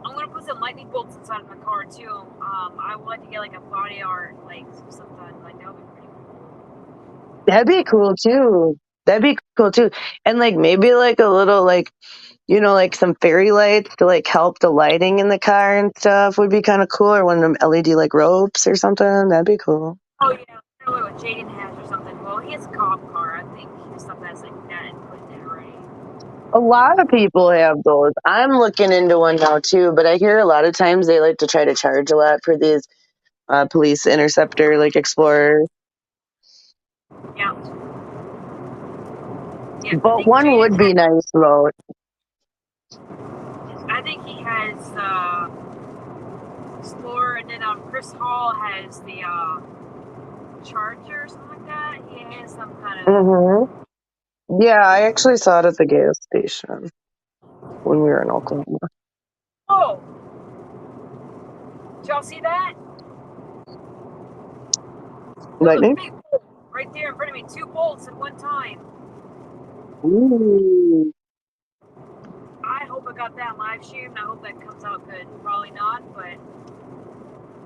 I'm gonna put some lightning bolts inside of my car too. I would like to get like a body art, like some stuff done. Like that would be pretty cool. That'd be cool too. That'd be cool too. And like maybe like a little like like some fairy lights to like help the lighting in the car and stuff would be kind of cool, or one of them LED like ropes or something. That'd be cool. Oh yeah, I don't know what Jaden has or something. Well, he has a cop car. I think his stuff has like that and put in already. A lot of people have those. I'm looking into one now too, but I hear a lot of times they like to try to charge a lot for these police interceptor like explorers. Yeah. Yeah, I But think one Jaden would be nice though. I think he has Explorer, and then Chris Hall has the Charger or something like that. He has some kind of. Yeah, I actually saw it at the gas station when we were in Oklahoma. Oh, did y'all see that? There was a Lightning? big bolt right there in front of me. 2 bolts at one time. Ooh. I hope I got that live stream, and I hope that comes out good. Probably not, but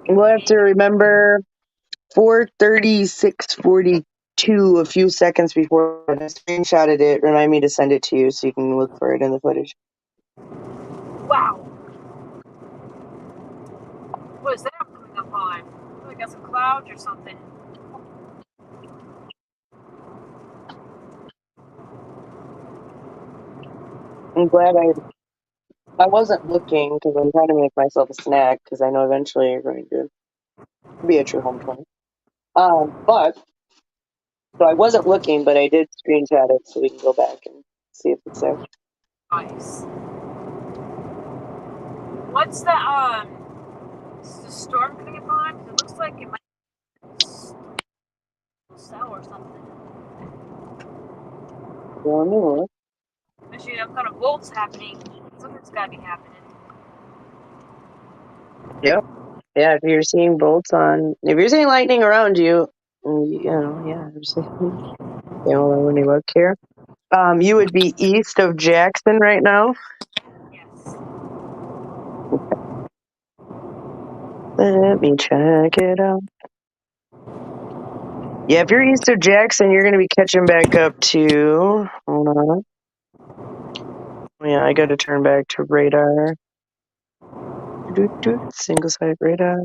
We'll have to remember 4:36:42, a few seconds before I screenshotted it. Remind me to send it to you so you can look for it in the footage. wow. What is that coming up on? I got some clouds or something. I'm glad I wasn't looking because I'm trying to make myself a snack because I know eventually you're going to be at your home twice. But so I wasn't looking, but I did screenshot it so we can go back and see if it's there. Nice. What's the storm coming upon? It looks like it might snow or something. Well, no. Actually, I'm kind of bolts happening. Something's got to be happening. Yep. Yeah, if you're seeing bolts on, if you're seeing lightning around you, yeah, let me look here. You would be east of Jackson right now. Yes. Let me check it out. Yeah, if you're east of Jackson, you're going to be catching back up to. Hold on. Yeah, I got to turn back to radar. Single side radar.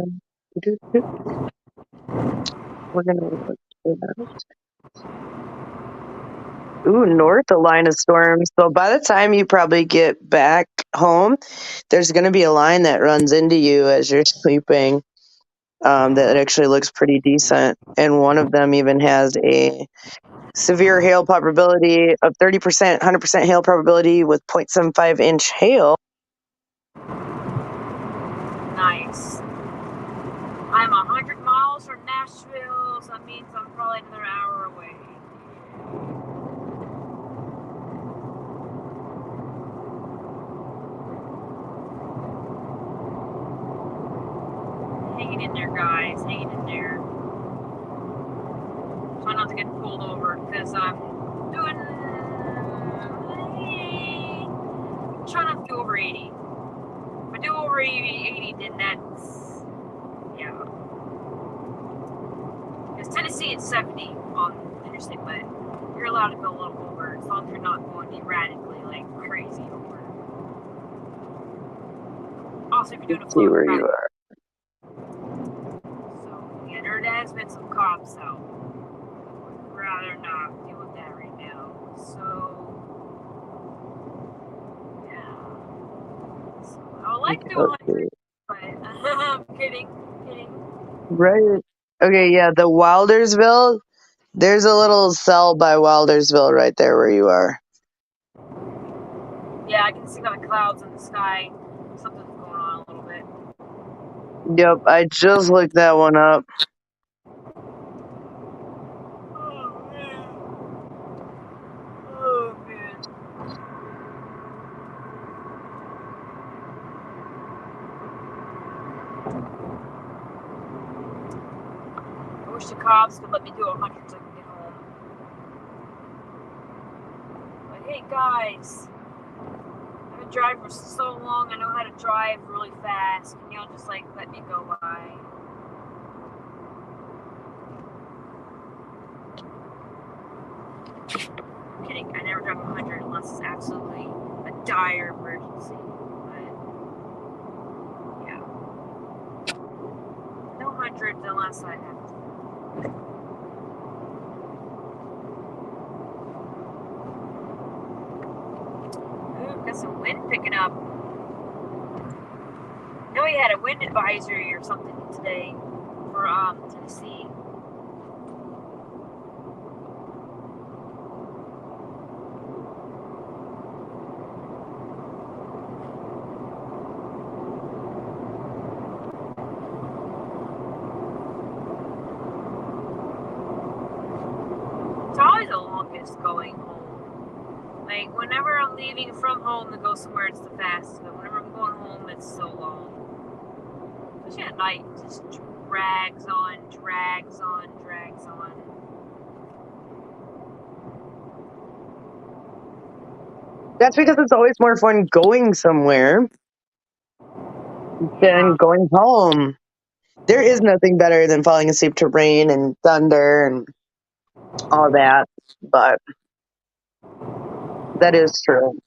We're going to look for that. Ooh, north a line of storms. So by the time you probably get back home, there's going to be a line that runs into you as you're sleeping. That actually looks pretty decent, and one of them even has a severe hail probability of 30%, 100% hail probability with 0.75-inch hail. Nice. I'm 100 miles from Nashville, so that means I'm probably another hour away. Hanging in there, guys. Hanging in there. Try not to get pulled over because I'm doing do over 80. If I do over 80, then that's, yeah. Because Tennessee it's 70 on the interstate, but you're allowed to go a little over as long as you're not going erratically like crazy over. Also, if you're doing a See float where track. you are. So yeah, there has been some cops out. Would rather not deal with that right now. So yeah. So I would like to do 100, but I'm kidding. Right. Okay, yeah, the Wildersville. There's a little cell by Wildersville right there where you are. Yeah, I can see the clouds in the sky. Something's going on a little bit. Yep, I just looked that one up. Oh man. Oh man. I wish the cops could let me do 100 so I can get home. But hey guys, I've been driving for so long. I know how to drive really fast. Can y'all just like let me go by? I'm kidding. I never drive 100 unless it's absolutely a dire emergency. But yeah, no hundreds unless I have to. Ooh, got some wind picking up. I know he had a wind advisory or something today for Tennessee. It's always the longest going home. Like whenever I'm leaving from home to go somewhere, it's the fastest. But whenever I'm going home, it's so long. Especially at night, it just drags on. That's because it's always more fun going somewhere Yeah. than going home. There is nothing better than falling asleep to rain and thunder and all that, but that is true.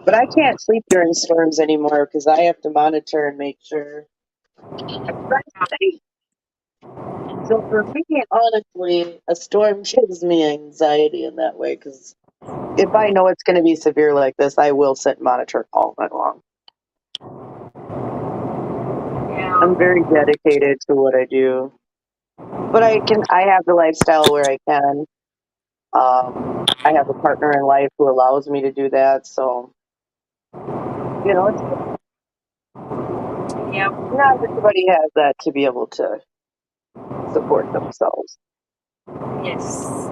But I can't sleep during storms anymore because I have to monitor and make sure everybody's safe. So for me, honestly, a storm gives me anxiety in that way because if I know it's going to be severe like this, I will sit and monitor all night long. Yeah. I'm very dedicated to what I do, but I have the lifestyle where I can. I have a partner in life who allows me to do that, so it's Yep. not everybody has that to be able to support themselves. Yes.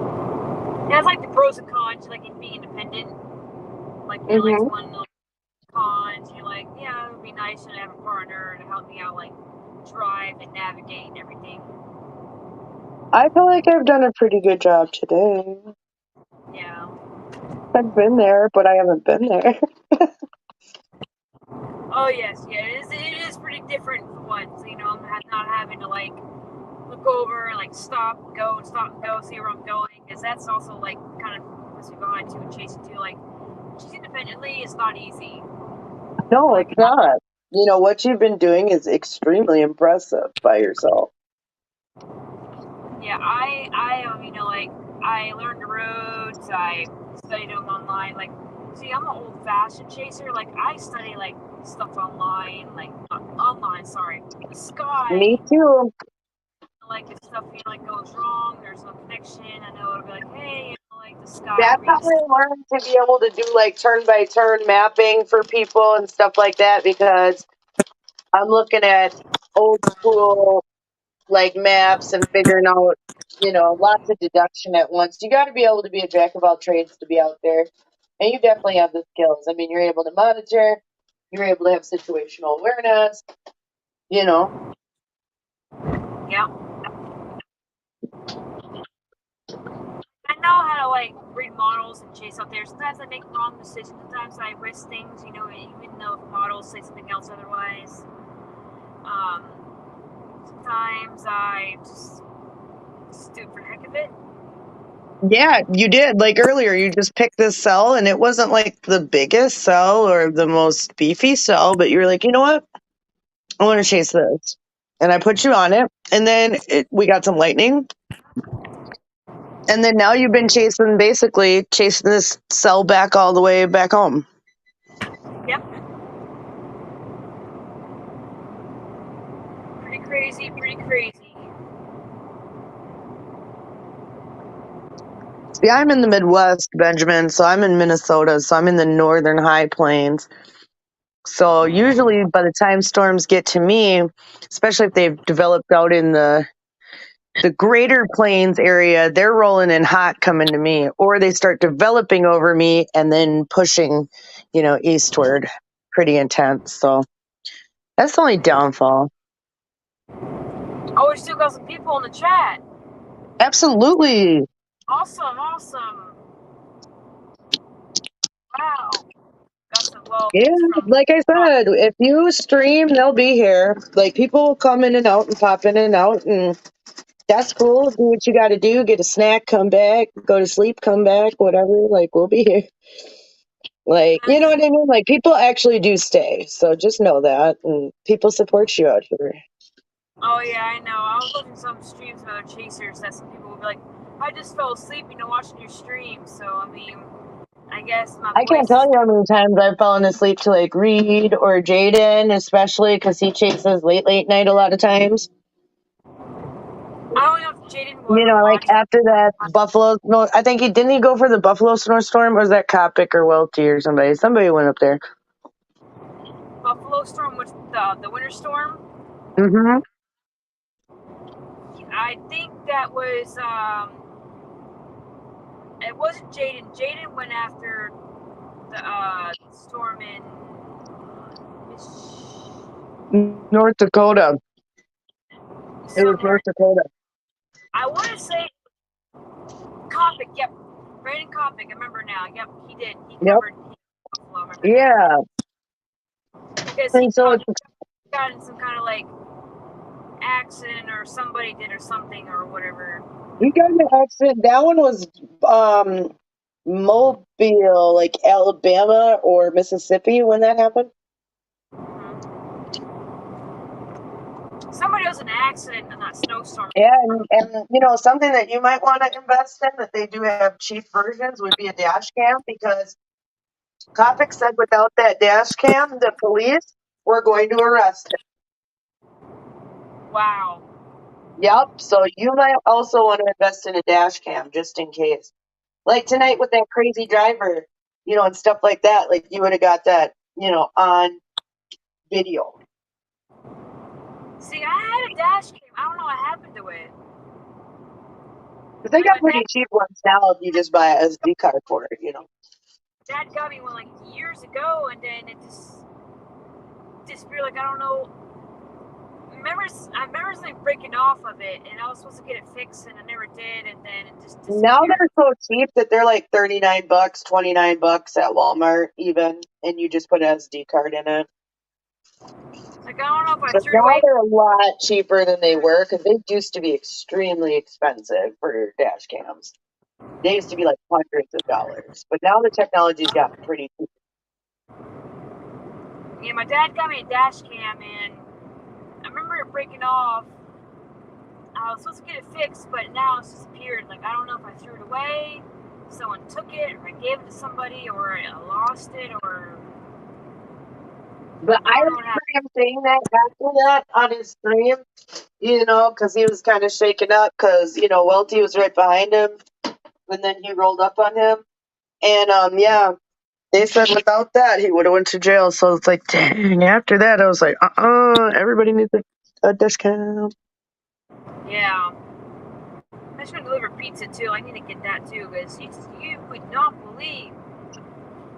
Yeah, it's like the pros and cons, like in being independent. Like like Hmm. one cons, you're like, yeah, it would be nice to have a partner to help me out, like drive and navigate and everything. I feel like I've done a pretty good job today. Yeah. I've been there, but I haven't been there. Oh yes, yeah, it is pretty different for once. I'm not having to like look over and like stop and go, see where I'm going, because that's also like kind of puts me behind too and chasing too. Like chasing independently is not easy. No, Like it's not. What you've been doing is extremely impressive by yourself. yeah, like I learned the roads, I studied them online. Like, see, I'm an old-fashioned chaser. Like I study like stuff online, like not online. Sorry, the Me sky. too. Like if stuff like goes wrong, there's no connection. I know it'll be like, hey, like the sky That's how reads. I learned to be able to do like turn by turn mapping for people and stuff like that because I'm looking at old school like maps and figuring out, lots of deduction at once. You got to be able to be a jack of all trades to be out there. And you definitely have the skills. I mean, you're able to monitor, you're able to have situational awareness, you know. Yeah. I know how to like read models and chase out there. Sometimes I make wrong decisions. Sometimes I risk things, even though models say something else otherwise. Sometimes I just do it for the heck of it. Yeah, you did. Like earlier, you just picked this cell, and it wasn't like the biggest cell or the most beefy cell, but you were like, you know what? I want to chase this. And I put you on it, and then we got some lightning. And then now you've been chasing this cell back all the way back home. Yep. Pretty crazy. See, I'm in the Midwest, Benjamin, so I'm in Minnesota, so I'm in the northern high plains. So usually by the time storms get to me, especially if they've developed out in the greater plains area, they're rolling in hot coming to me, or they start developing over me and then pushing, eastward pretty intense. So that's the only downfall. Oh, we still got some people in the chat. Absolutely. Awesome. Wow. Got some Yeah, like I said, if you stream, they'll be here. Like people will come in and out and pop in and out, and that's cool. Do what you got to do. Get a snack, come back, go to sleep, come back, whatever. Like we'll be here. Like, you know what I mean? Like people actually do stay. So just know that, and people support you out here. Oh yeah, I know. I was watching some streams of other chasers that some people would be like, I just fell asleep, watching your stream. So I mean, I guess my I can't tell you how many times I've fallen asleep to like Reed or Jaden, especially because he chases late night a lot of times. I don't know if Jaden will ever Like watch. after that Buffalo, no, I think didn't he go for the Buffalo snowstorm, or was that Kopic or Welty or somebody? Somebody went up there. Buffalo storm, which the winter storm. Mm-hmm. I think that was it wasn't Jaden. Jaden went after the storm in North Dakota. It was somewhere. North Dakota. I want to say Kopic. Yep, Brandon Kopic. I remember now. Yep, he did. He covered Buffalo. I remember Yeah. because And so got in some kind of like accident or somebody did or something or whatever. we got an accident. That one was Mobile, like Alabama or Mississippi when that happened. Somebody was in an accident in that snowstorm. Yeah, and something that you might want to invest in that they do have cheap versions would be a dash cam, because Kopic said without that dash cam, the police were going to arrest him. Wow. Yep. So you might also want to invest in a dash cam just in case. Like tonight with that crazy driver, and stuff like that. Like you would have got that, on video. See, I had a dash cam. I don't know what happened to it. Because they got pretty cheap ones now if you just buy an SD card for it, Dad got me one like years ago, and then it just disappeared. Like I don't know. I remember something breaking off of it, and I was supposed to get it fixed, and I never did, and then it just disappeared. Now they're so cheap that they're like $39, $29 at Walmart even, and you just put an SD card in it. Like I don't know if I But threw it now away. they're a lot cheaper than they were, because they used to be extremely expensive for dash cams. They used to be like hundreds of dollars, but now the technology's gotten pretty cheap. Yeah, my dad got me a dash cam, and I remember it breaking off. I was supposed to get it fixed, but now it's disappeared. Like I don't know if I threw it away, someone took it, or I gave it to somebody, or I lost it, or. But I remember him saying that after that on his stream, because he was kind of shaken up because, Welty was right behind him, and then he rolled up on him. And, yeah, they said without that, he would have went to jail. So it's like, dang, after that, I was like, everybody needs a discount. Yeah. I'm just gonna deliver pizza too. I need to get that too, because you would not believe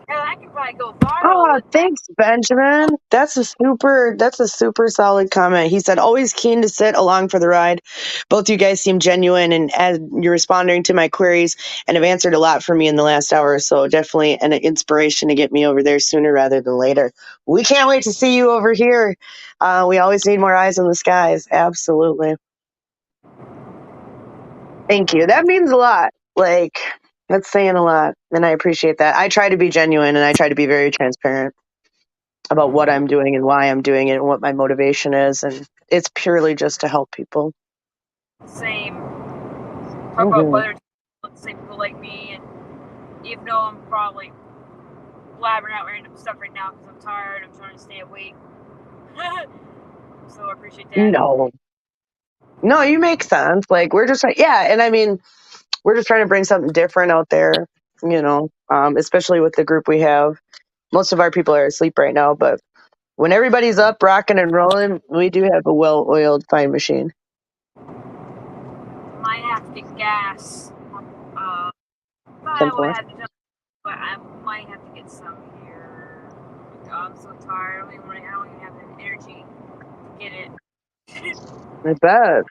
Hell, I can probably go viral Oh, with that. thanks, Benjamin. That's a super solid comment. He said, always keen to sit along for the ride. Both you guys seem genuine, and as you're responding to my queries and have answered a lot for me in the last hour or so. Definitely an inspiration to get me over there sooner rather than later. We can't wait to see you over here. We always need more eyes in the skies. Absolutely. Thank you. That means a lot. Like, that's saying a lot, and I appreciate that. I try to be genuine, and I try to be very transparent about what I'm doing and why I'm doing it and what my motivation is. And it's purely just to help people. Same. Talk about whether it's same people like me, and even though I'm probably blabbering out random stuff right now because I'm tired, I'm trying to stay awake. So I appreciate that. No, you make sense. Like, we're just and I mean, we're just trying to bring something different out there, especially with the group we have. Most of our people are asleep right now, but when everybody's up, rocking and rolling, we do have a well-oiled fine machine. Might have to get gas. I would have to, but I might have to get some here. I'm so tired. I don't even have the energy to get it. I bet.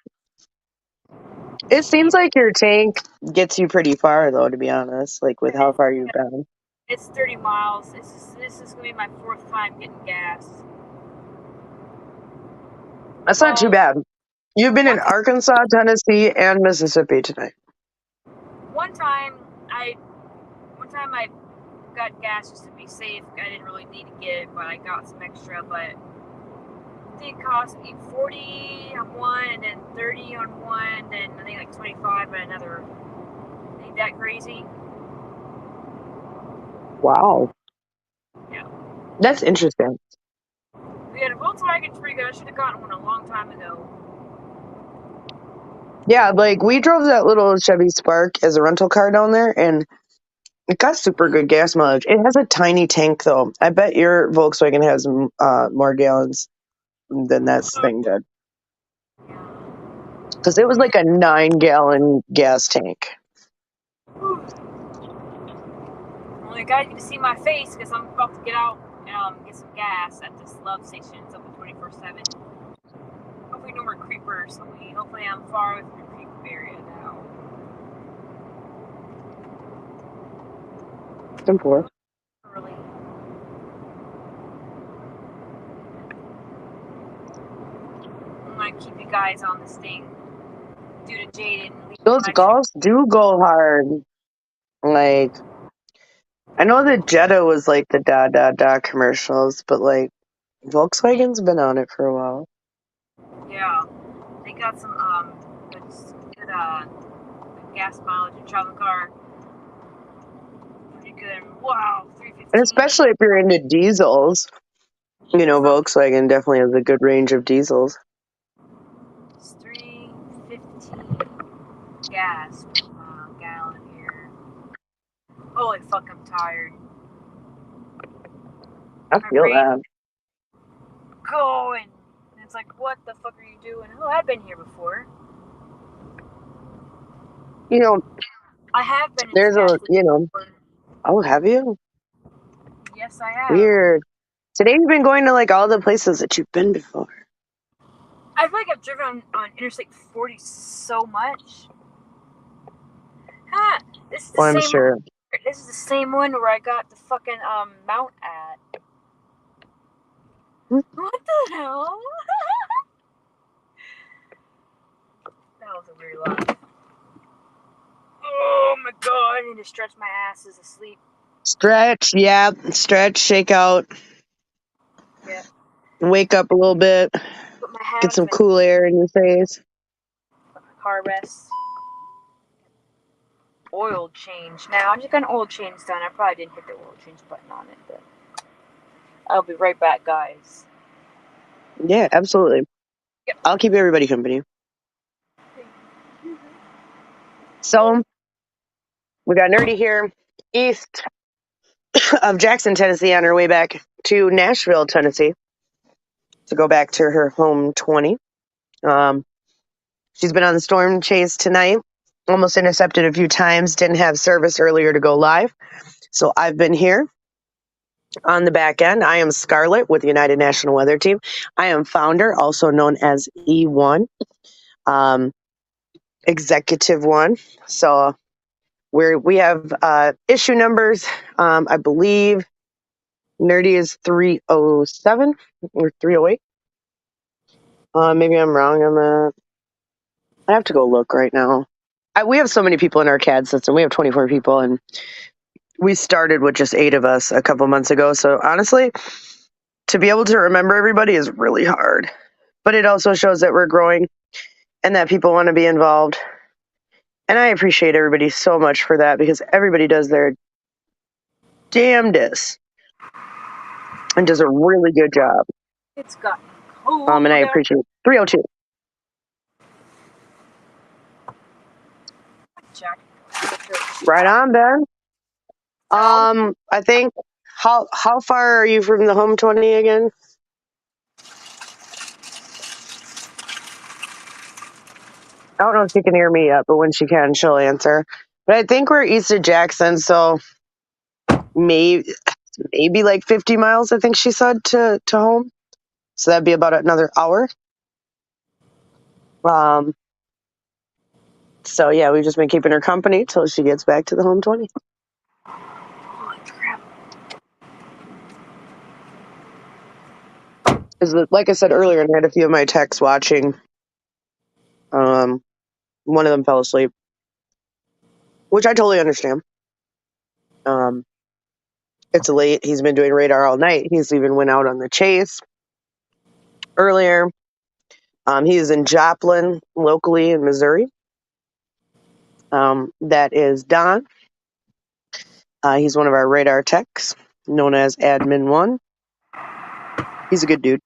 It seems like your tank gets you pretty far, though, to be honest, like with how far you've been. It's 30 miles. This is going to be my 4th time getting gas. That's not too bad. You've been in Arkansas, Tennessee, and Mississippi tonight. One time I got gas just to be safe. I didn't really need to get it, but I got some extra. But it did cost me $40 on one, and then $30 on one, then I think like $25 on another. Ain't that crazy? Wow. Yeah. That's interesting. Yeah, the Volkswagen's pretty good. I should have gotten one a long time ago. Yeah, like we drove that little Chevy Spark as a rental car down there, and it got super good gas mileage. It has a tiny tank, though. I bet your Volkswagen has more gallons than that thing did. Because it was like a 9-gallon gas tank. Well, you guys get to see my face because I'm about to get out and get some gas at this love station. It's open 24/7. Hopefully no more creepers. Hopefully I'm far away from the creep area now. 10-4. Really. I'm gonna keep you guys on this thing due to Jaden. Those golfs do go hard. Like, I know the Jetta was like the da commercials, but like Volkswagen's been on it for a while. Yeah, they got some good gas mileage and travel car. Pretty good. Wow, 315. And especially if you're into diesels, Volkswagen definitely has a good range of diesels. It's 315 gas per gallon here. Holy fuck, I'm tired. I feel that. Going. And it's like, what the fuck are you doing? Oh, I've been here before. I have been in There's Oh, have you? Yes, I have. Weird. Today you've been going to like all the places that you've been before. I feel like I've driven on Interstate 40 so much. Huh. This is the I'm same sure. This is the same one where I got the fucking mount at. What the hell? That was a weird laugh. Oh my god, I need to stretch my ass as asleep. Stretch, yeah. Stretch, shake out. Yeah. Wake up a little bit. Get some cool air in your face. Car rest. Oil change. Now, I just got an oil change done. I probably didn't hit the oil change button on it, but I'll be right back, guys. Yeah, absolutely. Yep. I'll keep everybody company. So, we got Nerdy here, east of Jackson, Tennessee, on her way back to Nashville, Tennessee, to go back to her home 20. She's been on the storm chase tonight, almost intercepted a few times, didn't have service earlier to go live. So I've been here On the back end, I am Scarlett with United National Weather Team. I am founder, also known as E1, Executive One. So we have issue numbers. I believe Nerdy is 307 or 308. Maybe I'm wrong on that. I have to go look right now. We have so many people in our CAD system. We have 24 people, and we started with just 8 of us a couple months ago. So honestly, to be able to remember everybody is really hard. But it also shows that we're growing and that people want to be involved. And I appreciate everybody so much for that, because everybody does their damnedest and does a really good job. It's gotten cold. And I appreciate 302. Jack. Right on, Ben. I think how far are you from the home 20 again? I don't know if she can hear me yet, but when she can, she'll answer. But I think we're east of Jackson, so maybe like 50 miles, I think she said, to home. So that'd be about another hour. So yeah, we've just been keeping her company till she gets back to the home 20. Holy crap. Like I said earlier, and I had a few of my techs watching. One of them fell asleep, which I totally understand. It's late. He's been doing radar all night. He's even went out on the chase earlier. He is in Joplin, locally in Missouri. That is Don. He's one of our radar techs, known as Admin 1. He's a good dude.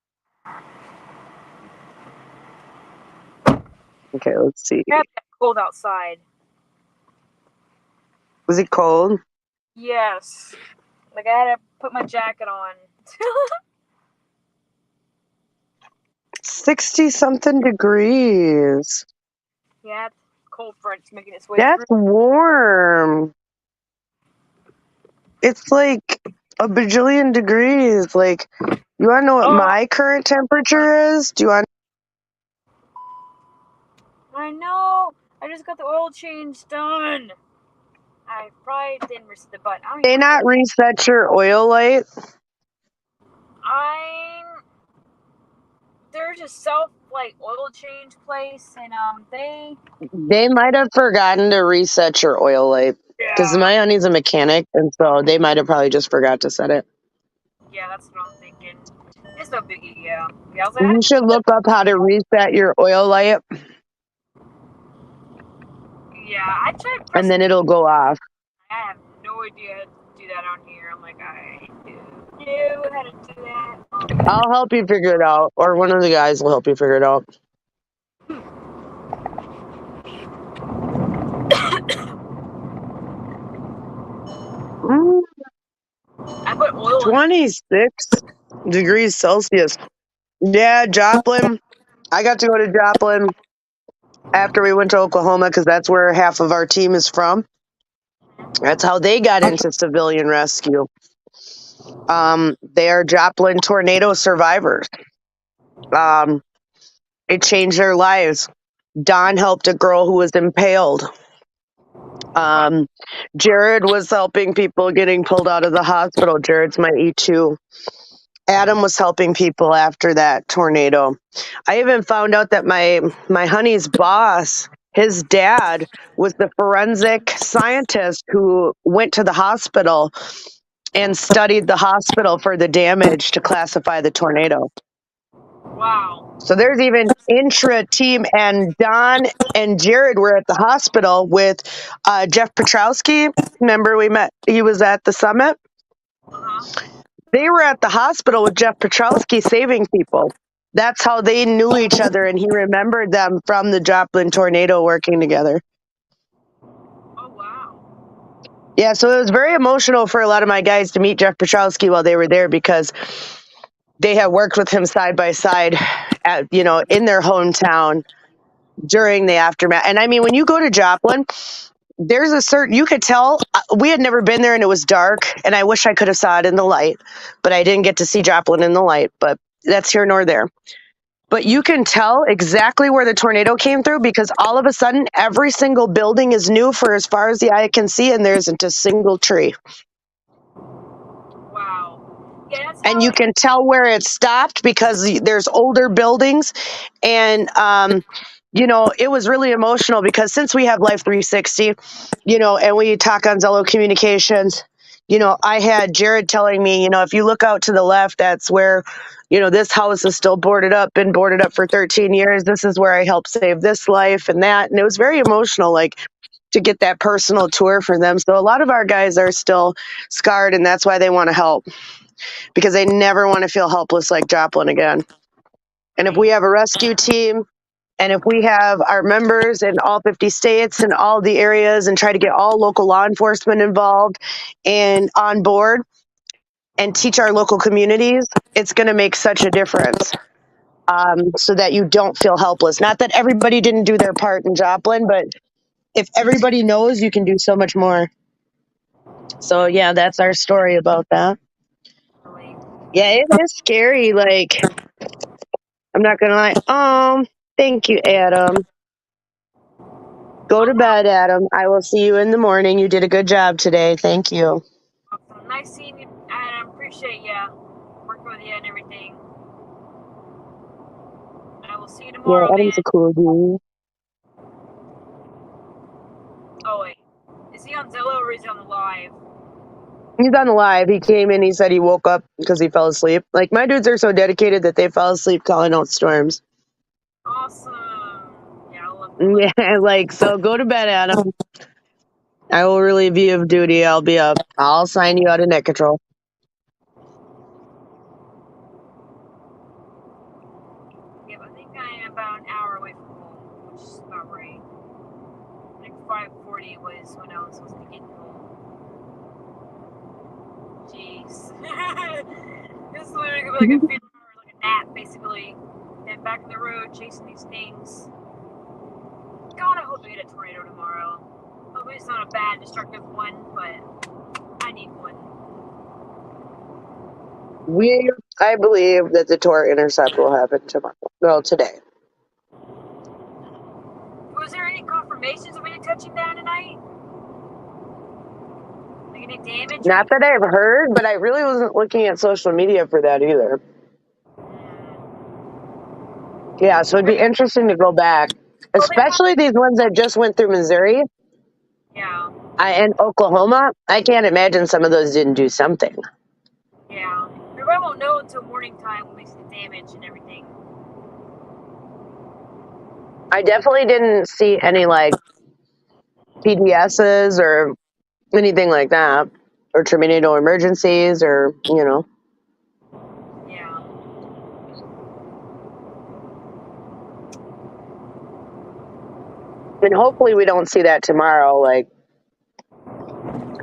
Okay, let's see. It's cold outside. Was it cold? Yes. Like, I had to put my jacket on. 60-something degrees. Yeah, it's cold front's making its way That's through. warm. It's like a bajillion degrees. Like, you want to know what my current temperature is? Do you want? I know. I just got the oil change done. I probably didn't reset the button. They not reset your oil light? There's a oil change place, and They might have forgotten to reset your oil light. Because my honey's a mechanic, and so they might have probably just forgot to set it. Yeah, that's what I'm thinking. It's no biggie, yeah. You should look up how to reset your oil light. Yeah, I tried. And then it'll go off. I have no idea how to do that on here. I'm like, I do how to do that. I'll help you figure it out, or one of the guys will help you figure it out. I put oil 26 degrees Celsius. Yeah, Joplin. I got to go to Joplin after we went to Oklahoma, because that's where half of our team is from. That's how they got into civilian rescue. They are Joplin tornado survivors. It changed their lives. Don helped a girl who was impaled. Jared was helping people getting pulled out of the hospital. Jared's my E2. Adam was helping people after that tornado. I even found out that my honey's boss, his dad, was the forensic scientist who went to the hospital and studied the hospital for the damage to classify the tornado. Wow. So there's even intra-team, and Don and Jared were at the hospital with Jeff Petrowski. Remember we met, he was at the summit? They were at the hospital with Jeff Petrowski saving people. That's how they knew each other, and he remembered them from the Joplin tornado working together. Oh, wow. Yeah, so it was very emotional for a lot of my guys to meet Jeff Petrowski while they were there, because they had worked with him side by side in their hometown during the aftermath. And I mean, when you go to Joplin, there's a certain, you could tell, we had never been there and it was dark, and I wish I could have saw it in the light, but I didn't get to see Joplin in the light, but that's here nor there. But you can tell exactly where the tornado came through, because all of a sudden every single building is new for as far as the eye can see, and there isn't a single tree. Wow. Yeah, that's And how you can tell where it stopped because there's older buildings. And it was really emotional because since we have Life 360, and we talk on Zello Communications, I had Jared telling me, if you look out to the left, that's where, this house is still boarded up, been boarded up for 13 years. This is where I helped save this life and that. And it was very emotional, like, to get that personal tour for them. So a lot of our guys are still scarred, and that's why they want to help, because they never want to feel helpless like Joplin again. And if we have a rescue team, and if we have our members in all 50 states and all the areas, and try to get all local law enforcement involved and on board and teach our local communities, it's going to make such a difference, so that you don't feel helpless. Not that everybody didn't do their part in Joplin, but if everybody knows, you can do so much more. So yeah, that's our story about that. really. Yeah, it is scary. Like, I'm not gonna lie. Thank you, Adam. Go to bed, Adam. I will see you in the morning. You did a good job today. Thank you. Awesome. Nice seeing you, and I appreciate you working with you and everything. I will see you Yeah, tomorrow, Adam's man. a cool dude. Oh wait, is he on Zillow or is he on the live? He's on the live. He came in. He said he woke up because he fell asleep. Like, my dudes are so dedicated that they fell asleep calling out storms. Awesome. Yeah, I love the Yeah, like, so go to bed, Adam. I will relieve you of duty. I'll be up. I'll sign you out of net control. Yeah, I think I am about an hour away from home, which is about right. I think 5:40 was when I was supposed to get home. Jeez. This is literally gonna be like a few hours, like a nap, basically. Then back on the road chasing these things. God, I hope we get a tornado tomorrow. Hopefully it's not a bad, destructive one, but I need one. I believe that the tour intercept will happen tomorrow. Well, today. Was there any confirmations of any touching down tonight? Like any damage? Not that I've heard, but I really wasn't looking at social media for that either. Yeah, so it'd be interesting to go back, especially these ones that just went through Missouri Yeah. and Oklahoma. I can't imagine some of those didn't do something. Yeah. Everybody won't know until morning time when we see the damage and everything. I definitely didn't see any, like, PDSs or anything like that, or tornado emergencies, or, Yeah. and hopefully we don't see that tomorrow. Like,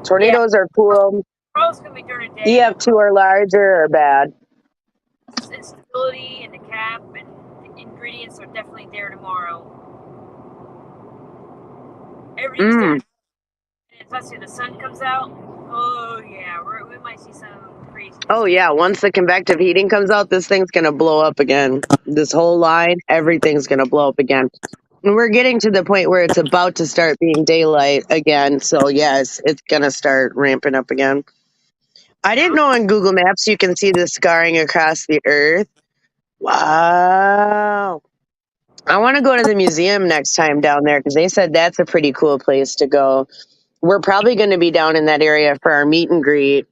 tornadoes are cool. Probably gonna be during the day. EF2 are larger or bad. Instability and the cap and the ingredients are definitely there tomorrow. Everything's there. And especially the sun comes out. Oh yeah, we might see some crazy. Oh yeah, once the convective heating comes out, this thing's gonna blow up again. This whole line, everything's gonna blow up again. And we're getting to the point where it's about to start being daylight again. So yes, it's gonna start ramping up again. I didn't know on Google Maps you can see the scarring across the earth. Wow. I want to go to the museum next time down there because they said that's a pretty cool place to go. We're probably going to be down in that area for our meet and greet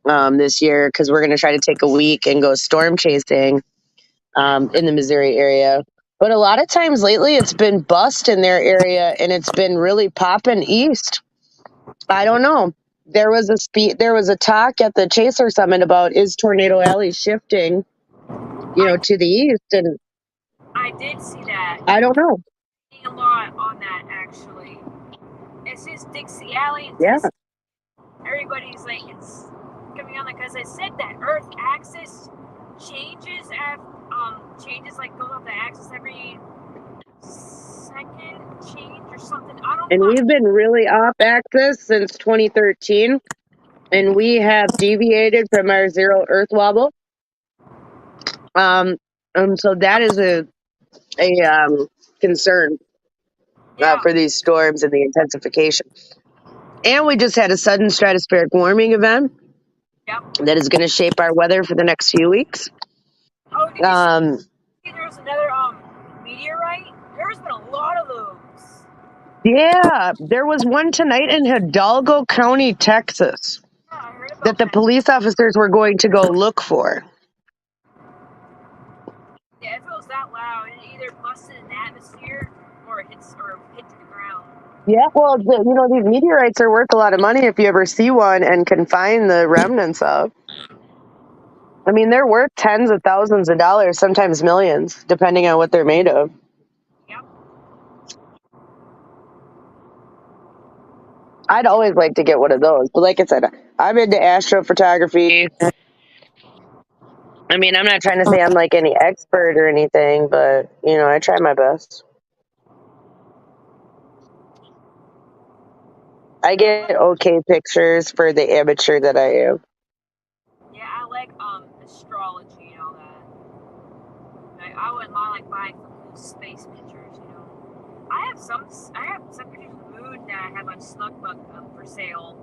this year because we're going to try to take a week and go storm chasing in the Missouri area. But a lot of times lately it's been bust in their area and it's been really popping east. I don't know. There was a talk at the Chaser Summit about, is Tornado Alley shifting, to the east, and I did see that. I don't know. A lot on that actually. It's just Dixie Alley. It's Yeah. just, everybody's like, it's coming on because I said that Earth axis changes like goes off the axis every second change or something. I don't And know. we've been really off axis since 2013, and we have deviated from our zero Earth wobble. So that is a concern Yeah. for these storms and the intensification. And we just had a sudden stratospheric warming event Yep. that is going to shape our weather for the next few weeks. Oh, did you Um, see there was another meteorite? There's been a lot of those. yeah, there was one tonight in Hidalgo County, Texas, Yeah, I heard about that the that. police officers were going to go look for. Yeah, if it was that loud, it either busted in the atmosphere or it hit to the ground. Yeah, well, these meteorites are worth a lot of money if you ever see one and can find the remnants of. I mean, they're worth tens of thousands of dollars, sometimes millions, depending on what they're made of. Yep. I'd always like to get one of those. But like I said, I'm into astrophotography. I mean, I'm not trying to say I'm like any expert or anything, but, I try my best. I get okay pictures for the amateur that I am. Yeah, I like astrology and all that. Like, I wouldn't mind like buying cool space pictures, you know. I have some pictures of the moon that I have on Snugbook for sale.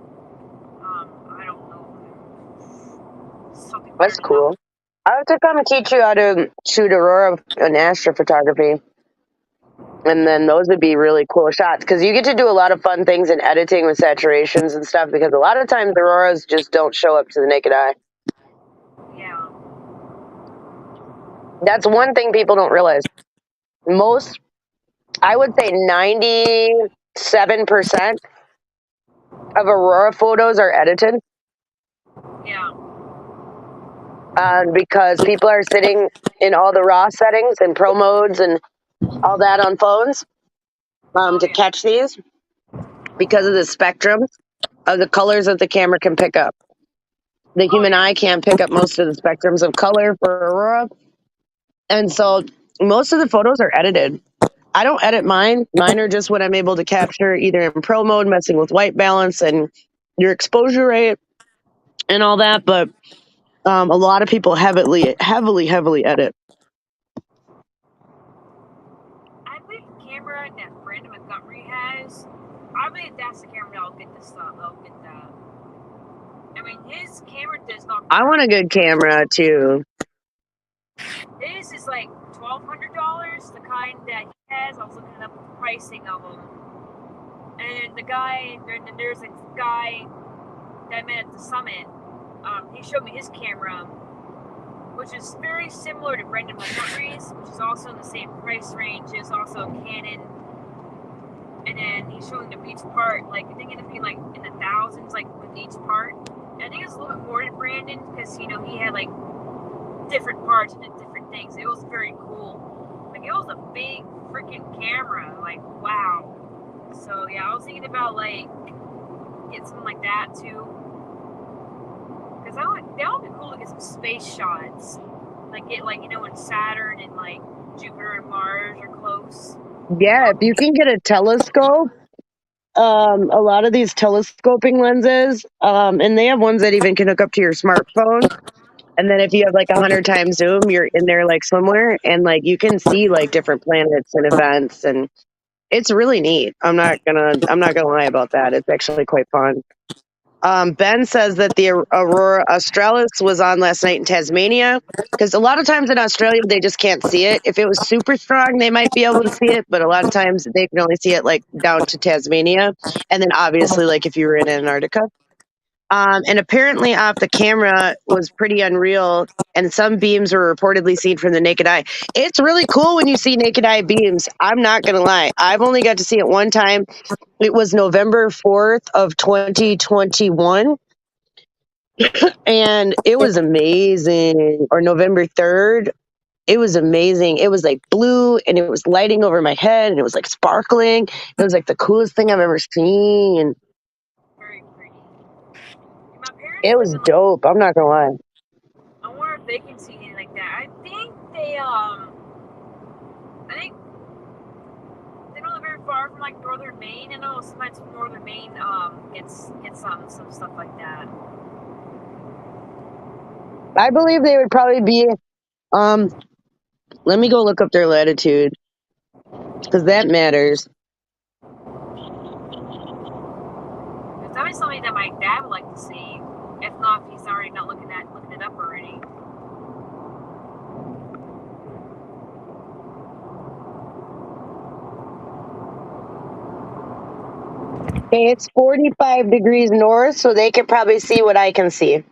I don't know. Something That's weird cool. enough. I have to come teach you how to shoot aurora and astrophotography. And then those would be really cool shots because you get to do a lot of fun things in editing with saturations and stuff because a lot of times auroras just don't show up to the naked eye. Yeah. That's one thing people don't realize. I would say 97% of aurora photos are edited Yeah. because people are sitting in all the raw settings and pro modes and all that on phones to Yeah. catch these because of the spectrum of the colors that the camera can pick up. The human eye can't pick up most of the spectrums of color for aurora. And so most of the photos are edited. I don't edit mine. Mine are just what I'm able to capture either in pro mode, messing with white balance and your exposure rate and all that. But a lot of people heavily edit. I believe the camera that Brandon Montgomery has, I believe that's the camera that'll get this stuff. I'll get that. I mean, his camera does not. I want a good camera too. His is like $1,200. The kind that he has, I was looking up the pricing of them. And there's a guy that I met at the summit. He showed me his camera, which is very similar to Brendan Montgomery's, which is also in the same price range. It's also a Canon. And then he's showing the each part, like I think it'd be like in the thousands, like with each part. And I think it's a little bit more than Brandon because he had like different parts and different things. It was very cool. Like it was a big freaking camera. Like wow. So yeah, I was thinking about like get something like that too. Because that would be cool to get some space shots. Like get like when Saturn and like Jupiter and Mars are close. Yeah, if you can get a telescope, a lot of these telescoping lenses, and they have ones that even can hook up to your smartphone. And then if you have like 100 times zoom, you're in there like somewhere, and like you can see like different planets and events, and it's really neat. I'm not gonna lie about that. It's actually quite fun. Ben says that the Aurora Australis was on last night in Tasmania because a lot of times in Australia they just can't see it. If it was super strong, they might be able to see it, but a lot of times they can only see it like down to Tasmania, and then obviously like if you were in Antarctica. And apparently off the camera was pretty unreal, and some beams were reportedly seen from the naked eye. It's really cool when you see naked eye beams. I'm not gonna lie. I've only got to see it one time. It was November 4th of 2021, and it was amazing. Or November 3rd. It was amazing. It was like blue, and it was lighting over my head, and it was like sparkling. It was like the coolest thing I've ever seen. Very pretty. My parents It live was in like, dope. I'm not gonna lie. I wonder if they can see anything like that. I think they don't Maine. I know sometimes northern Maine gets some stuff like that. I believe they would probably be. Let me go look up their latitude because that matters. It's always something that my dad would like to see. If not, if he's already not looking it up already. Okay, it's 45 degrees north, so they can probably see what I can see.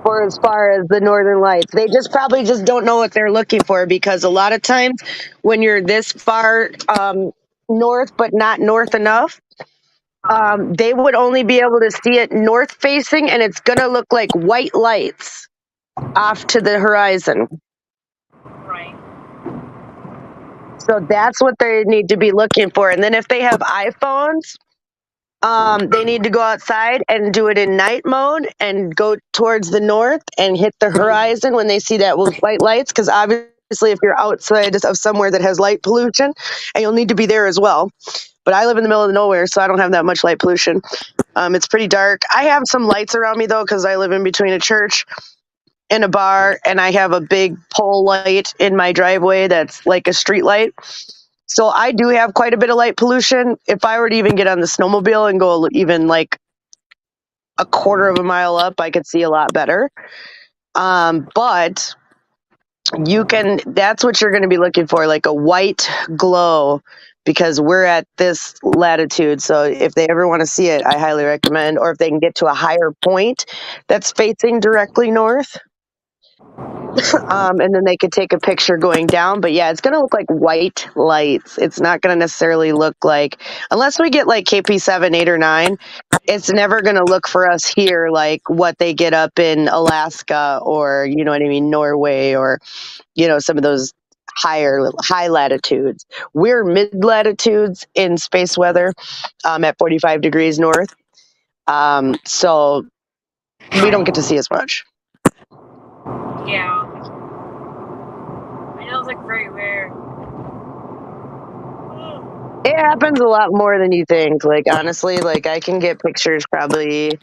For as far as the northern lights, they probably just don't know what they're looking for, because a lot of times when you're this far north but not north enough, they would only be able to see it north facing, and it's gonna look like white lights off to the horizon. Right. So that's what they need to be looking for. And then if they have iPhones, they need to go outside and do it in night mode and go towards the north and hit the horizon when they see that with white lights. Because obviously, if you're outside of somewhere that has light pollution, and you'll need to be there as well. But I live in the middle of nowhere, so I don't have that much light pollution. It's pretty dark. I have some lights around me, though, because I live in between a church and a bar, and I have a big pole light in my driveway that's like a street light. So I do have quite a bit of light pollution. If I were to even get on the snowmobile and go even like a quarter of a mile up, I could see a lot better. But that's what you're going to be looking for, like a white glow, because we're at this latitude. So if they ever want to see it, I highly recommend, or if they can get to a higher point that's facing directly north. And then they could take a picture going down. But yeah, it's going to look like white lights. It's not going to necessarily look like, unless we get like KP7, 8, or 9, it's never going to look for us here like what they get up in Alaska, or, you know what I mean, Norway, or, you know, some of those high latitudes. We're mid latitudes in space weather, at 45 degrees north. So we don't get to see as much. Yeah. I know it's like very rare. It happens a lot more than you think. Like, honestly, like I can get pictures probably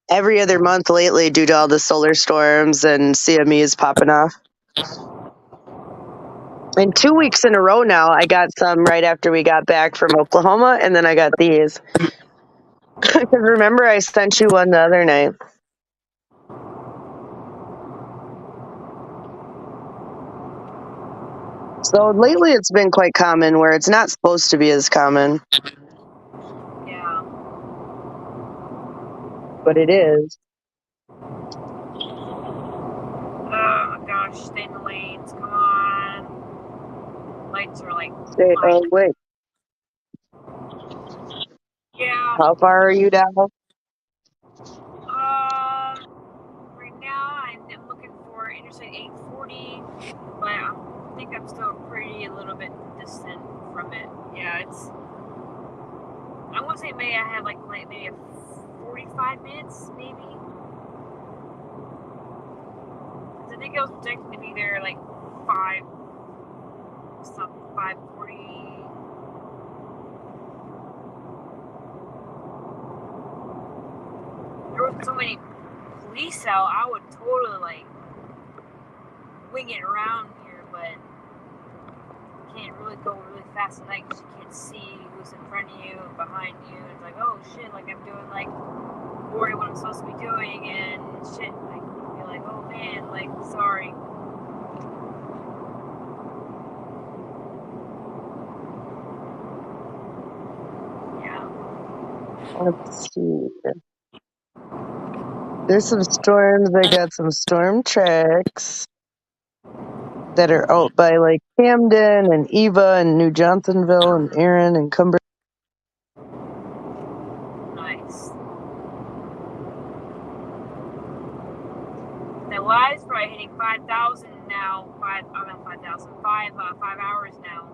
every other month lately due to all the solar storms and CMEs popping off. And 2 weeks in a row now, I got some right after we got back from Oklahoma, and then I got these. Because remember, I sent you one the other night. So lately it's been quite common, where it's not supposed to be as common, Yeah. but it is. Oh my gosh, stay in the lanes. Come on. Lights are like. Oh, wait. Yeah. How far are you down? Right now I'm looking for Interstate 840, but I think I'm still a little bit distant from it. Yeah, it's. I want to say maybe I have like maybe 45 minutes, maybe. I think I was projecting to be there like 5:40. There was so many police out, I would totally like wing it around here, but you can't really go really fast at night because you can't see who's in front of you and behind you. It's like, oh shit, like I'm doing like 40 what I'm supposed to be doing and shit. Like you're like, oh man, like sorry. Yeah. Let's see. There's some storms. I got some storm tracks that are out by like Camden and Eva and New Johnsonville and Erin and Cumberland. Nice. The live's probably hitting 5,000 now. Not 5,000. 5 hours now.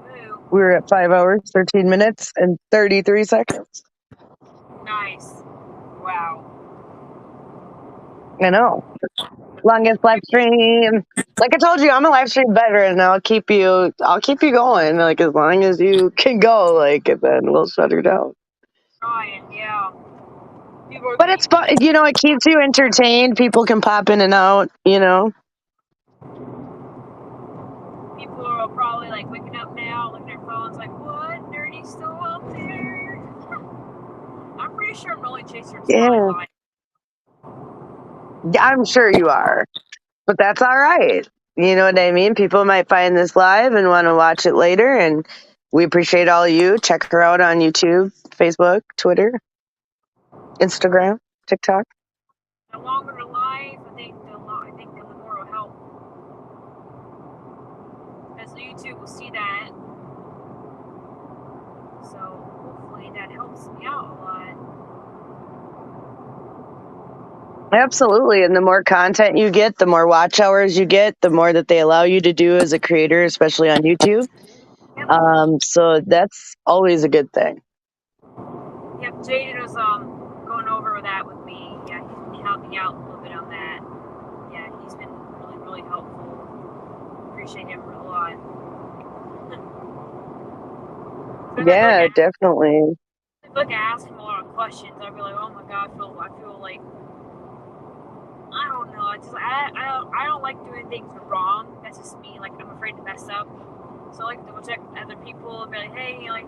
Woo. We were at 5 hours, 13 minutes, and 33 seconds. Nice. Wow. I know. Longest live stream. Like I told you, I'm a live stream veteran, and I'll keep you going. Like as long as you can go, like then we'll shut her down. Ryan, yeah. But it's fun, it keeps you entertained. People can pop in and out, People are probably like waking up now, looking at their phones, like, what? Nerdy's still up there? I'm pretty sure I'm the only chaser that's Yeah. probably live. I'm sure you are, but that's all right. You know what I mean? People might find this live and want to watch it later, and we appreciate all of you. Check her out on YouTube, Facebook, Twitter, Instagram, TikTok. The longer the live, I think the more it'll help. Because YouTube will see that. So hopefully that helps me out a lot. Absolutely. And the more content you get, the more watch hours you get, the more that they allow you to do as a creator, especially on YouTube. Yep. So that's always a good thing. Yep, Jaden was going over that with me. Yeah, he helped me out a little bit on that. Yeah, he's been really, really helpful. Appreciate him a lot. Yeah, definitely. I feel like I ask him a lot of questions. I'd be like, oh my god, I feel like, I don't know. I don't like doing things wrong. That's just me. Like, I'm afraid to mess up. So I like to double check other people and be like, hey, like,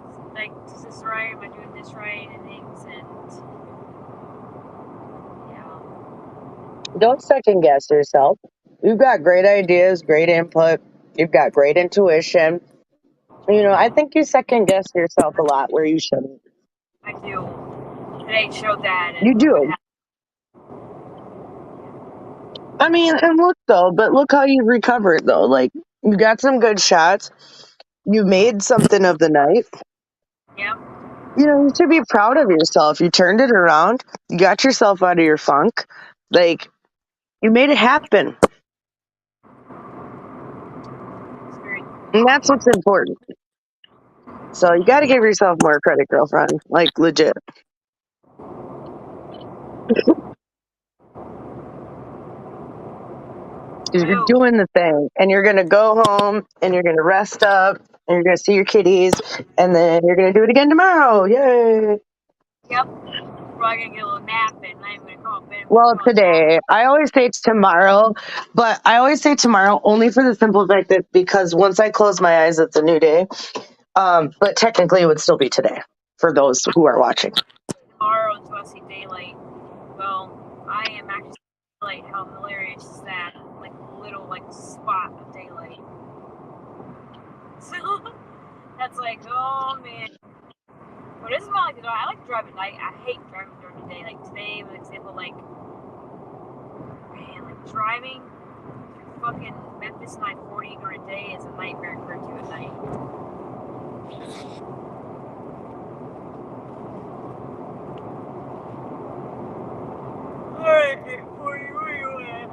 is this right? Am I doing this right? And things, and yeah. Don't second guess yourself. You've got great ideas, great input. You've got great intuition. I think you second guess yourself a lot where you shouldn't. I do. Today showed that. And You do. I mean, and look how you recovered though. Like you got some good shots. You made something of the night. Yep. You should be proud of yourself. You turned it around. You got yourself out of your funk. Like you made it happen. And that's what's important. So you got to give yourself more credit, girlfriend. Like legit. You're doing the thing, and you're gonna go home, and you're gonna rest up, and you're gonna see your kitties, and then you're gonna do it again tomorrow. Yay! Yep. Probably gonna get a little nap, and I'm gonna call it bed. Well, today I always say tomorrow, but I always say tomorrow only for the simple fact that because once I close my eyes, it's a new day. But technically, it would still be today for those who are watching. Tomorrow until I see daylight. Well, I am actually daylight. How hilarious is that? Like a little spot of daylight. So that's like, oh man. But this is not like the drive. I like to drive at night. I hate driving during the day. Like today, for example, driving through fucking Memphis 940 during the day is a nightmare compared to at night. Alright, 840, where you at?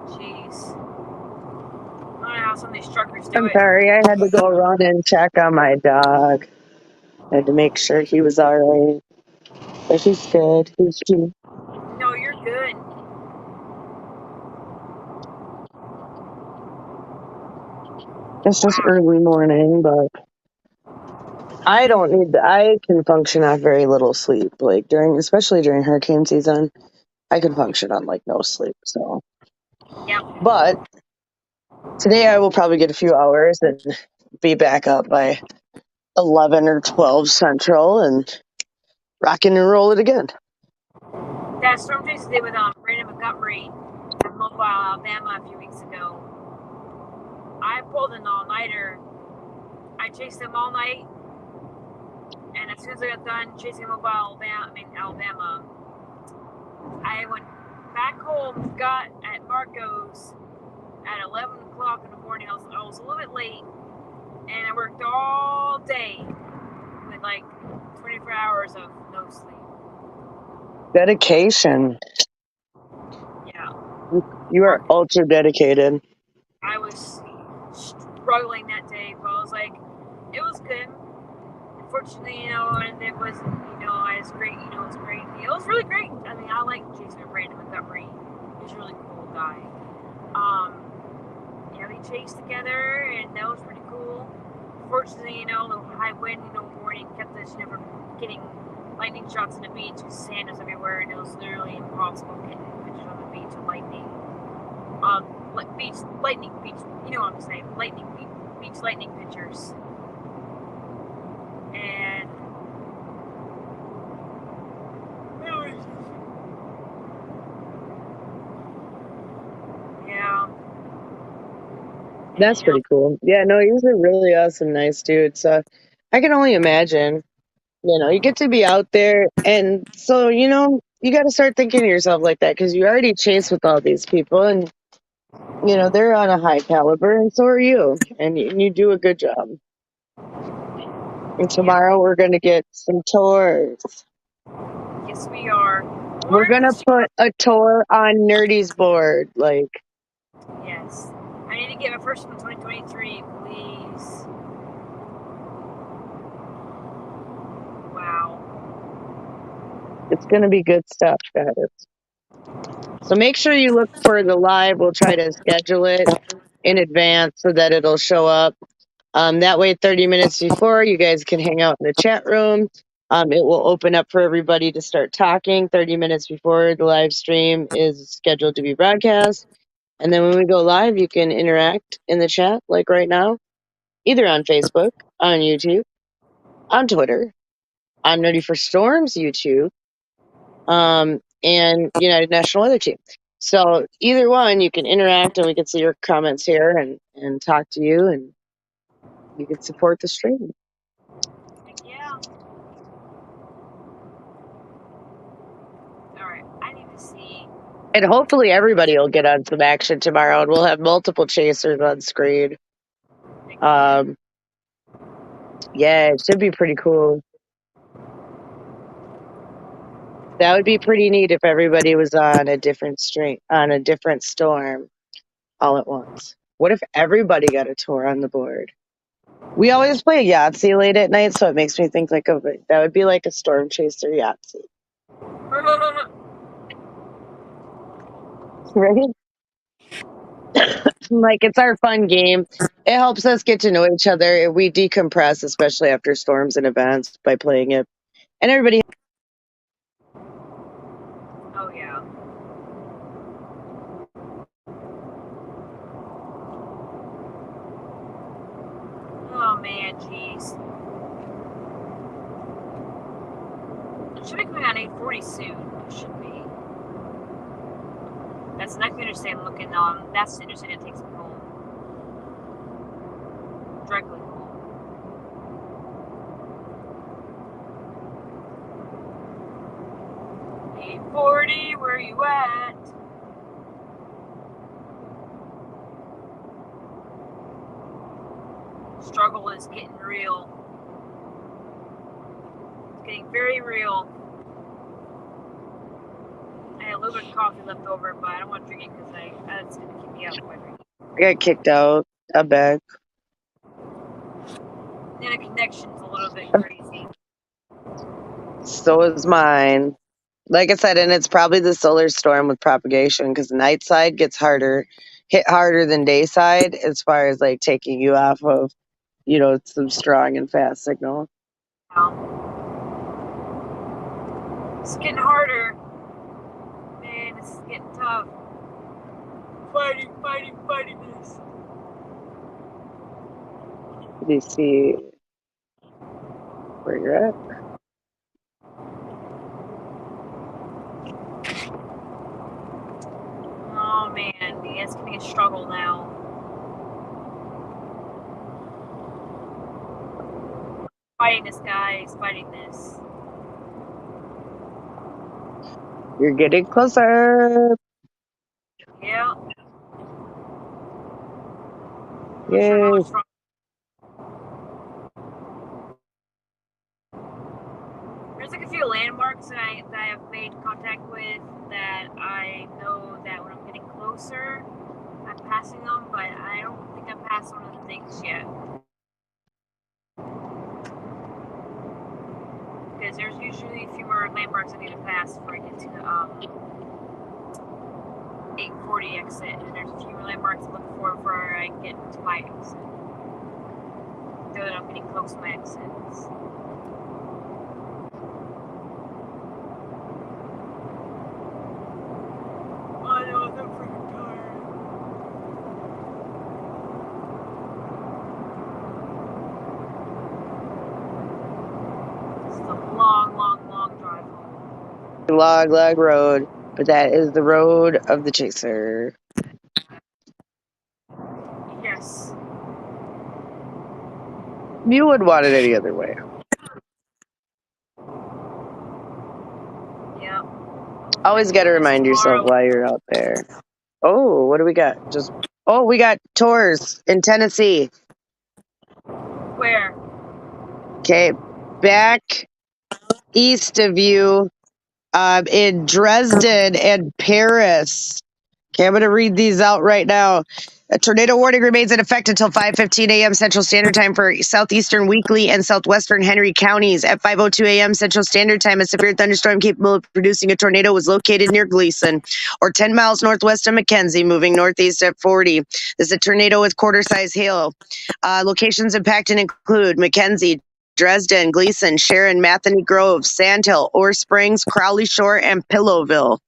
Jeez. I don't know how some of these truckers do I'm it. sorry, I had to go run and check on my dog. I had to make sure he was all right. But he's good. He's cute. No, you're good. It's just early morning, but I can function off very little sleep. Like especially during hurricane season, I can function on no sleep. So, Yep. but today I will probably get a few hours and be back up by 11 or 12 Central and rocking and roll it again. That storm chase did with Brandon Montgomery at Mobile, Alabama a few weeks ago. I pulled an all-nighter. I chased him all night, and as soon as I got done chasing Mobile, Alabama, I went back home, got at Marco's at 11 o'clock in the morning. I was a little bit late, and I worked all day with 24 hours of no sleep. Dedication. Yeah. You are ultra dedicated. I was struggling that day, but I was like, it was good. unfortunately, and it wasn't, as great. It was great. It was really great. I mean, I like Jason Brandon Montgomery. He's a really cool guy. They chased together, and that was pretty cool. Fortunately, the high wind, warning kept us, from getting lightning shots on the beach because sand was everywhere, and it was literally impossible getting pictures on the beach of lightning. Beach, you know what I'm saying? Beach lightning pictures. And yeah. That's pretty cool. Yeah, no, he's a really awesome, nice dude. So I can only imagine, you get to be out there. And so, you got to start thinking to yourself like that because you already chase with all these people and, they're on a high caliber and so are you. And you do a good job. And tomorrow we're going to get some tours. Yes, we are. We're going to put a tour on Nerdy's board. Yes. I need to get my first one in 2023, please. Wow. It's going to be good stuff, guys. So make sure you look for the live. We'll try to schedule it in advance so that it'll show up. That way, 30 minutes before, you guys can hang out in the chat room. It will open up for everybody to start talking 30 minutes before the live stream is scheduled to be broadcast. And then when we go live, you can interact in the chat like right now, either on Facebook, on YouTube, on Twitter, on Nerdy for Storms YouTube, and United National Weather Team. So either one, you can interact and we can see your comments here and talk to you and you can support the stream. Yeah. All right. I need to see. And hopefully everybody will get on some action tomorrow and we'll have multiple chasers on screen. Yeah, it should be pretty cool. That would be pretty neat if everybody was on a different storm all at once. What if everybody got a tour on the board? We always play Yahtzee late at night, so it makes me think that would be like a storm chaser Yahtzee. Right? It's our fun game. It helps us get to know each other. We decompress, especially after storms and events, by playing it. And everybody. Oh, yeah. Oh, man, jeez. It should be coming on 8:40 soon. It should be. That's not the interstate I'm looking on. That's the interstate that takes me home. Directly home. 8:40, where you at? Struggle is getting real. It's getting very real. I had a little bit of coffee left over, but I don't want to drink it because that's going to keep me up. I got kicked out. I'm back. Then the connection's a little bit crazy. So is mine. Like I said, and it's probably the solar storm with propagation because night side gets hit harder than day side as far as taking you off of, some strong and fast signal. It's getting harder. Man, this is getting tough. Fighting this. Let me see where you're at. Oh man, it's gonna be a struggle now. Fighting this, guys. Fighting this. You're getting closer. Yeah. Yay. Sure there's a few landmarks that I have made contact with that I know that when I'm getting closer, I'm passing them, but I don't think I've passed one of the things yet. landmarks I need to pass before I get to the 840 exit, and there's a few landmarks to look for before I get to my exit. So that I'm getting close to my exits. I know, I'm freaking tired. This is a long, long, long drive home. Log road, but that is the road of the chaser. Yes. You would want it any other way. Yep. Always got to remind yourself while you're out there. Oh, what do we got? We got tours in Tennessee. Where? Okay, back east of you, in Dresden and Paris. Okay, I'm going to read these out right now. A tornado warning remains in effect until 5:15 a.m. Central Standard Time for southeastern Weakley and southwestern Henry counties. At 5:02 a.m. Central Standard Time, a severe thunderstorm capable of producing a tornado was located near Gleason, or 10 miles northwest of McKenzie, moving northeast at 40. This is a tornado with quarter-size hail. Locations impacted include McKenzie, Dresden, Gleason, Sharon, Matheny Grove, Sandhill, Orr Springs, Crowley Shore, and Pillowville.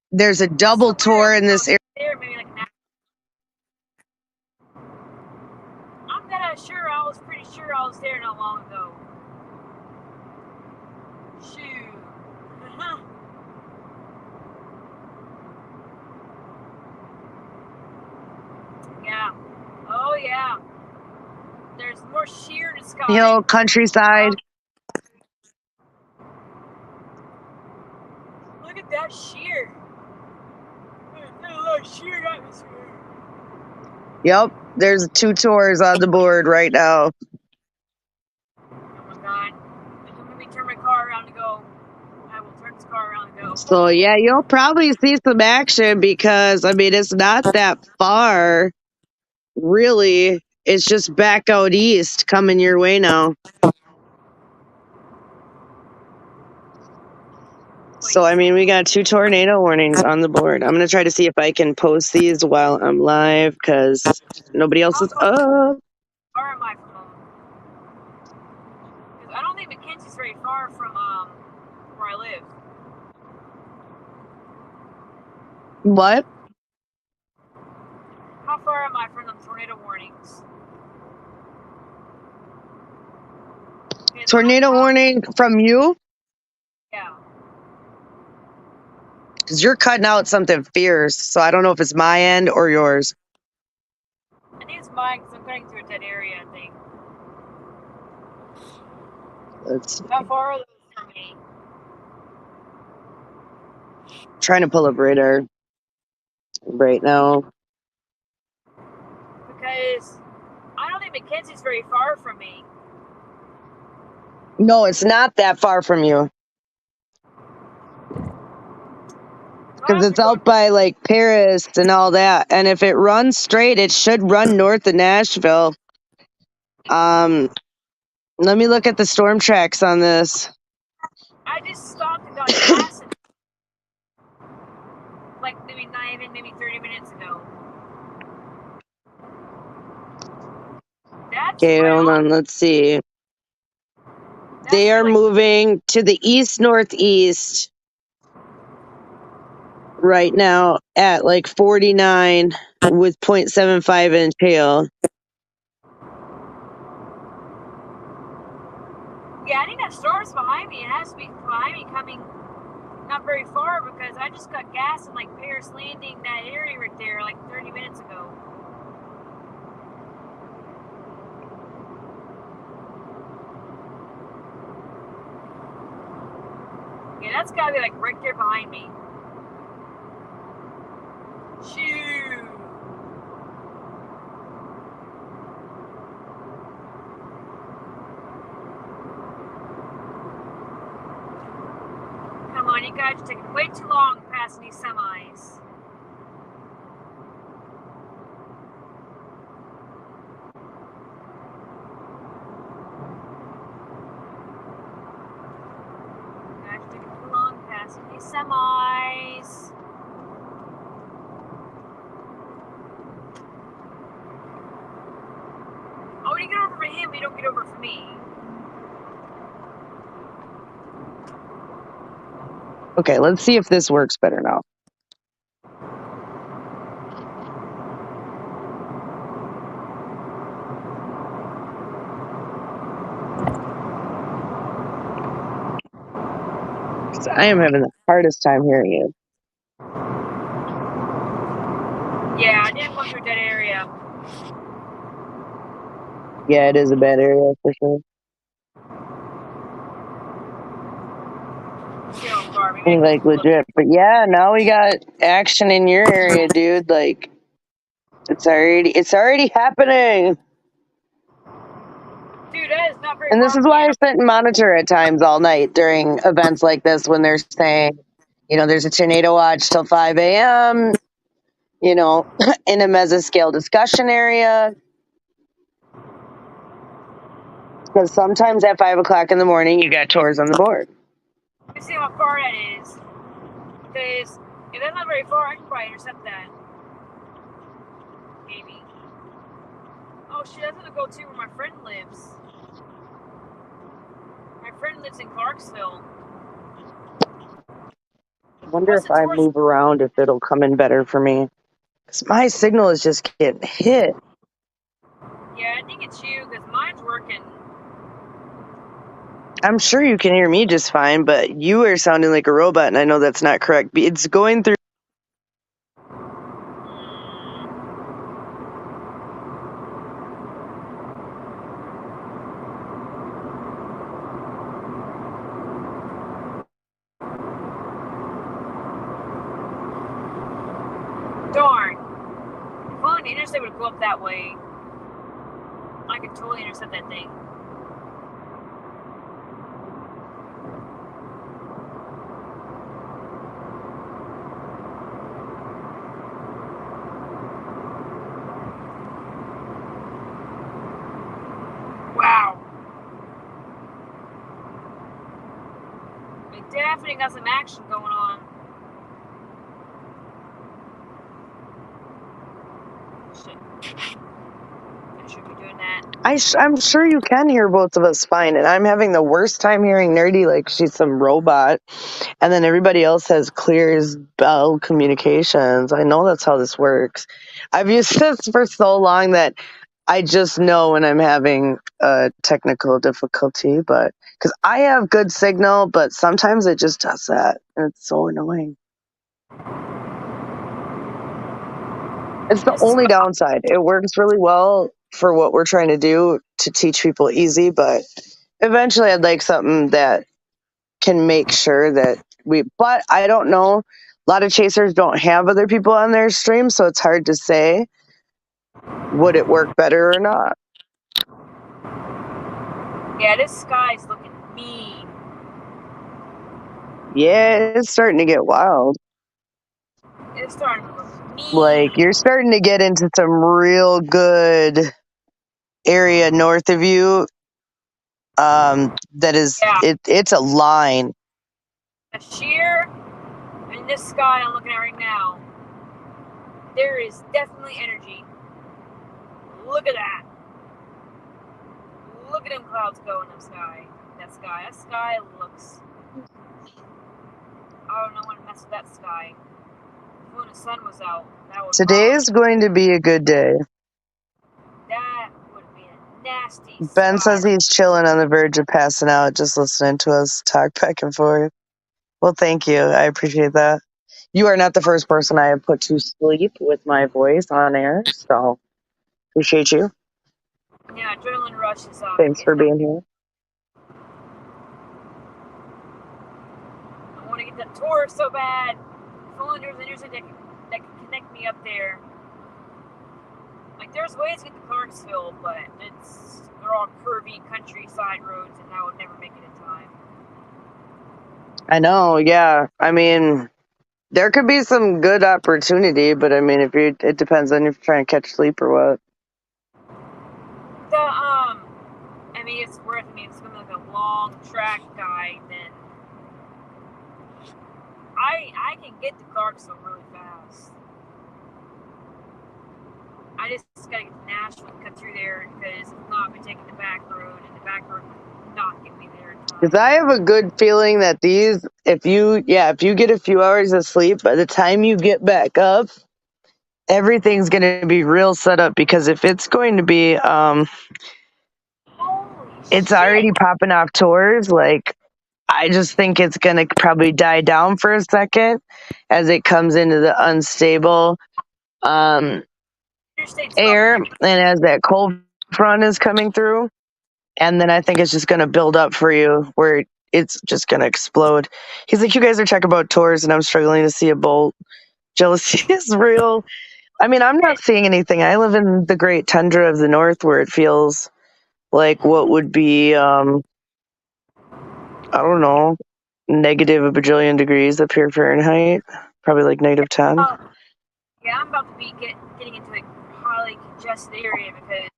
There's a double tour in this area. I was pretty sure I was there not long ago. Shoot. Yeah. Oh, yeah. There's more sheer to sky. Hill, countryside. Look at that sheer. There's a lot of sheer atmosphere. Yep, there's 2 tours on the board right now. Oh my god. Let me turn my car around to go. I will turn this car around and go. So yeah, you'll probably see some action because I mean it's not that far. Really, it's just back out east coming your way now. So I mean we got 2 tornado warnings on the board. I'm gonna try to see if I can post these while I'm live because nobody else is up. How far am I from them? Because I don't think McKenzie's very far from where I live. What? How far am I from them tornado warnings? Tornado warning from you? Yeah. Because you're cutting out something fierce, so I don't know if it's my end or yours. I think it's mine because I'm cutting through a dead area, I think. Let's see. How far are those from me? Trying to pull up radar right now. Because I don't think McKenzie's very far from me. No, it's not that far from you. Because it's out by like Paris and all that. And if it runs straight, it should run north of Nashville. Let me look at the storm tracks on this. I just stopped and got gas like maybe 30 minutes ago. Okay, hold on. Let's see. They are moving to the east-northeast right now at like 49 with 0.75 inch hail. Yeah, I think that storm's behind me. It has to be behind me coming not very far because I just got gas in like Paris Landing, that area right there, like 30 minutes ago. Yeah, that's gotta be like right there behind me. Shoot. Come on, you guys are taking way too long passing these semis. semis. Oh, you get over for him, but you don't get over for me. Okay, let's see if this works better now. I am having the hardest time hearing you. Yeah, I didn't go through that area. Yeah, it is a bad area for sure. See how far. I mean, like legit, but yeah, now we got action in your area, dude. Like, it's already happening. Dude, that is not very And far. this is why I sit and monitor at times all night during events like this when they're saying, there's a tornado watch till 5 a.m., in a mesoscale discussion area. Because sometimes at 5 o'clock in the morning, you got tours on the board. Let's see how far that is. Because if that's not very far, I can probably intercept that. Maybe. Oh shit, that's gonna go to where my friend lives. My friend lives in Clarksville. I wonder if I move around, if it'll come in better for me. Because my signal is just getting hit. Yeah, I think it's you, because mine's working. I'm sure you can hear me just fine, but you are sounding like a robot, and I know that's not correct. It's going through. Darn. If only the interstate would go up that way, I could totally intercept that thing. Wow. We definitely got some action going on. Shit. I should be doing that. I'm sure you can hear both of us fine, and I'm having the worst time hearing Nerdy like she's some robot, and then everybody else has clear as bell communications. I know that's how this works. I've used this for so long that I just know when I'm having a technical difficulty, but because I have good signal, but sometimes it just does that, and it's so annoying. It's the only downside. It works really well for what we're trying to do to teach people easy, but eventually I'd like something that can make sure that but I don't know. A lot of chasers don't have other people on their stream, so it's hard to say would it work better or not. Yeah, this sky's looking mean. Yeah, it's starting to get wild. It's starting to look mean. Like, you're starting to get into some real good area north of you. That is, it's a line. A sheer in this sky I'm looking at right now, there is definitely energy. Look at that. Look at them clouds go in the sky. That sky looks. I don't know when to mess with that sky. When the sun was out, that would. Today is going to be a good day. That would be a nasty. Ben sky. says he's chilling on the verge of passing out, just listening to us talk back and forth. Well, thank you. I appreciate that. You are not the first person I have put to sleep with my voice on air, so appreciate you. Yeah, adrenaline rush is on. Thanks for being here. I want to get that tour so bad. If only there was an interstate that could connect me up there. Like, there's ways to get to Clarksville, but they're all curvy countryside roads, and I would never make it in time. I know, yeah. I mean, there could be some good opportunity, but I mean, it depends on if you're trying to catch sleep or what. I mean, it's worth me. It's gonna be like a long track guide, then I can get to Clarksville really fast. I just gotta get to Nashville and cut through there because if not, I'll be taking the back road, and the back road would not get me there in time. Because I have a good feeling that if you get a few hours of sleep, by the time you get back up, everything's going to be real set up. Because if it's going to be, it's already popping off tours. Like, I just think it's going to probably die down for a second as it comes into the unstable air, and as that cold front is coming through. And then I think it's just going to build up for you where it's just going to explode. He's like, you guys are talking about tours, and I'm struggling to see a bolt. Jealousy is real. I mean, I'm not seeing anything. I live in the great tundra of the north where it feels like what would be, I don't know, negative a bajillion degrees up here Fahrenheit. Probably like negative 10. Yeah, I'm about to be getting into a highly congested area because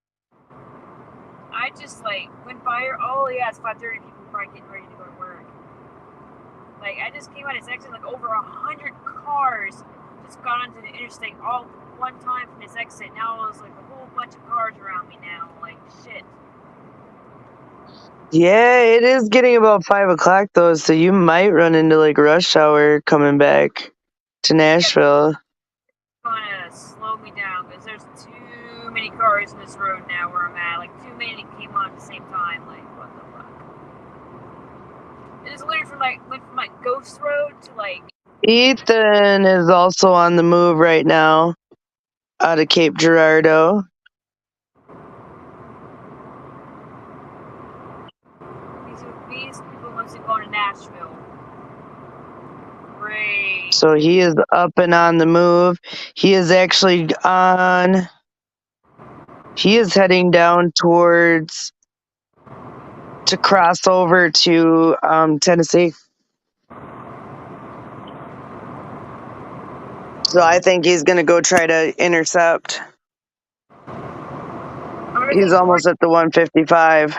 I just went by here. Oh yeah, it's 5:30. People are probably getting ready to go to work. Like I just came out of this exit, like over 100 cars just got onto the interstate all one time from this exit. Now there's like a whole bunch of cars around me now. Like shit. Yeah, it is getting about 5 o'clock though, so you might run into like rush hour coming back to Nashville. Gonna slow me down because there's too many cars in this road now where I'm at. Like too many came on at the same time. Like what the fuck? It just literally went from Ghost Road to Ethan is also on the move right now out of Cape Girardeau. These people must be going to Nashville. Great. So he is up and on the move. He is actually he is heading down to cross over to Tennessee. So I think he's going to go try to intercept. He's almost at the 155.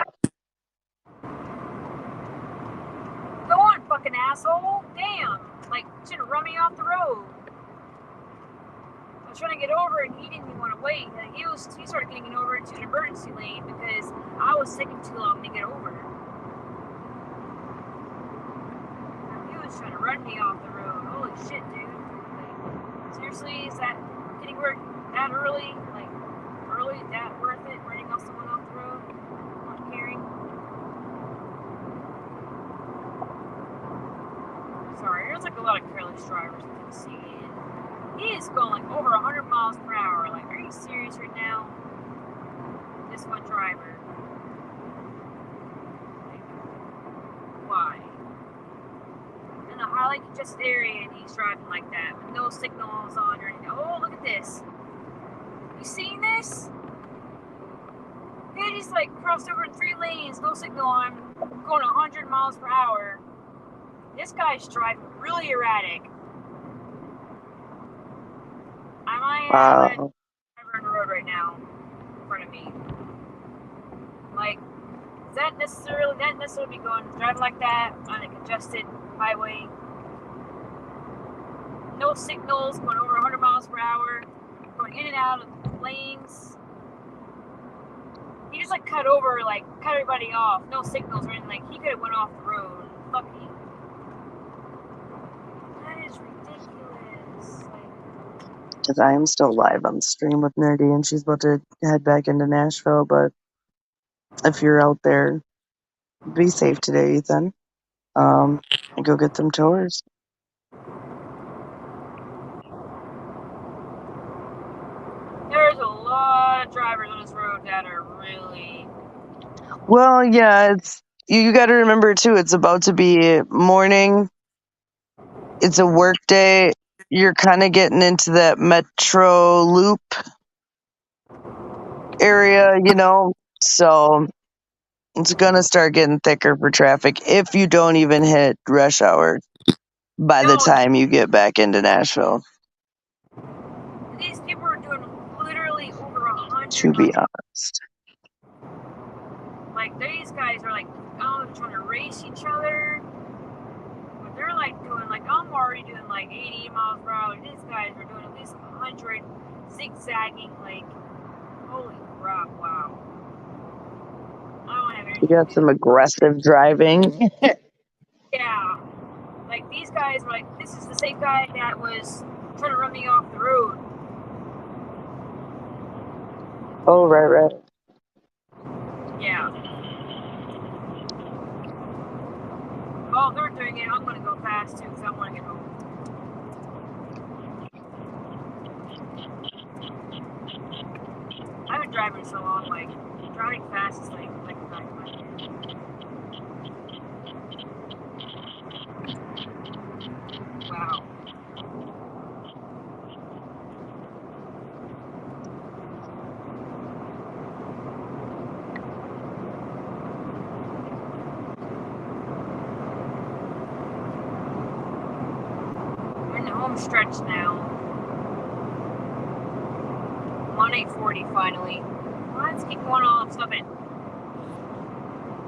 Go on, fucking asshole. Damn. Like, should have run me off the road. I was trying to get over and he didn't even want to wait. Like, he started getting over into an emergency lane because I was taking too long to get over. He was trying to run me off the road. Holy shit, dude. Like, seriously, is that getting work that early? Like, early? Is that worth it? Running off someone off the road? Not caring? Sorry, there's like a lot of careless drivers in Tennessee. He is going like over 100 miles per hour. Like, are you serious right now? This one driver. Like, why? In a highly congested area and he's driving like that with no signals on or anything. Oh, look at this. You seen this? He just crossed over in 3 lanes, no signal on, going 100 miles per hour. This guy's driving really erratic. I might have a driver on the road right now in front of me. Like, is that necessarily be driving like that on a congested highway? No signals, going over 100 miles per hour, going in and out of lanes. He just cut everybody off. No signals or anything. He could have went off the road. Fuck you. That is ridiculous. Because I am still live on the stream with Nerdy, and she's about to head back into Nashville. But if you're out there, be safe today, Ethan. And go get them tours. There's a lot of drivers on this road that are really... Well, yeah, you got to remember too. It's about to be morning. It's a work day. You're kind of getting into that metro loop area, so it's gonna start getting thicker for traffic if you don't even hit rush hour by the time you get back into Nashville. These people are doing literally over 100. To be honest. Like, these guys are trying to race each other. But they're doing I'm already doing like 80 miles per hour. These guys were doing at least 100, zigzagging, like, holy crap, wow. I don't have energy You to got do some that. aggressive driving. Yeah. Like, these guys were like, this is the same guy that was trying to run me off the road. Oh, right. Yeah. Well, they're doing it. I'm going to go fast, too, because I want to get home. I've been driving so long, like, driving fast is like a back of my hand. Wow. I'm in the home stretch now. I'm on 840 finally. Let's keep going on. Stop it.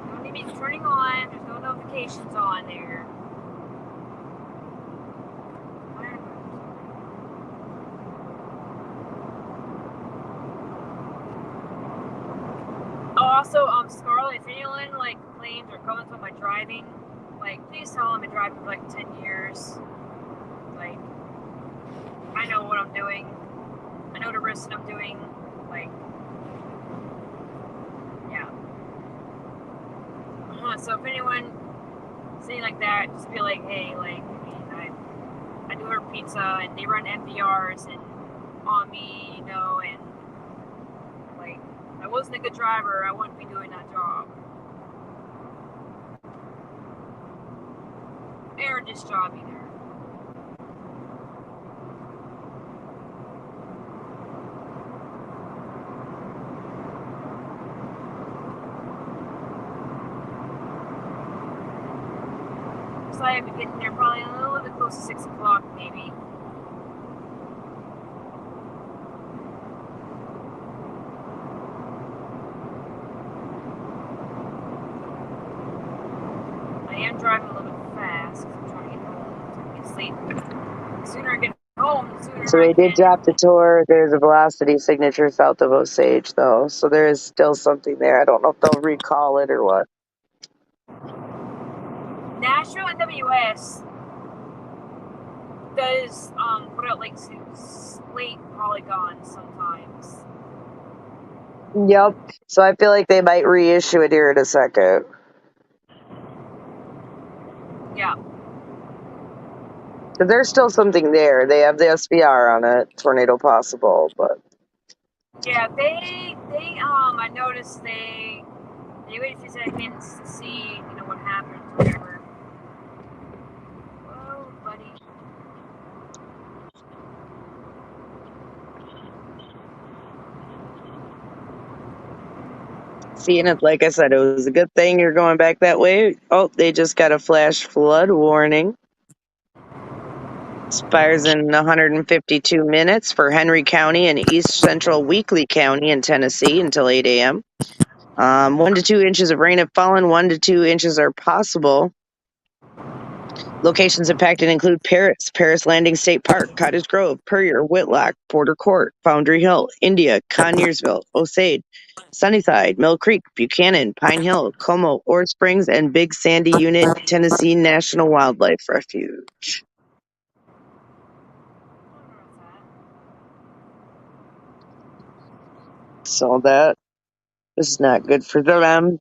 Don't need me turning on. There's no notifications on there. Oh, also, Scarlett, if anyone like claims or comments on my driving, like, please tell them I've been driving for like 10 years. Like, I know what I'm doing. I know the risks that I'm doing. Like, yeah. So if anyone saying like that, just be like, hey, like, I do order pizza and they run MVRs and on me, you know, and like, if I wasn't a good driver, I wouldn't be doing that job. Or this job either. So I have to get in there probably a little bit close to 6 o'clock, maybe. I am driving a little bit fast because I'm trying to get home so I can sleep. The sooner I get home, the sooner So I they did can. drop the tour. There's a velocity signature south of Osage, though. So there is still something there. I don't know if they'll recall it or what. Nashville NWS does put out like late polygons sometimes. Yep. So I feel like they might reissue it here in a second. Yeah. But there's still something there. They have the SBR on it, tornado possible, but Yeah, they I noticed they wait a few seconds to see, you know, what happens, whatever. Whoa, buddy. seeing it, like I said, it was a good thing you're going back that way. Oh, they just got a flash flood warning. Expires in 152 minutes for Henry County and East Central Weakley County in Tennessee until 8 a.m. 1 to 2 inches of rain have fallen. 1 to 2 inches are possible. Locations impacted include Paris Landing State Park, Cottage Grove, Puryear, Whitlock, Porter Court, Foundry Hill, India, Conyersville, Osage, Sunnyside, Mill Creek, Buchanan, Pine Hill, Como, Ord Springs, and Big Sandy Unit, Tennessee National Wildlife Refuge. So that is not good for them.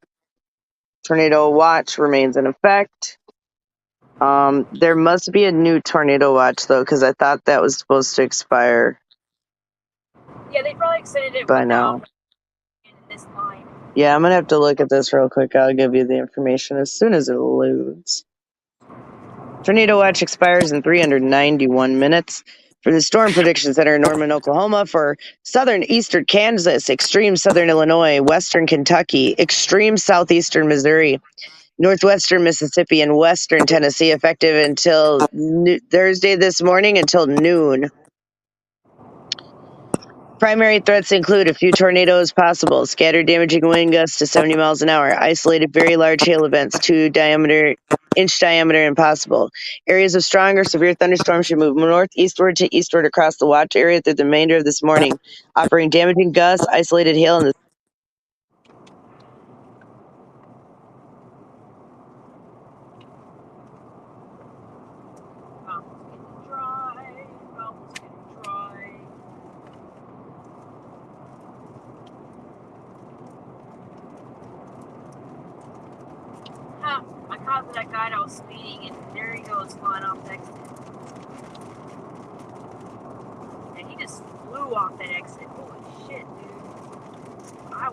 Tornado watch remains in effect. There must be a new tornado watch though, because I thought that was supposed to expire Yeah, they probably extended it by now. in this line. Yeah, I'm gonna have to look at this real quick. I'll give you the information as soon as it loads. Tornado watch expires in 391 minutes. For the Storm Prediction Center in Norman, Oklahoma, for southern eastern Kansas, extreme southern Illinois, western Kentucky, extreme southeastern Missouri, northwestern Mississippi, and western Tennessee, effective until Thursday this morning until noon. Primary threats include a few tornadoes possible, scattered damaging wind gusts to 70 miles an hour, isolated very large hail events, 2 diameter inch diameter and possible. Areas of strong or severe thunderstorms should move northeastward to eastward across the watch area through the remainder of this morning, offering damaging gusts, isolated hail, and the Mouth is getting dry. Mouth is getting dry. Huh. I caught that guy that was speeding, and there he goes flying off the exit. And he just flew off that exit. Holy shit, dude. I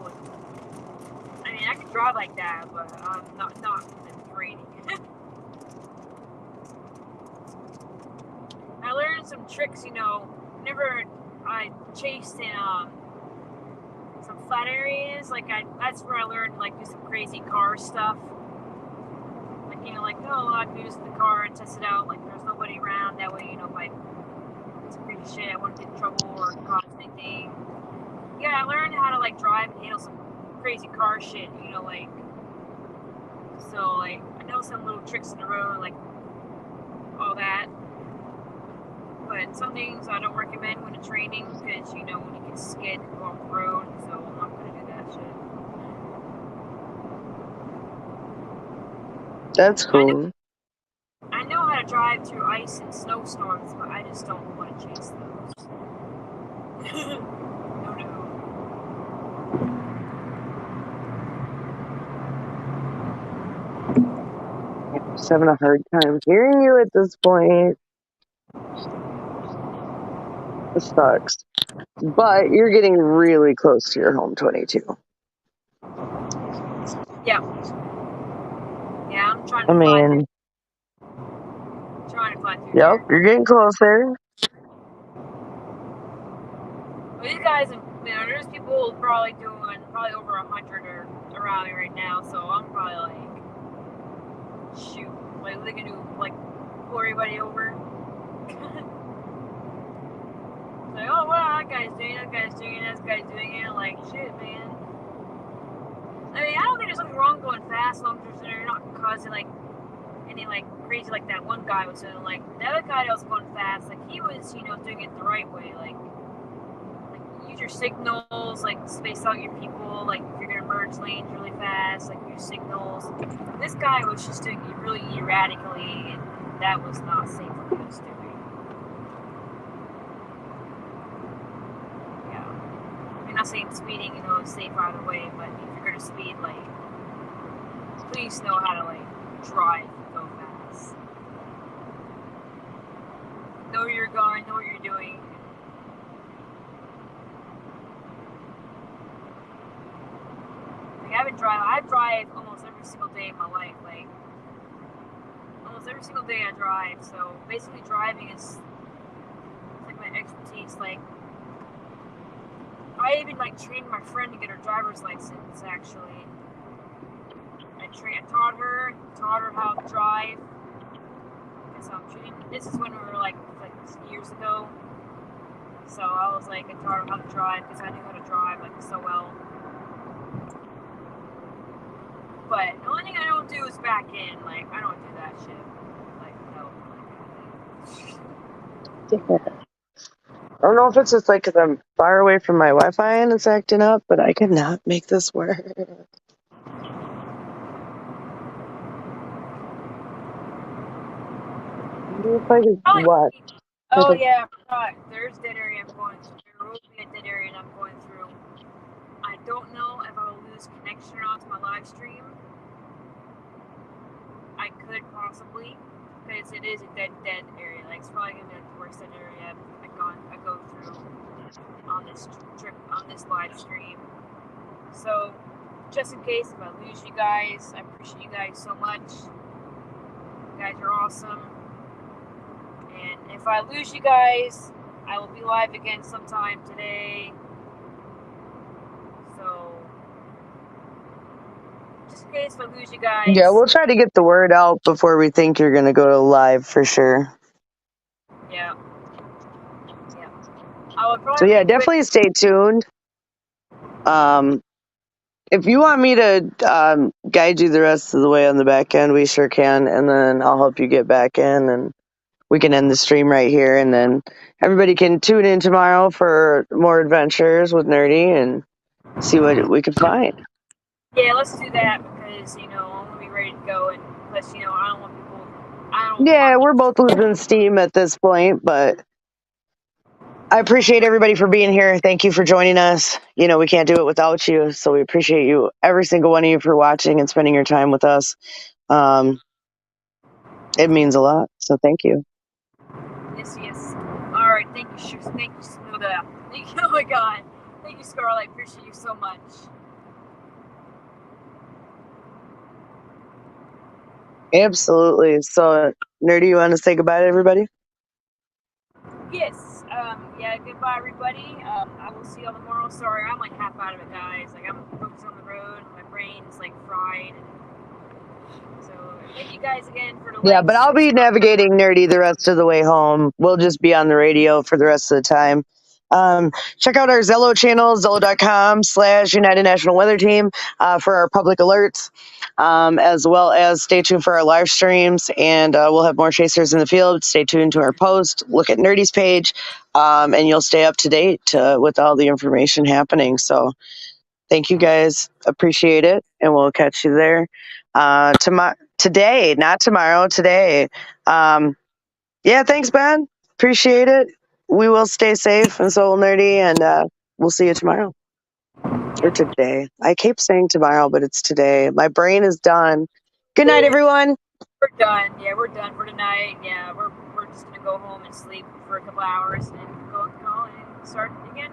mean, I could drive like that, but I'm not in training. I learned some tricks, whenever I chased in some flat areas, that's where I learned do some crazy car stuff. I can use the car and test it out, there's nobody around, that way, if I did some crazy shit, I wouldn't get in trouble or cause anything. Yeah, I learned how to drive and handle some crazy car shit, so I know some little tricks in the road, all that. But some things I don't recommend when it's training because, when you get skid and go off the road, so I'm not going to do that shit. That's cool. I know how to drive through ice and snowstorms, but I just don't want to chase those. No. I'm just having a hard time hearing you at this point. It sucks. But you're getting really close to your home 22. Yeah. Yeah, I'm trying I to fly mean, through yep, there. you're getting closer. Well, these guys, there's people probably doing over 100 or around me right now, so I'm probably shoot, what they can do, pull everybody over. Oh, well, that guy's doing it, this guy's doing it, shit, man. I mean, I don't think there's nothing wrong going fast, as long as you're not causing, any, crazy, that one guy was doing, the other guy that was going fast, he was, doing it the right way, use your signals, space out your people, if you're gonna merge lanes really fast, use signals. This guy was just doing it really erratically, and that was not safe what he was doing. Yeah. I'm not saying speeding, is safe either way, but if you're gonna speed, please know how to, drive and go fast. Know where you're going, know what you're doing. I drive almost every single day of my life. Almost every single day I drive. So basically, driving is my expertise. I even trained my friend to get her driver's license. Actually, I taught her how to drive. This is when we were years ago. So I was I taught her how to drive because I knew how to drive so well. But the only thing I don't do is back in. I don't do that shit. No. I don't know if it's just because I'm far away from my Wi-Fi and it's acting up, but I cannot make this work. What? Oh yeah, there's dead area I'm going through. There will be a dead area I'm going through. I don't know if I'll lose connection or not to my live stream. I could possibly, because it is a dead area. It's probably gonna be the worst dead area I go through on this trip, on this live stream. So, just in case if I lose you guys, I appreciate you guys so much. You guys are awesome. And if I lose you guys, I will be live again sometime today. So, just in case if I lose you guys. Yeah, we'll try to get the word out before we think you're going to go live for sure. Yeah. I would probably so yeah, definitely stay tuned. If you want me to guide you the rest of the way on the back end, we sure can, and then I'll help you get back in, and we can end the stream right here, and then everybody can tune in tomorrow for more adventures with Nerdy and see what we can find. Yeah, let's do that because I'm gonna be ready to go, and plus I don't want people. I don't. Yeah, want we're both losing steam at this point, but I appreciate everybody for being here. Thank you for joining us. We can't do it without you, so we appreciate you, every single one of you, for watching and spending your time with us. It means a lot, so thank you. Yes. All right, thank you, thank you, Smootha. Thank you. Oh my God, thank you, Scarlett. I appreciate you so much. Absolutely. So, Nerdy, you want to say goodbye to everybody? Yes. Yeah. Goodbye, everybody. I will see y'all tomorrow. Sorry, I'm like half out of it, guys. Like I'm focused on the road. My brain is like fried. So thank you guys again for the Yeah, but I'll be navigating Nerdy the rest of the way home. We'll just be on the radio for the rest of the time. Check out our Zello channel, zello.com/United National Weather Team for our public alerts, as well as stay tuned for our live streams, and we'll have more chasers in the field. Stay tuned to our post. Look at Nerdy's page, and you'll stay up to date with all the information happening. So thank you guys. Appreciate it, and we'll catch you there today, not tomorrow, today. Yeah, thanks, Ben. Appreciate it. We will stay safe, and so will Nerdy, and we'll see you tomorrow. Or today. I keep saying tomorrow, but it's today. My brain is done. Good night, everyone. We're done. Yeah, we're done for tonight. Yeah, we're just gonna go home and sleep for a couple hours and then go and start again.